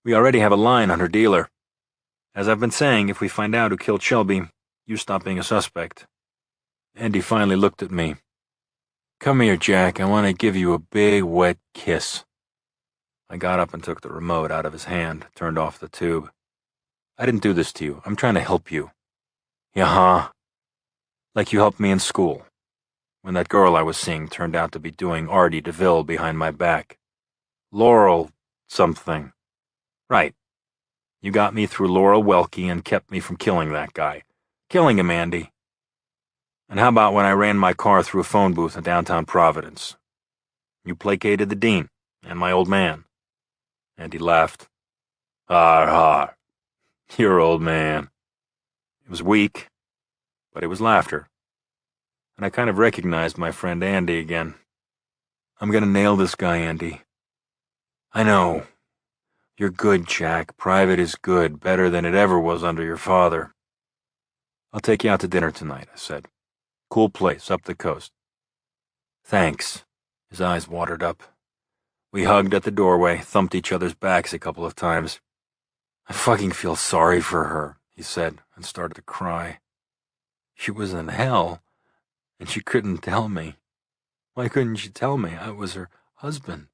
We already have a line on her dealer. As I've been saying, if we find out who killed Shelby, you stop being a suspect. Andy finally looked at me. Come here, Jack. I want to give you a big, wet kiss. I got up and took the remote out of his hand, turned off the tube. I didn't do this to you. I'm trying to help you. Yeah, like you helped me in school, when that girl I was seeing turned out to be doing Artie DeVille behind my back. Laurel something. Right. You got me through Laurel Welke and kept me from killing that guy. Killing him, Andy. And how about when I ran my car through a phone booth in downtown Providence? You placated the dean and my old man. Andy laughed. Har, har. Your old man. It was weak, but it was laughter. And I kind of recognized my friend Andy again. I'm gonna nail this guy, Andy. I know. You're good, Jack. Private is good, better than it ever was under your father. I'll take you out to dinner tonight, I said. Cool place, up the coast. Thanks. His eyes watered up. We hugged at the doorway, thumped each other's backs a couple of times. I fucking feel sorry for her, he said, and started to cry. She was in hell, and she couldn't tell me. Why couldn't she tell me? I was her husband.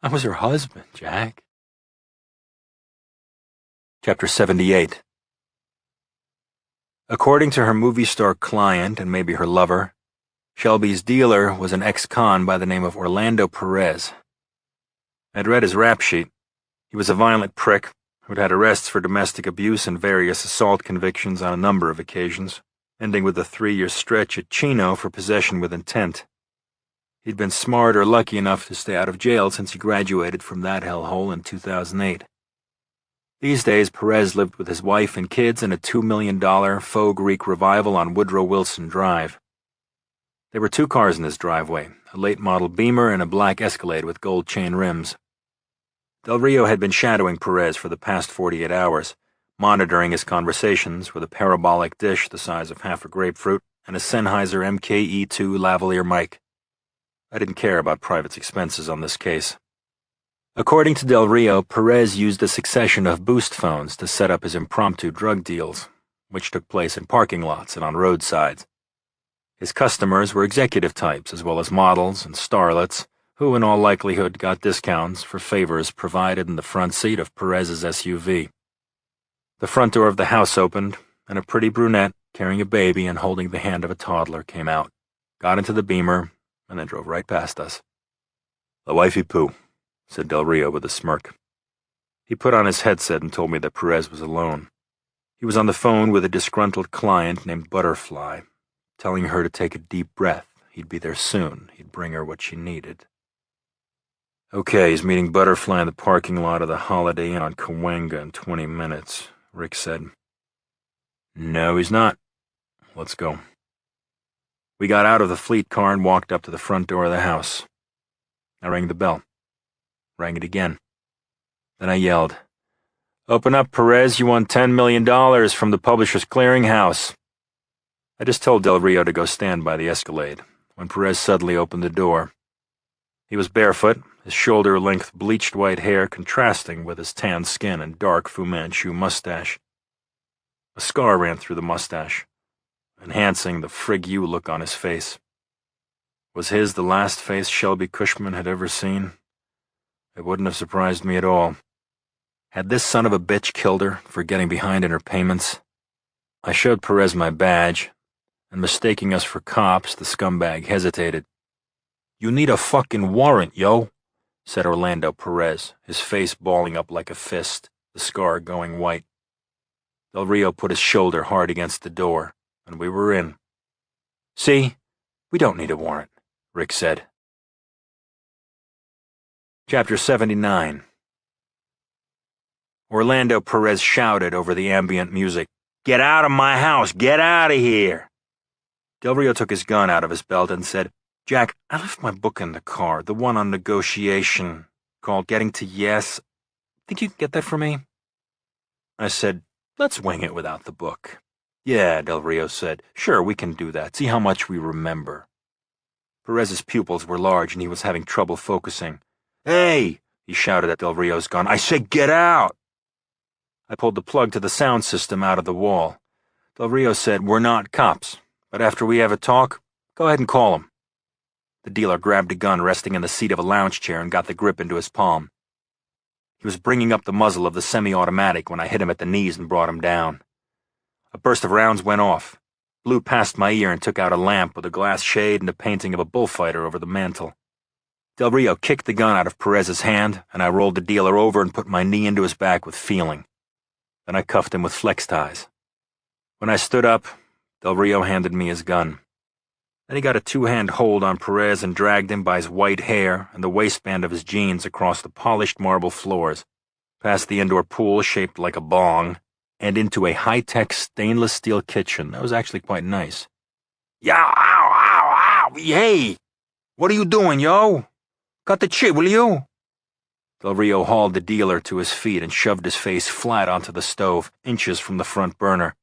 I was her husband, Jack. Chapter 78. According to her movie star client and maybe her lover, Shelby's dealer was an ex-con by the name of Orlando Perez. I'd read his rap sheet. He was a violent prick who'd had arrests for domestic abuse and various assault convictions on a number of occasions, ending with a 3-year stretch at Chino for possession with intent. He'd been smart or lucky enough to stay out of jail since he graduated from that hellhole in 2008. These days, Perez lived with his wife and kids in a $2 million faux Greek revival on Woodrow Wilson Drive. There were 2 cars in his driveway, a late-model Beamer and a black Escalade with gold chain rims. Del Rio had been shadowing Perez for the past 48 hours, monitoring his conversations with a parabolic dish the size of half a grapefruit and a Sennheiser MKE2 lavalier mic. I didn't care about Private's expenses on this case. According to Del Rio, Perez used a succession of boost phones to set up his impromptu drug deals, which took place in parking lots and on roadsides. His customers were executive types as well as models and starlets, who in all likelihood got discounts for favors provided in the front seat of Perez's SUV. The front door of the house opened, and a pretty brunette carrying a baby and holding the hand of a toddler came out, got into the Beamer, and then drove right past us. "The wifey poo," said Del Rio with a smirk. He put on his headset and told me that Perez was alone. He was on the phone with a disgruntled client named Butterfly, telling her to take a deep breath. He'd be there soon. He'd bring her what she needed. "Okay, he's meeting Butterfly in the parking lot of the Holiday Inn on Cahuenga in 20 minutes, Rick said. "No, he's not. Let's go." We got out of the fleet car and walked up to the front door of the house. I rang the bell. Rang it again. Then I yelled, "Open up, Perez, you won $10 million from the Publishers Clearinghouse." I just told Del Rio to go stand by the Escalade, when Perez suddenly opened the door. He was barefoot, his shoulder-length bleached white hair contrasting with his tan skin and dark Fu Manchu mustache. A scar ran through the mustache, enhancing the frig you look on his face. Was his the last face Shelby Cushman had ever seen? It wouldn't have surprised me at all. Had this son of a bitch killed her for getting behind in her payments? I showed Perez my badge, and mistaking us for cops, the scumbag hesitated. "You need a fucking warrant, yo," said Orlando Perez, his face balling up like a fist, the scar going white. Del Rio put his shoulder hard against the door, and we were in. "See, we don't need a warrant," Rick said. Chapter 79. Orlando Perez shouted over the ambient music, "Get out of my house! Get out of here!" Del Rio took his gun out of his belt and said, "Jack, I left my book in the car, the one on negotiation, called Getting to Yes. Think you can get that for me?" I said, "Let's wing it without the book." "Yeah," Del Rio said, "sure, we can do that. See how much we remember." Perez's pupils were large and he was having trouble focusing. "Hey!" he shouted at Del Rio's gun. "I said get out!" I pulled the plug to the sound system out of the wall. Del Rio said, "We're not cops, but after we have a talk, go ahead and call him." The dealer grabbed a gun resting in the seat of a lounge chair and got the grip into his palm. He was bringing up the muzzle of the semi-automatic when I hit him at the knees and brought him down. A burst of rounds went off, blew past my ear and took out a lamp with a glass shade and a painting of a bullfighter over the mantel. Del Rio kicked the gun out of Perez's hand, and I rolled the dealer over and put my knee into his back with feeling. Then I cuffed him with flex ties. When I stood up, Del Rio handed me his gun. Then he got a two-hand hold on Perez and dragged him by his white hair and the waistband of his jeans across the polished marble floors, past the indoor pool shaped like a bong, and into a high-tech stainless steel kitchen that was actually quite nice. "Yow, ow, ow, ow, hey! What are you doing, yo? Cut the shit, will you?" Del Rio hauled the dealer to his feet and shoved his face flat onto the stove, inches from the front burner.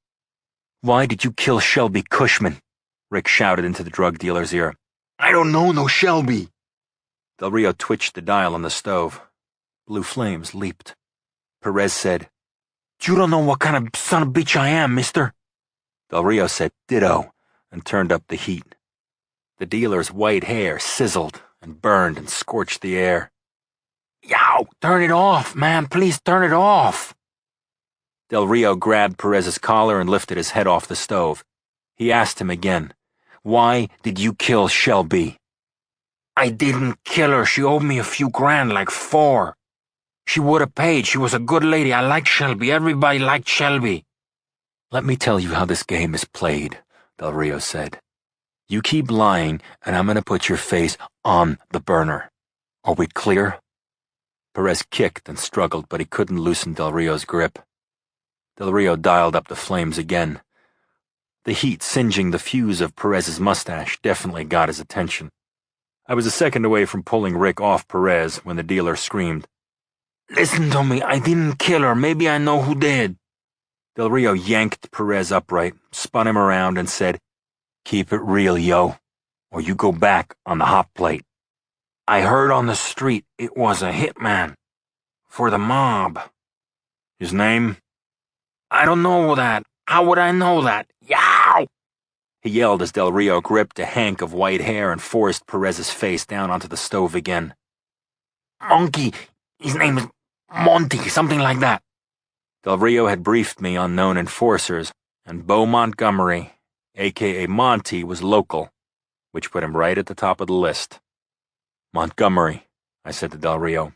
"Why did you kill Shelby Cushman?" Rick shouted into the drug dealer's ear. "I don't know no Shelby." Del Rio twitched the dial on the stove. Blue flames leaped. Perez said, "You don't know what kind of son of a bitch I am, mister." Del Rio said, "Ditto," and turned up the heat. The dealer's white hair sizzled and burned and scorched the air. "Yow, turn it off, man, please turn it off." Del Rio grabbed Perez's collar and lifted his head off the stove. He asked him again, Why did you kill Shelby?" "I didn't kill her. She owed me a few grand, like 4. She would have paid. She was a good lady. I liked Shelby. Everybody liked Shelby." "Let me tell you how this game is played," Del Rio said. "You keep lying, and I'm going to put your face on the burner. Are we clear?" Perez kicked and struggled, but he couldn't loosen Del Rio's grip. Del Rio dialed up the flames again. The heat singeing the fuse of Perez's mustache definitely got his attention. I was a second away from pulling Rick off Perez when the dealer screamed, "Listen to me. I didn't kill her. Maybe I know who did." Del Rio yanked Perez upright, spun him around, and said, "Keep it real, yo, or you go back on the hot plate." "I heard on the street it was a hitman. For the mob." "His name?" "I don't know that. How would I know that? Yow!" He yelled as Del Rio gripped a hank of white hair and forced Perez's face down onto the stove again. "Monkey. His name is Monty, something like that." Del Rio had briefed me on known enforcers, and Bo Montgomery, a.k.a. Monty, was local, which put him right at the top of the list. "Montgomery," I said to Del Rio.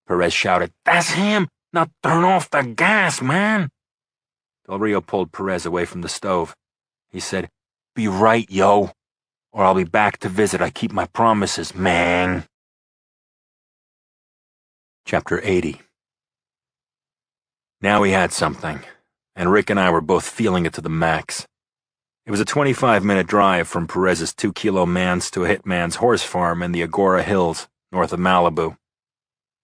Perez shouted, "That's him! Now turn off the gas, man!" Del Rio pulled Perez away from the stove. He said, "Be right, yo, or I'll be back to visit. I keep my promises, man." Chapter 80. Now we had something, and Rick and I were both feeling it to the max. It was a 25-minute drive from Perez's 2-kilo manse to a hitman's horse farm in the Agora Hills, north of Malibu.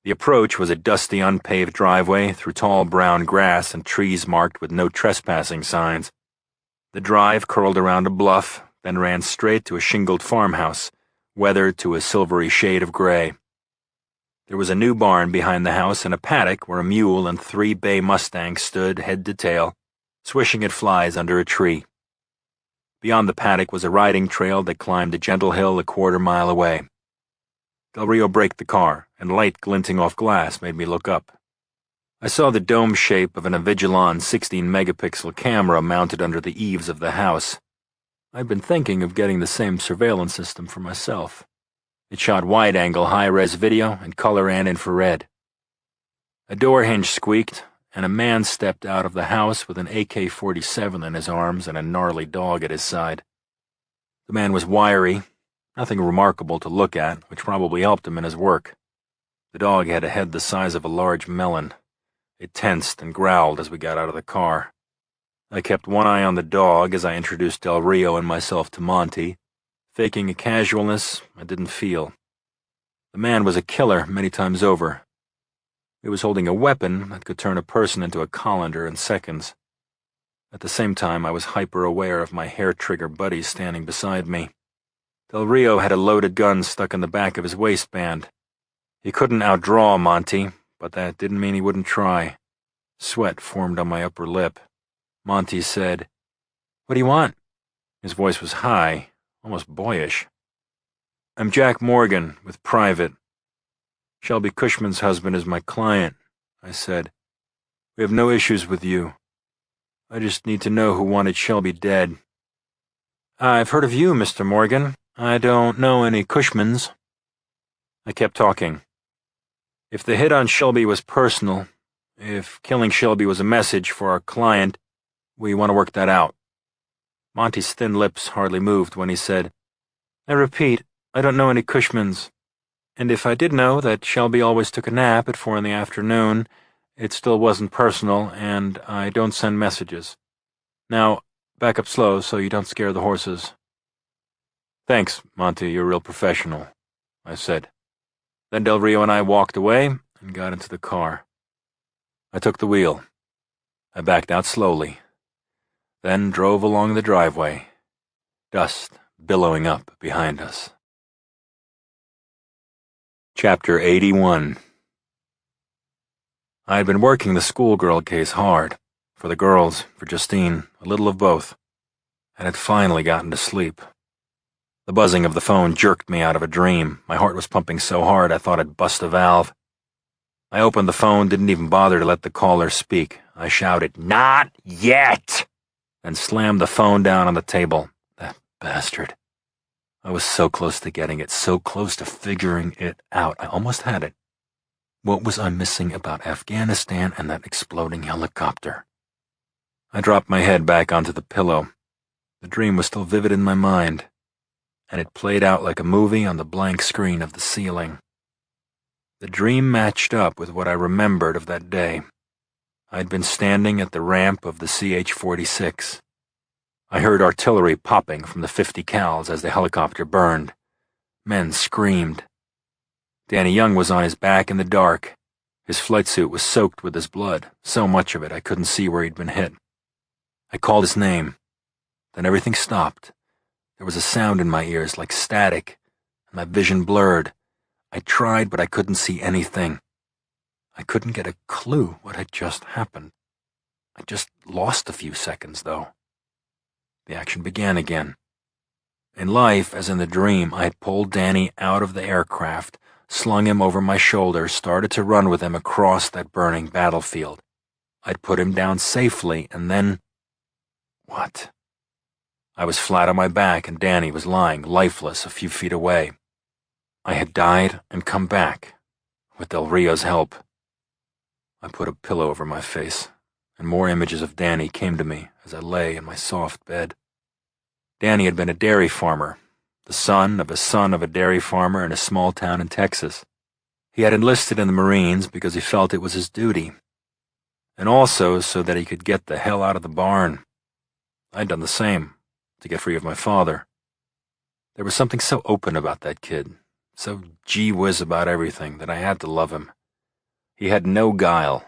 The approach was a dusty, unpaved driveway through tall brown grass and trees marked with no trespassing signs. The drive curled around a bluff, then ran straight to a shingled farmhouse, weathered to a silvery shade of gray. There was a new barn behind the house and a paddock where a mule and 3 bay mustangs stood head to tail, swishing at flies under a tree. Beyond the paddock was a riding trail that climbed a gentle hill a quarter-mile away. Del Rio braked the car, and light glinting off glass made me look up. I saw the dome shape of an Avigilon 16-megapixel camera mounted under the eaves of the house. I'd been thinking of getting the same surveillance system for myself. It shot wide-angle high-res video and color and infrared. A door hinge squeaked, and a man stepped out of the house with an AK-47 in his arms and a gnarly dog at his side. The man was wiry, nothing remarkable to look at, which probably helped him in his work. The dog had a head the size of a large melon. It tensed and growled as we got out of the car. I kept one eye on the dog as I introduced Del Rio and myself to Monty, faking a casualness I didn't feel. The man was a killer many times over. He was holding a weapon that could turn a person into a colander in seconds. At the same time, I was hyper-aware of my hair-trigger buddies standing beside me. Del Rio had a loaded gun stuck in the back of his waistband. He couldn't outdraw Monty, but that didn't mean he wouldn't try. Sweat formed on my upper lip. Monty said, "What do you want?" His voice was high, almost boyish. "I'm Jack Morgan, with Private. Shelby Cushman's husband is my client," I said. "We have no issues with you. I just need to know who wanted Shelby dead." "I've heard of you, Mr. Morgan. I don't know any Cushmans." I kept talking. If the hit on Shelby was personal, if killing Shelby was a message for our client, we want to work that out. Monty's thin lips hardly moved when he said, "I repeat, I don't know any Cushmans. And if I did know that Shelby always took a nap at 4 in the afternoon, it still wasn't personal, and I don't send messages. Now, back up slow so you don't scare the horses." "Thanks, Monty, you're a real professional," I said. Then Del Rio and I walked away and got into the car. I took the wheel. I backed out slowly, then drove along the driveway, dust billowing up behind us. Chapter 81. I had been working the schoolgirl case hard, for the girls, for Justine, a little of both, and had finally gotten to sleep. The buzzing of the phone jerked me out of a dream. My heart was pumping so hard I thought I'd bust a valve. I opened the phone, didn't even bother to let the caller speak. I shouted, "Not yet!" and slammed the phone down on the table. That Bastard. I was so close to getting it, so close to figuring it out. I almost had it. What was I missing about Afghanistan and that exploding helicopter? I dropped my head back onto the pillow. The dream was still vivid in my mind, and it played out like a movie on the blank screen of the ceiling. The dream matched up with what I remembered of that day. I'd been standing at the ramp of the CH-46. I heard artillery popping from the 50 cals as the helicopter burned. Men screamed. Danny Young was on his back in the dark. His flight suit was soaked with his blood, so much of it I couldn't see where he'd been hit. I called his name. Then everything stopped. There was a sound in my ears like static, and my vision blurred. I tried, but I couldn't see anything. I couldn't get a clue what had just happened. I just lost a few seconds, though. The action began again. In life, as in the dream, I had pulled Danny out of the aircraft, slung him over my shoulder, started to run with him across that burning battlefield. I'd put him down safely, and then... What? I was flat on my back, and Danny was lying, lifeless, a few feet away. I had died and come back, with Del Rio's help. I put a pillow over my face, and more images of Danny came to me as I lay in my soft bed. Danny had been a dairy farmer, the son of a dairy farmer in a small town in Texas. He had enlisted in the Marines because he felt it was his duty, and also so that he could get the hell out of the barn. I'd done the same, to get free of my father. There was something so open about that kid, so gee-whiz about everything, that I had to love him. He had no guile,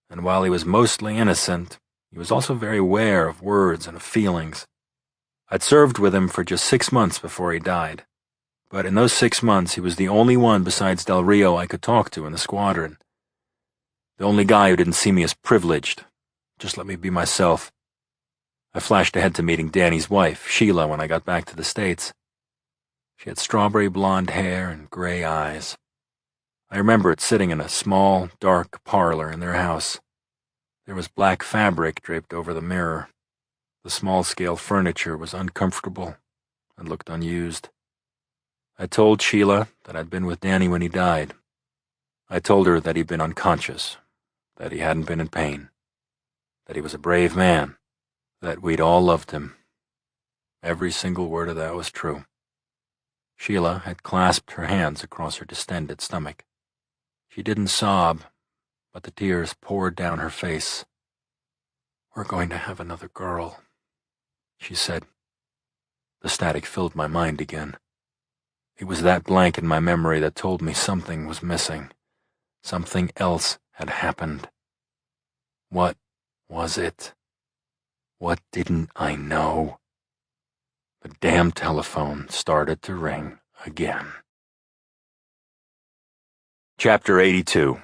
and while he was mostly innocent, he was also very aware of words and of feelings. I'd served with him for just 6 months before he died, but in those 6 months he was the only one besides Del Rio I could talk to in the squadron. The only guy who didn't see me as privileged, just let me be myself. I flashed ahead to meeting Danny's wife, Sheila, when I got back to the States. She had strawberry blonde hair and gray eyes. I remember it sitting in a small, dark parlor in their house. There was black fabric draped over the mirror. The small-scale furniture was uncomfortable and looked unused. I told Sheila that I'd been with Danny when he died. I told her that he'd been unconscious, that he hadn't been in pain, that he was a brave man, that we'd all loved him. Every single word of that was true. Sheila had clasped her hands across her distended stomach. She didn't sob, but the tears poured down her face. "We're going to have another girl," she said. The static filled my mind again. It was that blank in my memory that told me something was missing. Something else had happened. What was it? What didn't I know? The damn telephone started to ring again. Chapter 82.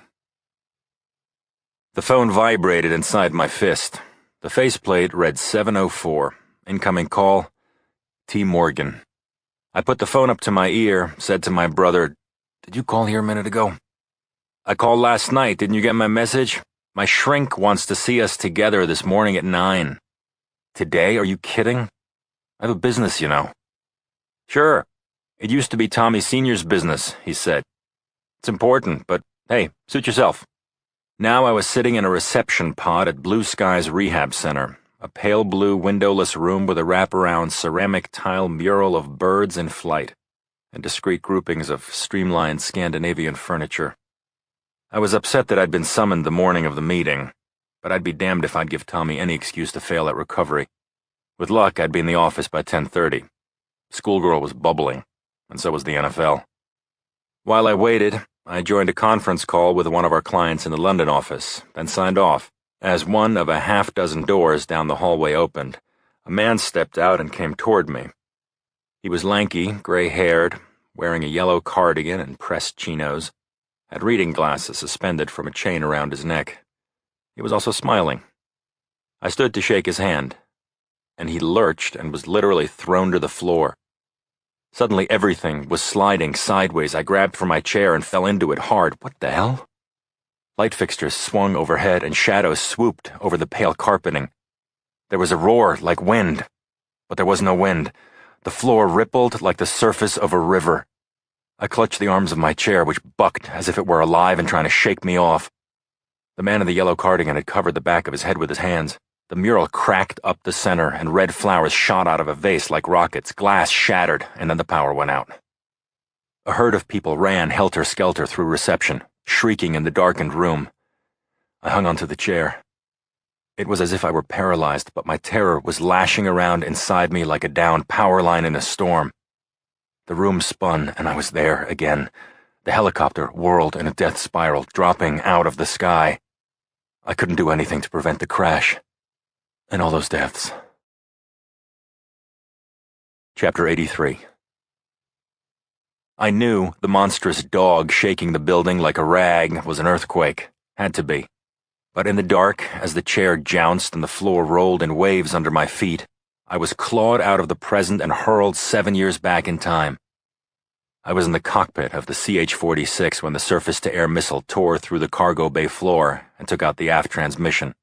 The phone vibrated inside my fist. The faceplate read 704. Incoming call, T. Morgan. I put the phone up to my ear, said to my brother, "Did you call here a minute ago?" "I called last night. Didn't you get my message? My shrink wants to see us together this morning at 9. Today? Are you kidding? I have a business, you know." "Sure. It used to be Tommy Sr.'s business," he said. "It's important, but hey, suit yourself." Now I was sitting in a reception pod at Blue Skies Rehab Center, a pale blue windowless room with a wraparound ceramic tile mural of birds in flight and discrete groupings of streamlined Scandinavian furniture. I was upset that I'd been summoned the morning of the meeting, but I'd be damned if I'd give Tommy any excuse to fail at recovery. With luck, I'd be in the office by 10:30. Schoolgirl was bubbling, and so was the NFL. While I waited, I joined a conference call with one of our clients in the London office, then signed off. As one of a half-dozen doors down the hallway opened, a man stepped out and came toward me. He was lanky, gray-haired, wearing a yellow cardigan and pressed chinos, had reading glasses suspended from a chain around his neck. He was also smiling. I stood to shake his hand, and he lurched and was literally thrown to the floor. Suddenly everything was sliding sideways. I grabbed for my chair and fell into it hard. What the hell? Light fixtures swung overhead and shadows swooped over the pale carpeting. There was a roar like wind, but there was no wind. The floor rippled like the surface of a river. I clutched the arms of my chair, which bucked as if it were alive and trying to shake me off. The man in the yellow cardigan had covered the back of his head with his hands. The mural cracked up the center, and red flowers shot out of a vase like rockets. Glass shattered, and then the power went out. A herd of people ran helter-skelter through reception, shrieking in the darkened room. I hung onto the chair. It was as if I were paralyzed, but my terror was lashing around inside me like a downed power line in a storm. The room spun, and I was there again. The helicopter whirled in a death spiral, dropping out of the sky. I couldn't do anything to prevent the crash. And all those deaths. Chapter 83. I knew the monstrous dog shaking the building like a rag was an earthquake. Had to be. But in the dark, as the chair jounced and the floor rolled in waves under my feet, I was clawed out of the present and hurled 7 years back in time. I was in the cockpit of the CH-46 when the surface-to-air missile tore through the cargo bay floor and took out the aft transmission.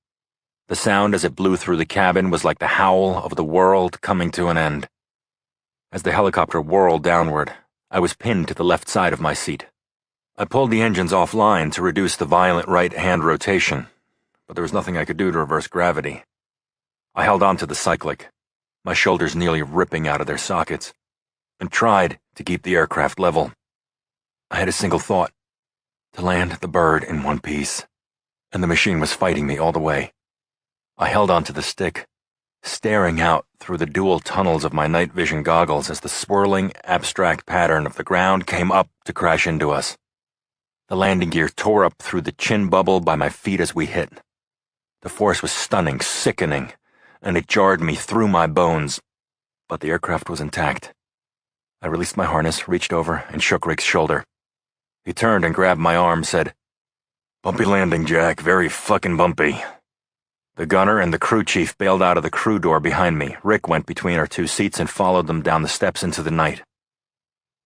The sound as it blew through the cabin was like the howl of the world coming to an end. As the helicopter whirled downward, I was pinned to the left side of my seat. I pulled the engines offline to reduce the violent right-hand rotation, but there was nothing I could do to reverse gravity. I held on to the cyclic, my shoulders nearly ripping out of their sockets, and tried to keep the aircraft level. I had a single thought: to land the bird in one piece, and the machine was fighting me all the way. I held onto the stick, staring out through the dual tunnels of my night vision goggles as the swirling, abstract pattern of the ground came up to crash into us. The landing gear tore up through the chin bubble by my feet as we hit. The force was stunning, sickening, and it jarred me through my bones, but the aircraft was intact. I released my harness, reached over, and shook Rick's shoulder. He turned and grabbed my arm, said, "Bumpy landing, Jack, very fucking bumpy." The gunner and the crew chief bailed out of the crew door behind me. Rick went between our two seats and followed them down the steps into the night.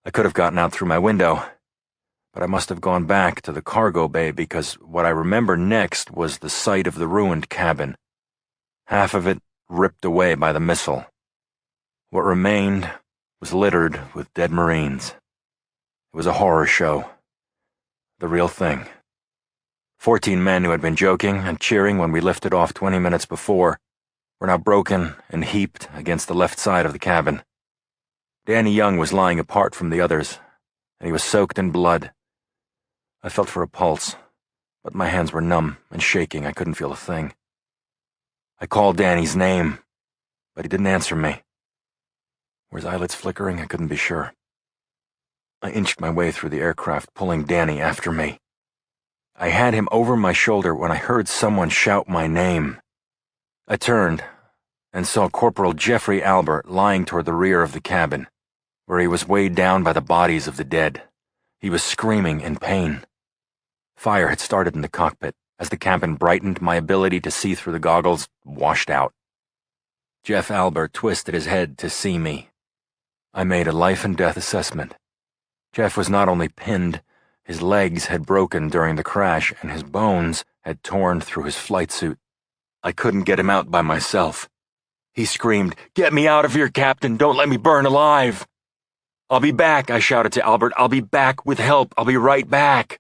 I could have gotten out through my window, but I must have gone back to the cargo bay because what I remember next was the sight of the ruined cabin. Half of it ripped away by the missile. What remained was littered with dead Marines. It was a horror show. The real thing. 14 men who had been joking and cheering when we lifted off 20 minutes before were now broken and heaped against the left side of the cabin. Danny Young was lying apart from the others, and he was soaked in blood. I felt for a pulse, but my hands were numb and shaking. I couldn't feel a thing. I called Danny's name, but he didn't answer me. Were his eyelids flickering? I couldn't be sure. I inched my way through the aircraft, pulling Danny after me. I had him over my shoulder when I heard someone shout my name. I turned and saw Corporal Jeffrey Albert lying toward the rear of the cabin, where he was weighed down by the bodies of the dead. He was screaming in pain. Fire had started in the cockpit. As the cabin brightened, my ability to see through the goggles washed out. Jeff Albert twisted his head to see me. I made a life-and-death assessment. Jeff was not only pinned, his legs had broken during the crash, and his bones had torn through his flight suit. I couldn't get him out by myself. He screamed, "Get me out of here, Captain! Don't let me burn alive!" "I'll be back," I shouted to Albert. "I'll be back with help. I'll be right back."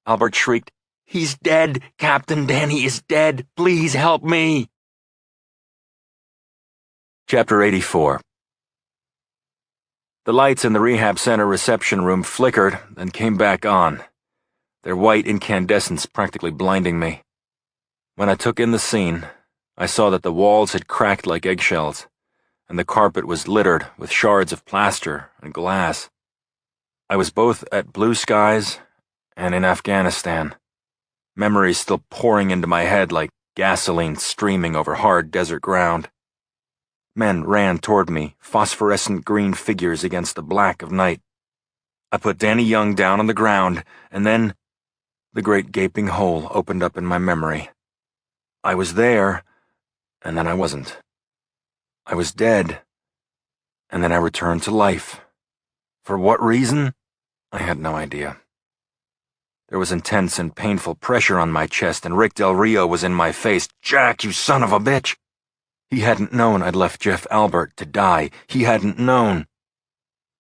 Albert shrieked, "He's dead, Captain! Danny is dead! Please help me!" Chapter 84. The lights in the rehab center reception room flickered and came back on, their white incandescence practically blinding me. When I took in the scene, I saw that the walls had cracked like eggshells, and the carpet was littered with shards of plaster and glass. I was both at Blue Skies and in Afghanistan, memories still pouring into my head like gasoline streaming over hard desert ground. Men ran toward me, phosphorescent green figures against the black of night. I put Danny Young down on the ground, and then the great gaping hole opened up in my memory. I was there, and then I wasn't. I was dead, and then I returned to life. For what reason? I had no idea. There was intense and painful pressure on my chest, and Rick Del Rio was in my face. "Jack, you son of a bitch!" He hadn't known I'd left Jeff Albert to die. He hadn't known.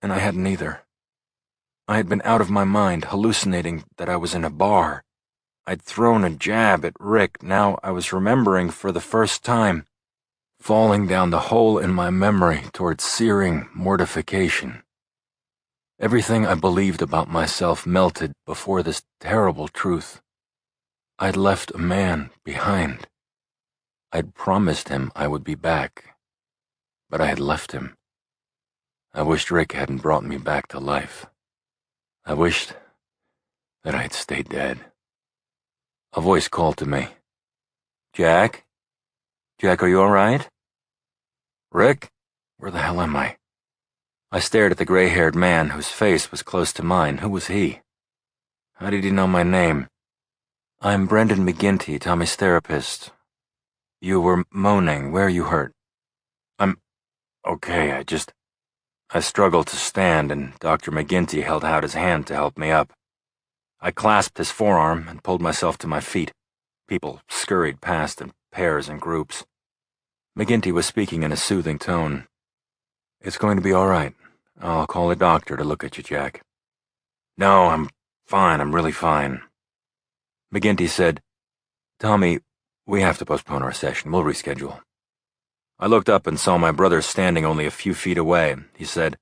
And I hadn't either. I had been out of my mind, hallucinating that I was in a bar. I'd thrown a jab at Rick. Now I was remembering for the first time, falling down the hole in my memory toward searing mortification. Everything I believed about myself melted before this terrible truth. I'd left a man behind. I'd promised him I would be back, but I had left him. I wished Rick hadn't brought me back to life. I wished that I had stayed dead. A voice called to me. Jack? Jack, are you all right? Rick? Where the hell am I? I stared at the gray-haired man whose face was close to mine. Who was he? How did he know my name? I'm Brendan McGinty, Tommy's therapist. You were moaning. Where are you hurt? I'm okay, I struggled to stand, and Dr. McGinty held out his hand to help me up. I clasped his forearm and pulled myself to my feet. People scurried past in pairs and groups. McGinty was speaking in a soothing tone. It's going to be all right. I'll call a doctor to look at you, Jack. No, I'm fine. I'm really fine. McGinty said, Tommy, we have to postpone our session. We'll reschedule. I looked up and saw my brother standing only a few feet away. He said,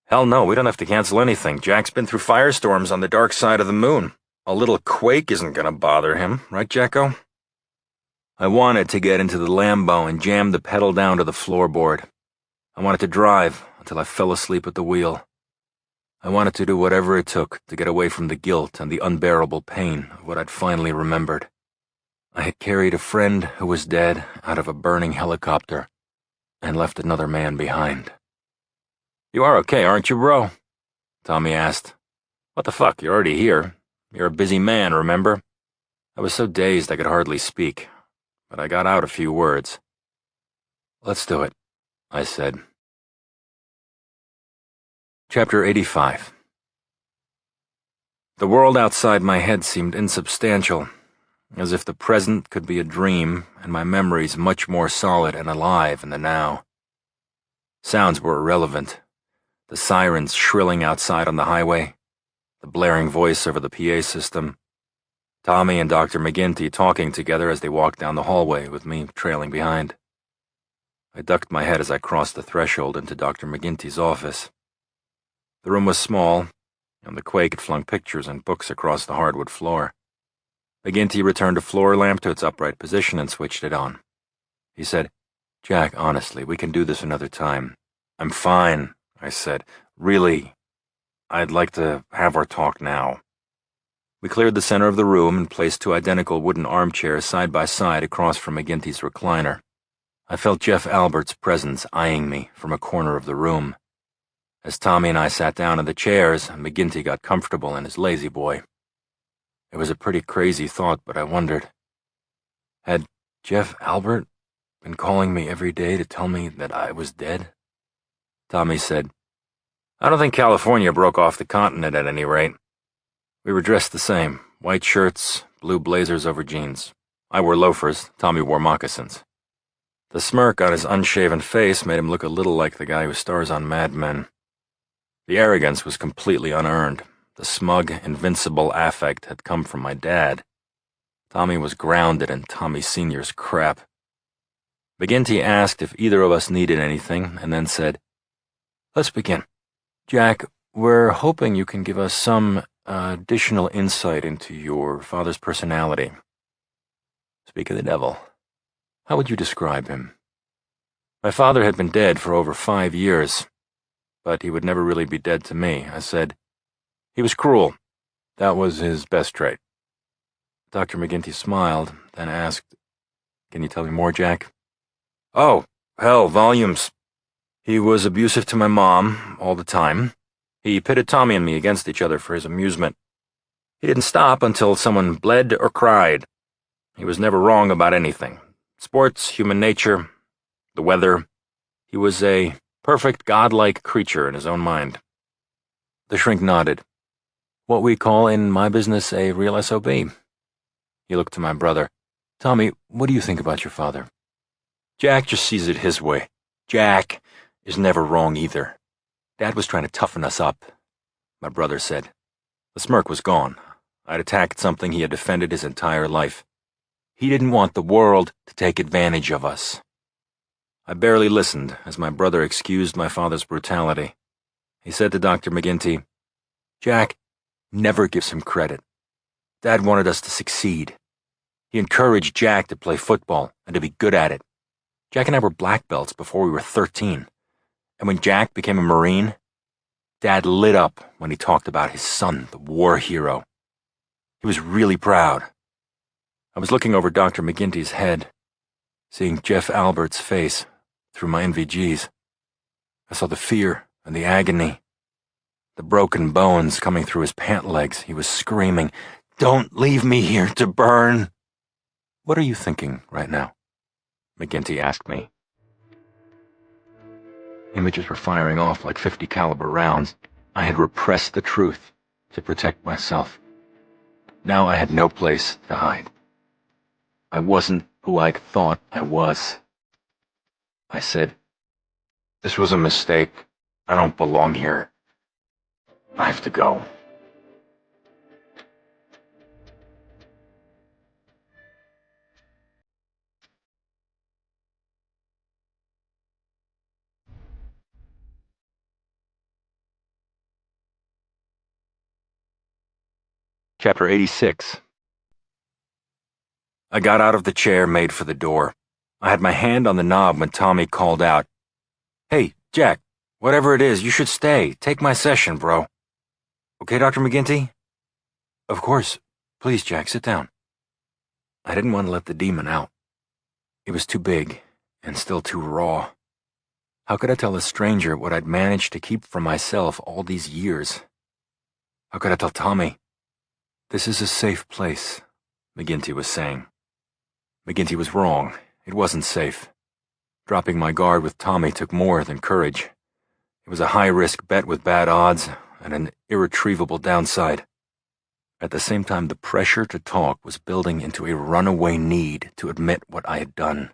Hell no, we don't have to cancel anything. Jack's been through firestorms on the dark side of the moon. A little quake isn't going to bother him, right, Jacko? I wanted to get into the Lambo and jam the pedal down to the floorboard. I wanted to drive until I fell asleep at the wheel. I wanted to do whatever it took to get away from the guilt and the unbearable pain of what I'd finally remembered. I had carried a friend who was dead out of a burning helicopter and left another man behind. You are okay, aren't you, bro? Tommy asked. What the fuck, you're already here. You're a busy man, remember? I was so dazed I could hardly speak, but I got out a few words. Let's do it, I said. Chapter 85. The world outside my head seemed insubstantial, as if the present could be a dream and my memories much more solid and alive in the now. Sounds were irrelevant. The sirens shrilling outside on the highway, the blaring voice over the PA system, Tommy and Dr. McGinty talking together as they walked down the hallway with me trailing behind. I ducked my head as I crossed the threshold into Dr. McGinty's office. The room was small, and the quake had flung pictures and books across the hardwood floor. McGinty returned a floor lamp to its upright position and switched it on. He said, Jack, honestly, we can do this another time. I'm fine, I said. Really, I'd like to have our talk now. We cleared the center of the room and placed two identical wooden armchairs side by side across from McGinty's recliner. I felt Jeff Albert's presence eyeing me from a corner of the room. As Tommy and I sat down in the chairs, McGinty got comfortable in his lazy boy. It was a pretty crazy thought, but I wondered, had Jeff Albert been calling me every day to tell me that I was dead? Tommy said, I don't think California broke off the continent at any rate. We were dressed the same, white shirts, blue blazers over jeans. I wore loafers, Tommy wore moccasins. The smirk on his unshaven face made him look a little like the guy who stars on Mad Men. The arrogance was completely unearned. The smug, invincible affect had come from my dad. Tommy was grounded in Tommy Sr.'s crap. McGinty asked if either of us needed anything, and then said, Let's begin. Jack, we're hoping you can give us some additional insight into your father's personality. Speak of the devil. How would you describe him? My father had been dead for over 5 years, but he would never really be dead to me. I said, He was cruel. That was his best trait. Dr. McGinty smiled, then asked, Can you tell me more, Jack? Oh, hell, volumes. He was abusive to my mom all the time. He pitted Tommy and me against each other for his amusement. He didn't stop until someone bled or cried. He was never wrong about anything. Sports, human nature, the weather. He was a perfect, godlike creature in his own mind. The shrink nodded. What we call in my business a real SOB. He looked to my brother. Tommy, what do you think about your father? Jack just sees it his way. Jack is never wrong either. Dad was trying to toughen us up, my brother said. The smirk was gone. I'd attacked something he had defended his entire life. He didn't want the world to take advantage of us. I barely listened as my brother excused my father's brutality. He said to Dr. McGinty, Jack never gives him credit. Dad wanted us to succeed. He encouraged Jack to play football and to be good at it. Jack and I were black belts before we were 13. And when Jack became a Marine, Dad lit up when he talked about his son, the war hero. He was really proud. I was looking over Dr. McGinty's head, seeing Jeff Albert's face through my NVGs. I saw the fear and the agony, the broken bones coming through his pant legs. He was screaming, "Don't leave me here to burn!" "What are you thinking right now?" McGinty asked me. Images were firing off like 50 caliber rounds. I had repressed the truth to protect myself. Now I had no place to hide. I wasn't who I thought I was. I said, "This was a mistake. I don't belong here. I have to go." Chapter 86. I got out of the chair made for the door. I had my hand on the knob when Tommy called out, "Hey, Jack, whatever it is, you should stay. Take my session, bro." "Okay, Dr. McGinty?" "Of course. Please, Jack, sit down." I didn't want to let the demon out. It was too big and still too raw. How could I tell a stranger what I'd managed to keep from myself all these years? How could I tell Tommy? "This is a safe place," McGinty was saying. McGinty was wrong. It wasn't safe. Dropping my guard with Tommy took more than courage. It was a high-risk bet with bad odds and an irretrievable downside. At the same time, the pressure to talk was building into a runaway need to admit what I had done.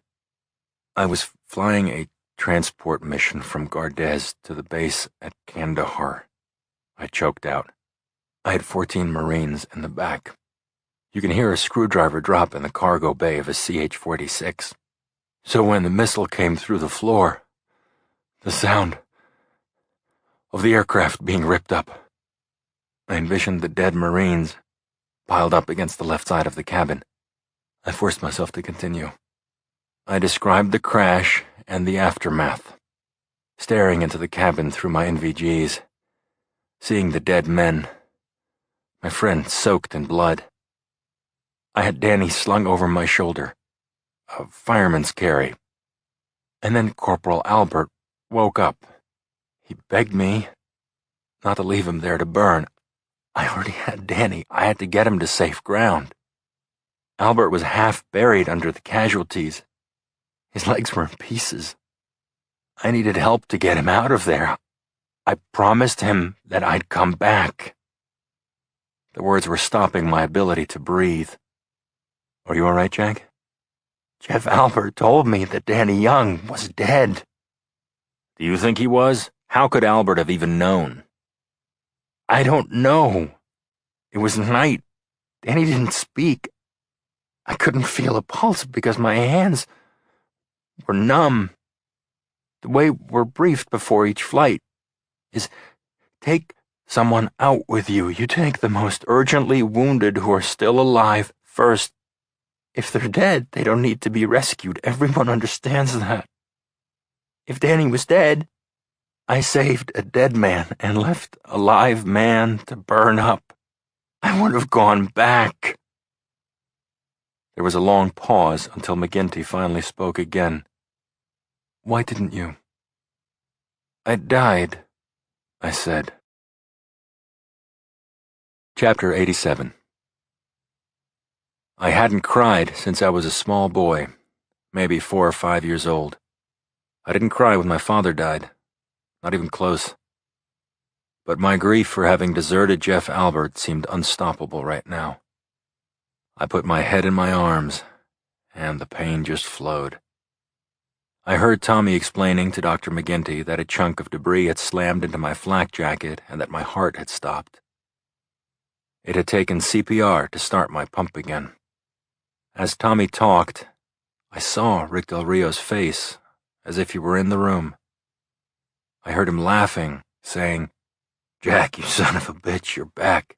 I was flying a transport mission from Gardez to the base at Kandahar. I choked out. I had 14 Marines in the back. You can hear a screwdriver drop in the cargo bay of a CH-46. So when the missile came through the floor, the sound of the aircraft being ripped up, I envisioned the dead Marines piled up against the left side of the cabin. I forced myself to continue. I described the crash and the aftermath, staring into the cabin through my NVGs, seeing the dead men, my friend soaked in blood. I had Danny slung over my shoulder, a fireman's carry. And then Corporal Albert woke up. He begged me not to leave him there to burn. I already had Danny. I had to get him to safe ground. Albert was half buried under the casualties. His legs were in pieces. I needed help to get him out of there. I promised him that I'd come back. The words were stopping my ability to breathe. "Are you all right, Jack?" "Jeff Albert told me that Danny Young was dead." "Do you think he was? How could Albert have even known?" "I don't know. It was night. Danny didn't speak. I couldn't feel a pulse because my hands were numb. The way we're briefed before each flight is take someone out with you. You take the most urgently wounded who are still alive first. If they're dead, they don't need to be rescued. Everyone understands that. If Danny was dead, I saved a dead man and left a live man to burn up. I would have gone back." There was a long pause until McGinty finally spoke again. "Why didn't you?" "I died," I said. Chapter 87. I hadn't cried since I was a small boy, maybe 4 or 5 years old. I didn't cry when my father died, not even close. But my grief for having deserted Jeff Albert seemed unstoppable right now. I put my head in my arms, and the pain just flowed. I heard Tommy explaining to Dr. McGinty that a chunk of debris had slammed into my flak jacket and that my heart had stopped. It had taken CPR to start my pump again. As Tommy talked, I saw Rick Del Rio's face, as if he were in the room. I heard him laughing, saying, "Jack, you son of a bitch, you're back."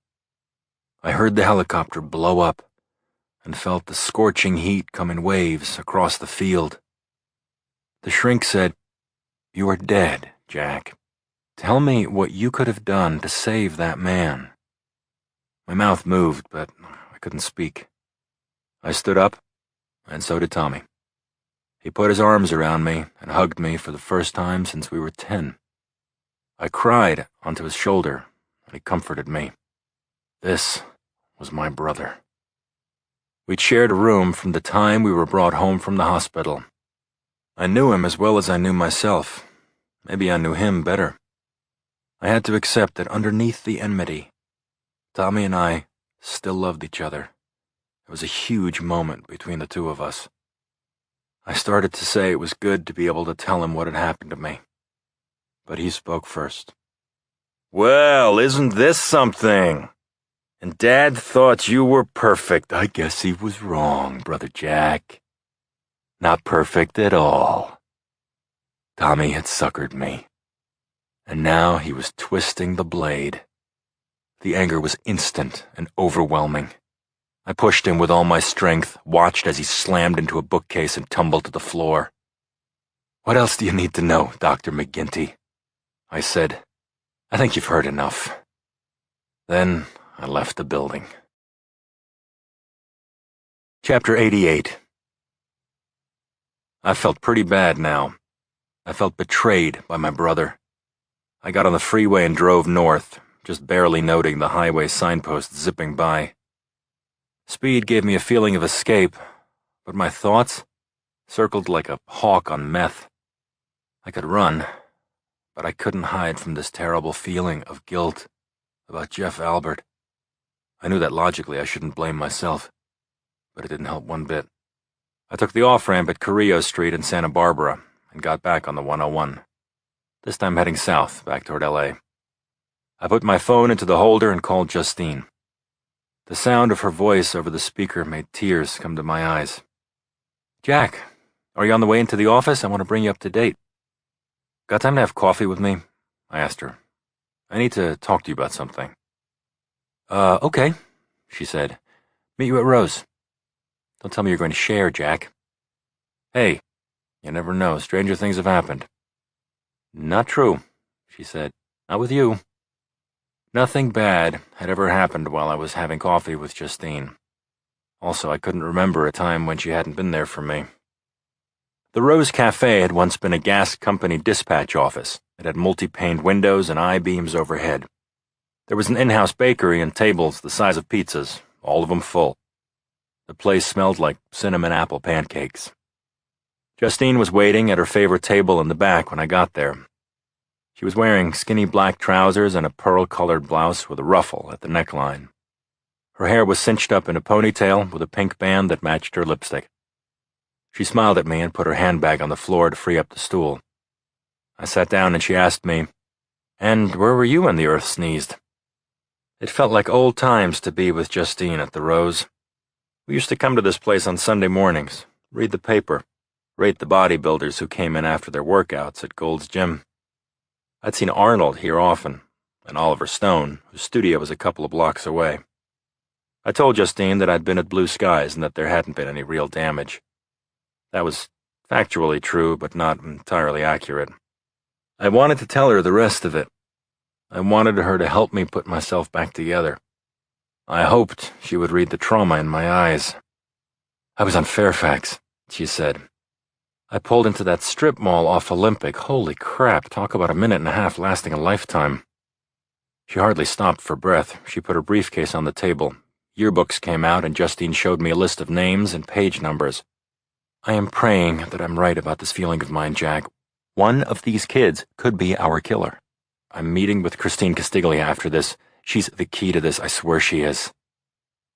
I heard the helicopter blow up and felt the scorching heat come in waves across the field. The shrink said, "You are dead, Jack. Tell me what you could have done to save that man." My mouth moved, but I couldn't speak. I stood up, and so did Tommy. He put his arms around me and hugged me for the first time since we were 10. I cried onto his shoulder, and he comforted me. This was my brother. We'd shared a room from the time we were brought home from the hospital. I knew him as well as I knew myself. Maybe I knew him better. I had to accept that underneath the enmity, Tommy and I still loved each other. It was a huge moment between the two of us. I started to say it was good to be able to tell him what had happened to me. But he spoke first. "Well, isn't this something? And Dad thought you were perfect." "I guess he was wrong, Brother Jack. Not perfect at all." Tommy had suckered me, and now he was twisting the blade. The anger was instant and overwhelming. I pushed him with all my strength, watched as he slammed into a bookcase and tumbled to the floor. "What else do you need to know, Dr. McGinty?" I said. "I think you've heard enough." Then I left the building. Chapter 88. I felt pretty bad now. I felt betrayed by my brother. I got on the freeway and drove north, just barely noting the highway signpost zipping by. Speed gave me a feeling of escape, but my thoughts circled like a hawk on meth. I could run, but I couldn't hide from this terrible feeling of guilt about Jeff Albert. I knew that logically I shouldn't blame myself, but it didn't help one bit. I took the off-ramp at Carrillo Street in Santa Barbara and got back on the 101, this time heading south, back toward L.A. I put my phone into the holder and called Justine. The sound of her voice over the speaker made tears come to my eyes. "Jack, are you on the way into the office? I want to bring you up to date." "Got time to have coffee with me?" I asked her. "I need to talk to you about something." Okay," she said. "Meet you at Rose." "Don't tell me you're going to share, Jack." "Hey, you never know. Stranger things have happened." "Not true," she said. "Not with you." Nothing bad had ever happened while I was having coffee with Justine. Also, I couldn't remember a time when she hadn't been there for me. The Rose Cafe had once been a gas company dispatch office. It had multi-paned windows and I-beams overhead. There was an in-house bakery and tables the size of pizzas, all of them full. The place smelled like cinnamon apple pancakes. Justine was waiting at her favorite table in the back when I got there. She was wearing skinny black trousers and a pearl-colored blouse with a ruffle at the neckline. Her hair was cinched up in a ponytail with a pink band that matched her lipstick. She smiled at me and put her handbag on the floor to free up the stool. I sat down and she asked me, "And where were you when the earth sneezed?" It felt like old times to be with Justine at the Rose. We used to come to this place on Sunday mornings, read the paper, rate the bodybuilders who came in after their workouts at Gold's Gym. I'd seen Arnold here often, and Oliver Stone, whose studio was a couple of blocks away. I told Justine that I'd been at Blue Skies and that there hadn't been any real damage. That was factually true, but not entirely accurate. I wanted to tell her the rest of it. I wanted her to help me put myself back together. I hoped she would read the trauma in my eyes. "I was on Fairfax," she said. "I pulled into that strip mall off Olympic. Holy crap, talk about a minute and a half lasting a lifetime." She hardly stopped for breath. She put her briefcase on the table. Yearbooks came out, and Justine showed me a list of names and page numbers. "I am praying that I'm right about this feeling of mine, Jack. One of these kids could be our killer. I'm meeting with Christine Castiglia after this. She's the key to this, I swear she is."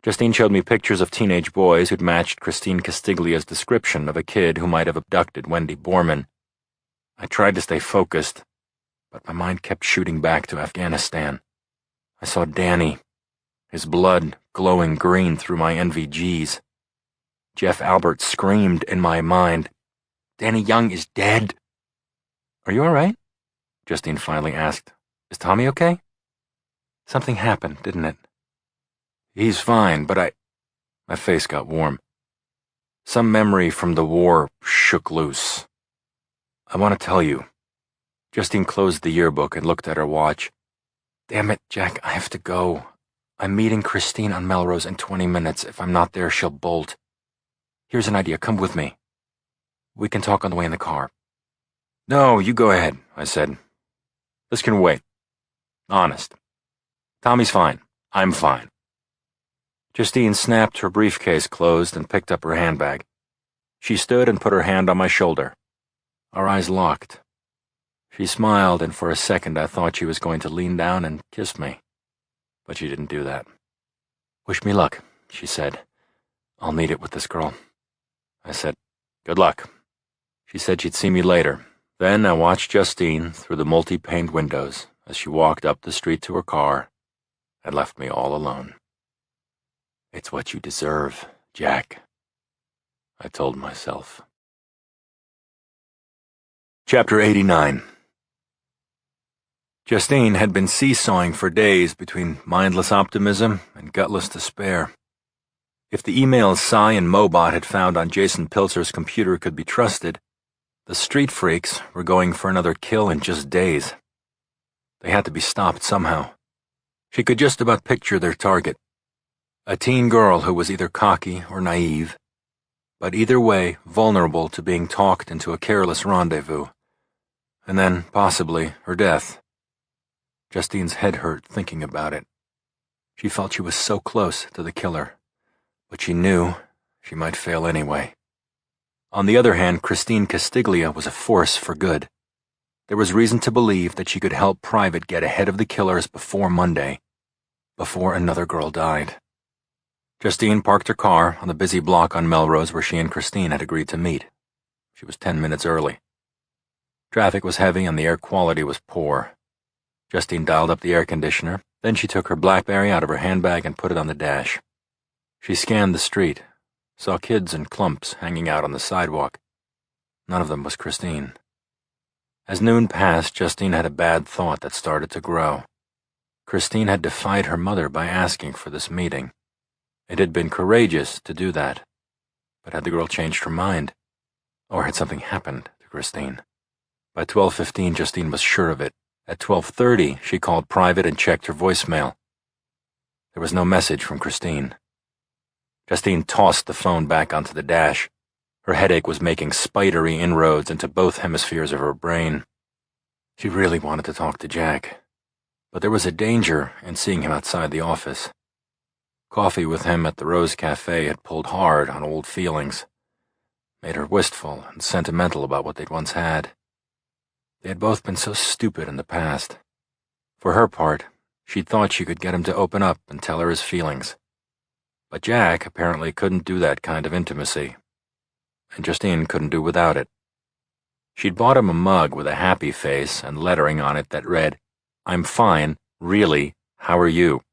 Justine showed me pictures of teenage boys who'd matched Christine Castiglia's description of a kid who might have abducted Wendy Borman. I tried to stay focused, but my mind kept shooting back to Afghanistan. I saw Danny, his blood glowing green through my NVGs. Jeff Albert screamed in my mind, "Danny Young is dead." "Are you all right?" Justine finally asked. "Is Tommy okay?" "Something happened, didn't it?" "He's fine, but My face got warm. Some memory from the war shook loose. "I want to tell you." Justine closed the yearbook and looked at her watch. "Damn it, Jack, I have to go. I'm meeting Christine on Melrose in 20 minutes. If I'm not there, she'll bolt. Here's an idea. Come with me. We can talk on the way in the car." "No, you go ahead," I said. "This can wait. Honest. Tommy's fine. I'm fine." Justine snapped her briefcase closed and picked up her handbag. She stood and put her hand on my shoulder. Our eyes locked. She smiled, and for a second I thought she was going to lean down and kiss me. But she didn't do that. "Wish me luck," she said. "I'll need it with this girl." I said, "Good luck." She said she'd see me later. Then I watched Justine through the multi-paned windows as she walked up the street to her car and left me all alone. "It's what you deserve, Jack," I told myself. Chapter 89. Justine had been seesawing for days between mindless optimism and gutless despair. If the emails Cy and Mobot had found on Jason Pilzer's computer could be trusted, the street freaks were going for another kill in just days. They had to be stopped somehow. She could just about picture their target. A teen girl who was either cocky or naive, but either way vulnerable to being talked into a careless rendezvous, and then, possibly, her death. Justine's head hurt thinking about it. She felt she was so close to the killer, but she knew she might fail anyway. On the other hand, Christine Castiglia was a force for good. There was reason to believe that she could help Private get ahead of the killers before Monday, before another girl died. Justine parked her car on the busy block on Melrose where she and Christine had agreed to meet. She was 10 minutes early. Traffic was heavy and the air quality was poor. Justine dialed up the air conditioner, then she took her BlackBerry out of her handbag and put it on the dash. She scanned the street, saw kids in clumps hanging out on the sidewalk. None of them was Christine. As noon passed, Justine had a bad thought that started to grow. Christine had defied her mother by asking for this meeting. It had been courageous to do that. But had the girl changed her mind? Or had something happened to Christine? By 12:15, Justine was sure of it. At 12:30, she called Private and checked her voicemail. There was no message from Christine. Justine tossed the phone back onto the dash. Her headache was making spidery inroads into both hemispheres of her brain. She really wanted to talk to Jack, but there was a danger in seeing him outside the office. Coffee with him at the Rose Cafe had pulled hard on old feelings, made her wistful and sentimental about what they'd once had. They had both been so stupid in the past. For her part, she'd thought she could get him to open up and tell her his feelings. But Jack apparently couldn't do that kind of intimacy, and Justine couldn't do without it. She'd bought him a mug with a happy face and lettering on it that read, "I'm fine, really, how are you?"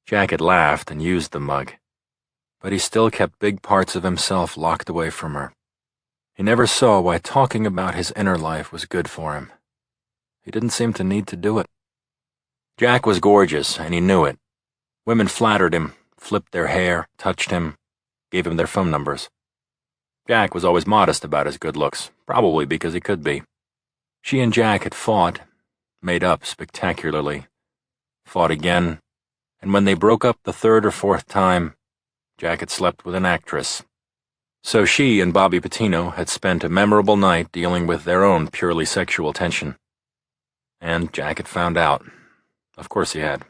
Jack had laughed and used the mug, but he still kept big parts of himself locked away from her. He never saw why talking about his inner life was good for him. He didn't seem to need to do it. Jack was gorgeous, and he knew it. Women flattered him, flipped their hair, touched him, gave him their phone numbers. Jack was always modest about his good looks, probably because he could be. She and Jack had fought, made up spectacularly, fought again, and when they broke up the third or fourth time, Jack had slept with an actress. So she and Bobby Patino had spent a memorable night dealing with their own purely sexual tension. And Jack had found out. Of course he had.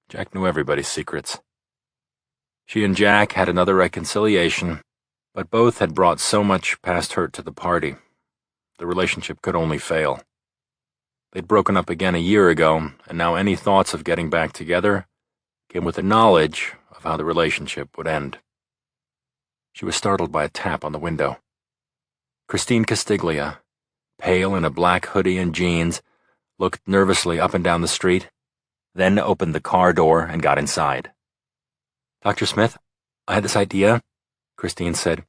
Jack knew everybody's secrets. She and Jack had another reconciliation, but both had brought so much past hurt to the party. The relationship could only fail. They'd broken up again a year ago, and now any thoughts of getting back together came with the knowledge of how the relationship would end. She was startled by a tap on the window. Christine Castiglia, pale in a black hoodie and jeans, looked nervously up and down the street, then opened the car door and got inside. "Dr. Smith, I had this idea," Christine said.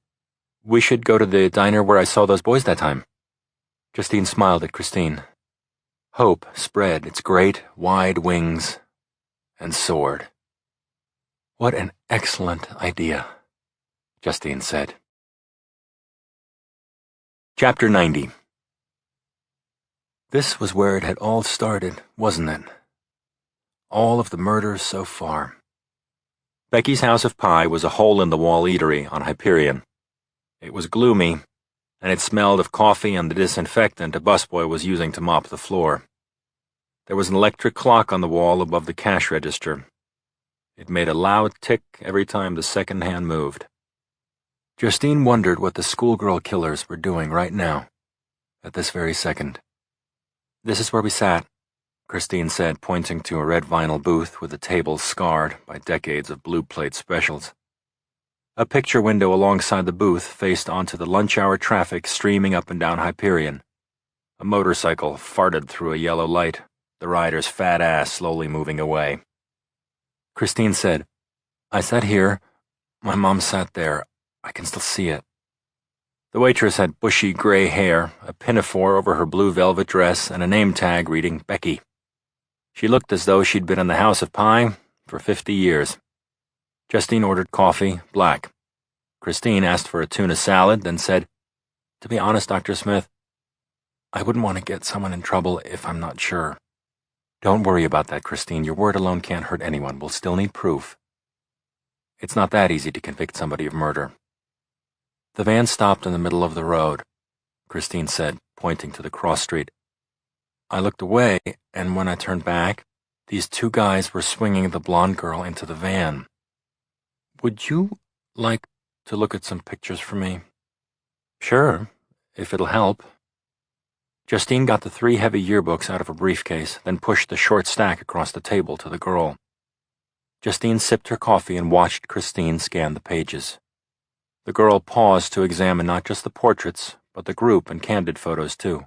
"We should go to the diner where I saw those boys that time." Justine smiled at Christine. Hope spread its great, wide wings and soared. "What an excellent idea," Justine said. Chapter 90. This was where it had all started, wasn't it? All of the murders so far. Becky's House of Pie was a hole-in-the-wall eatery on Hyperion. It was gloomy, and it smelled of coffee and the disinfectant a busboy was using to mop the floor. There was an electric clock on the wall above the cash register. It made a loud tick every time the second hand moved. Justine wondered what the schoolgirl killers were doing right now, at this very second. "This is where we sat," Christine said, pointing to a red vinyl booth with the tables scarred by decades of blue plate specials. A picture window alongside the booth faced onto the lunch-hour traffic streaming up and down Hyperion. A motorcycle farted through a yellow light, the rider's fat ass slowly moving away. Christine said, "I sat here. My mom sat there. I can still see it." The waitress had bushy gray hair, a pinafore over her blue velvet dress, and a name tag reading Becky. She looked as though she'd been in the House of Pie for 50 years. Justine ordered coffee, black. Christine asked for a tuna salad, then said, "To be honest, Dr. Smith, I wouldn't want to get someone in trouble if I'm not sure." "Don't worry about that, Christine. Your word alone can't hurt anyone. We'll still need proof. It's not that easy to convict somebody of murder." The van stopped in the middle of the road, Christine said, pointing to the cross street. I looked away, and when I turned back, these two guys were swinging the blonde girl into the van. "Would you like to look at some pictures for me?" "Sure, if it'll help." Justine got the 3 heavy yearbooks out of a briefcase, then pushed the short stack across the table to the girl. Justine sipped her coffee and watched Christine scan the pages. The girl paused to examine not just the portraits, but the group and candid photos too.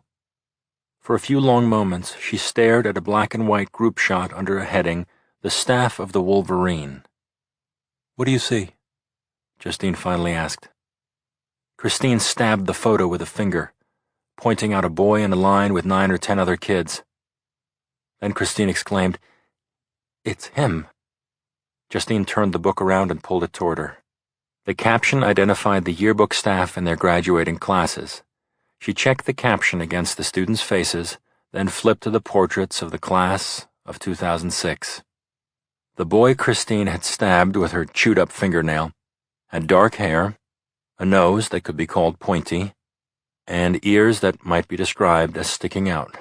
For a few long moments, she stared at a black and white group shot under a heading, "The Staff of the Wolverine." "What do you see?" Justine finally asked. Christine stabbed the photo with a finger, pointing out a boy in a line with 9 or 10 other kids. Then Christine exclaimed, "It's him." Justine turned the book around and pulled it toward her. The caption identified the yearbook staff and their graduating classes. She checked the caption against the students' faces, then flipped to the portraits of the class of 2006. The boy Christine had stabbed with her chewed-up fingernail had dark hair, a nose that could be called pointy, and ears that might be described as sticking out.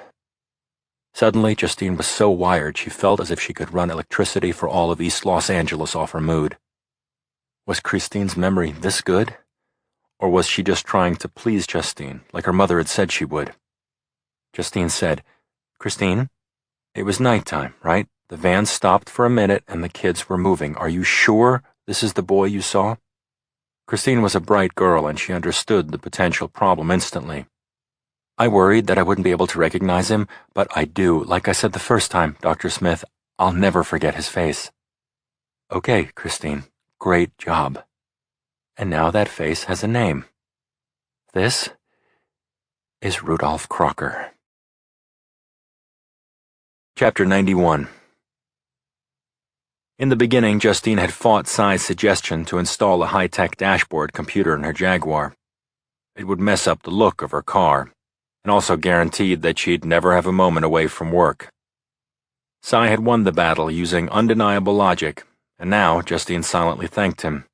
Suddenly, Justine was so wired she felt as if she could run electricity for all of East Los Angeles off her mood. Was Christine's memory this good? Or was she just trying to please Justine, like her mother had said she would? Justine said, "Christine, it was nighttime, right? The van stopped for a minute and the kids were moving. Are you sure this is the boy you saw?" Christine was a bright girl and she understood the potential problem instantly. "I worried that I wouldn't be able to recognize him, but I do. Like I said the first time, Dr. Smith, I'll never forget his face." "Okay, Christine, great job. And now that face has a name. This is Rudolph Crocker." Chapter 91. In the beginning, Justine had fought Cy's suggestion to install a high-tech dashboard computer in her Jaguar. It would mess up the look of her car, and also guaranteed that she'd never have a moment away from work. Cy had won the battle using undeniable logic, and now Justine silently thanked him.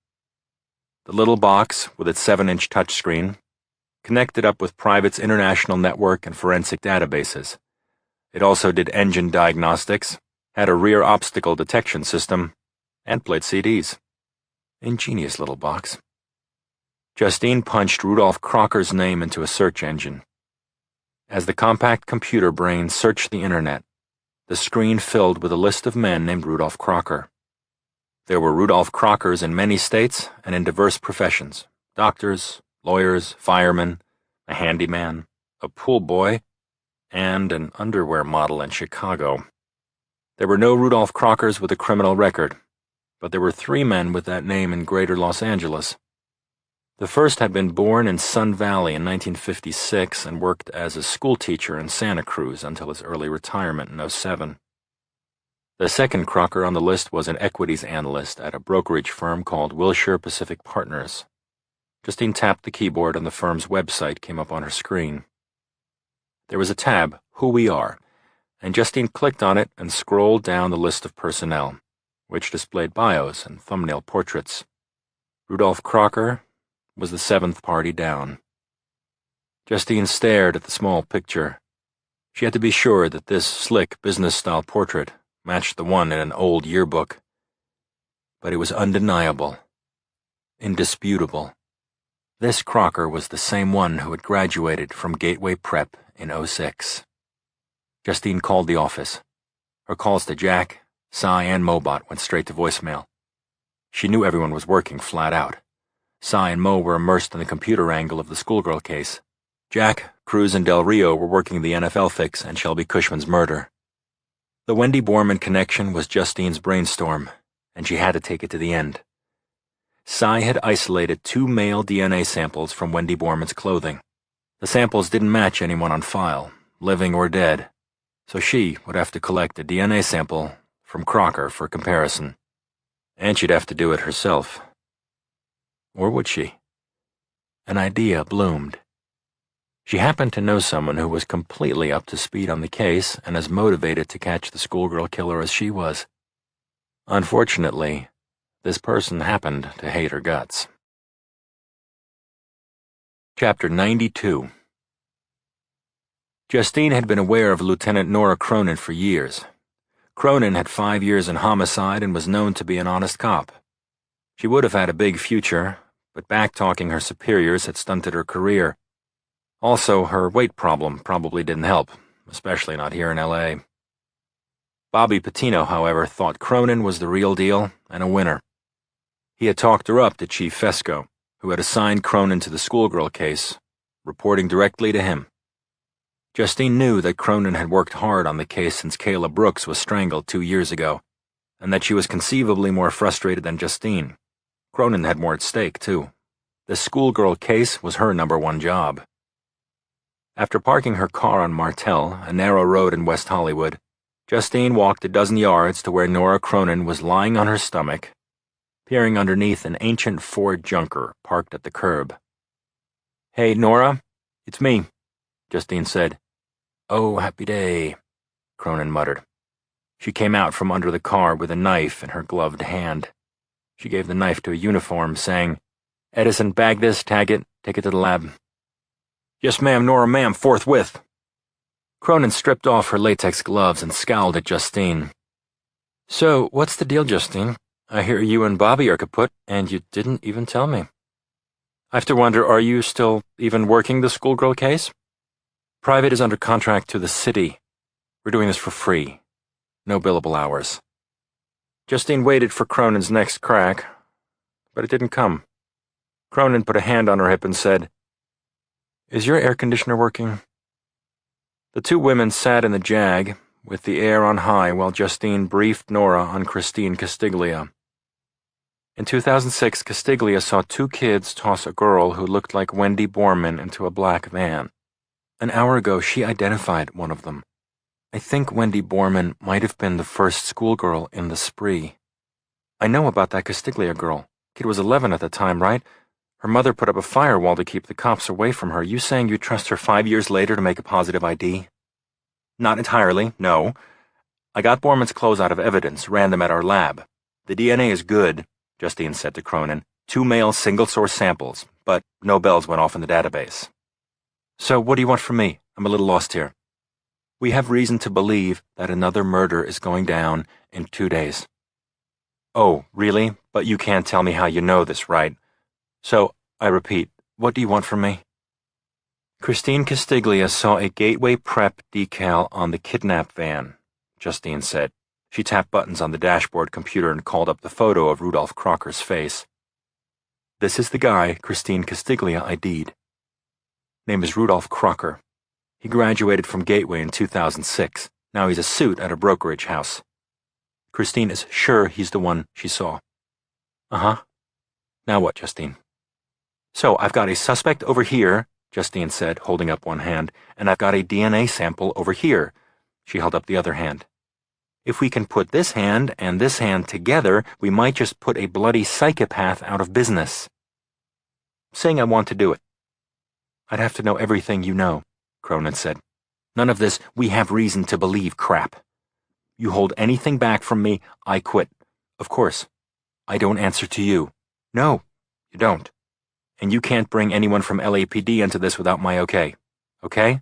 The little box, with its 7-inch touchscreen, connected up with Private's international network and forensic databases. It also did engine diagnostics, had a rear obstacle detection system, and played CDs. Ingenious little box. Justine punched Rudolph Crocker's name into a search engine. As the compact computer brain searched the internet, the screen filled with a list of men named Rudolph Crocker. There were Rudolph Crockers in many states and in diverse professions: doctors, lawyers, firemen, a handyman, a pool boy, and an underwear model in Chicago. There were no Rudolph Crockers with a criminal record, but there were 3 men with that name in greater Los Angeles. The first had been born in Sun Valley in 1956 and worked as a schoolteacher in Santa Cruz until his early retirement in '07. The second Crocker on the list was an equities analyst at a brokerage firm called Wilshire Pacific Partners. Justine tapped the keyboard and the firm's website came up on her screen. There was a tab, Who We Are, and Justine clicked on it and scrolled down the list of personnel, which displayed bios and thumbnail portraits. Rudolph Crocker was the 7th party down. Justine stared at the small picture. She had to be sure that this slick business-style portrait matched the one in an old yearbook. But it was undeniable, indisputable. This Crocker was the same one who had graduated from Gateway Prep in '06. Justine called the office. Her calls to Jack, Cy, and Mobot went straight to voicemail. She knew everyone was working flat out. Cy and Mo were immersed in the computer angle of the schoolgirl case. Jack, Cruz, and Del Rio were working the NFL fix and Shelby Cushman's murder. The Wendy Borman connection was Justine's brainstorm, and she had to take it to the end. Cy had isolated 2 male DNA samples from Wendy Borman's clothing. The samples didn't match anyone on file, living or dead, so she would have to collect a DNA sample from Crocker for comparison. And she'd have to do it herself. Or would she? An idea bloomed. She happened to know someone who was completely up to speed on the case and as motivated to catch the schoolgirl killer as she was. Unfortunately, this person happened to hate her guts. Chapter 92. Justine had been aware of Lieutenant Nora Cronin for years. Cronin had 5 years in homicide and was known to be an honest cop. She would have had a big future, but back-talking her superiors had stunted her career. Also, her weight problem probably didn't help, especially not here in L.A. Bobby Patino, however, thought Cronin was the real deal and a winner. He had talked her up to Chief Fesco, who had assigned Cronin to the schoolgirl case, reporting directly to him. Justine knew that Cronin had worked hard on the case since Kayla Brooks was strangled 2 years ago, and that she was conceivably more frustrated than Justine. Cronin had more at stake, too. The schoolgirl case was her #1 job. After parking her car on Martel, a narrow road in West Hollywood, Justine walked a dozen yards to where Nora Cronin was lying on her stomach, peering underneath an ancient Ford junker parked at the curb. "Hey, Nora, it's me," Justine said. "Oh, happy day," Cronin muttered. She came out from under the car with a knife in her gloved hand. She gave the knife to a uniform, saying, "Edison, bag this, tag it, take it to the lab." "Yes, ma'am, Nora, ma'am, forthwith." Cronin stripped off her latex gloves and scowled at Justine. "So, what's the deal, Justine? I hear you and Bobby are kaput, and you didn't even tell me. I have to wonder, are you still even working the schoolgirl case?" "Private is under contract to the city. We're doing this for free. No billable hours." Justine waited for Cronin's next crack, but it didn't come. Cronin put a hand on her hip and said, "Is your air conditioner working?" The 2 women sat in the Jag, with the air on high while Justine briefed Nora on Christine Castiglia. In 2006, Castiglia saw 2 kids toss a girl who looked like Wendy Borman into a black van. An hour ago, she identified one of them. "I think Wendy Borman might have been the first schoolgirl in the spree. I know about that Castiglia girl. Kid was 11 at the time, right? Her mother put up a firewall to keep the cops away from her. You saying you trust her 5 years later to make a positive ID?" "Not entirely, no. I got Borman's clothes out of evidence, ran them at our lab. The DNA is good," Justine said to Cronin. 2 male single-source samples, but no bells went off in the database. "So what do you want from me? I'm a little lost here." "We have reason to believe that another murder is going down in 2 days." "Oh, really? But you can't tell me how you know this, right? So, I repeat, what do you want from me?" "Christine Castiglia saw a Gateway Prep decal on the kidnap van," Justine said. She tapped buttons on the dashboard computer and called up the photo of Rudolph Crocker's face. "This is the guy Christine Castiglia ID'd. Name is Rudolph Crocker. He graduated from Gateway in 2006. Now he's a suit at a brokerage house. Christine is sure he's the one she saw." "Uh-huh. Now what, Justine?" "So I've got a suspect over here," Justine said, holding up one hand, "and I've got a DNA sample over here." She held up the other hand. "If we can put this hand and this hand together, we might just put a bloody psychopath out of business." "Saying I want to do it." "I'd have to know everything you know," Cronin said. "None of this 'we have reason to believe' crap. You hold anything back from me, I quit. Of course. I don't answer to you. No, you don't. And you can't bring anyone from LAPD into this without my okay. Okay?"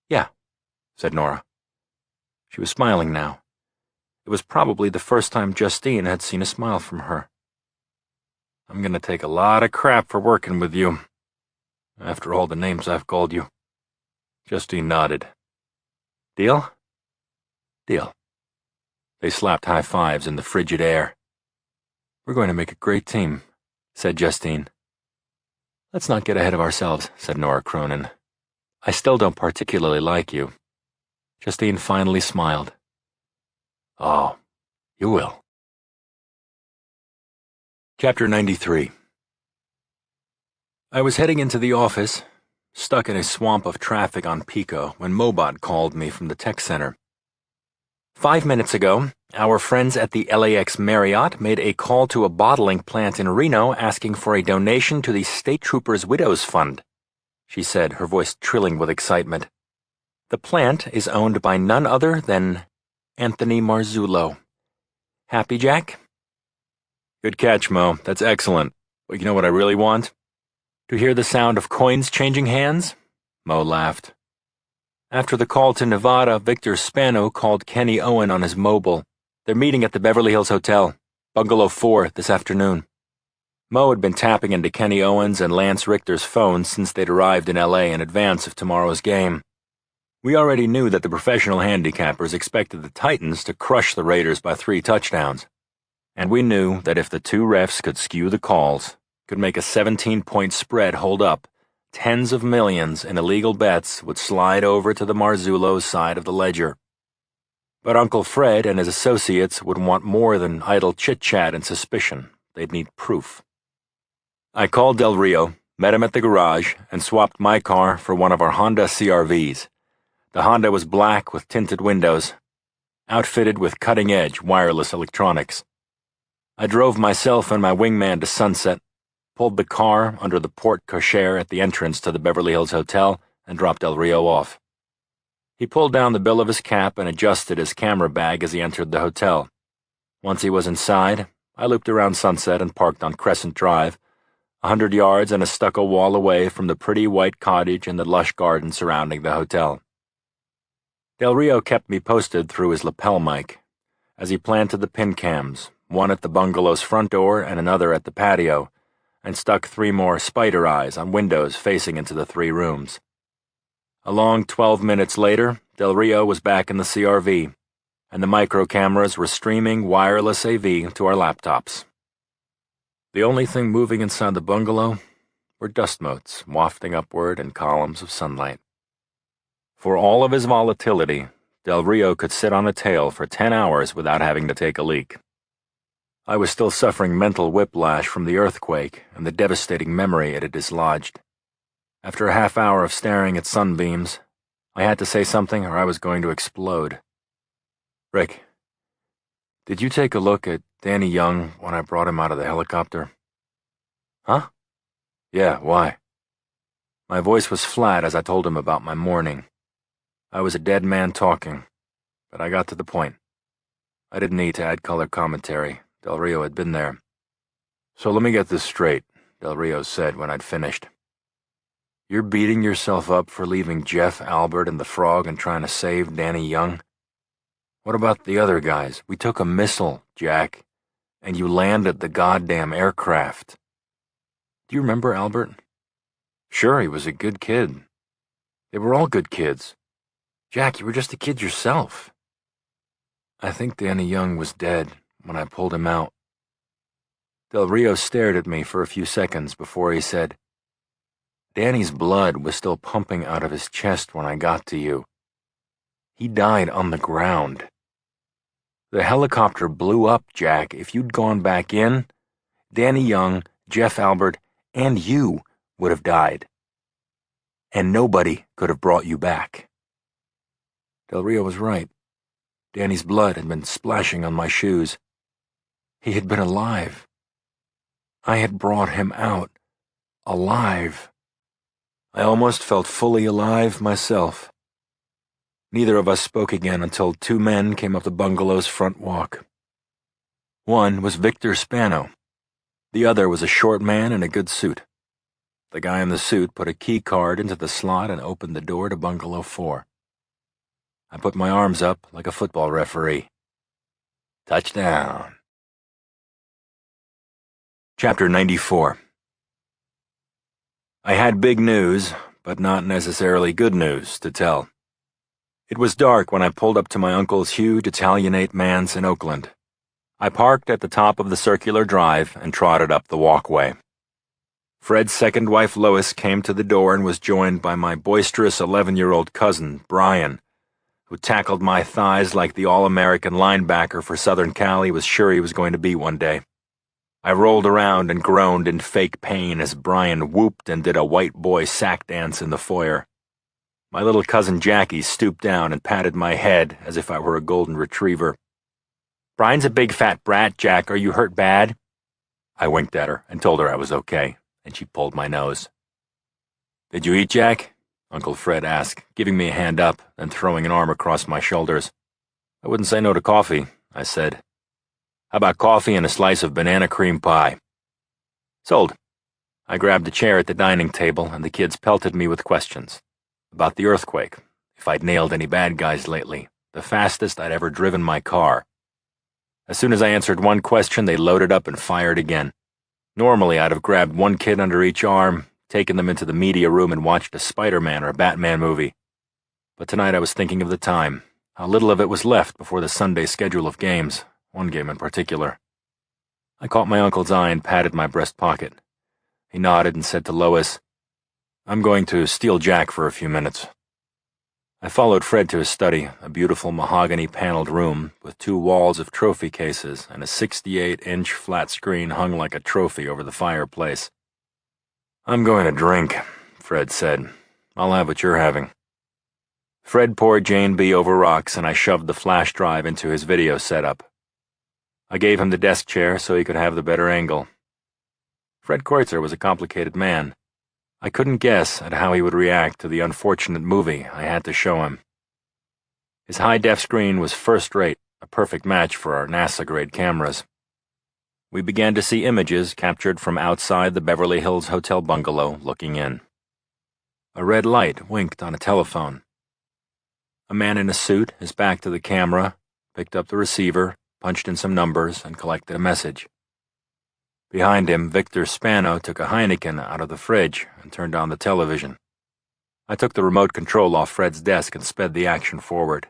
"Yeah," said Nora. She was smiling now. It was probably the first time Justine had seen a smile from her. "I'm gonna take a lot of crap for working with you, after all the names I've called you." Justine nodded. "Deal?" "Deal." They slapped high fives in the frigid air. "We're going to make a great team," said Justine. "Let's not get ahead of ourselves," said Nora Cronin. "I still don't particularly like you." Justine finally smiled. "Oh, you will." Chapter 93. I was heading into the office, stuck in a swamp of traffic on Pico, when Mobot called me from the tech center. "5 minutes ago, our friends at the LAX Marriott made a call to a bottling plant in Reno asking for a donation to the State Troopers Widows Fund," she said, her voice trilling with excitement. "The plant is owned by none other than Anthony Marzullo. Happy, Jack?" "Good catch, Mo. That's excellent. But you know what I really want? To hear the sound of coins changing hands?" Mo laughed. After the call to Nevada, Victor Spano called Kenny Owen on his mobile. "They're meeting at the Beverly Hills Hotel, Bungalow 4, this afternoon." Mo had been tapping into Kenny Owens and Lance Richter's phones since they'd arrived in LA in advance of tomorrow's game. We already knew that the professional handicappers expected the Titans to crush the Raiders by 3 touchdowns. And we knew that if the 2 refs could skew the calls, could make a 17-point spread hold up, tens of millions in illegal bets would slide over to the Marzullo's side of the ledger. But Uncle Fred and his associates would want more than idle chit-chat and suspicion. They'd need proof. I called Del Rio, met him at the garage, and swapped my car for one of our Honda CR-Vs. The Honda was black with tinted windows, outfitted with cutting-edge wireless electronics. I drove myself and my wingman to Sunset, pulled the car under the porte cochere at the entrance to the Beverly Hills Hotel, and dropped Del Rio off. He pulled down the bill of his cap and adjusted his camera bag as he entered the hotel. Once he was inside, I looped around Sunset and parked on Crescent Drive, 100 yards and a stucco wall away from the pretty white cottage and the lush garden surrounding the hotel. Del Rio kept me posted through his lapel mic as he planted the pin cams, one at the bungalow's front door and another at the patio, and stuck 3 more spider eyes on windows facing into the 3 rooms. A long 12 minutes later, Del Rio was back in the CR-V, and the micro cameras were streaming wireless AV to our laptops. The only thing moving inside the bungalow were dust motes wafting upward in columns of sunlight. For all of his volatility, Del Rio could sit on a tail for 10 hours without having to take a leak. I was still suffering mental whiplash from the earthquake and the devastating memory it had dislodged. After a half hour of staring at sunbeams, I had to say something or I was going to explode. "Rick, did you take a look at Danny Young when I brought him out of the helicopter?" "Huh? Yeah, why?" My voice was flat as I told him about my morning. I was a dead man talking, but I got to the point. I didn't need to add color commentary. Del Rio had been there. "So let me get this straight," Del Rio said when I'd finished. "You're beating yourself up for leaving Jeff, Albert, and the Frog and trying to save Danny Young? What about the other guys? We took a missile, Jack, and you landed the goddamn aircraft. Do you remember Albert? Sure, he was a good kid. They were all good kids. Jack, you were just a kid yourself." I think Danny Young was dead when I pulled him out. Del Rio stared at me for a few seconds before he said, Danny's blood was still pumping out of his chest when I got to you. He died on the ground. The helicopter blew up, Jack. If you'd gone back in, Danny Young, Jeff Albert, and you would have died. And nobody could have brought you back. Del Rio was right. Danny's blood had been splashing on my shoes. He had been alive. I had brought him out, alive. I almost felt fully alive myself. Neither of us spoke again until two men came up the bungalow's front walk. One was Victor Spano. The other was a short man in a good suit. The guy in the suit put a key card into the slot and opened the door to Bungalow 4. I put my arms up like a football referee. Touchdown. Chapter 94. I had big news, but not necessarily good news, to tell. It was dark when I pulled up to my uncle's huge Italianate manse in Oakland. I parked at the top of the circular drive and trotted up the walkway. Fred's second wife Lois came to the door and was joined by my boisterous 11-year-old cousin, Brian, who tackled my thighs like the All-American linebacker for Southern Cal he was sure he was going to be one day. I rolled around and groaned in fake pain as Brian whooped and did a white boy sack dance in the foyer. My little cousin Jackie stooped down and patted my head as if I were a golden retriever. Brian's a big fat brat, Jack. Are you hurt bad? I winked at her and told her I was okay, and she pulled my nose. Did you eat, Jack? Uncle Fred asked, giving me a hand up and throwing an arm across my shoulders. I wouldn't say no to coffee, I said. How about coffee and a slice of banana cream pie? Sold. I grabbed a chair at the dining table, and the kids pelted me with questions. About the earthquake, if I'd nailed any bad guys lately, the fastest I'd ever driven my car. As soon as I answered one question, they loaded up and fired again. Normally, I'd have grabbed one kid under each arm, taken them into the media room and watched a Spider-Man or a Batman movie. But tonight I was thinking of the time, how little of it was left before the Sunday schedule of games, one game in particular. I caught my uncle's eye and patted my breast pocket. He nodded and said to Lois, I'm going to steal Jack for a few minutes. I followed Fred to his study, a beautiful mahogany-paneled room with 2 walls of trophy cases and a 68-inch flat screen hung like a trophy over the fireplace. I'm going to drink, Fred said. I'll have what you're having. Fred poured Jane B over rocks, and I shoved the flash drive into his video setup. I gave him the desk chair so he could have the better angle. Fred Kreutzer was a complicated man. I couldn't guess at how he would react to the unfortunate movie I had to show him. His high-def screen was first-rate, a perfect match for our NASA-grade cameras. We began to see images captured from outside the Beverly Hills Hotel bungalow looking in. A red light winked on a telephone. A man in a suit, his back to the camera, picked up the receiver, punched in some numbers, and collected a message. Behind him, Victor Spano took a Heineken out of the fridge and turned on the television. I took the remote control off Fred's desk and sped the action forward,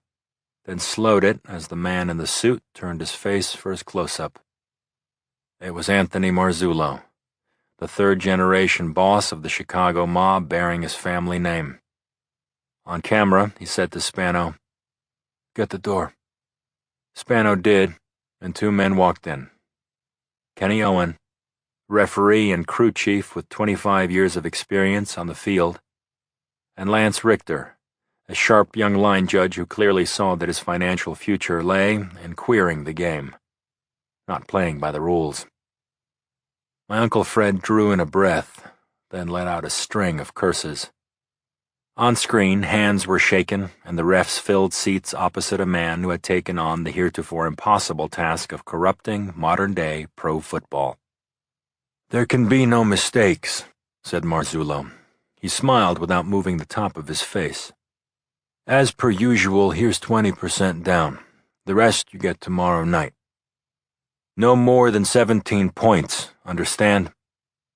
then slowed it as the man in the suit turned his face for his close-up. It was Anthony Marzullo, the third-generation boss of the Chicago mob bearing his family name. On camera, he said to Spano, "Get the door." Spano did, and 2 men walked in. Kenny Owen, referee and crew chief with 25 years of experience on the field, and Lance Richter, a sharp young line judge who clearly saw that his financial future lay in queering the game, not playing by the rules. My Uncle Fred drew in a breath, then let out a string of curses. On screen, hands were shaken, and the refs filled seats opposite a man who had taken on the heretofore impossible task of corrupting modern-day pro football. "There can be no mistakes," said Marzullo. He smiled without moving the top of his face. "As per usual, here's 20% down. The rest you get tomorrow night. No more than 17 points, understand?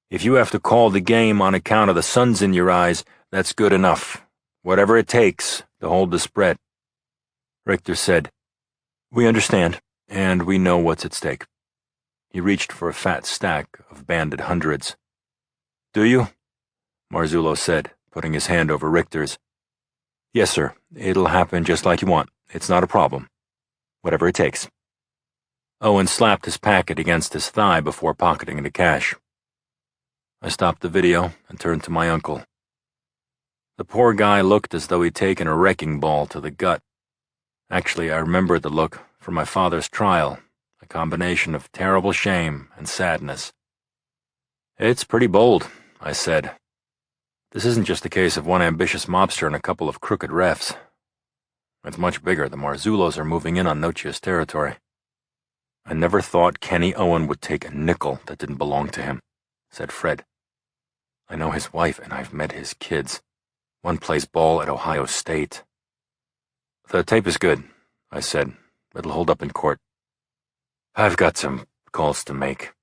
If you have to call the game on account of the suns in your eyes, that's good enough. Whatever it takes to hold the spread." Richter said, We understand, and we know what's at stake. He reached for a fat stack of banded hundreds. Do you? Marzullo said, putting his hand over Richter's. Yes, sir. It'll happen just like you want. It's not a problem. Whatever it takes. Owen slapped his packet against his thigh before pocketing the cash. I stopped the video and turned to my uncle. The poor guy looked as though he'd taken a wrecking ball to the gut. Actually, I remembered the look from my father's trial, a combination of terrible shame and sadness. It's pretty bold, I said. This isn't just a case of one ambitious mobster and a couple of crooked refs. It's much bigger. The Marzullos are moving in on Nochia's territory. I never thought Kenny Owen would take a nickel that didn't belong to him, said Fred. I know his wife and I've met his kids. One plays ball at Ohio State. The tape is good, I said. It'll hold up in court. I've got some calls to make,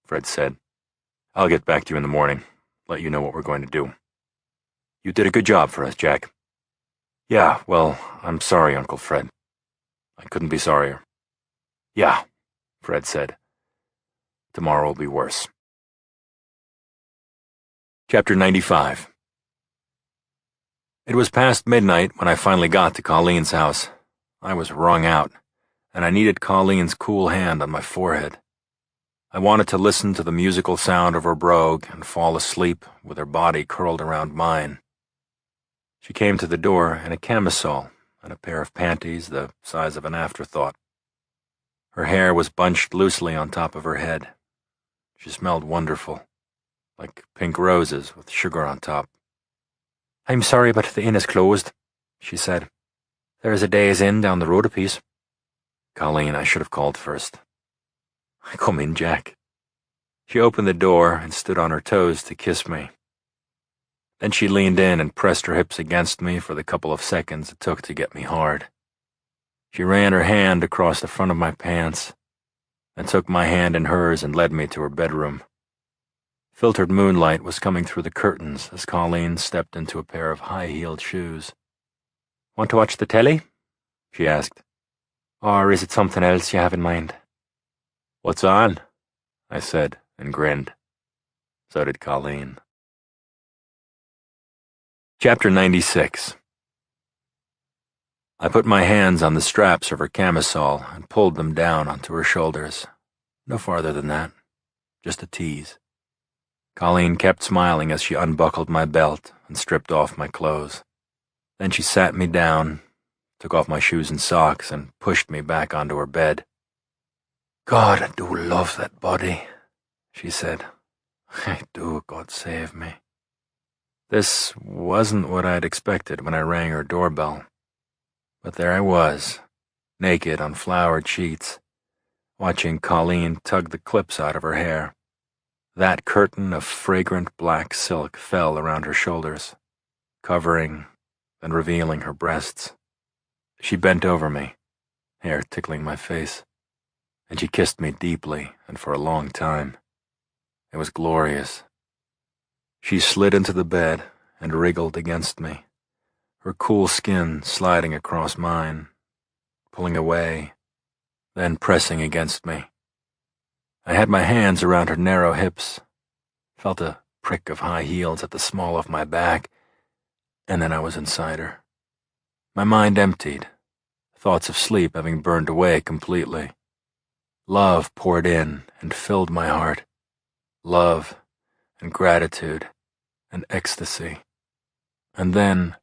Fred said. I'll get back to you in the morning, let you know what we're going to do. You did a good job for us, Jack. Yeah, well, I'm sorry, Uncle Fred. I couldn't be sorrier. Yeah, Fred said. Tomorrow will be worse. Chapter 95. It was past midnight when I finally got to Colleen's house. I was wrung out, and I needed Colleen's cool hand on my forehead. I wanted to listen to the musical sound of her brogue and fall asleep with her body curled around mine. She came to the door in a camisole and a pair of panties the size of an afterthought. Her hair was bunched loosely on top of her head. She smelled wonderful, like pink roses with sugar on top. I'm sorry, but the inn is closed, she said. There is a Days Inn down the road a piece. Colleen, I should have called first. Come in, Jack. She opened the door and stood on her toes to kiss me. Then she leaned in and pressed her hips against me for the couple of seconds it took to get me hard. She ran her hand across the front of my pants, then took my hand in hers and led me to her bedroom. Filtered moonlight was coming through the curtains as Colleen stepped into a pair of high-heeled shoes. Want to watch the telly? She asked. Or is it something else you have in mind? What's on? I said and grinned. So did Colleen. Chapter 96. I put my hands on the straps of her camisole and pulled them down onto her shoulders. No farther than that. Just a tease. Colleen kept smiling as she unbuckled my belt and stripped off my clothes. Then she sat me down, took off my shoes and socks, and pushed me back onto her bed. God, I do love that body, she said. I do, God save me. This wasn't what I'd expected when I rang her doorbell. But there I was, naked on flowered sheets, watching Colleen tug the clips out of her hair. That curtain of fragrant black silk fell around her shoulders, covering and revealing her breasts. She bent over me, hair tickling my face, and she kissed me deeply and for a long time. It was glorious. She slid into the bed and wriggled against me, her cool skin sliding across mine, pulling away, then pressing against me. I had my hands around her narrow hips, felt a prick of high heels at the small of my back, and then I was inside her. My mind emptied, thoughts of sleep having burned away completely. Love poured in and filled my heart. Love and gratitude and ecstasy. And then,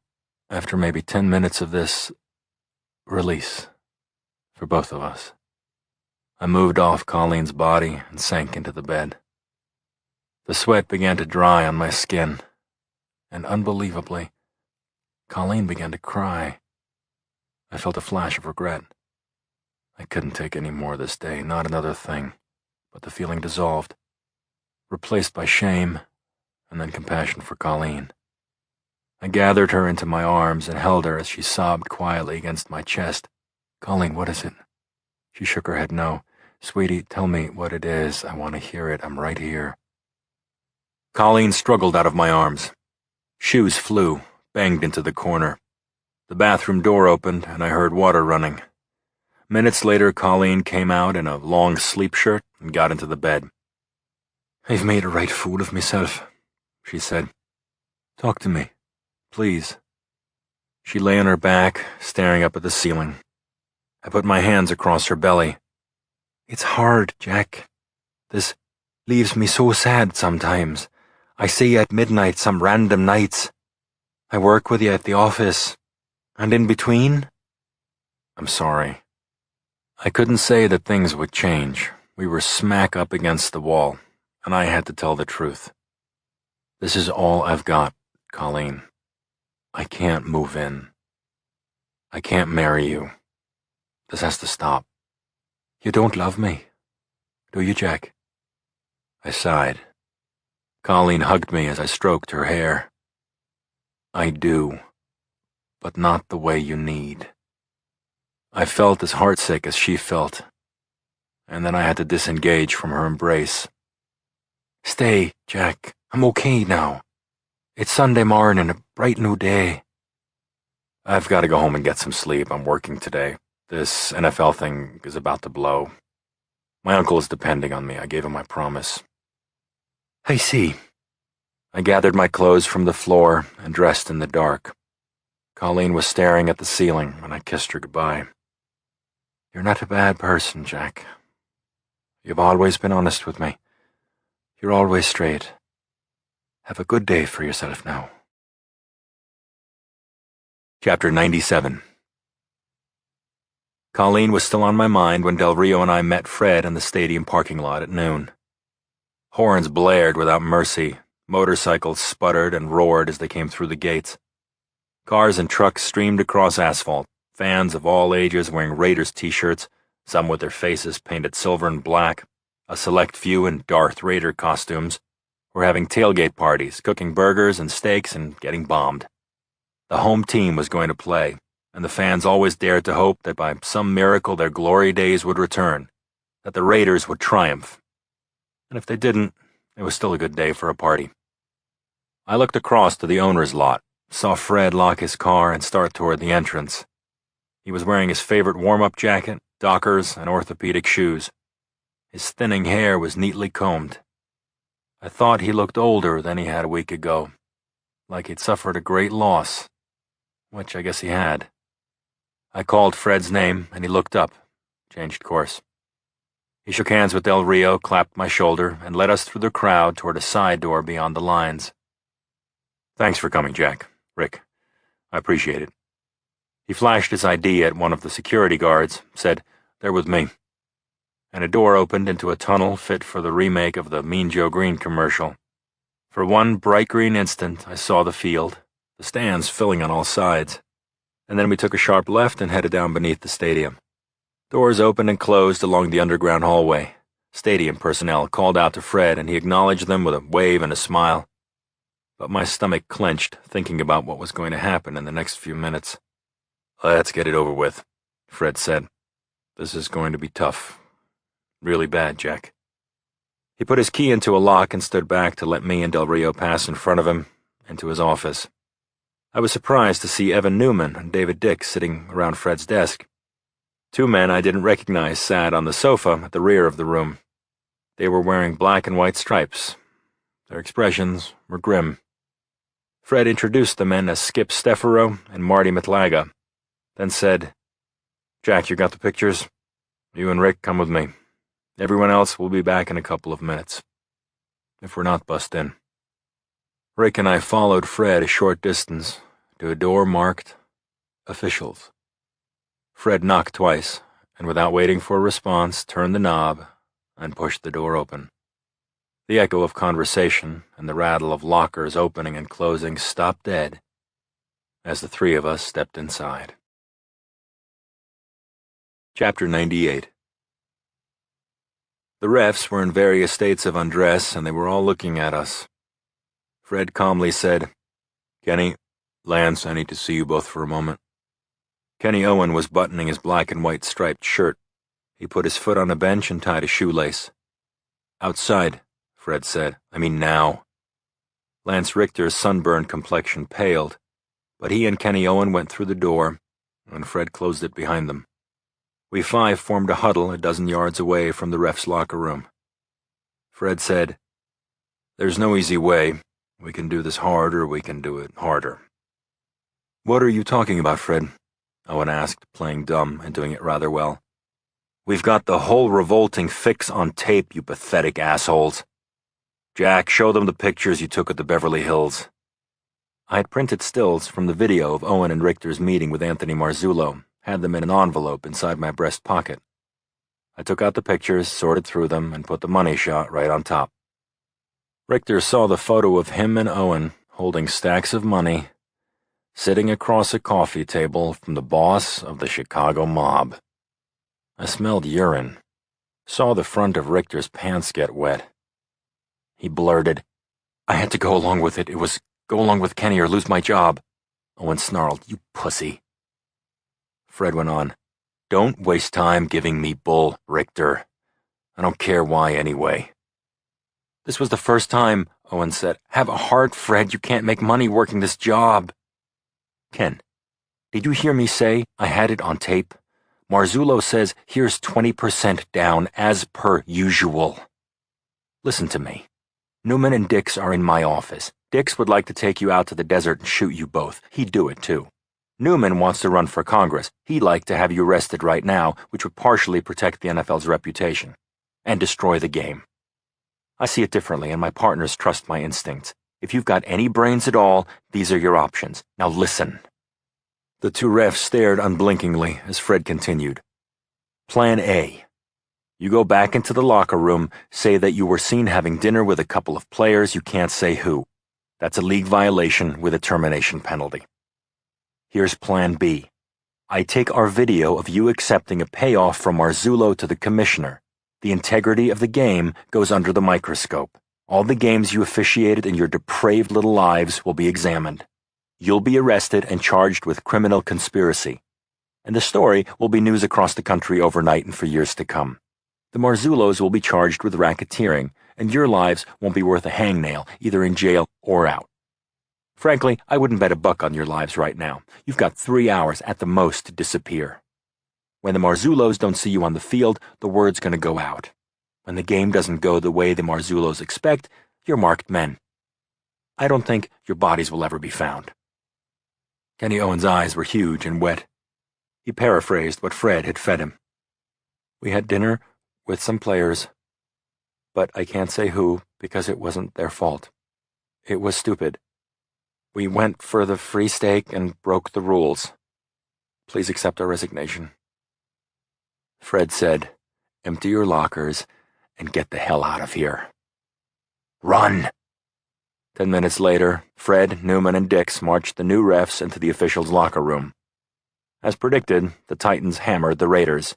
after maybe 10 minutes of this, release for both of us. I moved off Colleen's body and sank into the bed. The sweat began to dry on my skin, and unbelievably, Colleen began to cry. I felt a flash of regret. I couldn't take any more this day, not another thing, but the feeling dissolved, replaced by shame and then compassion for Colleen. I gathered her into my arms and held her as she sobbed quietly against my chest. Colleen, what is it? She shook her head no. Sweetie, tell me what it is. I want to hear it. I'm right here. Colleen struggled out of my arms. Shoes flew, banged into the corner. The bathroom door opened, and I heard water running. Minutes later, Colleen came out in a long sleep shirt and got into the bed. "I've made a right fool of myself," she said. "Talk to me, please." She lay on her back, staring up at the ceiling. I put my hands across her belly. "It's hard, Jack. This leaves me so sad sometimes. I see you at midnight some random nights. I work with you at the office. And in between?" I'm sorry. I couldn't say that things would change. We were smack up against the wall, and I had to tell the truth. This is all I've got, Colleen. I can't move in. I can't marry you. This has to stop. "You don't love me, do you, Jack?" I sighed. Colleen hugged me as I stroked her hair. "I do, but not the way you need." I felt as heartsick as she felt, and then I had to disengage from her embrace. "Stay, Jack. I'm okay now. It's Sunday morning, a bright new day." "I've got to go home and get some sleep. I'm working today. This NFL thing is about to blow. My uncle is depending on me. I gave him my promise." "I see." I gathered my clothes from the floor and dressed in the dark. Colleen was staring at the ceiling when I kissed her goodbye. "You're not a bad person, Jack. You've always been honest with me. You're always straight. Have a good day for yourself now." Chapter 97. Colleen was still on my mind when Del Rio and I met Fred in the stadium parking lot at noon. Horns blared without mercy. Motorcycles sputtered and roared as they came through the gates. Cars and trucks streamed across asphalt, fans of all ages wearing Raiders t-shirts, some with their faces painted silver and black, a select few in Darth Raider costumes, were having tailgate parties, cooking burgers and steaks and getting bombed. The home team was going to play, and the fans always dared to hope that by some miracle their glory days would return, that the Raiders would triumph. And if they didn't, it was still a good day for a party. I looked across to the owner's lot, saw Fred lock his car and start toward the entrance. He was wearing his favorite warm-up jacket, Dockers, and orthopedic shoes. His thinning hair was neatly combed. I thought he looked older than he had a week ago, like he'd suffered a great loss, which I guess he had. I called Fred's name, and he looked up, changed course. He shook hands with Del Rio, clapped my shoulder, and led us through the crowd toward a side door beyond the lines. "Thanks for coming, Jack. Rick. I appreciate it." He flashed his ID at one of the security guards, said, "They're with me." And a door opened into a tunnel fit for the remake of the Mean Joe Green commercial. For one bright green instant, I saw the field, the stands filling on all sides. And then we took a sharp left and headed down beneath the stadium. Doors opened and closed along the underground hallway. Stadium personnel called out to Fred, and he acknowledged them with a wave and a smile. But my stomach clenched, thinking about what was going to happen in the next few minutes. "Let's get it over with," Fred said. "This is going to be tough. Really bad, Jack." He put his key into a lock and stood back to let me and Del Rio pass in front of him into his office. I was surprised to see Evan Newman and David Dick sitting around Fred's desk. Two men I didn't recognize sat on the sofa at the rear of the room. They were wearing black and white stripes. Their expressions were grim. Fred introduced the men as Skip Steffero and Marty Matlaga, then said, "Jack, you got the pictures? You and Rick come with me. Everyone else will be back in a couple of minutes, if we're not bussed in." Rick and I followed Fred a short distance to a door marked Officials. Fred knocked twice, and without waiting for a response, turned the knob and pushed the door open. The echo of conversation and the rattle of lockers opening and closing stopped dead as the three of us stepped inside. Chapter 98. The refs were in various states of undress, and they were all looking at us. Fred calmly said, "Kenny, Lance, I need to see you both for a moment." Kenny Owen was buttoning his black and white striped shirt. He put his foot on a bench and tied a shoelace. "Outside," Fred said. "I mean now." Lance Richter's sunburned complexion paled, but he and Kenny Owen went through the door, and Fred closed it behind them. We five formed a huddle a dozen yards away from the ref's locker room. Fred said, "There's no easy way. We can do this hard or we can do it harder." "What are you talking about, Fred?" Owen asked, playing dumb and doing it rather well. "We've got the whole revolting fix on tape, you pathetic assholes. Jack, show them the pictures you took at the Beverly Hills." I had printed stills from the video of Owen and Richter's meeting with Anthony Marzullo, had them in an envelope inside my breast pocket. I took out the pictures, sorted through them, and put the money shot right on top. Richter saw the photo of him and Owen holding stacks of money, sitting across a coffee table from the boss of the Chicago mob. I smelled urine, saw the front of Richter's pants get wet. He blurted, "I had to go along with it. It was go along with Kenny or lose my job." Owen snarled, "You pussy." Fred went on, "Don't waste time giving me bull, Richter. I don't care why anyway." "This was the first time," Owen said. "Have a heart, Fred. You can't make money working this job." "Ken, did you hear me say I had it on tape? Marzullo says here's 20% down as per usual. Listen to me. Newman and Dix are in my office. Dix would like to take you out to the desert and shoot you both. He'd do it too. Newman wants to run for Congress. He'd like to have you arrested right now, which would partially protect the NFL's reputation and destroy the game. I see it differently, and my partners trust my instincts. If you've got any brains at all, these are your options. Now listen." The two refs stared unblinkingly as Fred continued. "Plan A. You go back into the locker room, say that you were seen having dinner with a couple of players, you can't say who. That's a league violation with a termination penalty. Here's Plan B. I take our video of you accepting a payoff from Marzullo to the commissioner. The integrity of the game goes under the microscope. All the games you officiated in your depraved little lives will be examined. You'll be arrested and charged with criminal conspiracy. And the story will be news across the country overnight and for years to come. The Marzullos will be charged with racketeering, and your lives won't be worth a hangnail, either in jail or out. Frankly, I wouldn't bet a buck on your lives right now. You've got 3 hours at the most to disappear. When the Marzullos don't see you on the field, the word's going to go out. When the game doesn't go the way the Marzullos expect, you're marked men. I don't think your bodies will ever be found." Kenny Owen's eyes were huge and wet. He paraphrased what Fred had fed him. "We had dinner with some players, but I can't say who because it wasn't their fault. It was stupid. We went for the free steak and broke the rules. Please accept our resignation." Fred said, "Empty your lockers and get the hell out of here. Run!" 10 minutes later, Fred, Newman, and Dix marched the new refs into the officials' locker room. As predicted, the Titans hammered the Raiders,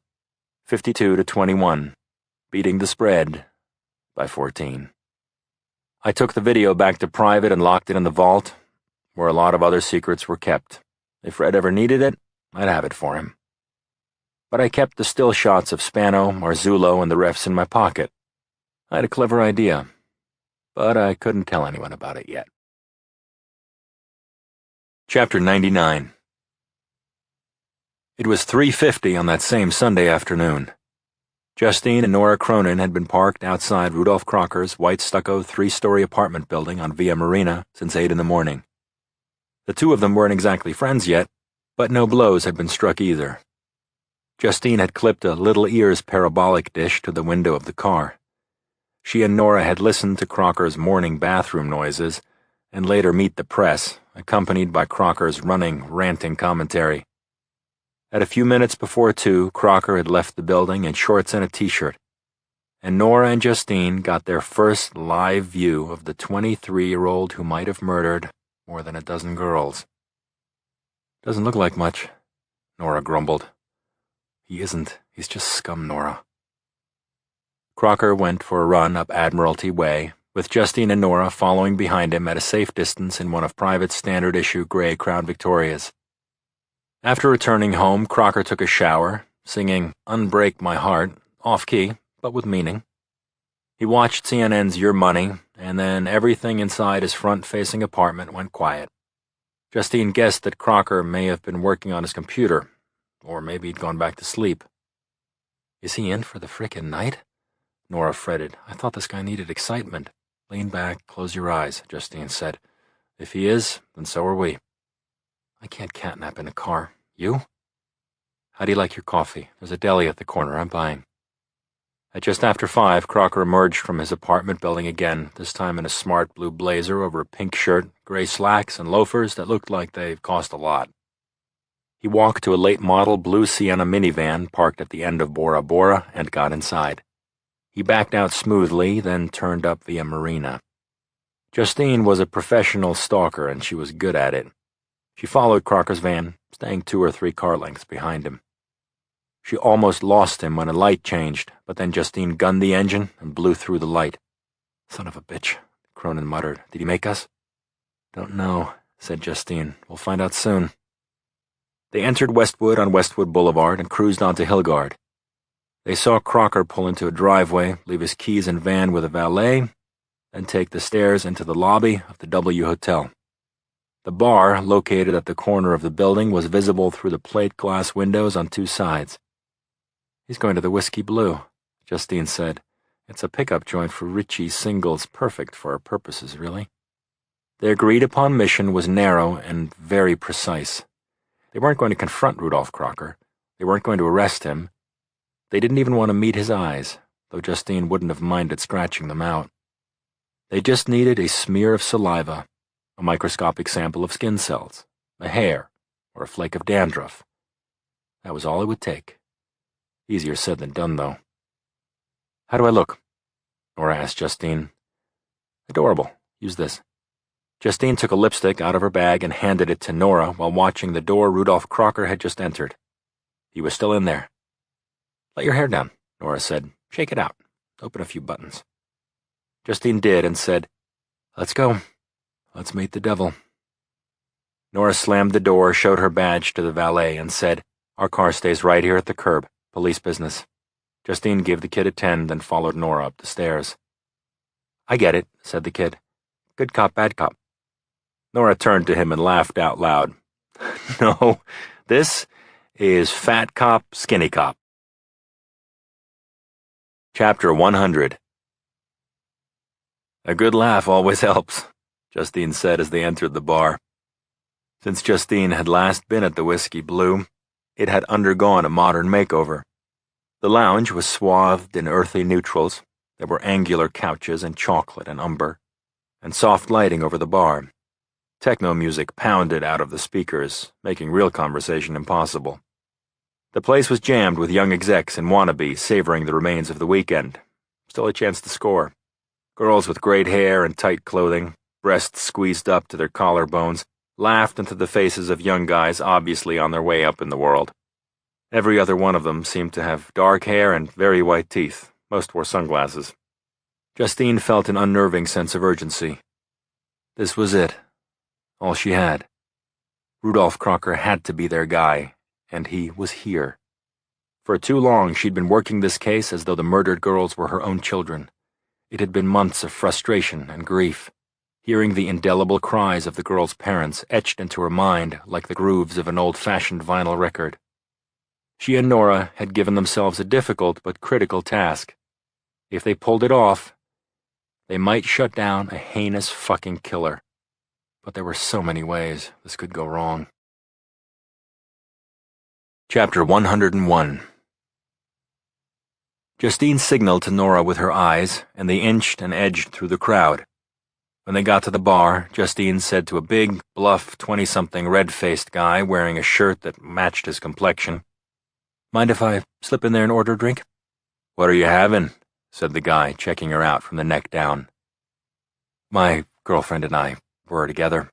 52-21, beating the spread by 14. I took the video back to private and locked it in the vault, where a lot of other secrets were kept. If Fred ever needed it, I'd have it for him. But I kept the still shots of Spano, Marzullo, and the refs in my pocket. I had a clever idea, but I couldn't tell anyone about it yet. Chapter 99. It was 3:50 on that same Sunday afternoon. Justine and Nora Cronin had been parked outside Rudolph Crocker's white stucco 3-story apartment building on Via Marina since 8 in the morning. The two of them weren't exactly friends yet, but no blows had been struck either. Justine had clipped a Little Ears parabolic dish to the window of the car. She and Nora had listened to Crocker's morning bathroom noises and later meet the press, accompanied by Crocker's running, ranting commentary. At a few minutes before 2, Crocker had left the building in shorts and a t-shirt, and Nora and Justine got their first live view of the 23-year-old who might have murdered more than a dozen girls. "Doesn't look like much," Nora grumbled. "He isn't. He's just scum, Nora." Crocker went for a run up Admiralty Way, with Justine and Nora following behind him at a safe distance in one of Private's standard-issue gray Crown Victorias. After returning home, Crocker took a shower, singing "Unbreak My Heart," off-key, but with meaning. He watched CNN's Your Money, and then everything inside his front-facing apartment went quiet. Justine guessed that Crocker may have been working on his computer, or maybe he'd gone back to sleep. Is he in for the frickin' night? Nora fretted. I thought this guy needed excitement. Lean back, close your eyes, Justine said. If he is, then so are we. I can't catnap in a car. You? How do you like your coffee? There's a deli at the corner. I'm buying. At just after 5, Crocker emerged from his apartment building again, this time in a smart blue blazer over a pink shirt, gray slacks, and loafers that looked like they'd cost a lot. He walked to a late-model blue Sienna minivan parked at the end of Bora Bora and got inside. He backed out smoothly, then turned up via Marina. Justine was a professional stalker, and she was good at it. She followed Crocker's van, staying 2 or 3 car lengths behind him. She almost lost him when a light changed, but then Justine gunned the engine and blew through the light. Son of a bitch, Cronin muttered. Did he make us? Don't know, said Justine. We'll find out soon. They entered Westwood on Westwood Boulevard and cruised onto Hillgard. They saw Crocker pull into a driveway, leave his keys and van with a valet, then take the stairs into the lobby of the W Hotel. The bar, located at the corner of the building, was visible through the plate glass windows on 2 sides. He's going to the Whiskey Blue, Justine said. It's a pickup joint for Richie singles, perfect for our purposes, really. Their agreed-upon mission was narrow and very precise. They weren't going to confront Rudolph Crocker. They weren't going to arrest him. They didn't even want to meet his eyes, though Justine wouldn't have minded scratching them out. They just needed a smear of saliva, a microscopic sample of skin cells, a hair, or a flake of dandruff. That was all it would take. Easier said than done, though. How do I look? Nora asked Justine. Adorable. Use this. Justine took a lipstick out of her bag and handed it to Nora while watching the door Rudolph Crocker had just entered. He was still in there. Let your hair down, Nora said. Shake it out. Open a few buttons. Justine did and said, Let's go. Let's meet the devil. Nora slammed the door, showed her badge to the valet, and said, Our car stays right here at the curb. Police business. Justine gave the kid a 10, then followed Nora up the stairs. I get it, said the kid. Good cop, bad cop. Nora turned to him and laughed out loud. No, this is fat cop, skinny cop. Chapter 100. A good laugh always helps, Justine said as they entered the bar. Since Justine had last been at the Whiskey Blue, it had undergone a modern makeover. The lounge was swathed in earthy neutrals. There were angular couches in chocolate and umber, and soft lighting over the bar. Techno music pounded out of the speakers, making real conversation impossible. The place was jammed with young execs and wannabes savoring the remains of the weekend. Still a chance to score. Girls with great hair and tight clothing, breasts squeezed up to their collarbones, laughed into the faces of young guys obviously on their way up in the world. Every other one of them seemed to have dark hair and very white teeth. Most wore sunglasses. Justine felt an unnerving sense of urgency. This was it. All she had. Rudolph Crocker had to be their guy, and he was here. For too long she'd been working this case as though the murdered girls were her own children. It had been months of frustration and grief, hearing the indelible cries of the girls' parents etched into her mind like the grooves of an old-fashioned vinyl record. She and Nora had given themselves a difficult but critical task. If they pulled it off, they might shut down a heinous fucking killer. But there were so many ways this could go wrong. Chapter 101. Justine signaled to Nora with her eyes, and they inched and edged through the crowd. When they got to the bar, Justine said to a big, bluff, 20-something red-faced guy wearing a shirt that matched his complexion, Mind if I slip in there and order a drink? What are you having? Said the guy, checking her out from the neck down. My girlfriend and I were together.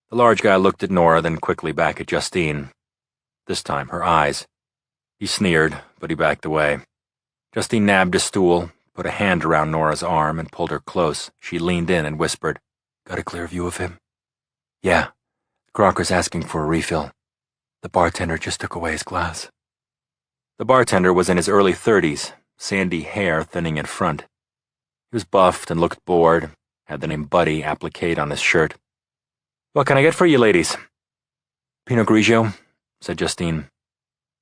The large guy looked at Nora, then quickly back at Justine. This time, her eyes. He sneered, but he backed away. Justine nabbed a stool, put a hand around Nora's arm, and pulled her close. She leaned in and whispered, Got a clear view of him? Yeah. Crocker's asking for a refill. The bartender just took away his glass. The bartender was in his early 30s, sandy hair thinning in front. He was buffed and looked bored, had the name Buddy appliqued on his shirt. What can I get for you, ladies? Pinot Grigio, said Justine.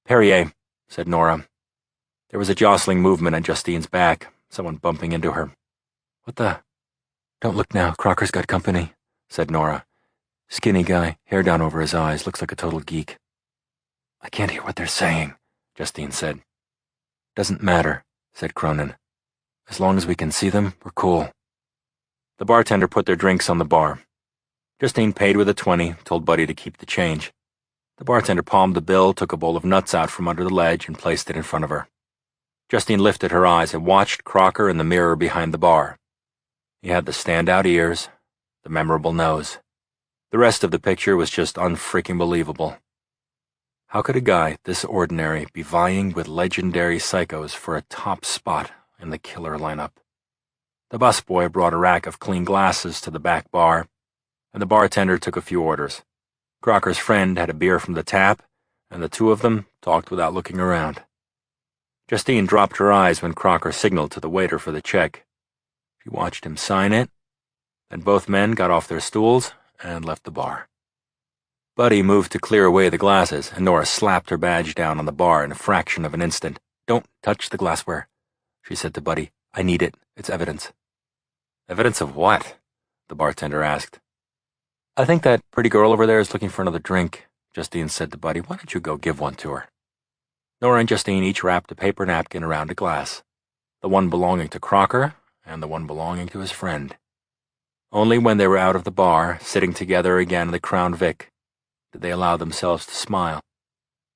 Perrier, said Nora. There was a jostling movement at Justine's back, someone bumping into her. "What the—" "Don't look now, Crocker's got company," said Nora. "Skinny guy, hair down over his eyes, looks like a total geek." "I can't hear what they're saying," Justine said. "Doesn't matter," said Cronin. "As long as we can see them, we're cool." The bartender put their drinks on the bar. Justine paid with a 20, told Buddy to keep the change. The bartender palmed the bill, took a bowl of nuts out from under the ledge, and placed it in front of her. Justine lifted her eyes and watched Crocker in the mirror behind the bar. He had the standout ears, the memorable nose. The rest of the picture was just unfreaking believable. How could a guy this ordinary be vying with legendary psychos for a top spot in the killer lineup? The busboy brought a rack of clean glasses to the back bar, and the bartender took a few orders. Crocker's friend had a beer from the tap, and the two of them talked without looking around. Justine dropped her eyes when Crocker signaled to the waiter for the check. She watched him sign it, then both men got off their stools and left the bar. Buddy moved to clear away the glasses, and Nora slapped her badge down on the bar in a fraction of an instant. "Don't touch the glassware," she said to Buddy. "I need it. It's evidence." "Evidence of what?" the bartender asked. "I think that pretty girl over there is looking for another drink," Justine said to Buddy. "Why don't you go give one to her?" Nora and Justine each wrapped a paper napkin around a glass, the one belonging to Crocker and the one belonging to his friend. Only when they were out of the bar, sitting together again in the Crown Vic, did they allow themselves to smile.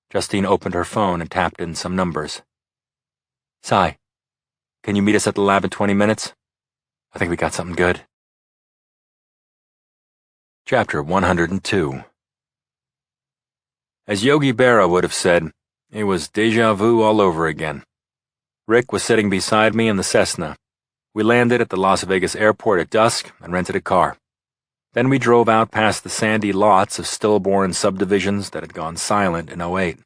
Justine opened her phone and tapped in some numbers. "Cy, can you meet us at the lab in 20 minutes? I think we got something good." Chapter 102. As Yogi Berra would have said, it was déjà vu all over again. Rick was sitting beside me in the Cessna. We landed at the Las Vegas airport at dusk and rented a car. Then we drove out past the sandy lots of stillborn subdivisions that had gone silent in '08.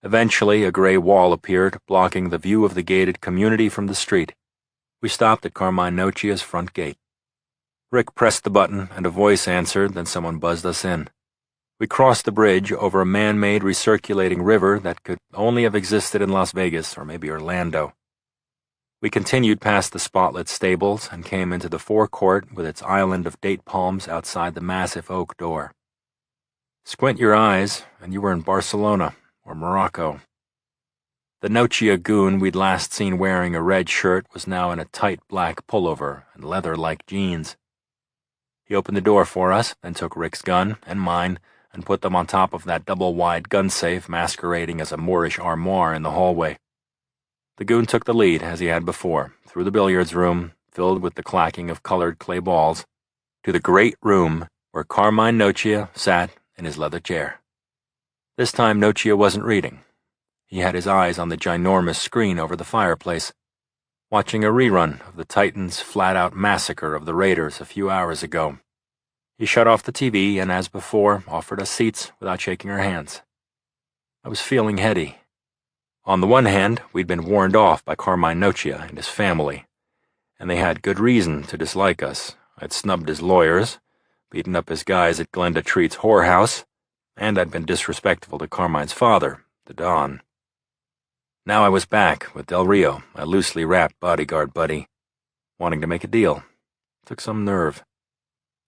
Eventually, a gray wall appeared, blocking the view of the gated community from the street. We stopped at Carmine Nocia's front gate. Rick pressed the button, and a voice answered, then someone buzzed us in. We crossed the bridge over a man-made recirculating river that could only have existed in Las Vegas or maybe Orlando. We continued past the spotlit stables and came into the forecourt with its island of date palms outside the massive oak door. Squint your eyes, and you were in Barcelona or Morocco. The Nocia goon we'd last seen wearing a red shirt was now in a tight black pullover and leather-like jeans. He opened the door for us, then took Rick's gun and mine and put them on top of that double-wide gun safe masquerading as a Moorish armoire in the hallway. The goon took the lead, as he had before, through the billiards room, filled with the clacking of colored clay balls, to the great room where Carmine Nocia sat in his leather chair. This time Nocia wasn't reading. He had his eyes on the ginormous screen over the fireplace, watching a rerun of the Titans' flat-out massacre of the Raiders a few hours ago. He shut off the TV and, as before, offered us seats without shaking our hands. I was feeling heady. On the one hand, we'd been warned off by Carmine Nocia and his family, and they had good reason to dislike us. I'd snubbed his lawyers, beaten up his guys at Glenda Treat's whorehouse, and I'd been disrespectful to Carmine's father, the Don. Now I was back with Del Rio, my loosely wrapped bodyguard buddy, wanting to make a deal. Took some nerve.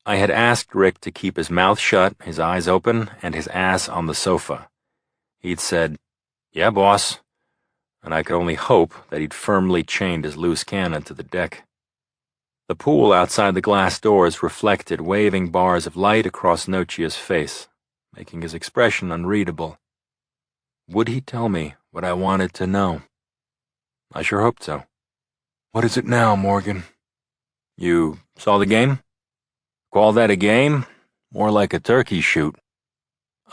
I had asked Rick to keep his mouth shut, his eyes open, and his ass on the sofa. He'd said, "Yeah, boss," and I could only hope that he'd firmly chained his loose cannon to the deck. The pool outside the glass doors reflected waving bars of light across Nocia's face, making his expression unreadable. Would he tell me what I wanted to know? I sure hoped so. "What is it now, Morgan?" "You saw the game?" "Call that a game? More like a turkey shoot."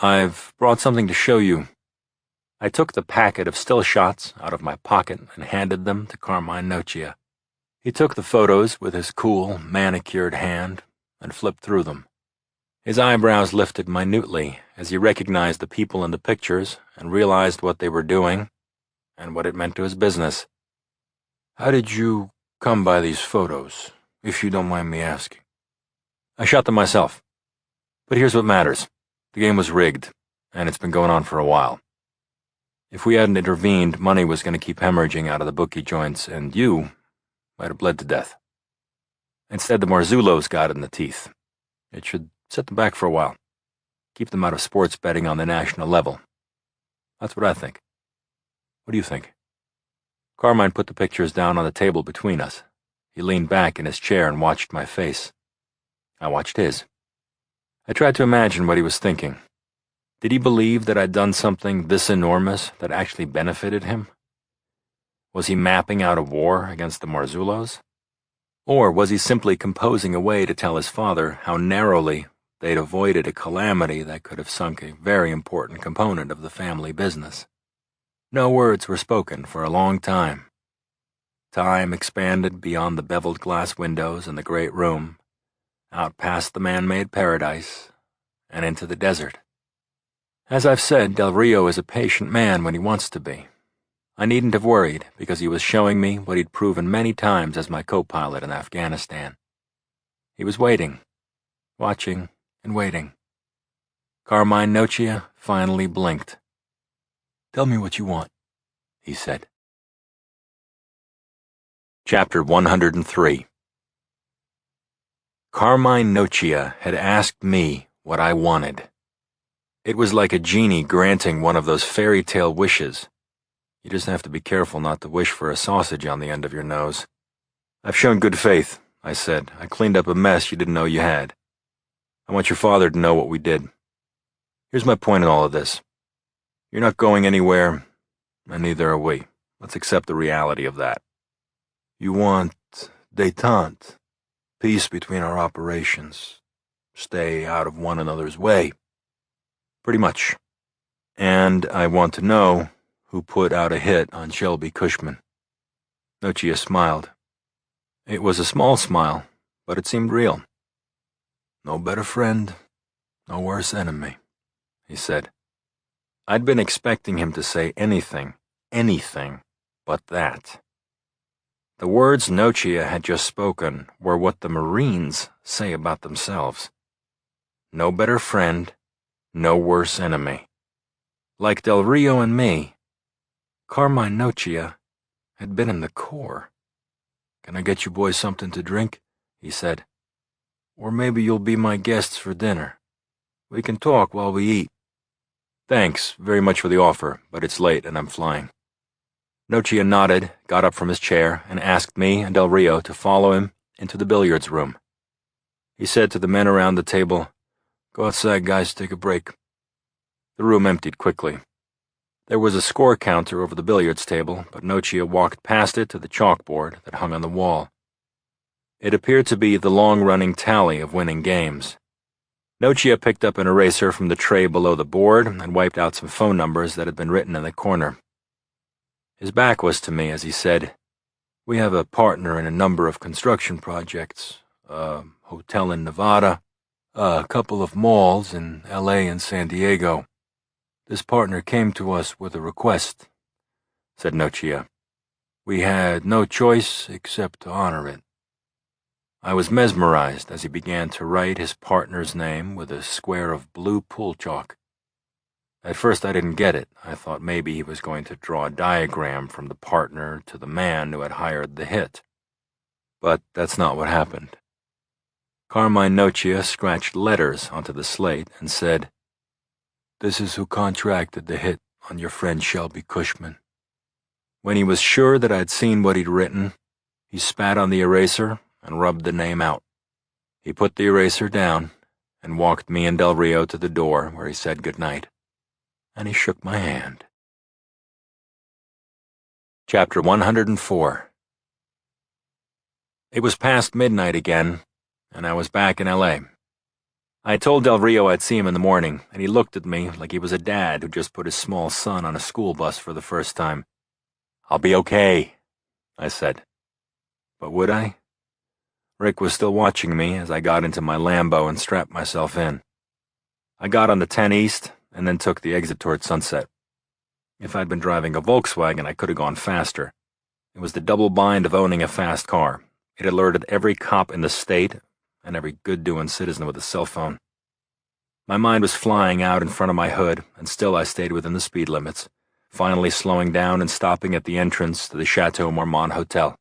"I've brought something to show you." I took the packet of still shots out of my pocket and handed them to Carmine Nocia. He took the photos with his cool, manicured hand and flipped through them. His eyebrows lifted minutely as he recognized the people in the pictures and realized what they were doing and what it meant to his business. "How did you come by these photos, if you don't mind me asking?" "I shot them myself. But here's what matters. The game was rigged, and it's been going on for a while." If we hadn't intervened, money was going to keep hemorrhaging out of the bookie joints, and you might have bled to death. Instead, the Marzullos got it in the teeth. It should set them back for a while. Keep them out of sports betting on the national level. That's what I think. What do you think? Carmine put the pictures down on the table between us. He leaned back in his chair and watched my face. I watched his. I tried to imagine what he was thinking. Did he believe that I'd done something this enormous that actually benefited him? Was he mapping out a war against the Marzullos? Or was he simply composing a way to tell his father how narrowly they'd avoided a calamity that could have sunk a very important component of the family business? No words were spoken for a long time. Time expanded beyond the beveled glass windows in the great room, out past the man-made paradise, and into the desert. As I've said, Del Rio is a patient man when he wants to be. I needn't have worried, because he was showing me what he'd proven many times as my co-pilot in Afghanistan. He was waiting, watching and waiting. Carmine Nocia finally blinked. "Tell me what you want," he said. Chapter 103. Carmine Nocia had asked me what I wanted. It was like a genie granting one of those fairy tale wishes. You just have to be careful not to wish for a sausage on the end of your nose. "I've shown good faith," I said. "I cleaned up a mess you didn't know you had. I want your father to know what we did. Here's my point in all of this. You're not going anywhere, and neither are we. Let's accept the reality of that. You want détente, peace between our operations, stay out of one another's way. Pretty much. And I want to know who put out a hit on Shelby Cushman." Nocia smiled. It was a small smile, but it seemed real. "No better friend, no worse enemy," he said. I'd been expecting him to say anything but that. The words Nocia had just spoken were what the Marines say about themselves. No better friend, no worse enemy. Like Del Rio and me, Carmine Nocia had been in the Corps. "Can I get you boys something to drink?" he said. "Or maybe you'll be my guests for dinner. We can talk while we eat." "Thanks very much for the offer, but it's late and I'm flying." Nocia nodded, got up from his chair, and asked me and Del Rio to follow him into the billiards room. He said to the men around the table, "Go outside, guys, take a break." The room emptied quickly. There was a score counter over the billiards table, but Nocia walked past it to the chalkboard that hung on the wall. It appeared to be the long-running tally of winning games. Nocia picked up an eraser from the tray below the board and wiped out some phone numbers that had been written in the corner. His back was to me as he said, "We have a partner in a number of construction projects, a hotel in Nevada, a couple of malls in L.A. and San Diego. This partner came to us with a request," said Nocia. "We had no choice except to honor it." I was mesmerized as he began to write his partner's name with a square of blue pool chalk. At first I didn't get it. I thought maybe he was going to draw a diagram from the partner to the man who had hired the hit. But that's not what happened. Carmine Nocia scratched letters onto the slate and said, "This is who contracted the hit on your friend Shelby Cushman." When he was sure that I'd seen what he'd written, he spat on the eraser and rubbed the name out. He put the eraser down and walked me and Del Rio to the door where he said goodnight. And he shook my hand. Chapter 104. It was past midnight again, and I was back in L.A. I told Del Rio I'd see him in the morning, and he looked at me like he was a dad who just put his small son on a school bus for the first time. "I'll be okay," I said. But would I? Rick was still watching me as I got into my Lambo and strapped myself in. I got on the 10 East and then took the exit toward Sunset. If I'd been driving a Volkswagen, I could have gone faster. It was the double bind of owning a fast car. It alerted every cop in the state and every good-doing citizen with a cell phone. My mind was flying out in front of my hood, and still I stayed within the speed limits, finally slowing down and stopping at the entrance to the Chateau Marmont Hotel.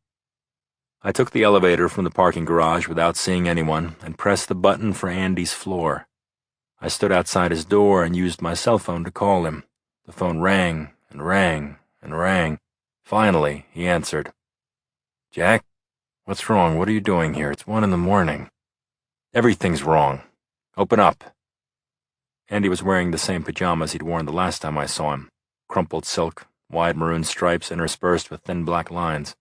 I took the elevator from the parking garage without seeing anyone and pressed the button for Andy's floor. I stood outside his door and used my cell phone to call him. The phone rang and rang and rang. Finally, he answered. "Jack? What's wrong? What are you doing here? It's 1 a.m. "Everything's wrong. Open up." Andy was wearing the same pajamas he'd worn the last time I saw him. Crumpled silk, wide maroon stripes interspersed with thin black lines.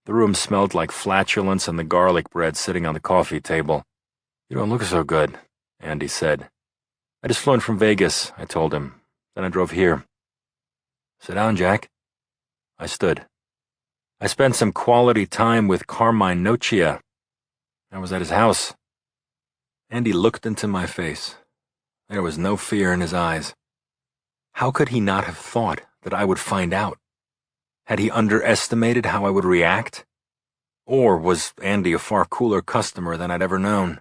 The room smelled like flatulence and the garlic bread sitting on the coffee table. "You don't look so good," Andy said. "I just flew in from Vegas," I told him. "Then I drove here." "Sit down, Jack." I stood. "I spent some quality time with Carmine Nocia. I was at his house." Andy looked into my face. There was no fear in his eyes. How could he not have thought that I would find out? Had he underestimated how I would react? Or was Andy a far cooler customer than I'd ever known?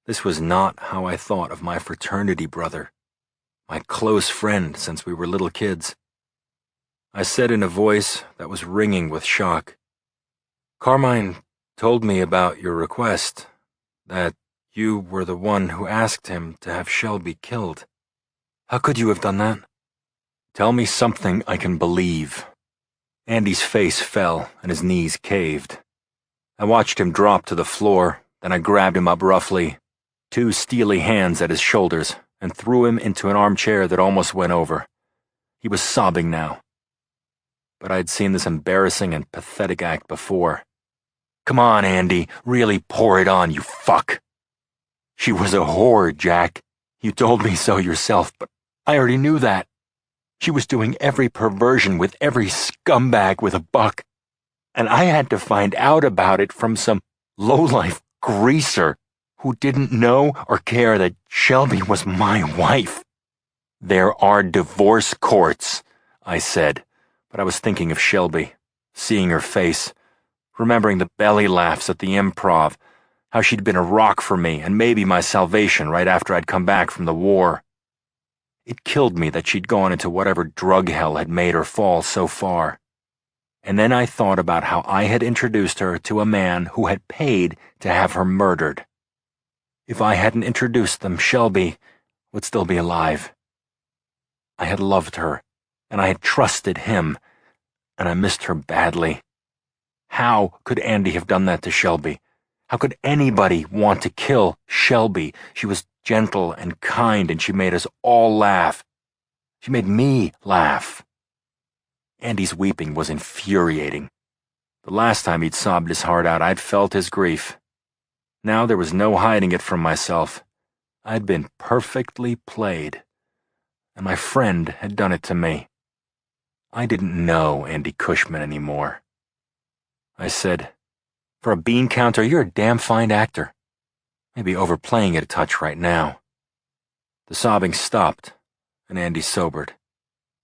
This was not how I thought of my fraternity brother, my close friend since we were little kids. I said in a voice that was ringing with shock, "Carmine told me about your request, that you were the one who asked him to have Shelby killed. How could you have done that? Tell me something I can believe." Andy's face fell and his knees caved. I watched him drop to the floor, then I grabbed him up roughly, 2 steely hands at his shoulders, and threw him into an armchair that almost went over. He was sobbing now. But I'd seen this embarrassing and pathetic act before. "Come on, Andy, really pour it on, you fuck." "She was a whore, Jack. You told me so yourself, but I already knew that. She was doing every perversion with every scumbag with a buck, and I had to find out about it from some lowlife greaser who didn't know or care that Shelby was my wife." "There are divorce courts," I said, but I was thinking of Shelby, seeing her face, remembering the belly laughs at the Improv, how she'd been a rock for me and maybe my salvation right after I'd come back from the war. It killed me that she'd gone into whatever drug hell had made her fall so far. And then I thought about how I had introduced her to a man who had paid to have her murdered. If I hadn't introduced them, Shelby would still be alive. I had loved her, and I had trusted him, and I missed her badly. How could Andy have done that to Shelby? How could anybody want to kill Shelby? She was gentle and kind, and she made us all laugh. She made me laugh. Andy's weeping was infuriating. The last time he'd sobbed his heart out, I'd felt his grief. Now there was no hiding it from myself. I'd been perfectly played, and my friend had done it to me. I didn't know Andy Cushman anymore. I said, "For a bean counter, you're a damn fine actor. Maybe overplaying it a touch right now." The sobbing stopped, and Andy sobered.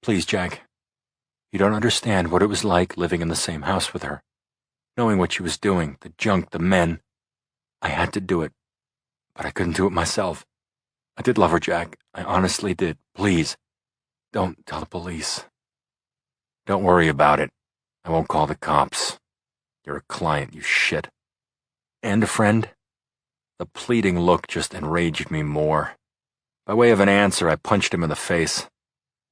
"Please, Jack, you don't understand what it was like living in the same house with her, knowing what she was doing, the junk, the men. I had to do it, but I couldn't do it myself. I did love her, Jack. I honestly did. Please, don't tell the police." "Don't worry about it. I won't call the cops. You're a client, you shit." "And a friend?" The pleading look just enraged me more. By way of an answer, I punched him in the face.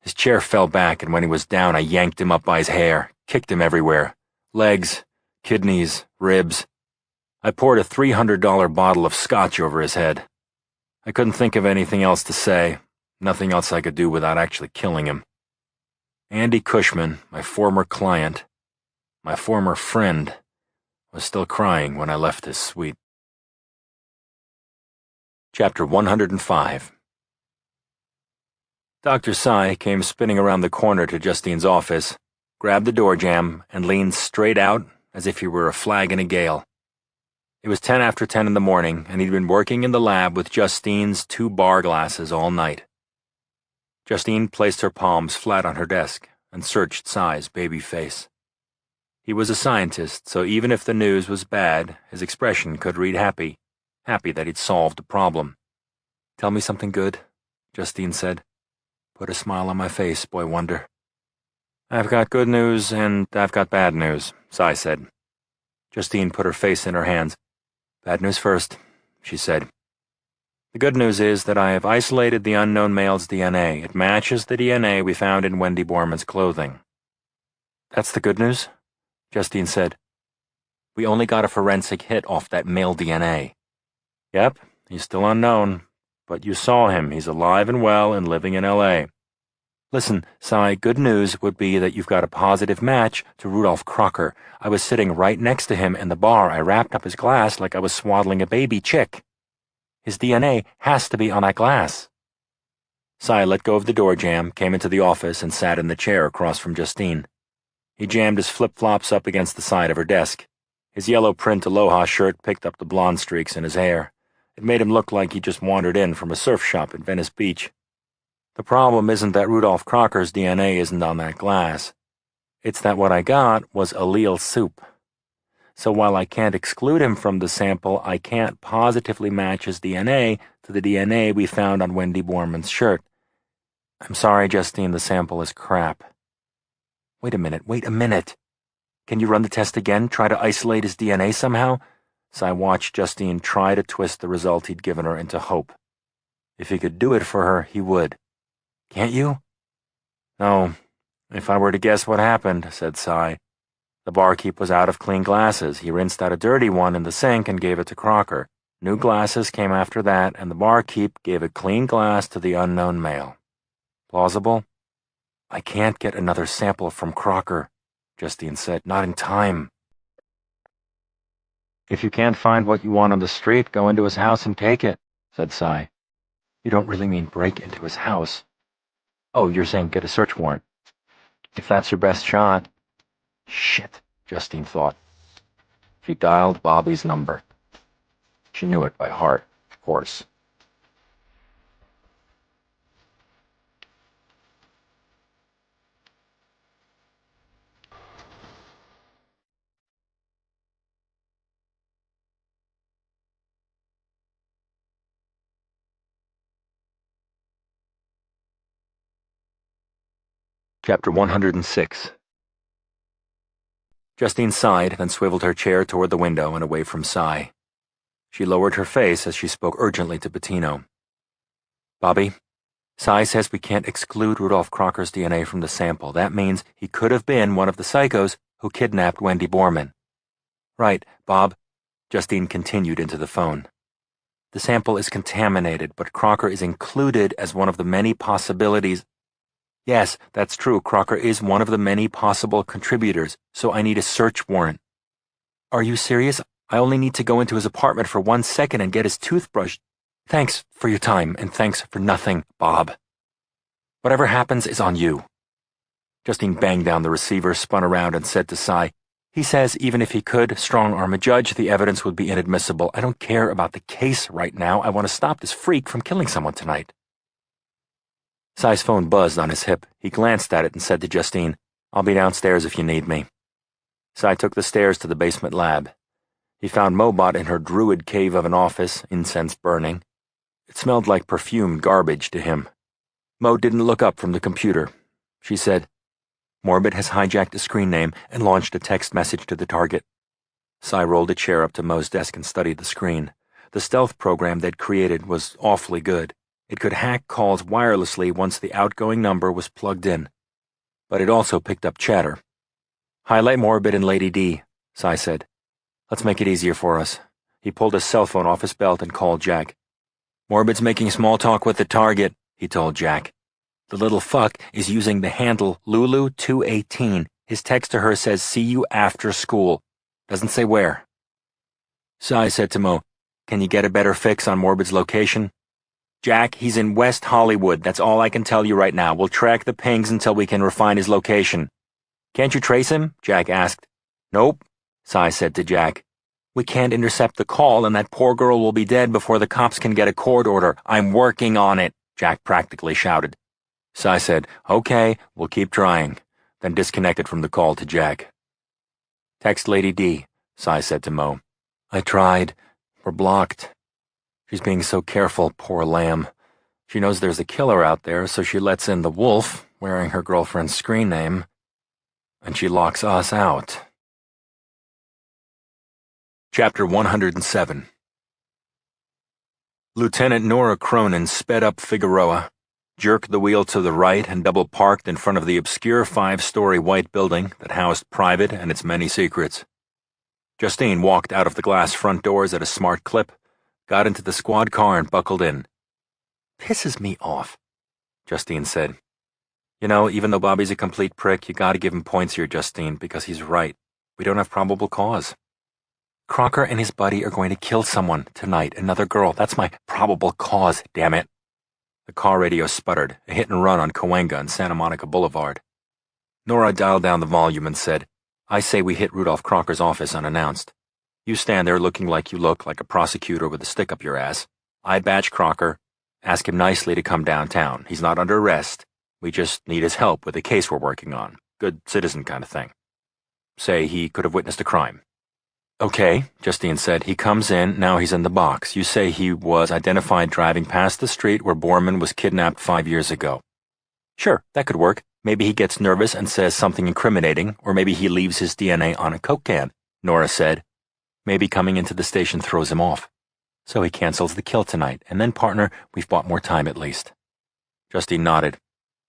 His chair fell back, and when he was down, I yanked him up by his hair, kicked him everywhere. Legs, kidneys, ribs. I poured a $300 bottle of scotch over his head. I couldn't think of anything else to say, nothing else I could do without actually killing him. Andy Cushman, my former client, my former friend, was still crying when I left his suite. Chapter 105. Dr. Sy came spinning around the corner to Justine's office, grabbed the door jamb, and leaned straight out as if he were a flag in a gale. It was 10 after 10 in the morning, and he'd been working in the lab with Justine's 2 bar glasses all night. Justine placed her palms flat on her desk and searched Sy's baby face. He was a scientist, so even if the news was bad, his expression could read happy that he'd solved the problem. "Tell me something good," Justine said. "Put a smile on my face, Boy Wonder." I've got good news and I've got bad news, Cy said. Justine put her face in her hands. Bad news first, she said. The good news is that I have isolated the unknown male's DNA. It matches the DNA we found in Wendy Borman's clothing. That's the good news? Justine said. We only got a forensic hit off that male DNA. Yep, he's still unknown, but you saw him. He's alive and well and living in L.A. Listen, Cy, good news would be that you've got a positive match to Rudolph Crocker. I was sitting right next to him in the bar. I wrapped up his glass like I was swaddling a baby chick. His DNA has to be on that glass. Cy let go of the door jamb, came into the office, and sat in the chair across from Justine. He jammed his flip-flops up against the side of her desk. His yellow print aloha shirt picked up the blonde streaks in his hair. It made him look like he just wandered in from a surf shop at Venice Beach. The problem isn't that Rudolph Crocker's DNA isn't on that glass. It's that what I got was allele soup. So while I can't exclude him from the sample, I can't positively match his DNA to the DNA we found on Wendy Borman's shirt. I'm sorry, Justine, the sample is crap. Wait a minute. Can you run the test again? Try to isolate his DNA somehow? Cy watched Justine try to twist the result he'd given her into hope. If he could do it for her, he would. Can't you? No. If I were to guess what happened, said Cy. The barkeep was out of clean glasses. He rinsed out a dirty one in the sink and gave it to Crocker. New glasses came after that, and the barkeep gave a clean glass to the unknown male. Plausible? I can't get another sample from Crocker, Justine said. Not in time. If you can't find what you want on the street, go into his house and take it, said Cy. You don't really mean break into his house. Oh, you're saying get a search warrant. If that's your best shot. Shit, Justine thought. She dialed Bobby's number. She knew it by heart, of course. Chapter 106. Justine sighed, then swiveled her chair toward the window and away from Cy. She lowered her face as she spoke urgently to Bettino. Bobby, Cy says we can't exclude Rudolph Crocker's DNA from the sample. That means he could have been one of the psychos who kidnapped Wendy Borman. Right, Bob, Justine continued into the phone. The sample is contaminated, but Crocker is included as one of the many possibilities. Yes, that's true. Crocker is one of the many possible contributors, so I need a search warrant. Are you serious? I only need to go into his apartment for 1 second and get his toothbrush. Thanks for your time, and thanks for nothing, Bob. Whatever happens is on you. Justine banged down the receiver, spun around, and said to Cy, He says even if he could strong-arm a judge, the evidence would be inadmissible. I don't care about the case right now. I want to stop this freak from killing someone tonight. Cy's phone buzzed on his hip. He glanced at it and said to Justine, I'll be downstairs if you need me. Cy took the stairs to the basement lab. He found Mobot in her druid cave of an office, incense burning. It smelled like perfumed garbage to him. Mo didn't look up from the computer. She said, Morbid has hijacked a screen name and launched a text message to the target. Cy rolled a chair up to Mo's desk and studied the screen. The stealth program they'd created was awfully good. It could hack calls wirelessly once the outgoing number was plugged in. But it also picked up chatter. Highlight Morbid and Lady D, Cy said. Let's make it easier for us. He pulled his cell phone off his belt and called Jack. Morbid's making small talk with the target, he told Jack. The little fuck is using the handle Lulu218. His text to her says, see you after school. Doesn't say where. Cy said to Mo, Can you get a better fix on Morbid's location? Jack, he's in West Hollywood. That's all I can tell you right now. We'll track the pings until we can refine his location. Can't you trace him? Jack asked. Nope, Cy said to Jack. We can't intercept the call, and that poor girl will be dead before the cops can get a court order. I'm working on it, Jack practically shouted. Cy said, Okay, we'll keep trying, then disconnected from the call to Jack. Text Lady D, Cy said to Mo. I tried. We're blocked. She's being so careful, poor lamb. She knows there's a killer out there, so she lets in the wolf, wearing her girlfriend's screen name. and she locks us out. Chapter 107. Lieutenant Nora Cronin sped up Figueroa, jerked the wheel to the right, and double-parked in front of the obscure 5-story white building that housed Private and its many secrets. Justine walked out of the glass front doors at a smart clip, got into the squad car and buckled in. "Pisses me off," Justine said. "You know, even though Bobby's a complete prick, you gotta give him points here, Justine, because he's right. We don't have probable cause. Crocker and his buddy are going to kill someone tonight, another girl. That's my probable cause, damn it." The car radio sputtered, a hit and run on Cahuenga and Santa Monica Boulevard. Nora dialed down the volume and said, "I say we hit Rudolph Crocker's office unannounced. You stand there looking like you look like a prosecutor with a stick up your ass. I badge Crocker. Ask him nicely to come downtown. He's not under arrest. We just need his help with a case we're working on. Good citizen kind of thing. Say he could have witnessed a crime." "Okay," Justine said. "He comes in, now he's in the box. You say he was identified driving past the street where Borman was kidnapped 5 years ago." "Sure, that could work. Maybe he gets nervous and says something incriminating, or maybe he leaves his DNA on a Coke can," Nora said. "Maybe coming into the station throws him off. So he cancels the kill tonight, and then, partner, we've bought more time at least." Justine nodded.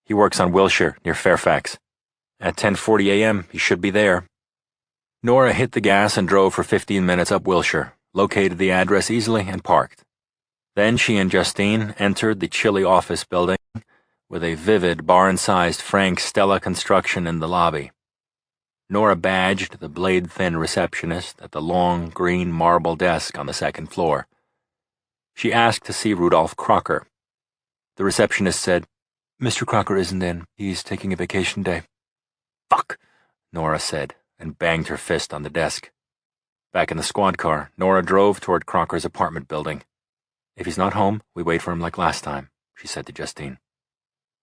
"He works on Wilshire, near Fairfax. At 10:40 a.m., he should be there." Nora hit the gas and drove for 15 minutes up Wilshire, located the address easily, and parked. Then she and Justine entered the chilly office building with a vivid, barn-sized Frank Stella construction in the lobby. Nora badged the blade-thin receptionist at the long, green marble desk on the second floor. She asked to see Rudolph Crocker. The receptionist said, "Mr. Crocker isn't in. He's taking a vacation day." "Fuck," Nora said, and banged her fist on the desk. Back in the squad car, Nora drove toward Crocker's apartment building. "If he's not home, we wait for him like last time," she said to Justine.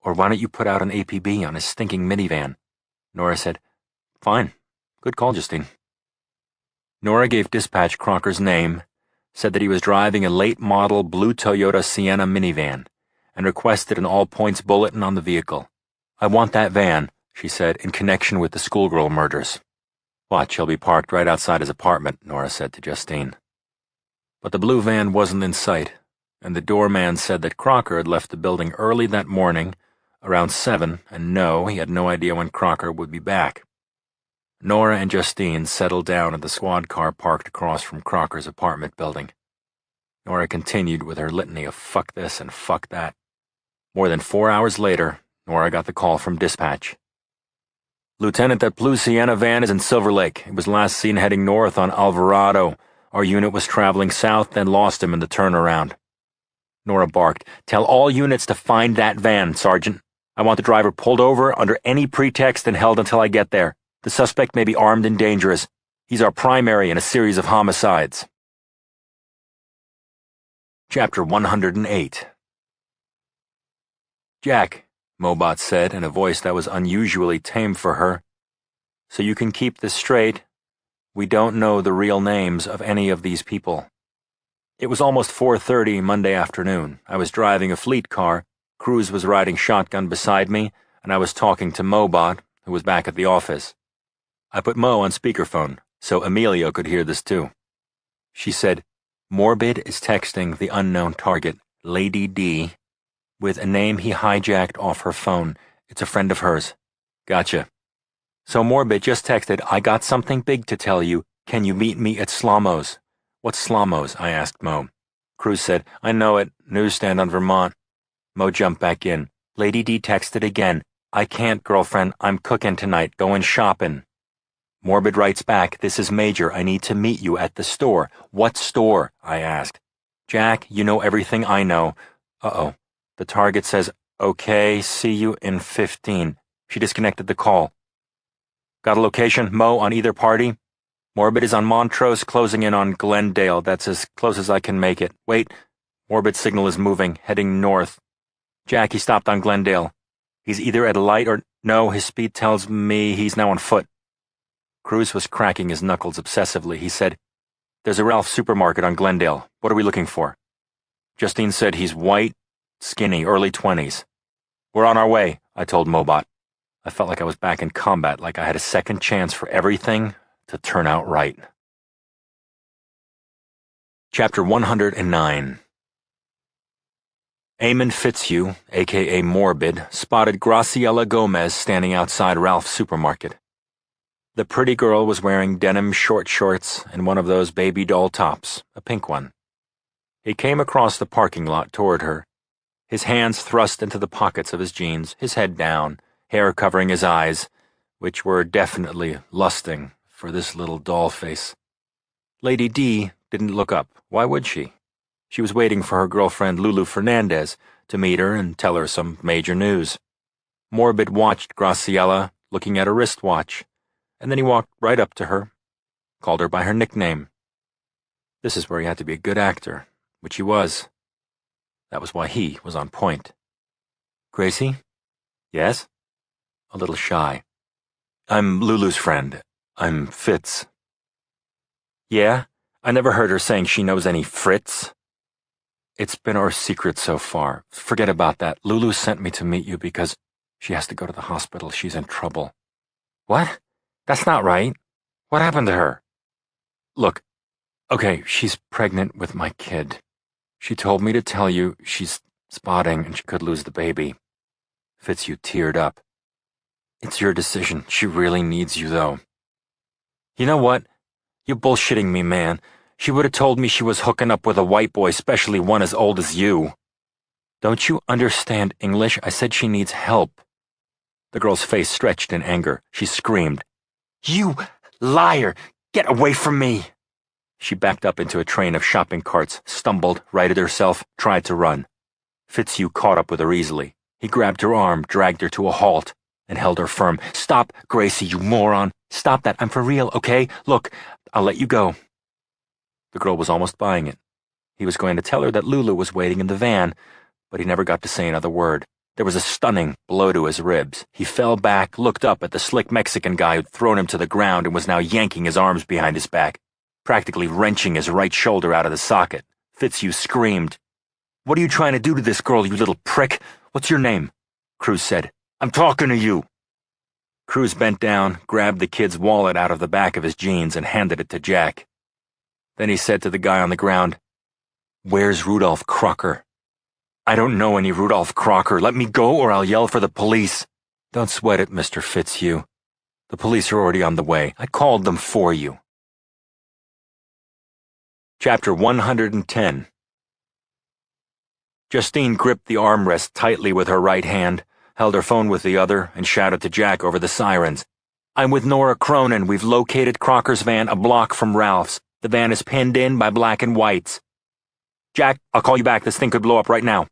"Or why don't you put out an APB on his stinking minivan?" Nora said, "Fine. Good call, Justine." Nora gave dispatch Crocker's name, said that he was driving a late-model blue Toyota Sienna minivan, and requested an all-points bulletin on the vehicle. "I want that van," she said, "in connection with the schoolgirl murders." "Watch, he'll be parked right outside his apartment," Nora said to Justine. But the blue van wasn't in sight, and the doorman said that Crocker had left the building early that morning, around 7, and no, he had no idea when Crocker would be back. Nora and Justine settled down in the squad car parked across from Crocker's apartment building. Nora continued with her litany of fuck this and fuck that. More than 4 hours later, Nora got the call from dispatch. "Lieutenant, that blue Sienna van is in Silver Lake. It was last seen heading north on Alvarado. Our unit was traveling south, then lost him in the turnaround." Nora barked, "Tell all units to find that van, Sergeant. I want the driver pulled over under any pretext and held until I get there. The suspect may be armed and dangerous. He's our primary in a series of homicides." Chapter 108. "Jack," Mobot said in a voice that was unusually tame for her, "so you can keep this straight, we don't know the real names of any of these people." It was almost 4:30 Monday afternoon. I was driving a fleet car, Cruz was riding shotgun beside me, and I was talking to Mobot, who was back at the office. I put Mo on speakerphone, so Emilio could hear this too. She said, "Morbid is texting the unknown target, Lady D, with a name he hijacked off her phone. It's a friend of hers." "Gotcha." "So Morbid just texted, 'I got something big to tell you. Can you meet me at Slomo's?'" "What's Slomo's?" I asked Mo. Cruz said, "I know it. Newsstand on Vermont." Mo jumped back in. Lady D texted again. "I can't, girlfriend. I'm cooking tonight. Going shopping." Morbid writes back, "This is Major. I need to meet you at the store." "What store?" I asked. "Jack, you know everything I know." Uh-oh. The target says, "Okay, see you in 15. She disconnected the call. "Got a location, Mo, on either party?" "Morbid is on Montrose, closing in on Glendale. That's as close as I can make it." "Wait." Morbid's signal is moving, heading north. "Jack, he stopped on Glendale. He's either at a light or—" "No, his speed tells me he's now on foot." Cruz was cracking his knuckles obsessively. He said, "There's a Ralph's supermarket on Glendale. What are we looking for?" Justine said he's white, skinny, early 20s. "We're on our way," I told Mobot. I felt like I was back in combat, like I had a second chance for everything to turn out right. Chapter 109. Eamon Fitzhugh, a.k.a. Morbid, spotted Graciela Gomez standing outside Ralph's supermarket. The pretty girl was wearing denim short shorts and one of those baby doll tops, a pink one. He came across the parking lot toward her, his hands thrust into the pockets of his jeans, his head down, hair covering his eyes, which were definitely lusting for this little doll face. Lady D didn't look up. Why would she? She was waiting for her girlfriend Lulu Fernandez to meet her and tell her some major news. Morbid watched Graciela looking at her wristwatch, and then he walked right up to her, called her by her nickname. This is where he had to be a good actor, which he was. That was why he was on point. Gracie? Yes? A little shy. I'm Lulu's friend. I'm Fitz. Yeah? I never heard her saying she knows any Fritz. It's been our secret so far. Forget about that. Lulu sent me to meet you because she has to go to the hospital. She's in trouble. What? That's not right. What happened to her? Look, okay, she's pregnant with my kid. She told me to tell you she's spotting and she could lose the baby. Fitzhugh teared up. It's your decision. She really needs you, though. You know what? You're bullshitting me, man. She would have told me she was hooking up with a white boy, especially one as old as you. Don't you understand English? I said she needs help. The girl's face stretched in anger. She screamed, You liar! Get away from me! She backed up into a train of shopping carts, stumbled, righted herself, tried to run. Fitzhugh caught up with her easily. He grabbed her arm, dragged her to a halt, and held her firm. Stop, Gracie, you moron! Stop that, I'm for real, okay? Look, I'll let you go. The girl was almost buying it. He was going to tell her that Lulu was waiting in the van, but he never got to say another word. There was a stunning blow to his ribs. He fell back, looked up at the slick Mexican guy who'd thrown him to the ground and was now yanking his arms behind his back, practically wrenching his right shoulder out of the socket. Fitzhugh screamed. What are you trying to do to this girl, you little prick? What's your name? Cruz said. I'm talking to you. Cruz bent down, grabbed the kid's wallet out of the back of his jeans and handed it to Jack. Then he said to the guy on the ground, Where's Rudolph Crocker? I don't know any Rudolph Crocker. Let me go or I'll yell for the police. Don't sweat it, Mr. Fitzhugh. The police are already on the way. I called them for you. Chapter 110. Justine gripped the armrest tightly with her right hand, held her phone with the other, and shouted to Jack over the sirens. I'm with Nora Cronin. We've located Crocker's van a block from Ralph's. The van is pinned in by black and whites. Jack, I'll call you back. This thing could blow up right now.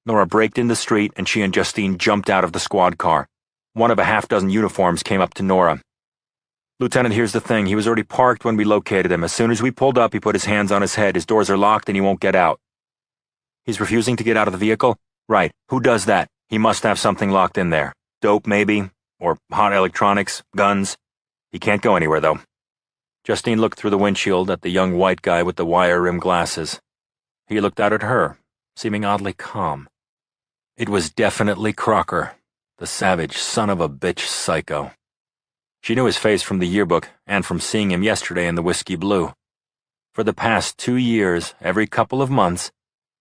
Nora braked in the street, and she and Justine jumped out of the squad car. One of a half-dozen uniforms came up to Nora. Lieutenant, here's the thing. He was already parked when we located him. As soon as we pulled up, he put his hands on his head. His doors are locked, and he won't get out. He's refusing to get out of the vehicle? Right. Who does that? He must have something locked in there. Dope, maybe? Or hot electronics? Guns? He can't go anywhere, though. Justine looked through the windshield at the young white guy with the wire-rimmed glasses. He looked out at her, seeming oddly calm. It was definitely Crocker, the savage son-of-a-bitch psycho. She knew his face from the yearbook and from seeing him yesterday in the Whiskey Blue. For the past 2 years, every couple of months,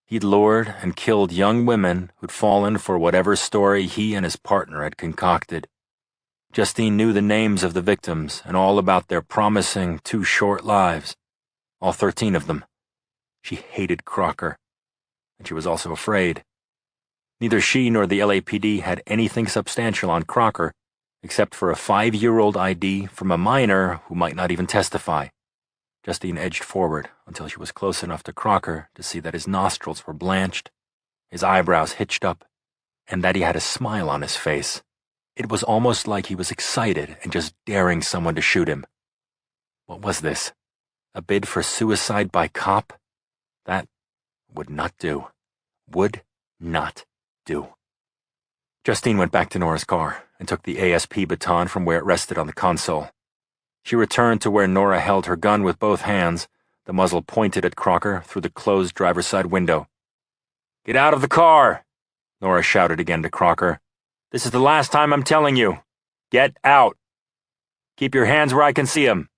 he'd lured and killed young women who'd fallen for whatever story he and his partner had concocted. Justine knew the names of the victims and all about their promising 2 short lives. All 13 of them. She hated Crocker, and she was also afraid. Neither she nor the LAPD had anything substantial on Crocker, except for a 5-year-old ID from a minor who might not even testify. Justine edged forward until she was close enough to Crocker to see that his nostrils were blanched, his eyebrows hitched up, and that he had a smile on his face. It was almost like he was excited and just daring someone to shoot him. What was this? A bid for suicide by cop? That would not do. Would not do. Justine went back to Nora's car and took the ASP baton from where it rested on the console. She returned to where Nora held her gun with both hands, the muzzle pointed at Crocker through the closed driver's side window. Get out of the car! Nora shouted again to Crocker. This is the last time I'm telling you. Get out. Keep your hands where I can see 'em.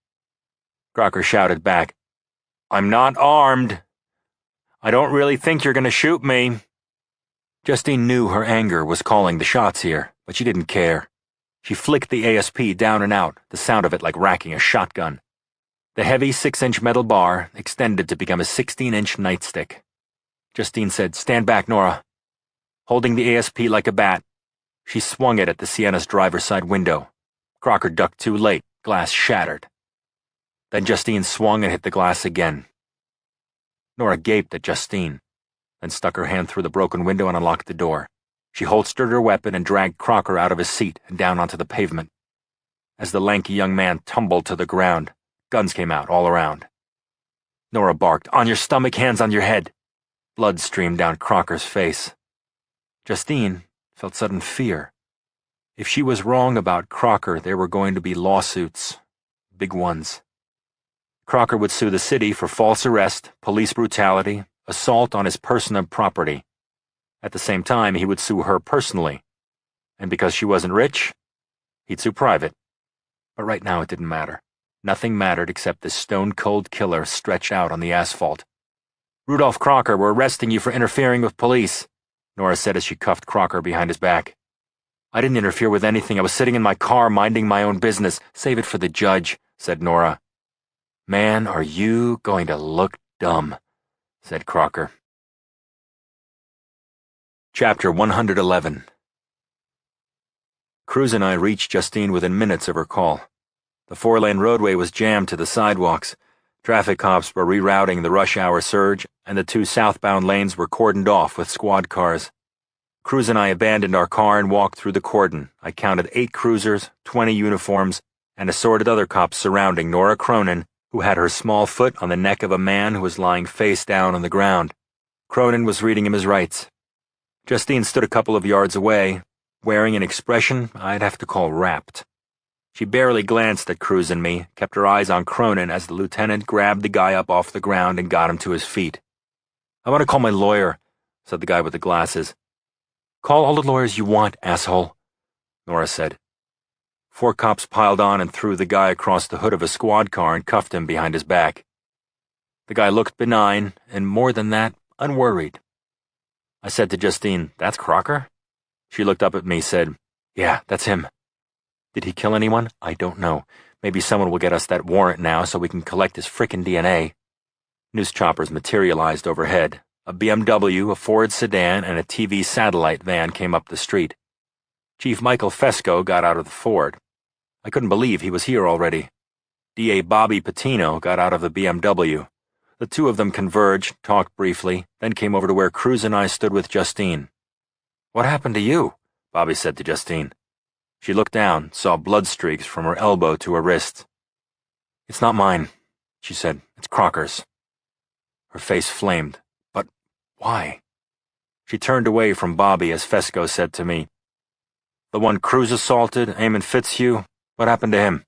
Crocker shouted back. I'm not armed. I don't really think you're going to shoot me. Justine knew her anger was calling the shots here, but she didn't care. She flicked the ASP down and out, the sound of it like racking a shotgun. The heavy 6-inch metal bar extended to become a 16-inch nightstick. Justine said, Stand back, Nora. Holding the ASP like a bat, she swung it at the Sienna's driver's side window. Crocker ducked too late, glass shattered. Then Justine swung and hit the glass again. Nora gaped at Justine, then stuck her hand through the broken window and unlocked the door. She holstered her weapon and dragged Crocker out of his seat and down onto the pavement. As the lanky young man tumbled to the ground, guns came out all around. Nora barked, On your stomach, hands on your head. Blood streamed down Crocker's face. Justine felt sudden fear. If she was wrong about Crocker, there were going to be lawsuits. Big ones. Crocker would sue the city for false arrest, police brutality, assault on his person and property. At the same time, he would sue her personally. And because she wasn't rich, he'd sue private. But right now it didn't matter. Nothing mattered except this stone-cold killer stretched out on the asphalt. Rudolph Crocker, we're arresting you for interfering with police, Nora said as she cuffed Crocker behind his back. I didn't interfere with anything. I was sitting in my car minding my own business. Save it for the judge, said Nora. Man, are you going to look dumb, said Crocker. Chapter 111. Cruz and I reached Justine within minutes of her call. The 4-lane roadway was jammed to the sidewalks. Traffic cops were rerouting the rush hour surge, and the 2 southbound lanes were cordoned off with squad cars. Cruz and I abandoned our car and walked through the cordon. I counted 8 cruisers, 20 uniforms, and assorted other cops surrounding Nora Cronin, who had her small foot on the neck of a man who was lying face down on the ground. Cronin was reading him his rights. Justine stood a couple of yards away, wearing an expression I'd have to call rapt. She barely glanced at Cruz and me, kept her eyes on Cronin as the lieutenant grabbed the guy up off the ground and got him to his feet. I want to call my lawyer, said the guy with the glasses. Call all the lawyers you want, asshole, Nora said. 4 cops piled on and threw the guy across the hood of a squad car and cuffed him behind his back. The guy looked benign, and more than that, unworried. I said to Justine, That's Crocker? She looked up at me, said, Yeah, that's him. Did he kill anyone? I don't know. Maybe someone will get us that warrant now so we can collect his frickin' DNA. News choppers materialized overhead. A BMW, a Ford sedan, and a TV satellite van came up the street. Chief Michael Fesco got out of the Ford. I couldn't believe he was here already. DA Bobby Patino got out of the BMW. The 2 of them converged, talked briefly, then came over to where Cruz and I stood with Justine. What happened to you? Bobby said to Justine. She looked down, saw blood streaks from her elbow to her wrist. It's not mine, she said. It's Crocker's. Her face flamed. But why? She turned away from Bobby as Fesco said to me, The one Cruz assaulted, Eamon Fitzhugh, what happened to him?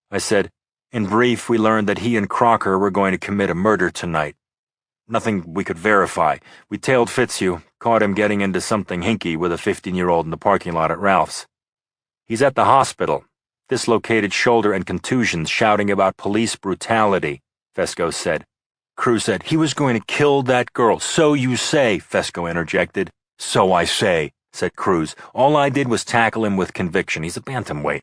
I said, In brief, we learned that he and Crocker were going to commit a murder tonight. Nothing we could verify. We tailed Fitzhugh, caught him getting into something hinky with a 15-year-old in the parking lot at Ralph's. He's at the hospital, dislocated shoulder and contusions, shouting about police brutality, Fesco said. Cruz said, He was going to kill that girl. So you say, Fesco interjected. So I say, said Cruz. All I did was tackle him with conviction. He's a bantamweight.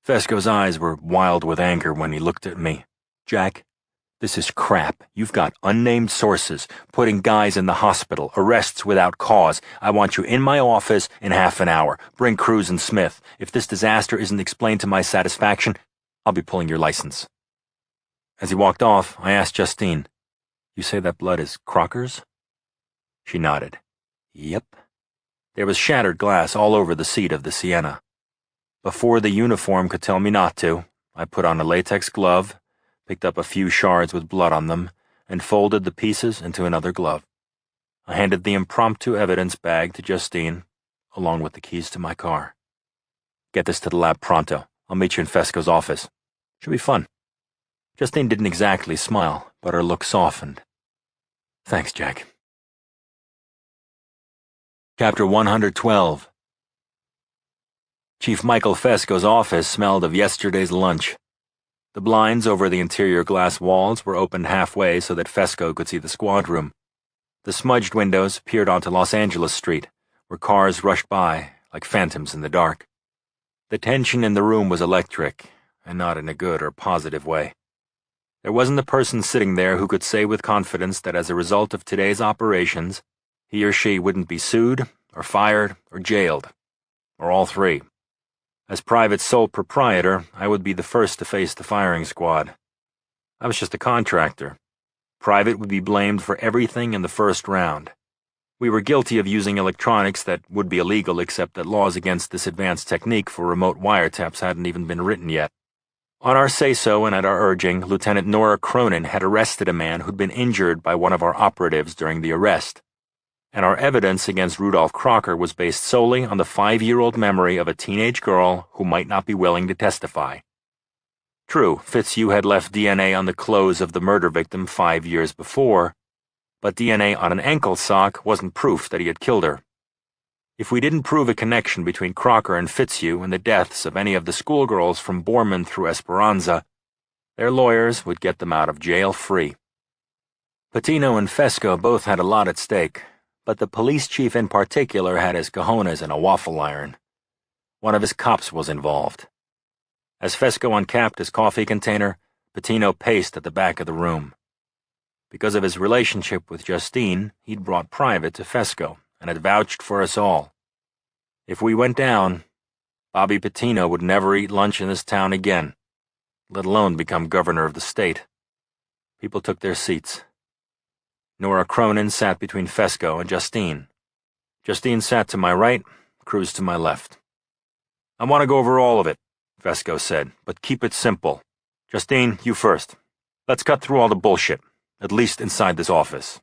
Fesco's eyes were wild with anger when he looked at me. Jack, this is crap. You've got unnamed sources, putting guys in the hospital, arrests without cause. I want you in my office in half an hour. Bring Cruz and Smith. If this disaster isn't explained to my satisfaction, I'll be pulling your license. As he walked off, I asked Justine, You say that blood is Crocker's? She nodded. Yep. There was shattered glass all over the seat of the Sienna. Before the uniform could tell me not to, I put on a latex glove, picked up a few shards with blood on them, and folded the pieces into another glove. I handed the impromptu evidence bag to Justine, along with the keys to my car. Get this to the lab pronto. I'll meet you in Fesco's office. Should be fun. Justine didn't exactly smile, but her look softened. Thanks, Jack. Chapter 112. Chief Michael Fesco's office smelled of yesterday's lunch. The blinds over the interior glass walls were opened halfway so that Fesco could see the squad room. The smudged windows peered onto Los Angeles Street, where cars rushed by like phantoms in the dark. The tension in the room was electric, and not in a good or positive way. There wasn't a person sitting there who could say with confidence that as a result of today's operations, he or she wouldn't be sued, or fired, or jailed, or all three. As private sole proprietor, I would be the first to face the firing squad. I was just a contractor. Private would be blamed for everything in the first round. We were guilty of using electronics that would be illegal except that laws against this advanced technique for remote wiretaps hadn't even been written yet. On our say-so and at our urging, Lieutenant Nora Cronin had arrested a man who'd been injured by one of our operatives during the arrest, and our evidence against Rudolph Crocker was based solely on the 5-year-old memory of a teenage girl who might not be willing to testify. True, Fitzhugh had left DNA on the clothes of the murder victim 5 years before, but DNA on an ankle sock wasn't proof that he had killed her. If we didn't prove a connection between Crocker and Fitzhugh and the deaths of any of the schoolgirls from Borman through Esperanza, their lawyers would get them out of jail free. Patino and Fesco both had a lot at stake, but the police chief in particular had his cojones in a waffle iron. One of his cops was involved. As Fesco uncapped his coffee container, Patino paced at the back of the room. Because of his relationship with Justine, he'd brought Private to Fesco and had vouched for us all. If we went down, Bobby Patino would never eat lunch in this town again, let alone become governor of the state. People took their seats. Nora Cronin sat between Fesco and Justine. Justine sat to my right, Cruz to my left. "I want to go over all of it," Fesco said, "but keep it simple. Justine, you first. Let's cut through all the bullshit, at least inside this office."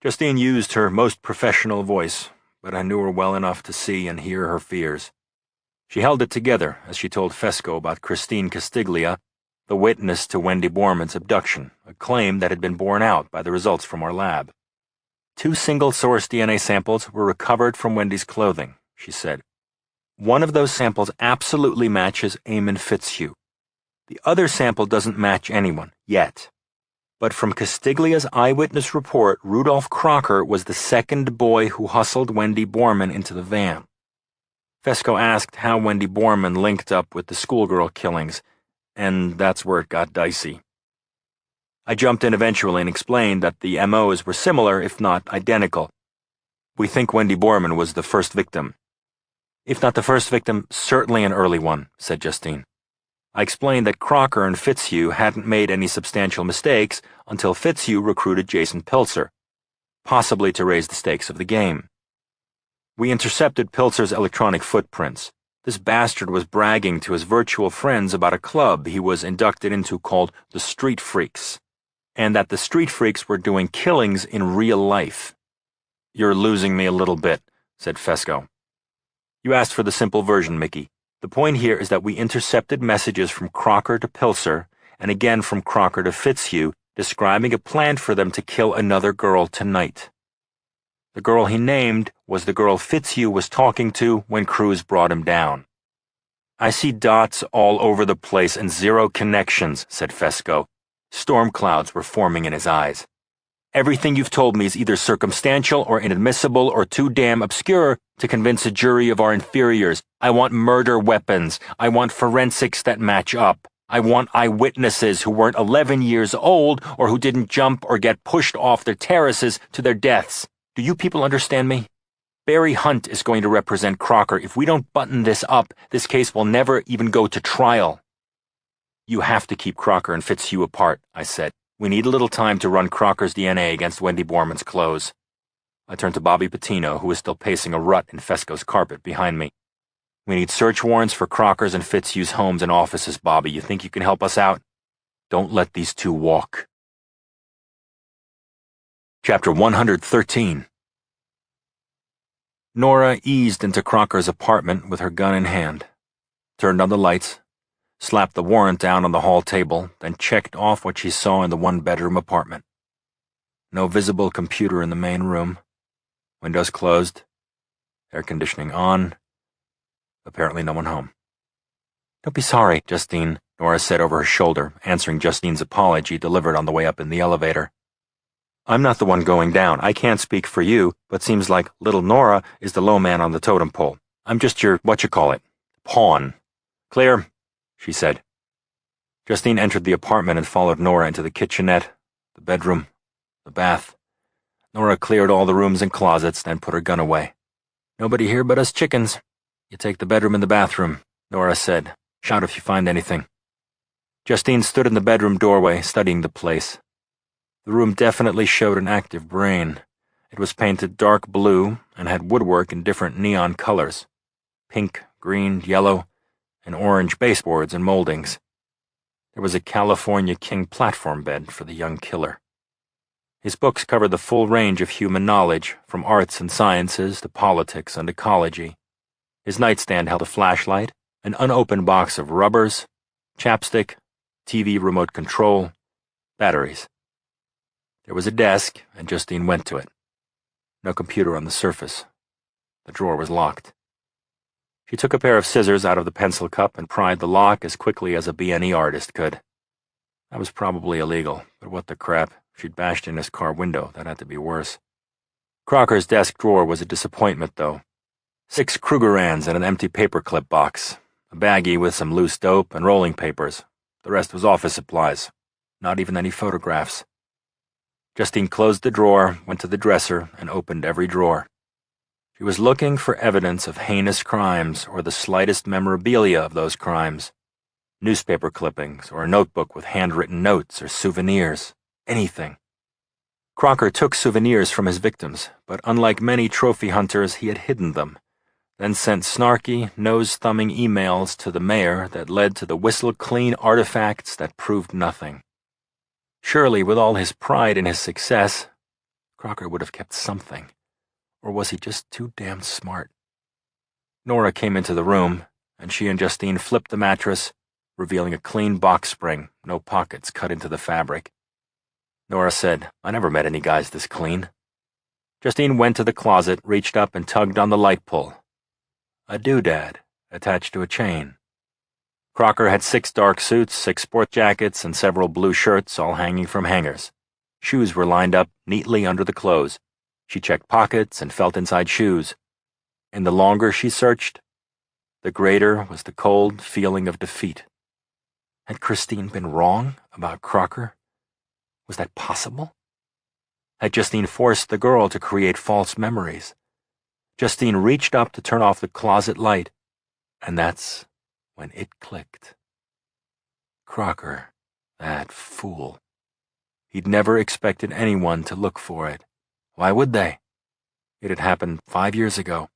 Justine used her most professional voice, but I knew her well enough to see and hear her fears. She held it together as she told Fesco about Christine Castiglia, the witness to Wendy Borman's abduction, a claim that had been borne out by the results from our lab. 2 single-source DNA samples were recovered from Wendy's clothing, she said. One of those samples absolutely matches Eamon Fitzhugh. The other sample doesn't match anyone, yet. But from Castiglia's eyewitness report, Rudolph Crocker was the second boy who hustled Wendy Borman into the van. Fesco asked how Wendy Borman linked up with the schoolgirl killings, and that's where it got dicey. I jumped in eventually and explained that the MOs were similar, if not identical. We think Wendy Borman was the first victim. "If not the first victim, certainly an early one," said Justine. I explained that Crocker and Fitzhugh hadn't made any substantial mistakes until Fitzhugh recruited Jason Pilzer, possibly to raise the stakes of the game. We intercepted Pilzer's electronic footprints. This bastard was bragging to his virtual friends about a club he was inducted into called the Street Freaks, and that the Street Freaks were doing killings in real life. "You're losing me a little bit," said Fesco. "You asked for the simple version, Mickey. The point here is that we intercepted messages from Crocker to Pilzer, and again from Crocker to Fitzhugh, describing a plan for them to kill another girl tonight. The girl he named was the girl Fitzhugh was talking to when Cruz brought him down." "I see dots all over the place and zero connections," said Fesco. Storm clouds were forming in his eyes. "Everything you've told me is either circumstantial or inadmissible or too damn obscure to convince a jury of our inferiors. I want murder weapons. I want forensics that match up. I want eyewitnesses who weren't 11 years old or who didn't jump or get pushed off their terraces to their deaths. Do you people understand me? Barry Hunt is going to represent Crocker. If we don't button this up, this case will never even go to trial." "You have to keep Crocker and Fitzhugh apart," I said. "We need a little time to run Crocker's DNA against Wendy Borman's clothes." I turned to Bobby Patino, who was still pacing a rut in Fesco's carpet behind me. "We need search warrants for Crocker's and Fitzhugh's homes and offices, Bobby. You think you can help us out? Don't let these two walk." Chapter 113. Nora eased into Crocker's apartment with her gun in hand, turned on the lights, slapped the warrant down on the hall table, then checked off what she saw in the one-bedroom apartment. No visible computer in the main room. Windows closed. Air conditioning on. Apparently no one home. "Don't be sorry, Justine," Nora said over her shoulder, answering Justine's apology delivered on the way up in the elevator. "I'm not the one going down. I can't speak for you, but seems like little Nora is the low man on the totem pole. I'm just your, pawn. Clear?" she said. Justine entered the apartment and followed Nora into the kitchenette, the bedroom, the bath. Nora cleared all the rooms and closets, then put her gun away. "Nobody here but us chickens. You take the bedroom and the bathroom," Nora said. "Shout if you find anything." Justine stood in the bedroom doorway, studying the place. The room definitely showed an active brain. It was painted dark blue and had woodwork in different neon colors: pink, green, yellow, and orange baseboards and moldings. There was a California King platform bed for the young killer. His books covered the full range of human knowledge, from arts and sciences to politics and ecology. His nightstand held a flashlight, an unopened box of rubbers, chapstick, TV remote control, batteries. There was a desk, and Justine went to it. No computer on the surface. The drawer was locked. She took a pair of scissors out of the pencil cup and pried the lock as quickly as a B&E artist could. That was probably illegal, but what the crap. She'd bashed in his car window. That had to be worse. Crocker's desk drawer was a disappointment, though. 6 Krugerrands and an empty paperclip box, a baggie with some loose dope and rolling papers. The rest was office supplies. Not even any photographs. Justine closed the drawer, went to the dresser, and opened every drawer. She was looking for evidence of heinous crimes or the slightest memorabilia of those crimes. Newspaper clippings or a notebook with handwritten notes or souvenirs. Anything. Crocker took souvenirs from his victims, but unlike many trophy hunters, he had hidden them, then sent snarky, nose-thumbing emails to the mayor that led to the whistle-clean artifacts that proved nothing. Surely, with all his pride in his success, Crocker would have kept something. Or was he just too damn smart? Nora came into the room, and she and Justine flipped the mattress, revealing a clean box spring, no pockets cut into the fabric. Nora said, "I never met any guys this clean." Justine went to the closet, reached up and tugged on the light pull. A doodad, attached to a chain. Crocker had 6 dark suits, 6 sport jackets, and several blue shirts, all hanging from hangers. Shoes were lined up neatly under the clothes. She checked pockets and felt inside shoes. And the longer she searched, the greater was the cold feeling of defeat. Had Christine been wrong about Crocker? Was that possible? Had Justine forced the girl to create false memories? Justine reached up to turn off the closet light, and that's when it clicked. Crocker, that fool. He'd never expected anyone to look for it. Why would they? It had happened 5 years ago.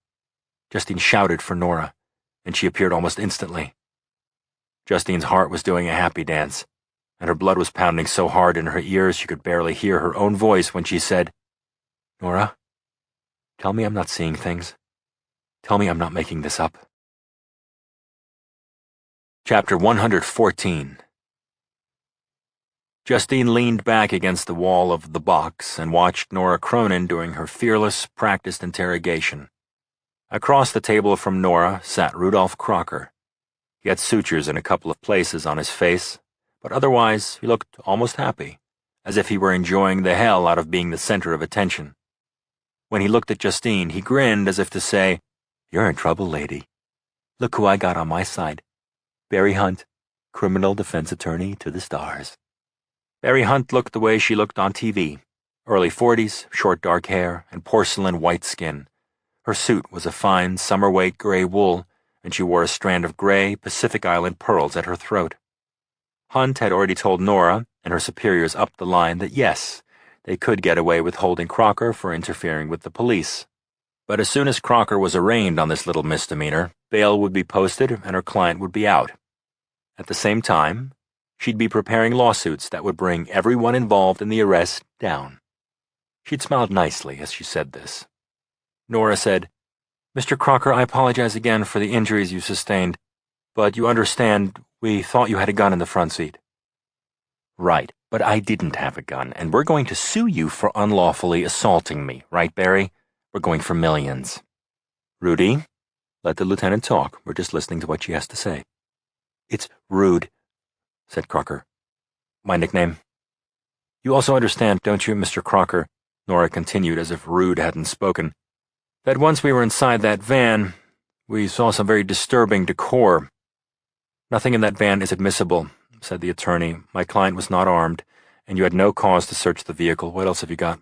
Justine shouted for Nora, and she appeared almost instantly. Justine's heart was doing a happy dance, and her blood was pounding so hard in her ears she could barely hear her own voice when she said, "Nora, tell me I'm not seeing things. Tell me I'm not making this up." Chapter 114. Justine leaned back against the wall of the box and watched Nora Cronin doing her fearless, practiced interrogation. Across the table from Nora sat Rudolph Crocker. He had sutures in a couple of places on his face, but otherwise he looked almost happy, as if he were enjoying the hell out of being the center of attention. When he looked at Justine, he grinned as if to say, "You're in trouble, lady. Look who I got on my side. Barry Hunt, criminal defense attorney to the stars." Barry Hunt looked the way she looked on TV, early 40s, short dark hair, and porcelain white skin. Her suit was a fine, summer-weight gray wool, and she wore a strand of gray Pacific Island pearls at her throat. Hunt had already told Nora and her superiors up the line that yes, they could get away with holding Crocker for interfering with the police. But as soon as Crocker was arraigned on this little misdemeanor, bail would be posted and her client would be out. At the same time, she'd be preparing lawsuits that would bring everyone involved in the arrest down. She'd smiled nicely as she said this. Nora said, "Mr. Crocker, I apologize again for the injuries you sustained, but you understand, we thought you had a gun in the front seat." "Right, but I didn't have a gun, and we're going to sue you for unlawfully assaulting me, right, Barry? We're going for millions." "Rudy, Let the lieutenant talk. We're just listening to what she has to say. It's Rude, said Crocker. My nickname. You also understand, don't you, Mr. Crocker, Nora continued as if Rude hadn't spoken, that once we were inside that van, we saw some very disturbing decor. Nothing in that van is admissible, said the attorney. My client was not armed, and you had no cause to search the vehicle. What else have you got?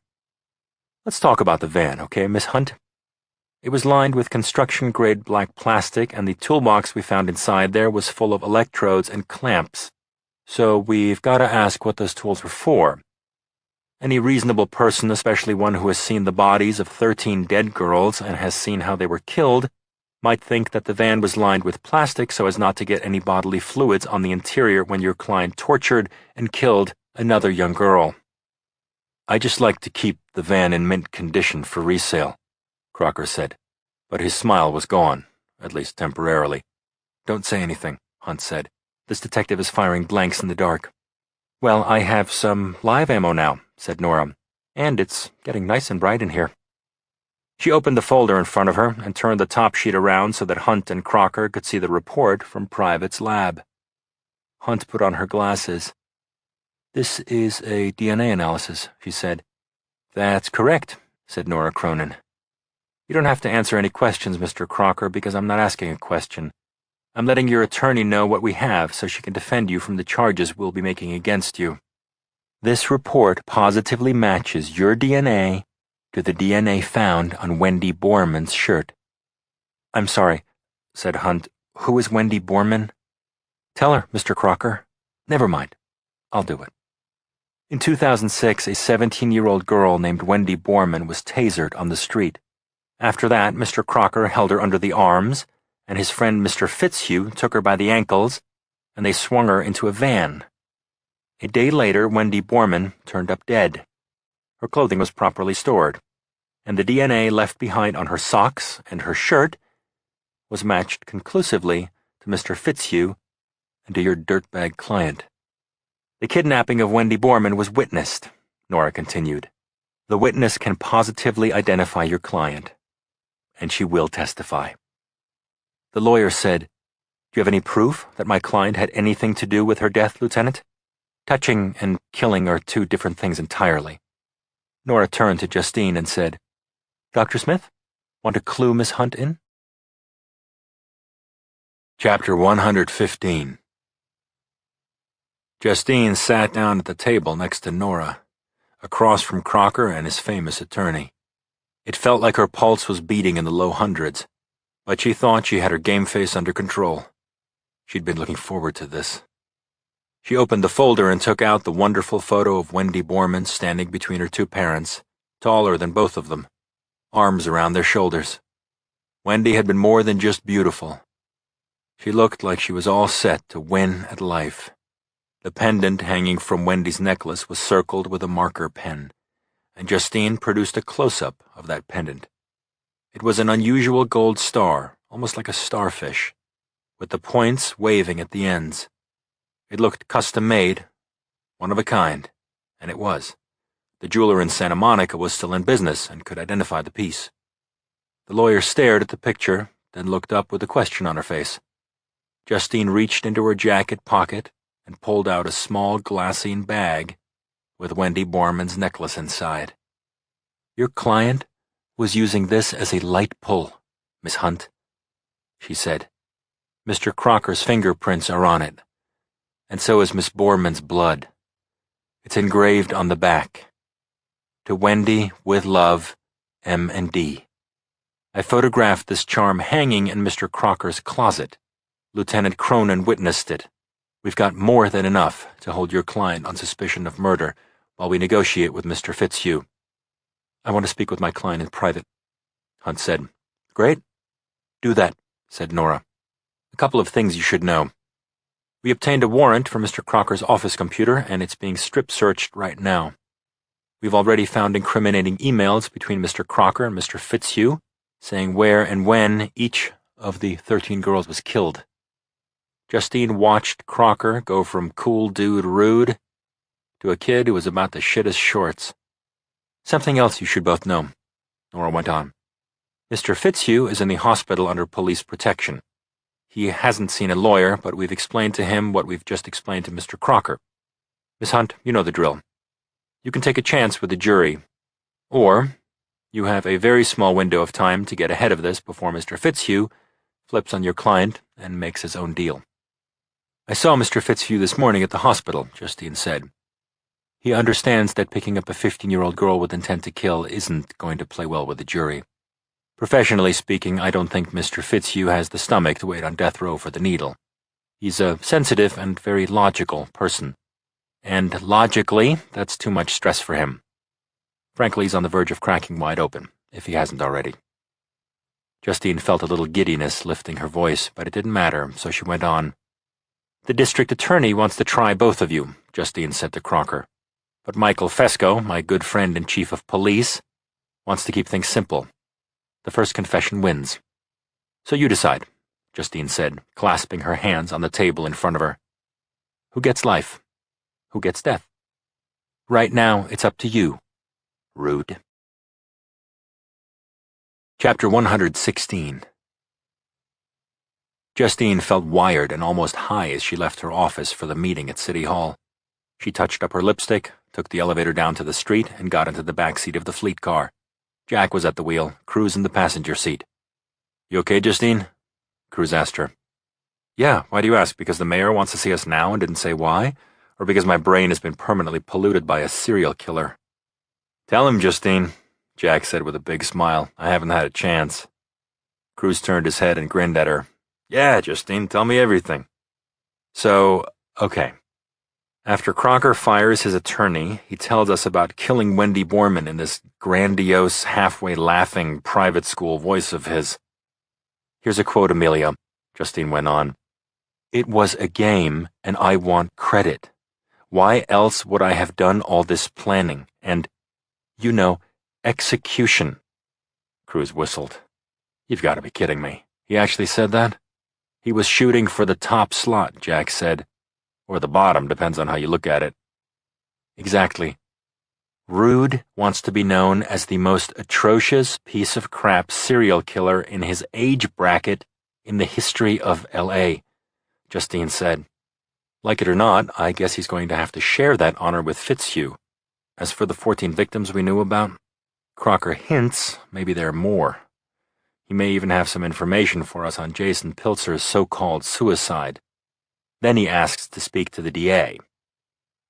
Let's talk about the van, okay, Miss Hunt? It was lined with construction-grade black plastic, and the toolbox we found inside there was full of electrodes and clamps. So we've got to ask what those tools were for. Any reasonable person, especially one who has seen the bodies of 13 dead girls and has seen how they were killed, might think that the van was lined with plastic so as not to get any bodily fluids on the interior when your client tortured and killed another young girl. I just like to keep the van in mint condition for resale, Crocker said, but his smile was gone, at least temporarily. Don't say anything, Hunt said. This detective is firing blanks in the dark. Well, I have some live ammo now, said Nora, and it's getting nice and bright in here. She opened the folder in front of her and turned the top sheet around so that Hunt and Crocker could see the report from Private's lab. Hunt put on her glasses. This is a DNA analysis, she said. That's correct, said Nora Cronin. You don't have to answer any questions, Mr. Crocker, because I'm not asking a question. I'm letting your attorney know what we have so she can defend you from the charges we'll be making against you. This report positively matches your DNA to the DNA found on Wendy Borman's shirt. I'm sorry, said Hunt. Who is Wendy Borman? Tell her, Mr. Crocker. Never mind. I'll do it. In 2006, a 17-year-old girl named Wendy Borman was tasered on the street. After that, Mr. Crocker held her under the arms, and his friend Mr. Fitzhugh took her by the ankles, and they swung her into a van. A day later, Wendy Borman turned up dead. Her clothing was properly stored, and the DNA left behind on her socks and her shirt was matched conclusively to Mr. Fitzhugh and to your dirtbag client. The kidnapping of Wendy Borman was witnessed, Nora continued. The witness can positively identify your client, and she will testify. The lawyer said, Do you have any proof that my client had anything to do with her death, Lieutenant? Touching and killing are two different things entirely. Nora turned to Justine and said, Dr. Smith, want to clue Miss Hunt in? Chapter 115. Justine sat down at the table next to Nora, across from Crocker and his famous attorney. It felt like her pulse was beating in the low hundreds, but she thought she had her game face under control. She'd been looking forward to this. She opened the folder and took out the wonderful photo of Wendy Borman standing between her two parents, taller than both of them, arms around their shoulders. Wendy had been more than just beautiful. She looked like she was all set to win at life. The pendant hanging from Wendy's necklace was circled with a marker pen, and Justine produced a close-up of that pendant. It was an unusual gold star, almost like a starfish, with the points waving at the ends. It looked custom-made, one of a kind, and it was. The jeweler in Santa Monica was still in business and could identify the piece. The lawyer stared at the picture, then looked up with a question on her face. Justine reached into her jacket pocket and pulled out a small glassine bag with Wendy Borman's necklace inside. Your client was using this as a light pull, Miss Hunt, she said. Mr. Crocker's fingerprints are on it, and so is Miss Borman's blood. It's engraved on the back. To Wendy, with love, M&D. I photographed this charm hanging in Mr. Crocker's closet. Lieutenant Cronin witnessed it. We've got more than enough to hold your client on suspicion of murder while we negotiate with Mr. Fitzhugh. I want to speak with my client in private, Hunt said. Great. Do that, said Nora. A couple of things you should know. We obtained a warrant for Mr. Crocker's office computer, and it's being strip-searched right now. We've already found incriminating emails between Mr. Crocker and Mr. Fitzhugh, saying where and when each of the 13 girls was killed. Justine watched Crocker go from cool dude Rude to a kid who was about to shit his shorts. Something else you should both know, Nora went on. Mr. Fitzhugh is in the hospital under police protection. He hasn't seen a lawyer, but we've explained to him what we've just explained to Mr. Crocker. Miss Hunt, you know the drill. You can take a chance with the jury, or you have a very small window of time to get ahead of this before Mr. Fitzhugh flips on your client and makes his own deal. I saw Mr. Fitzhugh this morning at the hospital, Justine said. He understands that picking up a 15-year-old girl with intent to kill isn't going to play well with the jury. Professionally speaking, I don't think Mr. Fitzhugh has the stomach to wait on death row for the needle. He's a sensitive and very logical person. And logically, that's too much stress for him. Frankly, he's on the verge of cracking wide open, if he hasn't already. Justine felt a little giddiness lifting her voice, but it didn't matter, so she went on. The district attorney wants to try both of you, Justine said to Crocker. But Michael Fesco, my good friend and chief of police, wants to keep things simple. The first confession wins. So you decide, Justine said, clasping her hands on the table in front of her. Who gets life? Who gets death? Right now, it's up to you. Rude. Chapter 116. Justine felt wired and almost high as she left her office for the meeting at City Hall. She touched up her lipstick, took the elevator down to the street, and got into the back seat of the fleet car. Jack was at the wheel, Cruz in the passenger seat. You okay, Justine? Cruz asked her. Yeah, why do you ask? Because the mayor wants to see us now and didn't say why? Or because my brain has been permanently polluted by a serial killer? Tell him, Justine, Jack said with a big smile. I haven't had a chance. Cruz turned his head and grinned at her. Yeah, Justine, tell me everything. So, okay. After Crocker fires his attorney, he tells us about killing Wendy Borman in this grandiose, halfway laughing private school voice of his. Here's a quote, Amelia, Justine went on. It was a game, and I want credit. Why else would I have done all this planning and, execution? Cruz whistled. You've got to be kidding me. He actually said that? He was shooting for the top slot, Jack said. Or the bottom, depends on how you look at it. Exactly. Rude wants to be known as the most atrocious piece of crap serial killer in his age bracket in the history of L.A., Justine said. Like it or not, I guess he's going to have to share that honor with Fitzhugh. As for the 14 victims we knew about, Crocker hints maybe there are more. He may even have some information for us on Jason Pilzer's so-called suicide. Then he asks to speak to the DA.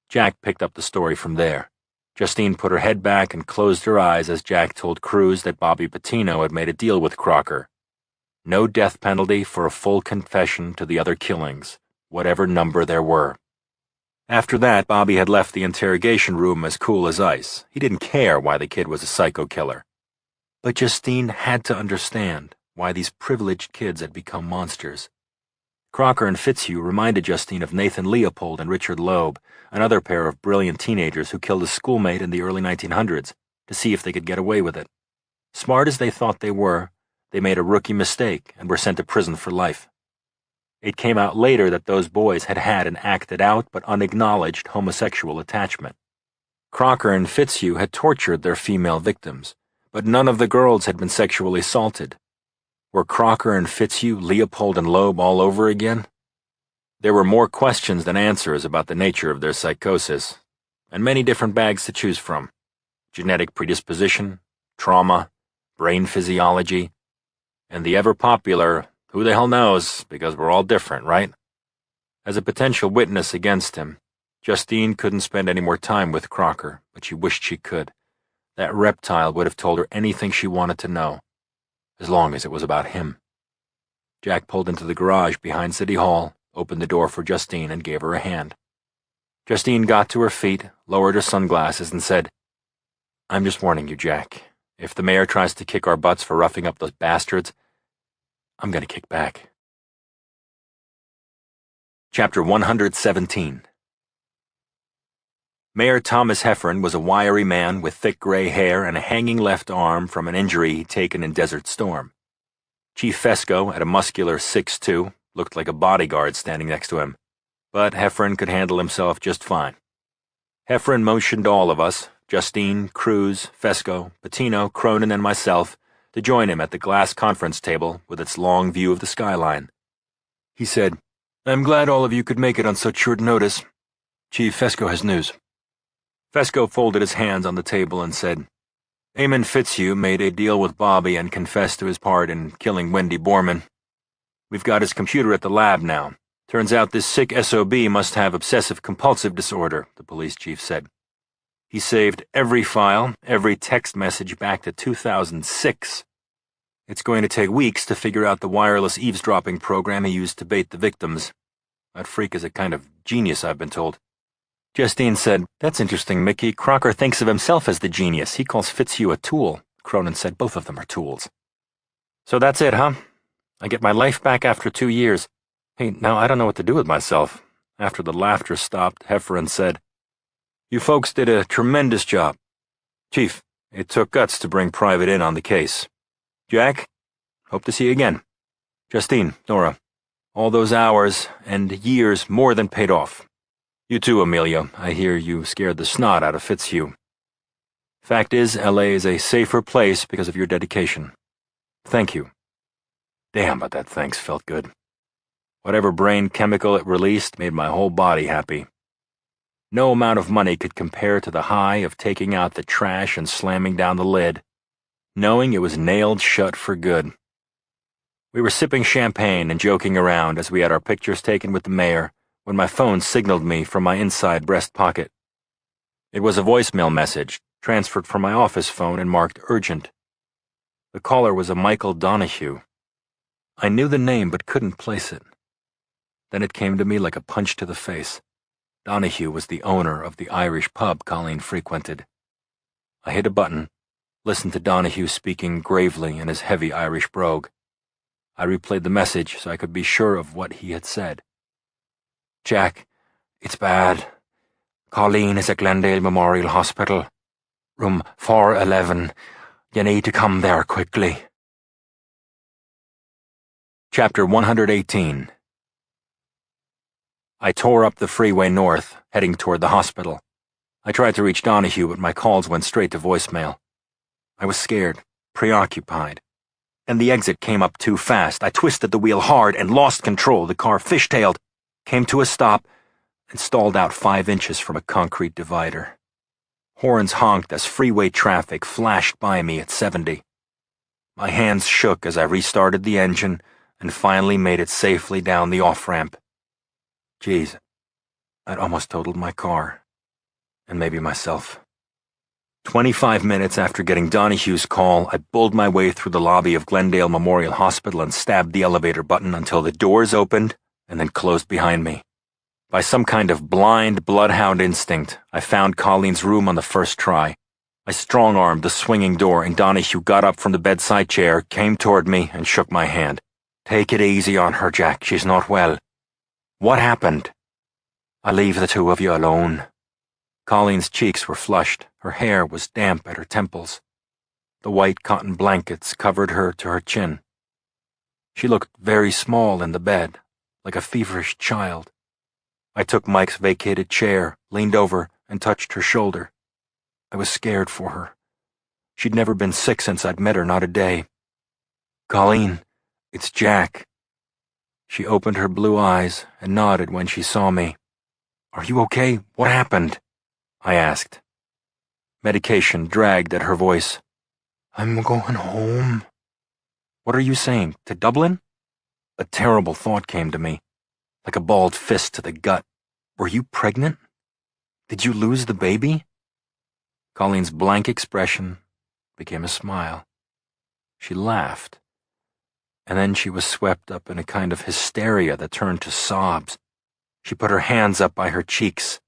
Jack picked up the story from there. Justine put her head back and closed her eyes as Jack told Cruz that Bobby Patino had made a deal with Crocker. No death penalty for a full confession to the other killings, whatever number there were. After that, Bobby had left the interrogation room as cool as ice. He didn't care why the kid was a psycho killer. But Justine had to understand why these privileged kids had become monsters. Crocker and Fitzhugh reminded Justine of Nathan Leopold and Richard Loeb, another pair of brilliant teenagers who killed a schoolmate in the early 1900s to see if they could get away with it. Smart as they thought they were, they made a rookie mistake and were sent to prison for life. It came out later that those boys had had an acted-out but unacknowledged homosexual attachment. Crocker and Fitzhugh had tortured their female victims, but none of the girls had been sexually assaulted. Were Crocker and Fitzhugh, Leopold and Loeb all over again? There were more questions than answers about the nature of their psychosis, and many different bags to choose from. Genetic predisposition, trauma, brain physiology, and the ever-popular, who the hell knows, because we're all different, right? As a potential witness against him, Justine couldn't spend any more time with Crocker, but she wished she could. That reptile would have told her anything she wanted to know, as long as it was about him. Jack pulled into the garage behind City Hall, opened the door for Justine, and gave her a hand. Justine got to her feet, lowered her sunglasses, and said, I'm just warning you, Jack. If the mayor tries to kick our butts for roughing up those bastards, I'm going to kick back. Chapter 117. Mayor Thomas Heffron was a wiry man with thick gray hair and a hanging left arm from an injury he'd taken in Desert Storm. Chief Fesco, at a muscular 6'2", looked like a bodyguard standing next to him, but Heffron could handle himself just fine. Heffron motioned all of us, Justine, Cruz, Fesco, Patino, Cronin, and myself, to join him at the glass conference table with its long view of the skyline. He said, "I'm glad all of you could make it on such short notice. Chief Fesco has news." Fesco folded his hands on the table and said, "Eamon Fitzhugh made a deal with Bobby and confessed to his part in killing Wendy Borman. We've got his computer at the lab now. Turns out this sick SOB must have obsessive-compulsive disorder," the police chief said. "He saved every file, every text message back to 2006. It's going to take weeks to figure out the wireless eavesdropping program he used to bait the victims. That freak is a kind of genius, I've been told." Justine said, "That's interesting, Mickey. Crocker thinks of himself as the genius. He calls Fitzhugh a tool." Cronin said both of them are tools. "So that's it, huh? I get my life back after 2 years. Hey, now I don't know what to do with myself." After the laughter stopped, Hefferon said, "You folks did a tremendous job. Chief, it took guts to bring Private in on the case. Jack, hope to see you again. Justine, Nora, all those hours and years more than paid off. You too, Amelia. I hear you scared the snot out of Fitzhugh. Fact is, LA is a safer place because of your dedication. Thank you." Damn, but that thanks felt good. Whatever brain chemical it released made my whole body happy. No amount of money could compare to the high of taking out the trash and slamming down the lid, knowing it was nailed shut for good. We were sipping champagne and joking around as we had our pictures taken with the mayor when my phone signaled me from my inside breast pocket. It was a voicemail message, transferred from my office phone and marked urgent. The caller was a Michael Donahue. I knew the name but couldn't place it. Then it came to me like a punch to the face. Donahue was the owner of the Irish pub Colleen frequented. I hit a button, listened to Donahue speaking gravely in his heavy Irish brogue. I replayed the message so I could be sure of what he had said. "Jack, it's bad. Colleen is at Glendale Memorial Hospital. Room 411. You need to come there quickly." Chapter 118. I tore up the freeway north, heading toward the hospital. I tried to reach Donahue, but my calls went straight to voicemail. I was scared, preoccupied. And the exit came up too fast. I twisted the wheel hard and lost control. The car fishtailed, came to a stop, and stalled out 5 inches from a concrete divider. Horns honked as freeway traffic flashed by me at 70. My hands shook as I restarted the engine and finally made it safely down the off-ramp. Geez, I'd almost totaled my car. And maybe myself. 25 minutes after getting Donahue's call, I bulled my way through the lobby of Glendale Memorial Hospital and stabbed the elevator button until the doors opened and then closed behind me. By some kind of blind bloodhound instinct, I found Colleen's room on the first try. I strong-armed the swinging door and Donahue got up from the bedside chair, came toward me, and shook my hand. "Take it easy on her, Jack. She's not well." "What happened?" "I'll leave the two of you alone." Colleen's cheeks were flushed. Her hair was damp at her temples. The white cotton blankets covered her to her chin. She looked very small in the bed, like a feverish child. I took Mike's vacated chair, leaned over, and touched her shoulder. I was scared for her. She'd never been sick since I'd met her, not a day. "Colleen, it's Jack." She opened her blue eyes and nodded when she saw me. "Are you okay? What happened?" I asked. Medication dragged at her voice. "I'm going home." "What are you saying? To Dublin?" A terrible thought came to me, like a balled fist to the gut. Were you pregnant? Did you lose the baby? Colleen's blank expression became a smile. She laughed, and then she was swept up in a kind of hysteria that turned to sobs. She put her hands up by her cheeks,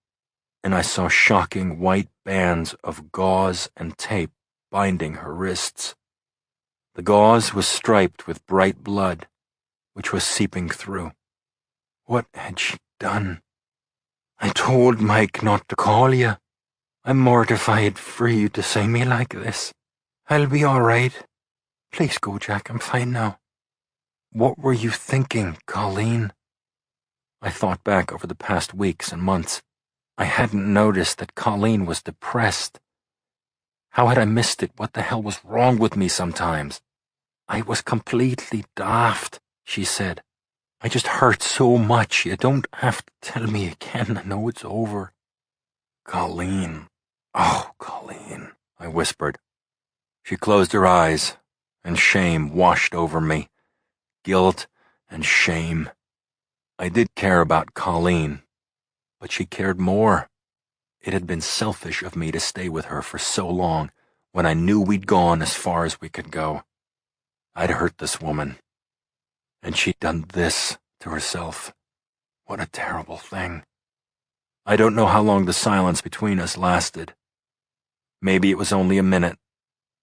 and I saw shocking white bands of gauze and tape binding her wrists. The gauze was striped with bright blood, which was seeping through. What had she done? "I told Mike not to call you. I'm mortified for you to say me like this. I'll be all right. Please go, Jack. I'm fine now." "What were you thinking, Colleen?" I thought back over the past weeks and months. I hadn't noticed that Colleen was depressed. How had I missed it? What the hell was wrong with me sometimes? I was completely daft, she said. I just hurt so much. You don't have to tell me again. I know it's over. Colleen. Oh, Colleen, I whispered. She closed her eyes, and shame washed over me. Guilt and shame. I did care about Colleen, but she cared more. It had been selfish of me to stay with her for so long when I knew we'd gone as far as we could go. I'd hurt this woman, and she'd done this to herself. What a terrible thing. I don't know how long the silence between us lasted. Maybe it was only a minute,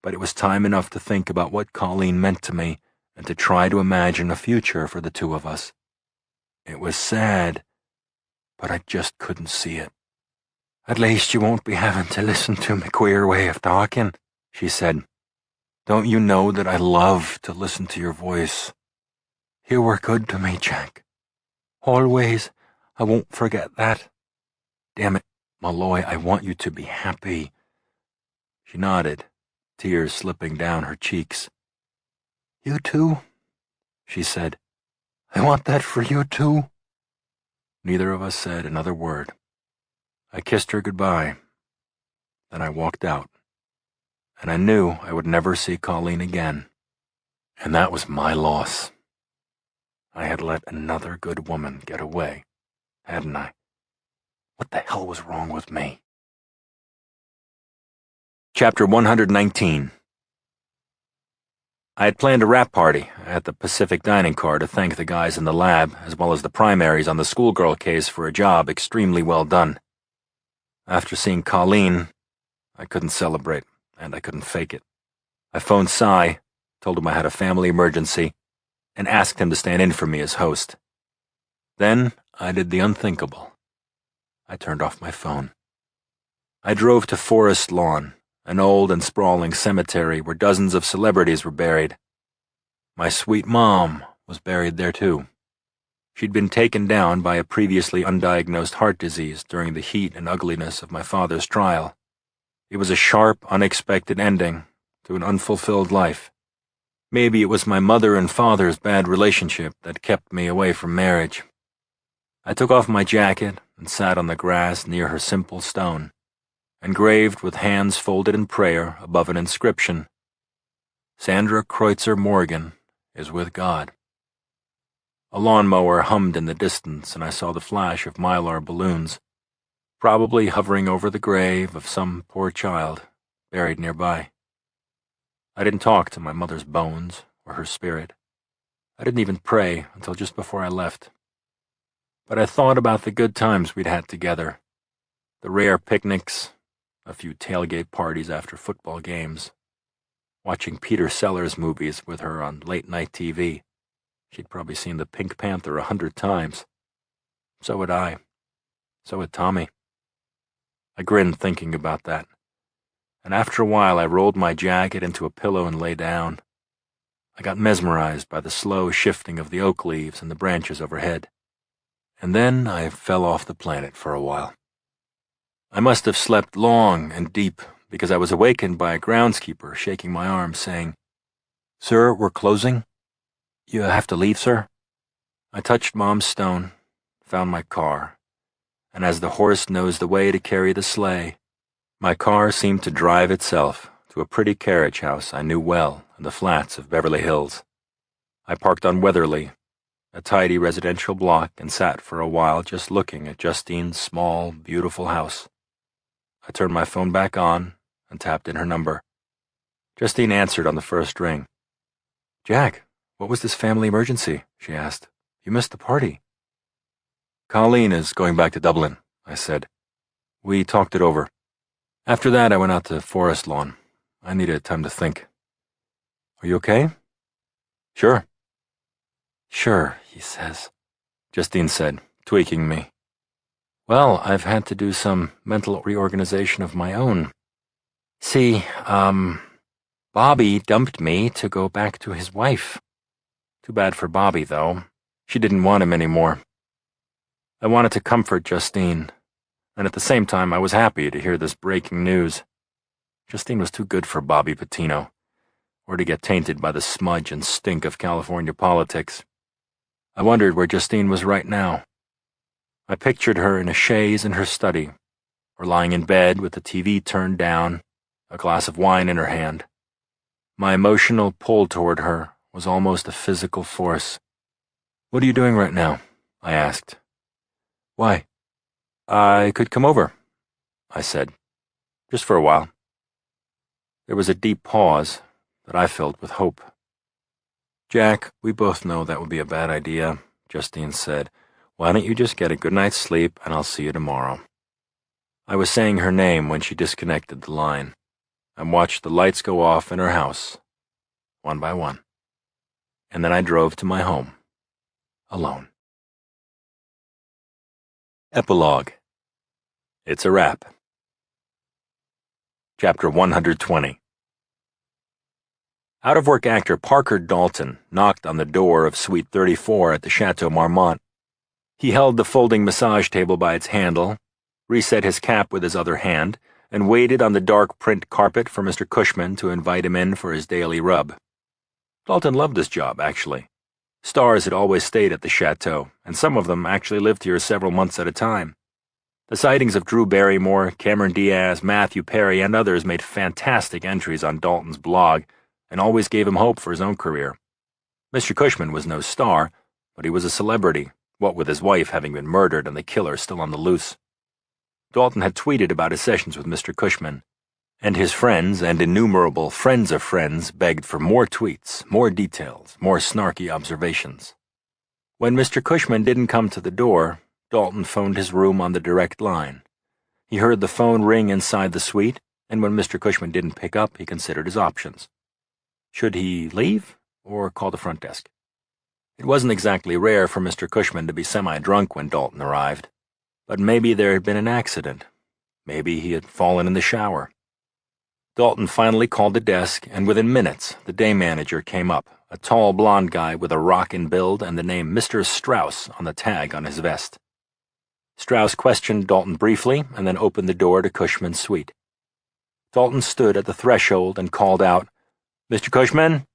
but it was time enough to think about what Colleen meant to me and to try to imagine a future for the two of us. It was sad, but I just couldn't see it. At least you won't be having to listen to my queer way of talking, she said. Don't you know that I love to listen to your voice? You were good to me, Jack. Always. I won't forget that. Damn it, Malloy, I want you to be happy. She nodded, tears slipping down her cheeks. You too, she said. I want that for you too. Neither of us said another word. I kissed her goodbye. Then I walked out. And I knew I would never see Colleen again. And that was my loss. I had let another good woman get away, hadn't I? What the hell was wrong with me? Chapter 119. I had planned a wrap party at the Pacific Dining Car to thank the guys in the lab, as well as the primaries on the schoolgirl case for a job extremely well done. After seeing Colleen, I couldn't celebrate, and I couldn't fake it. I phoned Cy, told him I had a family emergency, and asked him to stand in for me as host. Then I did the unthinkable. I turned off my phone. I drove to Forest Lawn, an old and sprawling cemetery where dozens of celebrities were buried. My sweet mom was buried there too. She'd been taken down by a previously undiagnosed heart disease during the heat and ugliness of my father's trial. It was a sharp, unexpected ending to an unfulfilled life. Maybe it was my mother and father's bad relationship that kept me away from marriage. I took off my jacket and sat on the grass near her simple stone, engraved with hands folded in prayer above an inscription. Sandra Kreutzer Morgan is with God. A lawnmower hummed in the distance, and I saw the flash of mylar balloons, probably hovering over the grave of some poor child buried nearby. I didn't talk to my mother's bones or her spirit. I didn't even pray until just before I left. But I thought about the good times we'd had together, the rare picnics, a few tailgate parties after football games, watching Peter Sellers movies with her on late-night TV. She'd probably seen the Pink Panther 100 times. So had I. So had Tommy. I grinned thinking about that, and after a while I rolled my jacket into a pillow and lay down. I got mesmerized by the slow shifting of the oak leaves and the branches overhead. And then I fell off the planet for a while. I must have slept long and deep because I was awakened by a groundskeeper shaking my arm, saying, "Sir, we're closing. You have to leave, sir." I touched Mom's stone, found my car, and as the horse nosed away to carry the sleigh, my car seemed to drive itself to a pretty carriage house I knew well in the flats of Beverly Hills. I parked on Weatherly, a tidy residential block, and sat for a while just looking at Justine's small, beautiful house. I turned my phone back on and tapped in her number. Justine answered on the first ring. "Jack, what was this family emergency?" she asked. "You missed the party." "Colleen is going back to Dublin," I said. We talked it over. After that, I went out to Forest Lawn. I needed time to think. "Are you okay?" "Sure." "Sure," he says, Justine said, tweaking me. "Well, I've had to do some mental reorganization of my own. See, Bobby dumped me to go back to his wife. Too bad for Bobby, though. She didn't want him anymore. I wanted to comfort Justine, and at the same time I was happy to hear this breaking news. Justine was too good for Bobby Patino. or to get tainted by the smudge and stink of California politics. I wondered where Justine was right now. I pictured her in a chaise in her study, or lying in bed with the TV turned down, a glass of wine in her hand. My emotional pull toward her was almost a physical force. "What are you doing right now?" I asked. "Why?" "I could come over," I said. "Just for a while." There was a deep pause that I filled with hope. "Jack, we both know that would be a bad idea," Justine said. "Why don't you just get a good night's sleep and I'll see you tomorrow." I was saying her name when she disconnected the line and watched the lights go off in her house, one by one. And then I drove to my home, alone. Epilogue. It's a wrap. Chapter 120. Out-of-work actor Parker Dalton knocked on the door of Suite 34 at the Chateau Marmont. He held the folding massage table by its handle, reset his cap with his other hand, and waited on the dark print carpet for Mr. Cushman to invite him in for his daily rub. Dalton loved his job, actually. Stars had always stayed at the chateau, and some of them actually lived here several months at a time. The sightings of Drew Barrymore, Cameron Diaz, Matthew Perry, and others made fantastic entries on Dalton's blog, and always gave him hope for his own career. Mr. Cushman was no star, but he was a celebrity, what with his wife having been murdered and the killer still on the loose. Dalton had tweeted about his sessions with Mr. Cushman, and his friends and innumerable friends of friends begged for more tweets, more details, more snarky observations. When Mr. Cushman didn't come to the door, Dalton phoned his room on the direct line. He heard the phone ring inside the suite, and when Mr. Cushman didn't pick up, he considered his options. Should he leave or call the front desk? It wasn't exactly rare for Mr. Cushman to be semi-drunk when Dalton arrived, but maybe there had been an accident. Maybe he had fallen in the shower. Dalton finally called the desk, and within minutes, the day manager came up, a tall blond guy with a rockin' build and the name Mr. Strauss on the tag on his vest. Strauss questioned Dalton briefly and then opened the door to Cushman's suite. Dalton stood at the threshold and called out, "Mr. Cushman?"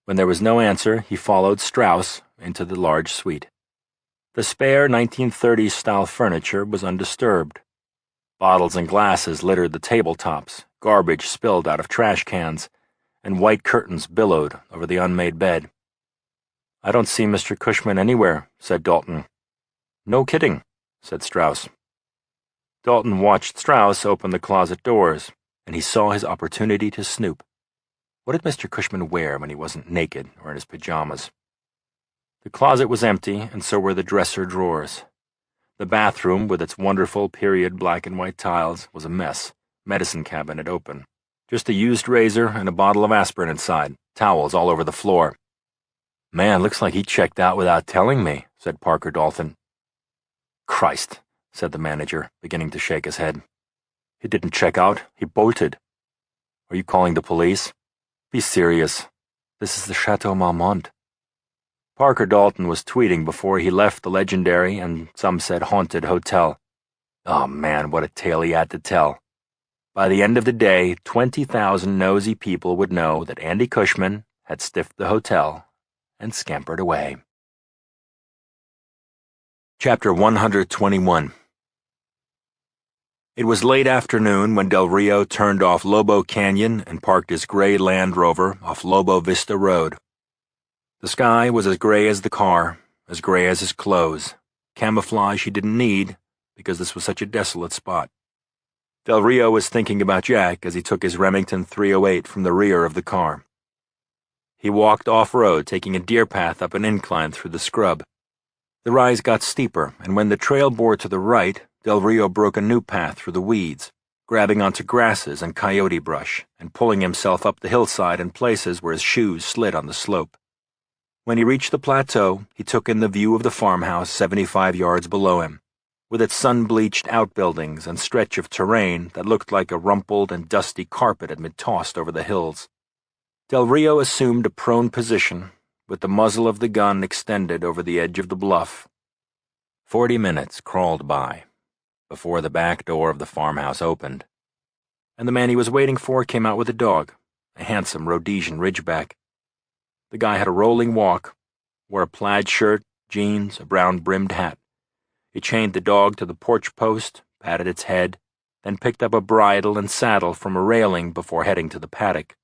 When there was no answer, he followed Strauss into the large suite. The spare 1930s-style furniture was undisturbed. Bottles and glasses littered the tabletops, garbage spilled out of trash cans, and white curtains billowed over the unmade bed. "I don't see Mr. Cushman anywhere," said Dalton. "No kidding," said Strauss. Dalton watched Strauss open the closet doors, and he saw his opportunity to snoop. What did Mr. Cushman wear when he wasn't naked or in his pajamas? The closet was empty, and so were the dresser drawers. The bathroom, with its wonderful period black and white tiles, was a mess, medicine cabinet open. Just a used razor and a bottle of aspirin inside, towels all over the floor. "Man, looks like he checked out without telling me," said Parker Dalton. "Christ," said the manager, beginning to shake his head. "He didn't check out, he bolted. Are you calling the police? Be serious. This is the Chateau Marmont." Parker Dalton was tweeting before he left the legendary and some said haunted hotel. Oh man, what a tale he had to tell. By the end of the day, 20,000 nosy people would know that Andy Cushman had stiffed the hotel and scampered away. Chapter 121. It was late afternoon when Del Rio turned off Lobo Canyon and parked his gray Land Rover off Lobo Vista Road. The sky was as gray as the car, as gray as his clothes, camouflage he didn't need because this was such a desolate spot. Del Rio was thinking about Jack as he took his Remington 308 from the rear of the car. He walked off-road, taking a deer path up an incline through the scrub. The rise got steeper, and when the trail bore to the right, Del Rio broke a new path through the weeds, grabbing onto grasses and coyote brush, and pulling himself up the hillside in places where his shoes slid on the slope. When he reached the plateau, he took in the view of the farmhouse 75 yards below him, with its sun-bleached outbuildings and stretch of terrain that looked like a rumpled and dusty carpet had been tossed over the hills. Del Rio assumed a prone position, with the muzzle of the gun extended over the edge of the bluff. 40 minutes crawled by before the back door of the farmhouse opened, and the man he was waiting for came out with a dog, a handsome Rhodesian Ridgeback. The guy had a rolling walk, wore a plaid shirt, jeans, a brown-brimmed hat. He chained the dog to the porch post, patted its head, then picked up a bridle and saddle from a railing before heading to the paddock.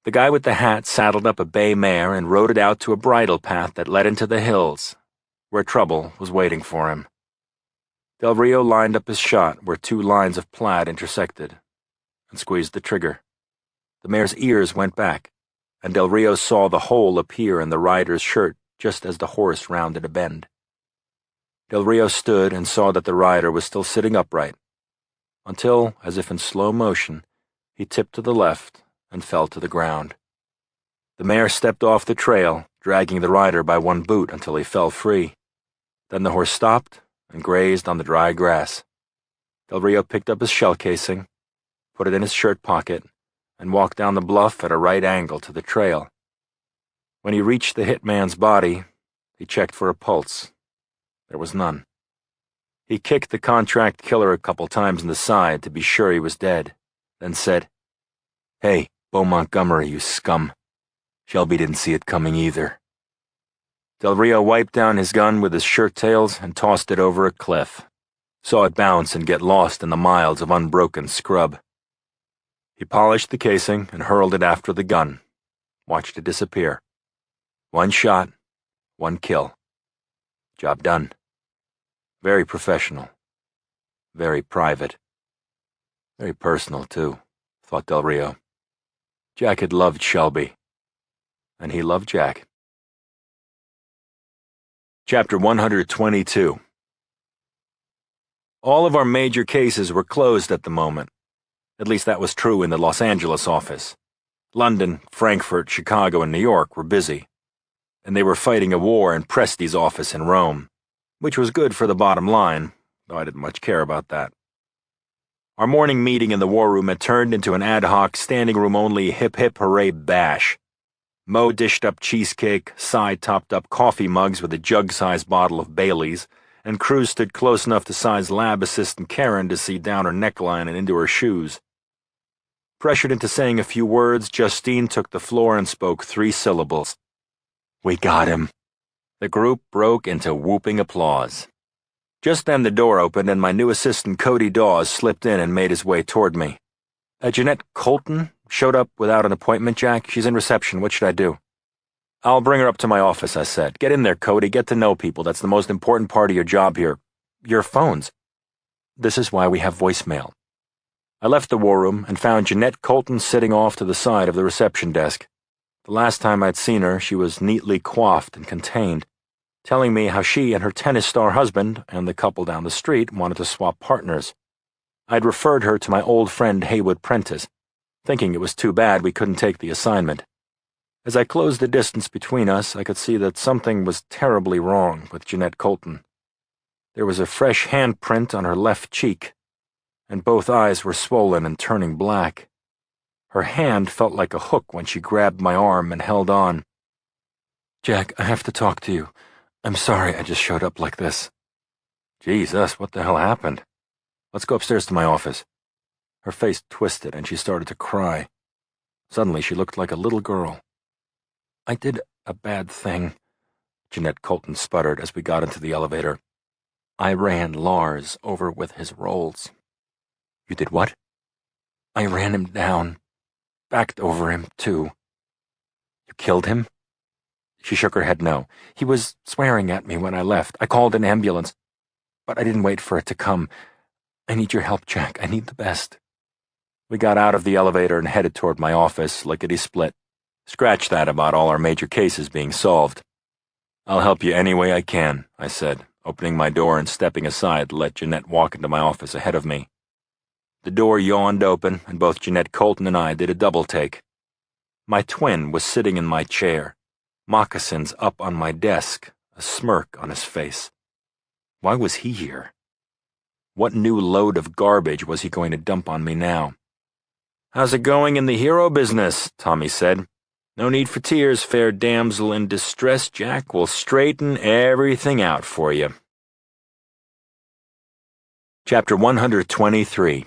The guy with the hat saddled up a bay mare and rode it out to a bridle path that led into the hills, where trouble was waiting for him. Del Rio lined up his shot where two lines of plaid intersected, and squeezed the trigger. The mare's ears went back, and Del Rio saw the hole appear in the rider's shirt just as the horse rounded a bend. Del Rio stood and saw that the rider was still sitting upright, until, as if in slow motion, he tipped to the left and fell to the ground. The mare stepped off the trail, dragging the rider by one boot until he fell free. Then the horse stopped and grazed on the dry grass. Del Rio picked up his shell casing, put it in his shirt pocket, and walked down the bluff at a right angle to the trail. When he reached the hit man's body, he checked for a pulse. There was none. He kicked the contract killer a couple times in the side to be sure he was dead, then said, "Hey, Bo Montgomery, you scum. Shelby didn't see it coming either." Del Rio wiped down his gun with his shirt tails and tossed it over a cliff, saw it bounce and get lost in the miles of unbroken scrub. He polished the casing and hurled it after the gun, watched it disappear. One shot, one kill. Job done. Very professional. Very private. Very personal, too, thought Del Rio. Jack had loved Shelby, and he loved Jack. Chapter 122. All of our major cases were closed at the moment. At least that was true in the Los Angeles office. London, Frankfurt, Chicago, and New York were busy, and they were fighting a war in Presti's office in Rome, which was good for the bottom line, though I didn't much care about that. Our morning meeting in the war room had turned into an ad hoc standing-room-only hip-hip-hooray bash. Mo dished up cheesecake, Cy topped up coffee mugs with a jug-sized bottle of Bailey's, and Cruz stood close enough to Cy's lab assistant Karen to see down her neckline and into her shoes. Pressured into saying a few words, Justine took the floor and spoke 3 syllables. "We got him." The group broke into whooping applause. Just then the door opened and my new assistant Cody Dawes slipped in and made his way toward me. "Jeanette Colton showed up without an appointment, Jack. She's in reception. What should I do?" "I'll bring her up to my office," I said. "Get in there, Cody. Get to know people. That's the most important part of your job here. Your phones." "This is why we have voicemail." I left the war room and found Jeanette Colton sitting off to the side of the reception desk. The last time I'd seen her, she was neatly coiffed and contained, telling me how she and her tennis star husband and the couple down the street wanted to swap partners. I'd referred her to my old friend Haywood Prentice, thinking it was too bad we couldn't take the assignment. As I closed the distance between us, I could see that something was terribly wrong with Jeanette Colton. There was a fresh handprint on her left cheek, and both eyes were swollen and turning black. Her hand felt like a hook when she grabbed my arm and held on. "Jack, I have to talk to you. I'm sorry I just showed up like this." "Jesus, what the hell happened? Let's go upstairs to my office." Her face twisted and she started to cry. Suddenly she looked like a little girl. "I did a bad thing," Jeanette Colton sputtered as we got into the elevator. "I ran Lars over with his rolls." "You did what?" "I ran him down. Backed over him, too." "You killed him?" She shook her head no. "He was swearing at me when I left. I called an ambulance, but I didn't wait for it to come. I need your help, Jack. I need the best." We got out of the elevator and headed toward my office, lickety-split. Scratch that about all our major cases being solved. "I'll help you any way I can," I said, opening my door and stepping aside to let Jeanette walk into my office ahead of me. The door yawned open, and both Jeanette Colton and I did a double-take. My twin was sitting in my chair, moccasins up on my desk, a smirk on his face. Why was he here? What new load of garbage was he going to dump on me now? "How's it going in the hero business?" Tommy said. "No need for tears, fair damsel in distress. Jack will straighten everything out for you." Chapter 123.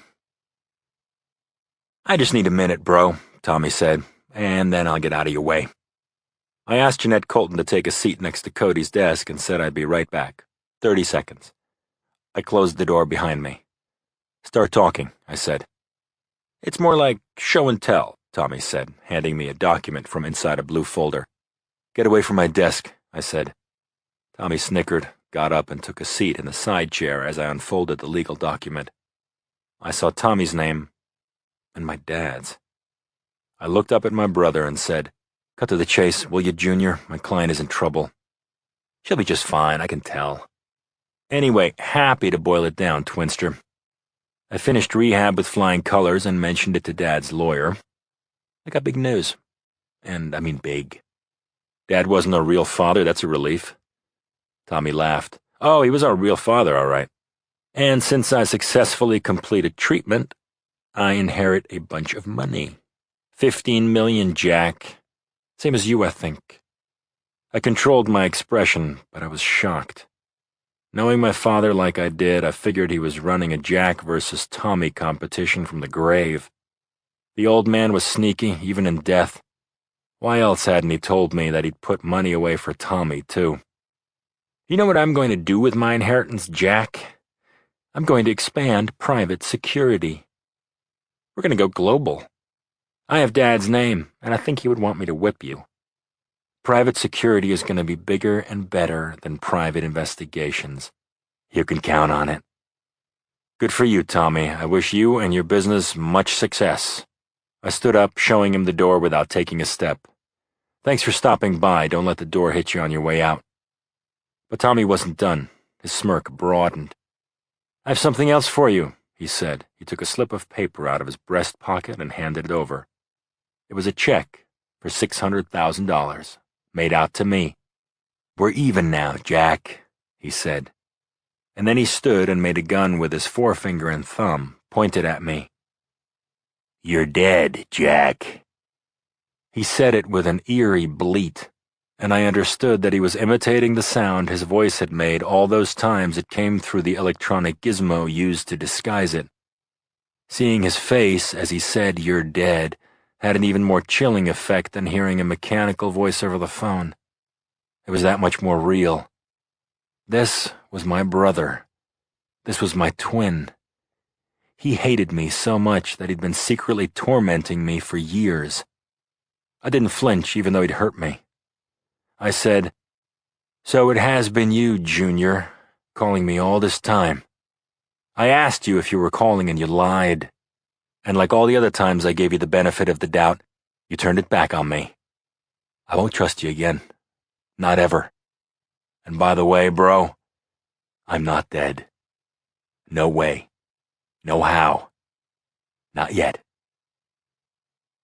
"I just need a minute, bro. Tommy said, and then I'll get out of your way. I asked Jeanette Colton to take a seat next to Cody's desk and said I'd be right back. 30 seconds. I closed the door behind me. Start talking, I said. It's more like show and tell, Tommy said, handing me a document from inside a blue folder. Get away from my desk, I said. Tommy snickered, got up, and took a seat in the side chair as I unfolded the legal document. I saw Tommy's name and my dad's. I looked up at my brother and said, Cut to the chase, will you, Junior? My client is in trouble. She'll be just fine, I can tell. Anyway, happy to boil it down, Twinster. I finished rehab with flying colors and mentioned it to Dad's lawyer. I got big news. And I mean big. Dad wasn't a real father, that's a relief. Tommy laughed. Oh, he was our real father, all right. And since I successfully completed treatment, I inherit a bunch of money. 15 million, Jack. Same as you, I think. I controlled my expression, but I was shocked. Knowing my father like I did, I figured he was running a Jack versus Tommy competition from the grave. The old man was sneaky, even in death. Why else hadn't he told me that he'd put money away for Tommy, too? You know what I'm going to do with my inheritance, Jack? I'm going to expand private security. We're going to go global. I have Dad's name, and I think he would want me to whip you. Private security is going to be bigger and better than private investigations. You can count on it. Good for you, Tommy. I wish you and your business much success. I stood up, showing him the door without taking a step. Thanks for stopping by. Don't let the door hit you on your way out. But Tommy wasn't done. His smirk broadened. I have something else for you, he said. He took a slip of paper out of his breast pocket and handed it over. It was a check for $600,000, made out to me. We're even now, Jack, he said. And then he stood and made a gun with his forefinger and thumb, pointed at me. You're dead, Jack. He said it with an eerie bleat, and I understood that he was imitating the sound his voice had made all those times it came through the electronic gizmo used to disguise it. Seeing his face as he said, You're dead, had an even more chilling effect than hearing a mechanical voice over the phone. It was that much more real. This was my brother. This was my twin. He hated me so much that he'd been secretly tormenting me for years. I didn't flinch, even though he'd hurt me. I said, So it has been you, Junior, calling me all this time. I asked you if you were calling and you lied. And like all the other times I gave you the benefit of the doubt, you turned it back on me. I won't trust you again. Not ever. And by the way, bro, I'm not dead. No way. No how. Not yet.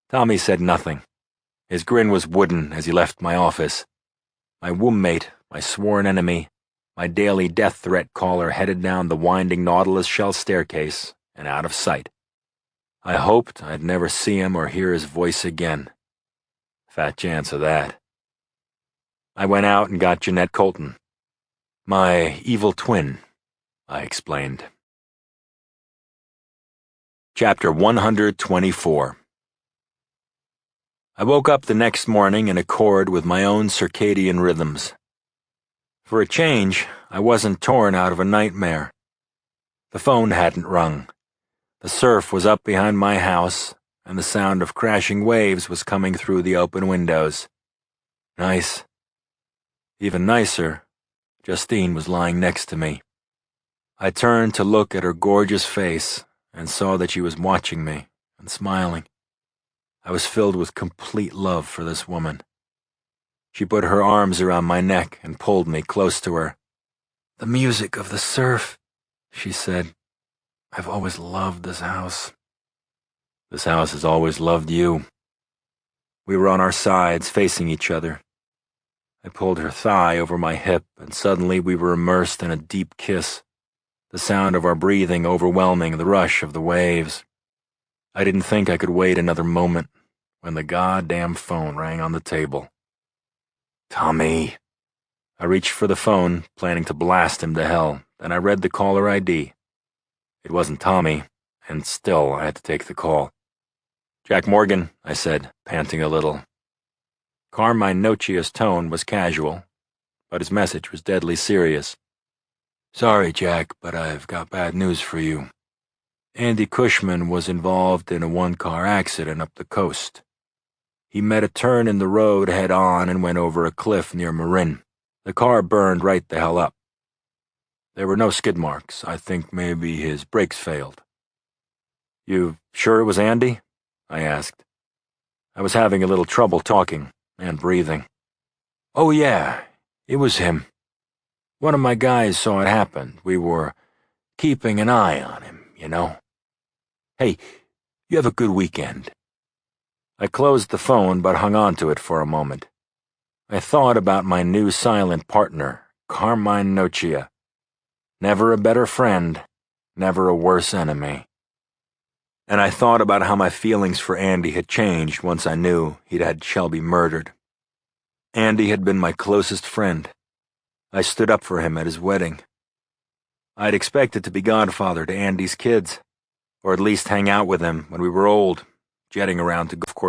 Tommy said nothing. His grin was wooden as he left my office. My womb-mate, my sworn enemy, my daily death threat caller headed down the winding Nautilus shell staircase and out of sight. I hoped I'd never see him or hear his voice again. Fat chance of that. I went out and got Jeanette Colton. My evil twin, I explained. Chapter 124. I woke up the next morning in accord with my own circadian rhythms. For a change, I wasn't torn out of a nightmare. The phone hadn't rung. The surf was up behind my house, and the sound of crashing waves was coming through the open windows. Nice. Even nicer, Justine was lying next to me. I turned to look at her gorgeous face and saw that she was watching me and smiling. I was filled with complete love for this woman. She put her arms around my neck and pulled me close to her. The music of the surf, she said. I've always loved this house. This house has always loved you. We were on our sides, facing each other. I pulled her thigh over my hip, and suddenly we were immersed in a deep kiss, the sound of our breathing overwhelming the rush of the waves. I didn't think I could wait another moment when the goddamn phone rang on the table. Tommy. I reached for the phone, planning to blast him to hell, and I read the caller ID. It wasn't Tommy, and still I had to take the call. Jack Morgan, I said, panting a little. Carmine Nocia's tone was casual, but his message was deadly serious. Sorry, Jack, but I've got bad news for you. Andy Cushman was involved in a one-car accident up the coast. He met a turn in the road head-on and went over a cliff near Marin. The car burned right the hell up. There were no skid marks. I think maybe his brakes failed. You sure it was Andy? I asked. I was having a little trouble talking and breathing. Oh yeah, it was him. One of my guys saw it happen. We were keeping an eye on him, you know. Hey, you have a good weekend. I closed the phone but hung on to it for a moment. I thought about my new silent partner, Carmine Nocia. Never a better friend, never a worse enemy. And I thought about how my feelings for Andy had changed once I knew he'd had Shelby murdered. Andy had been my closest friend. I stood up for him at his wedding. I'd expected to be godfather to Andy's kids, or at least hang out with him when we were old, jetting around to golf course.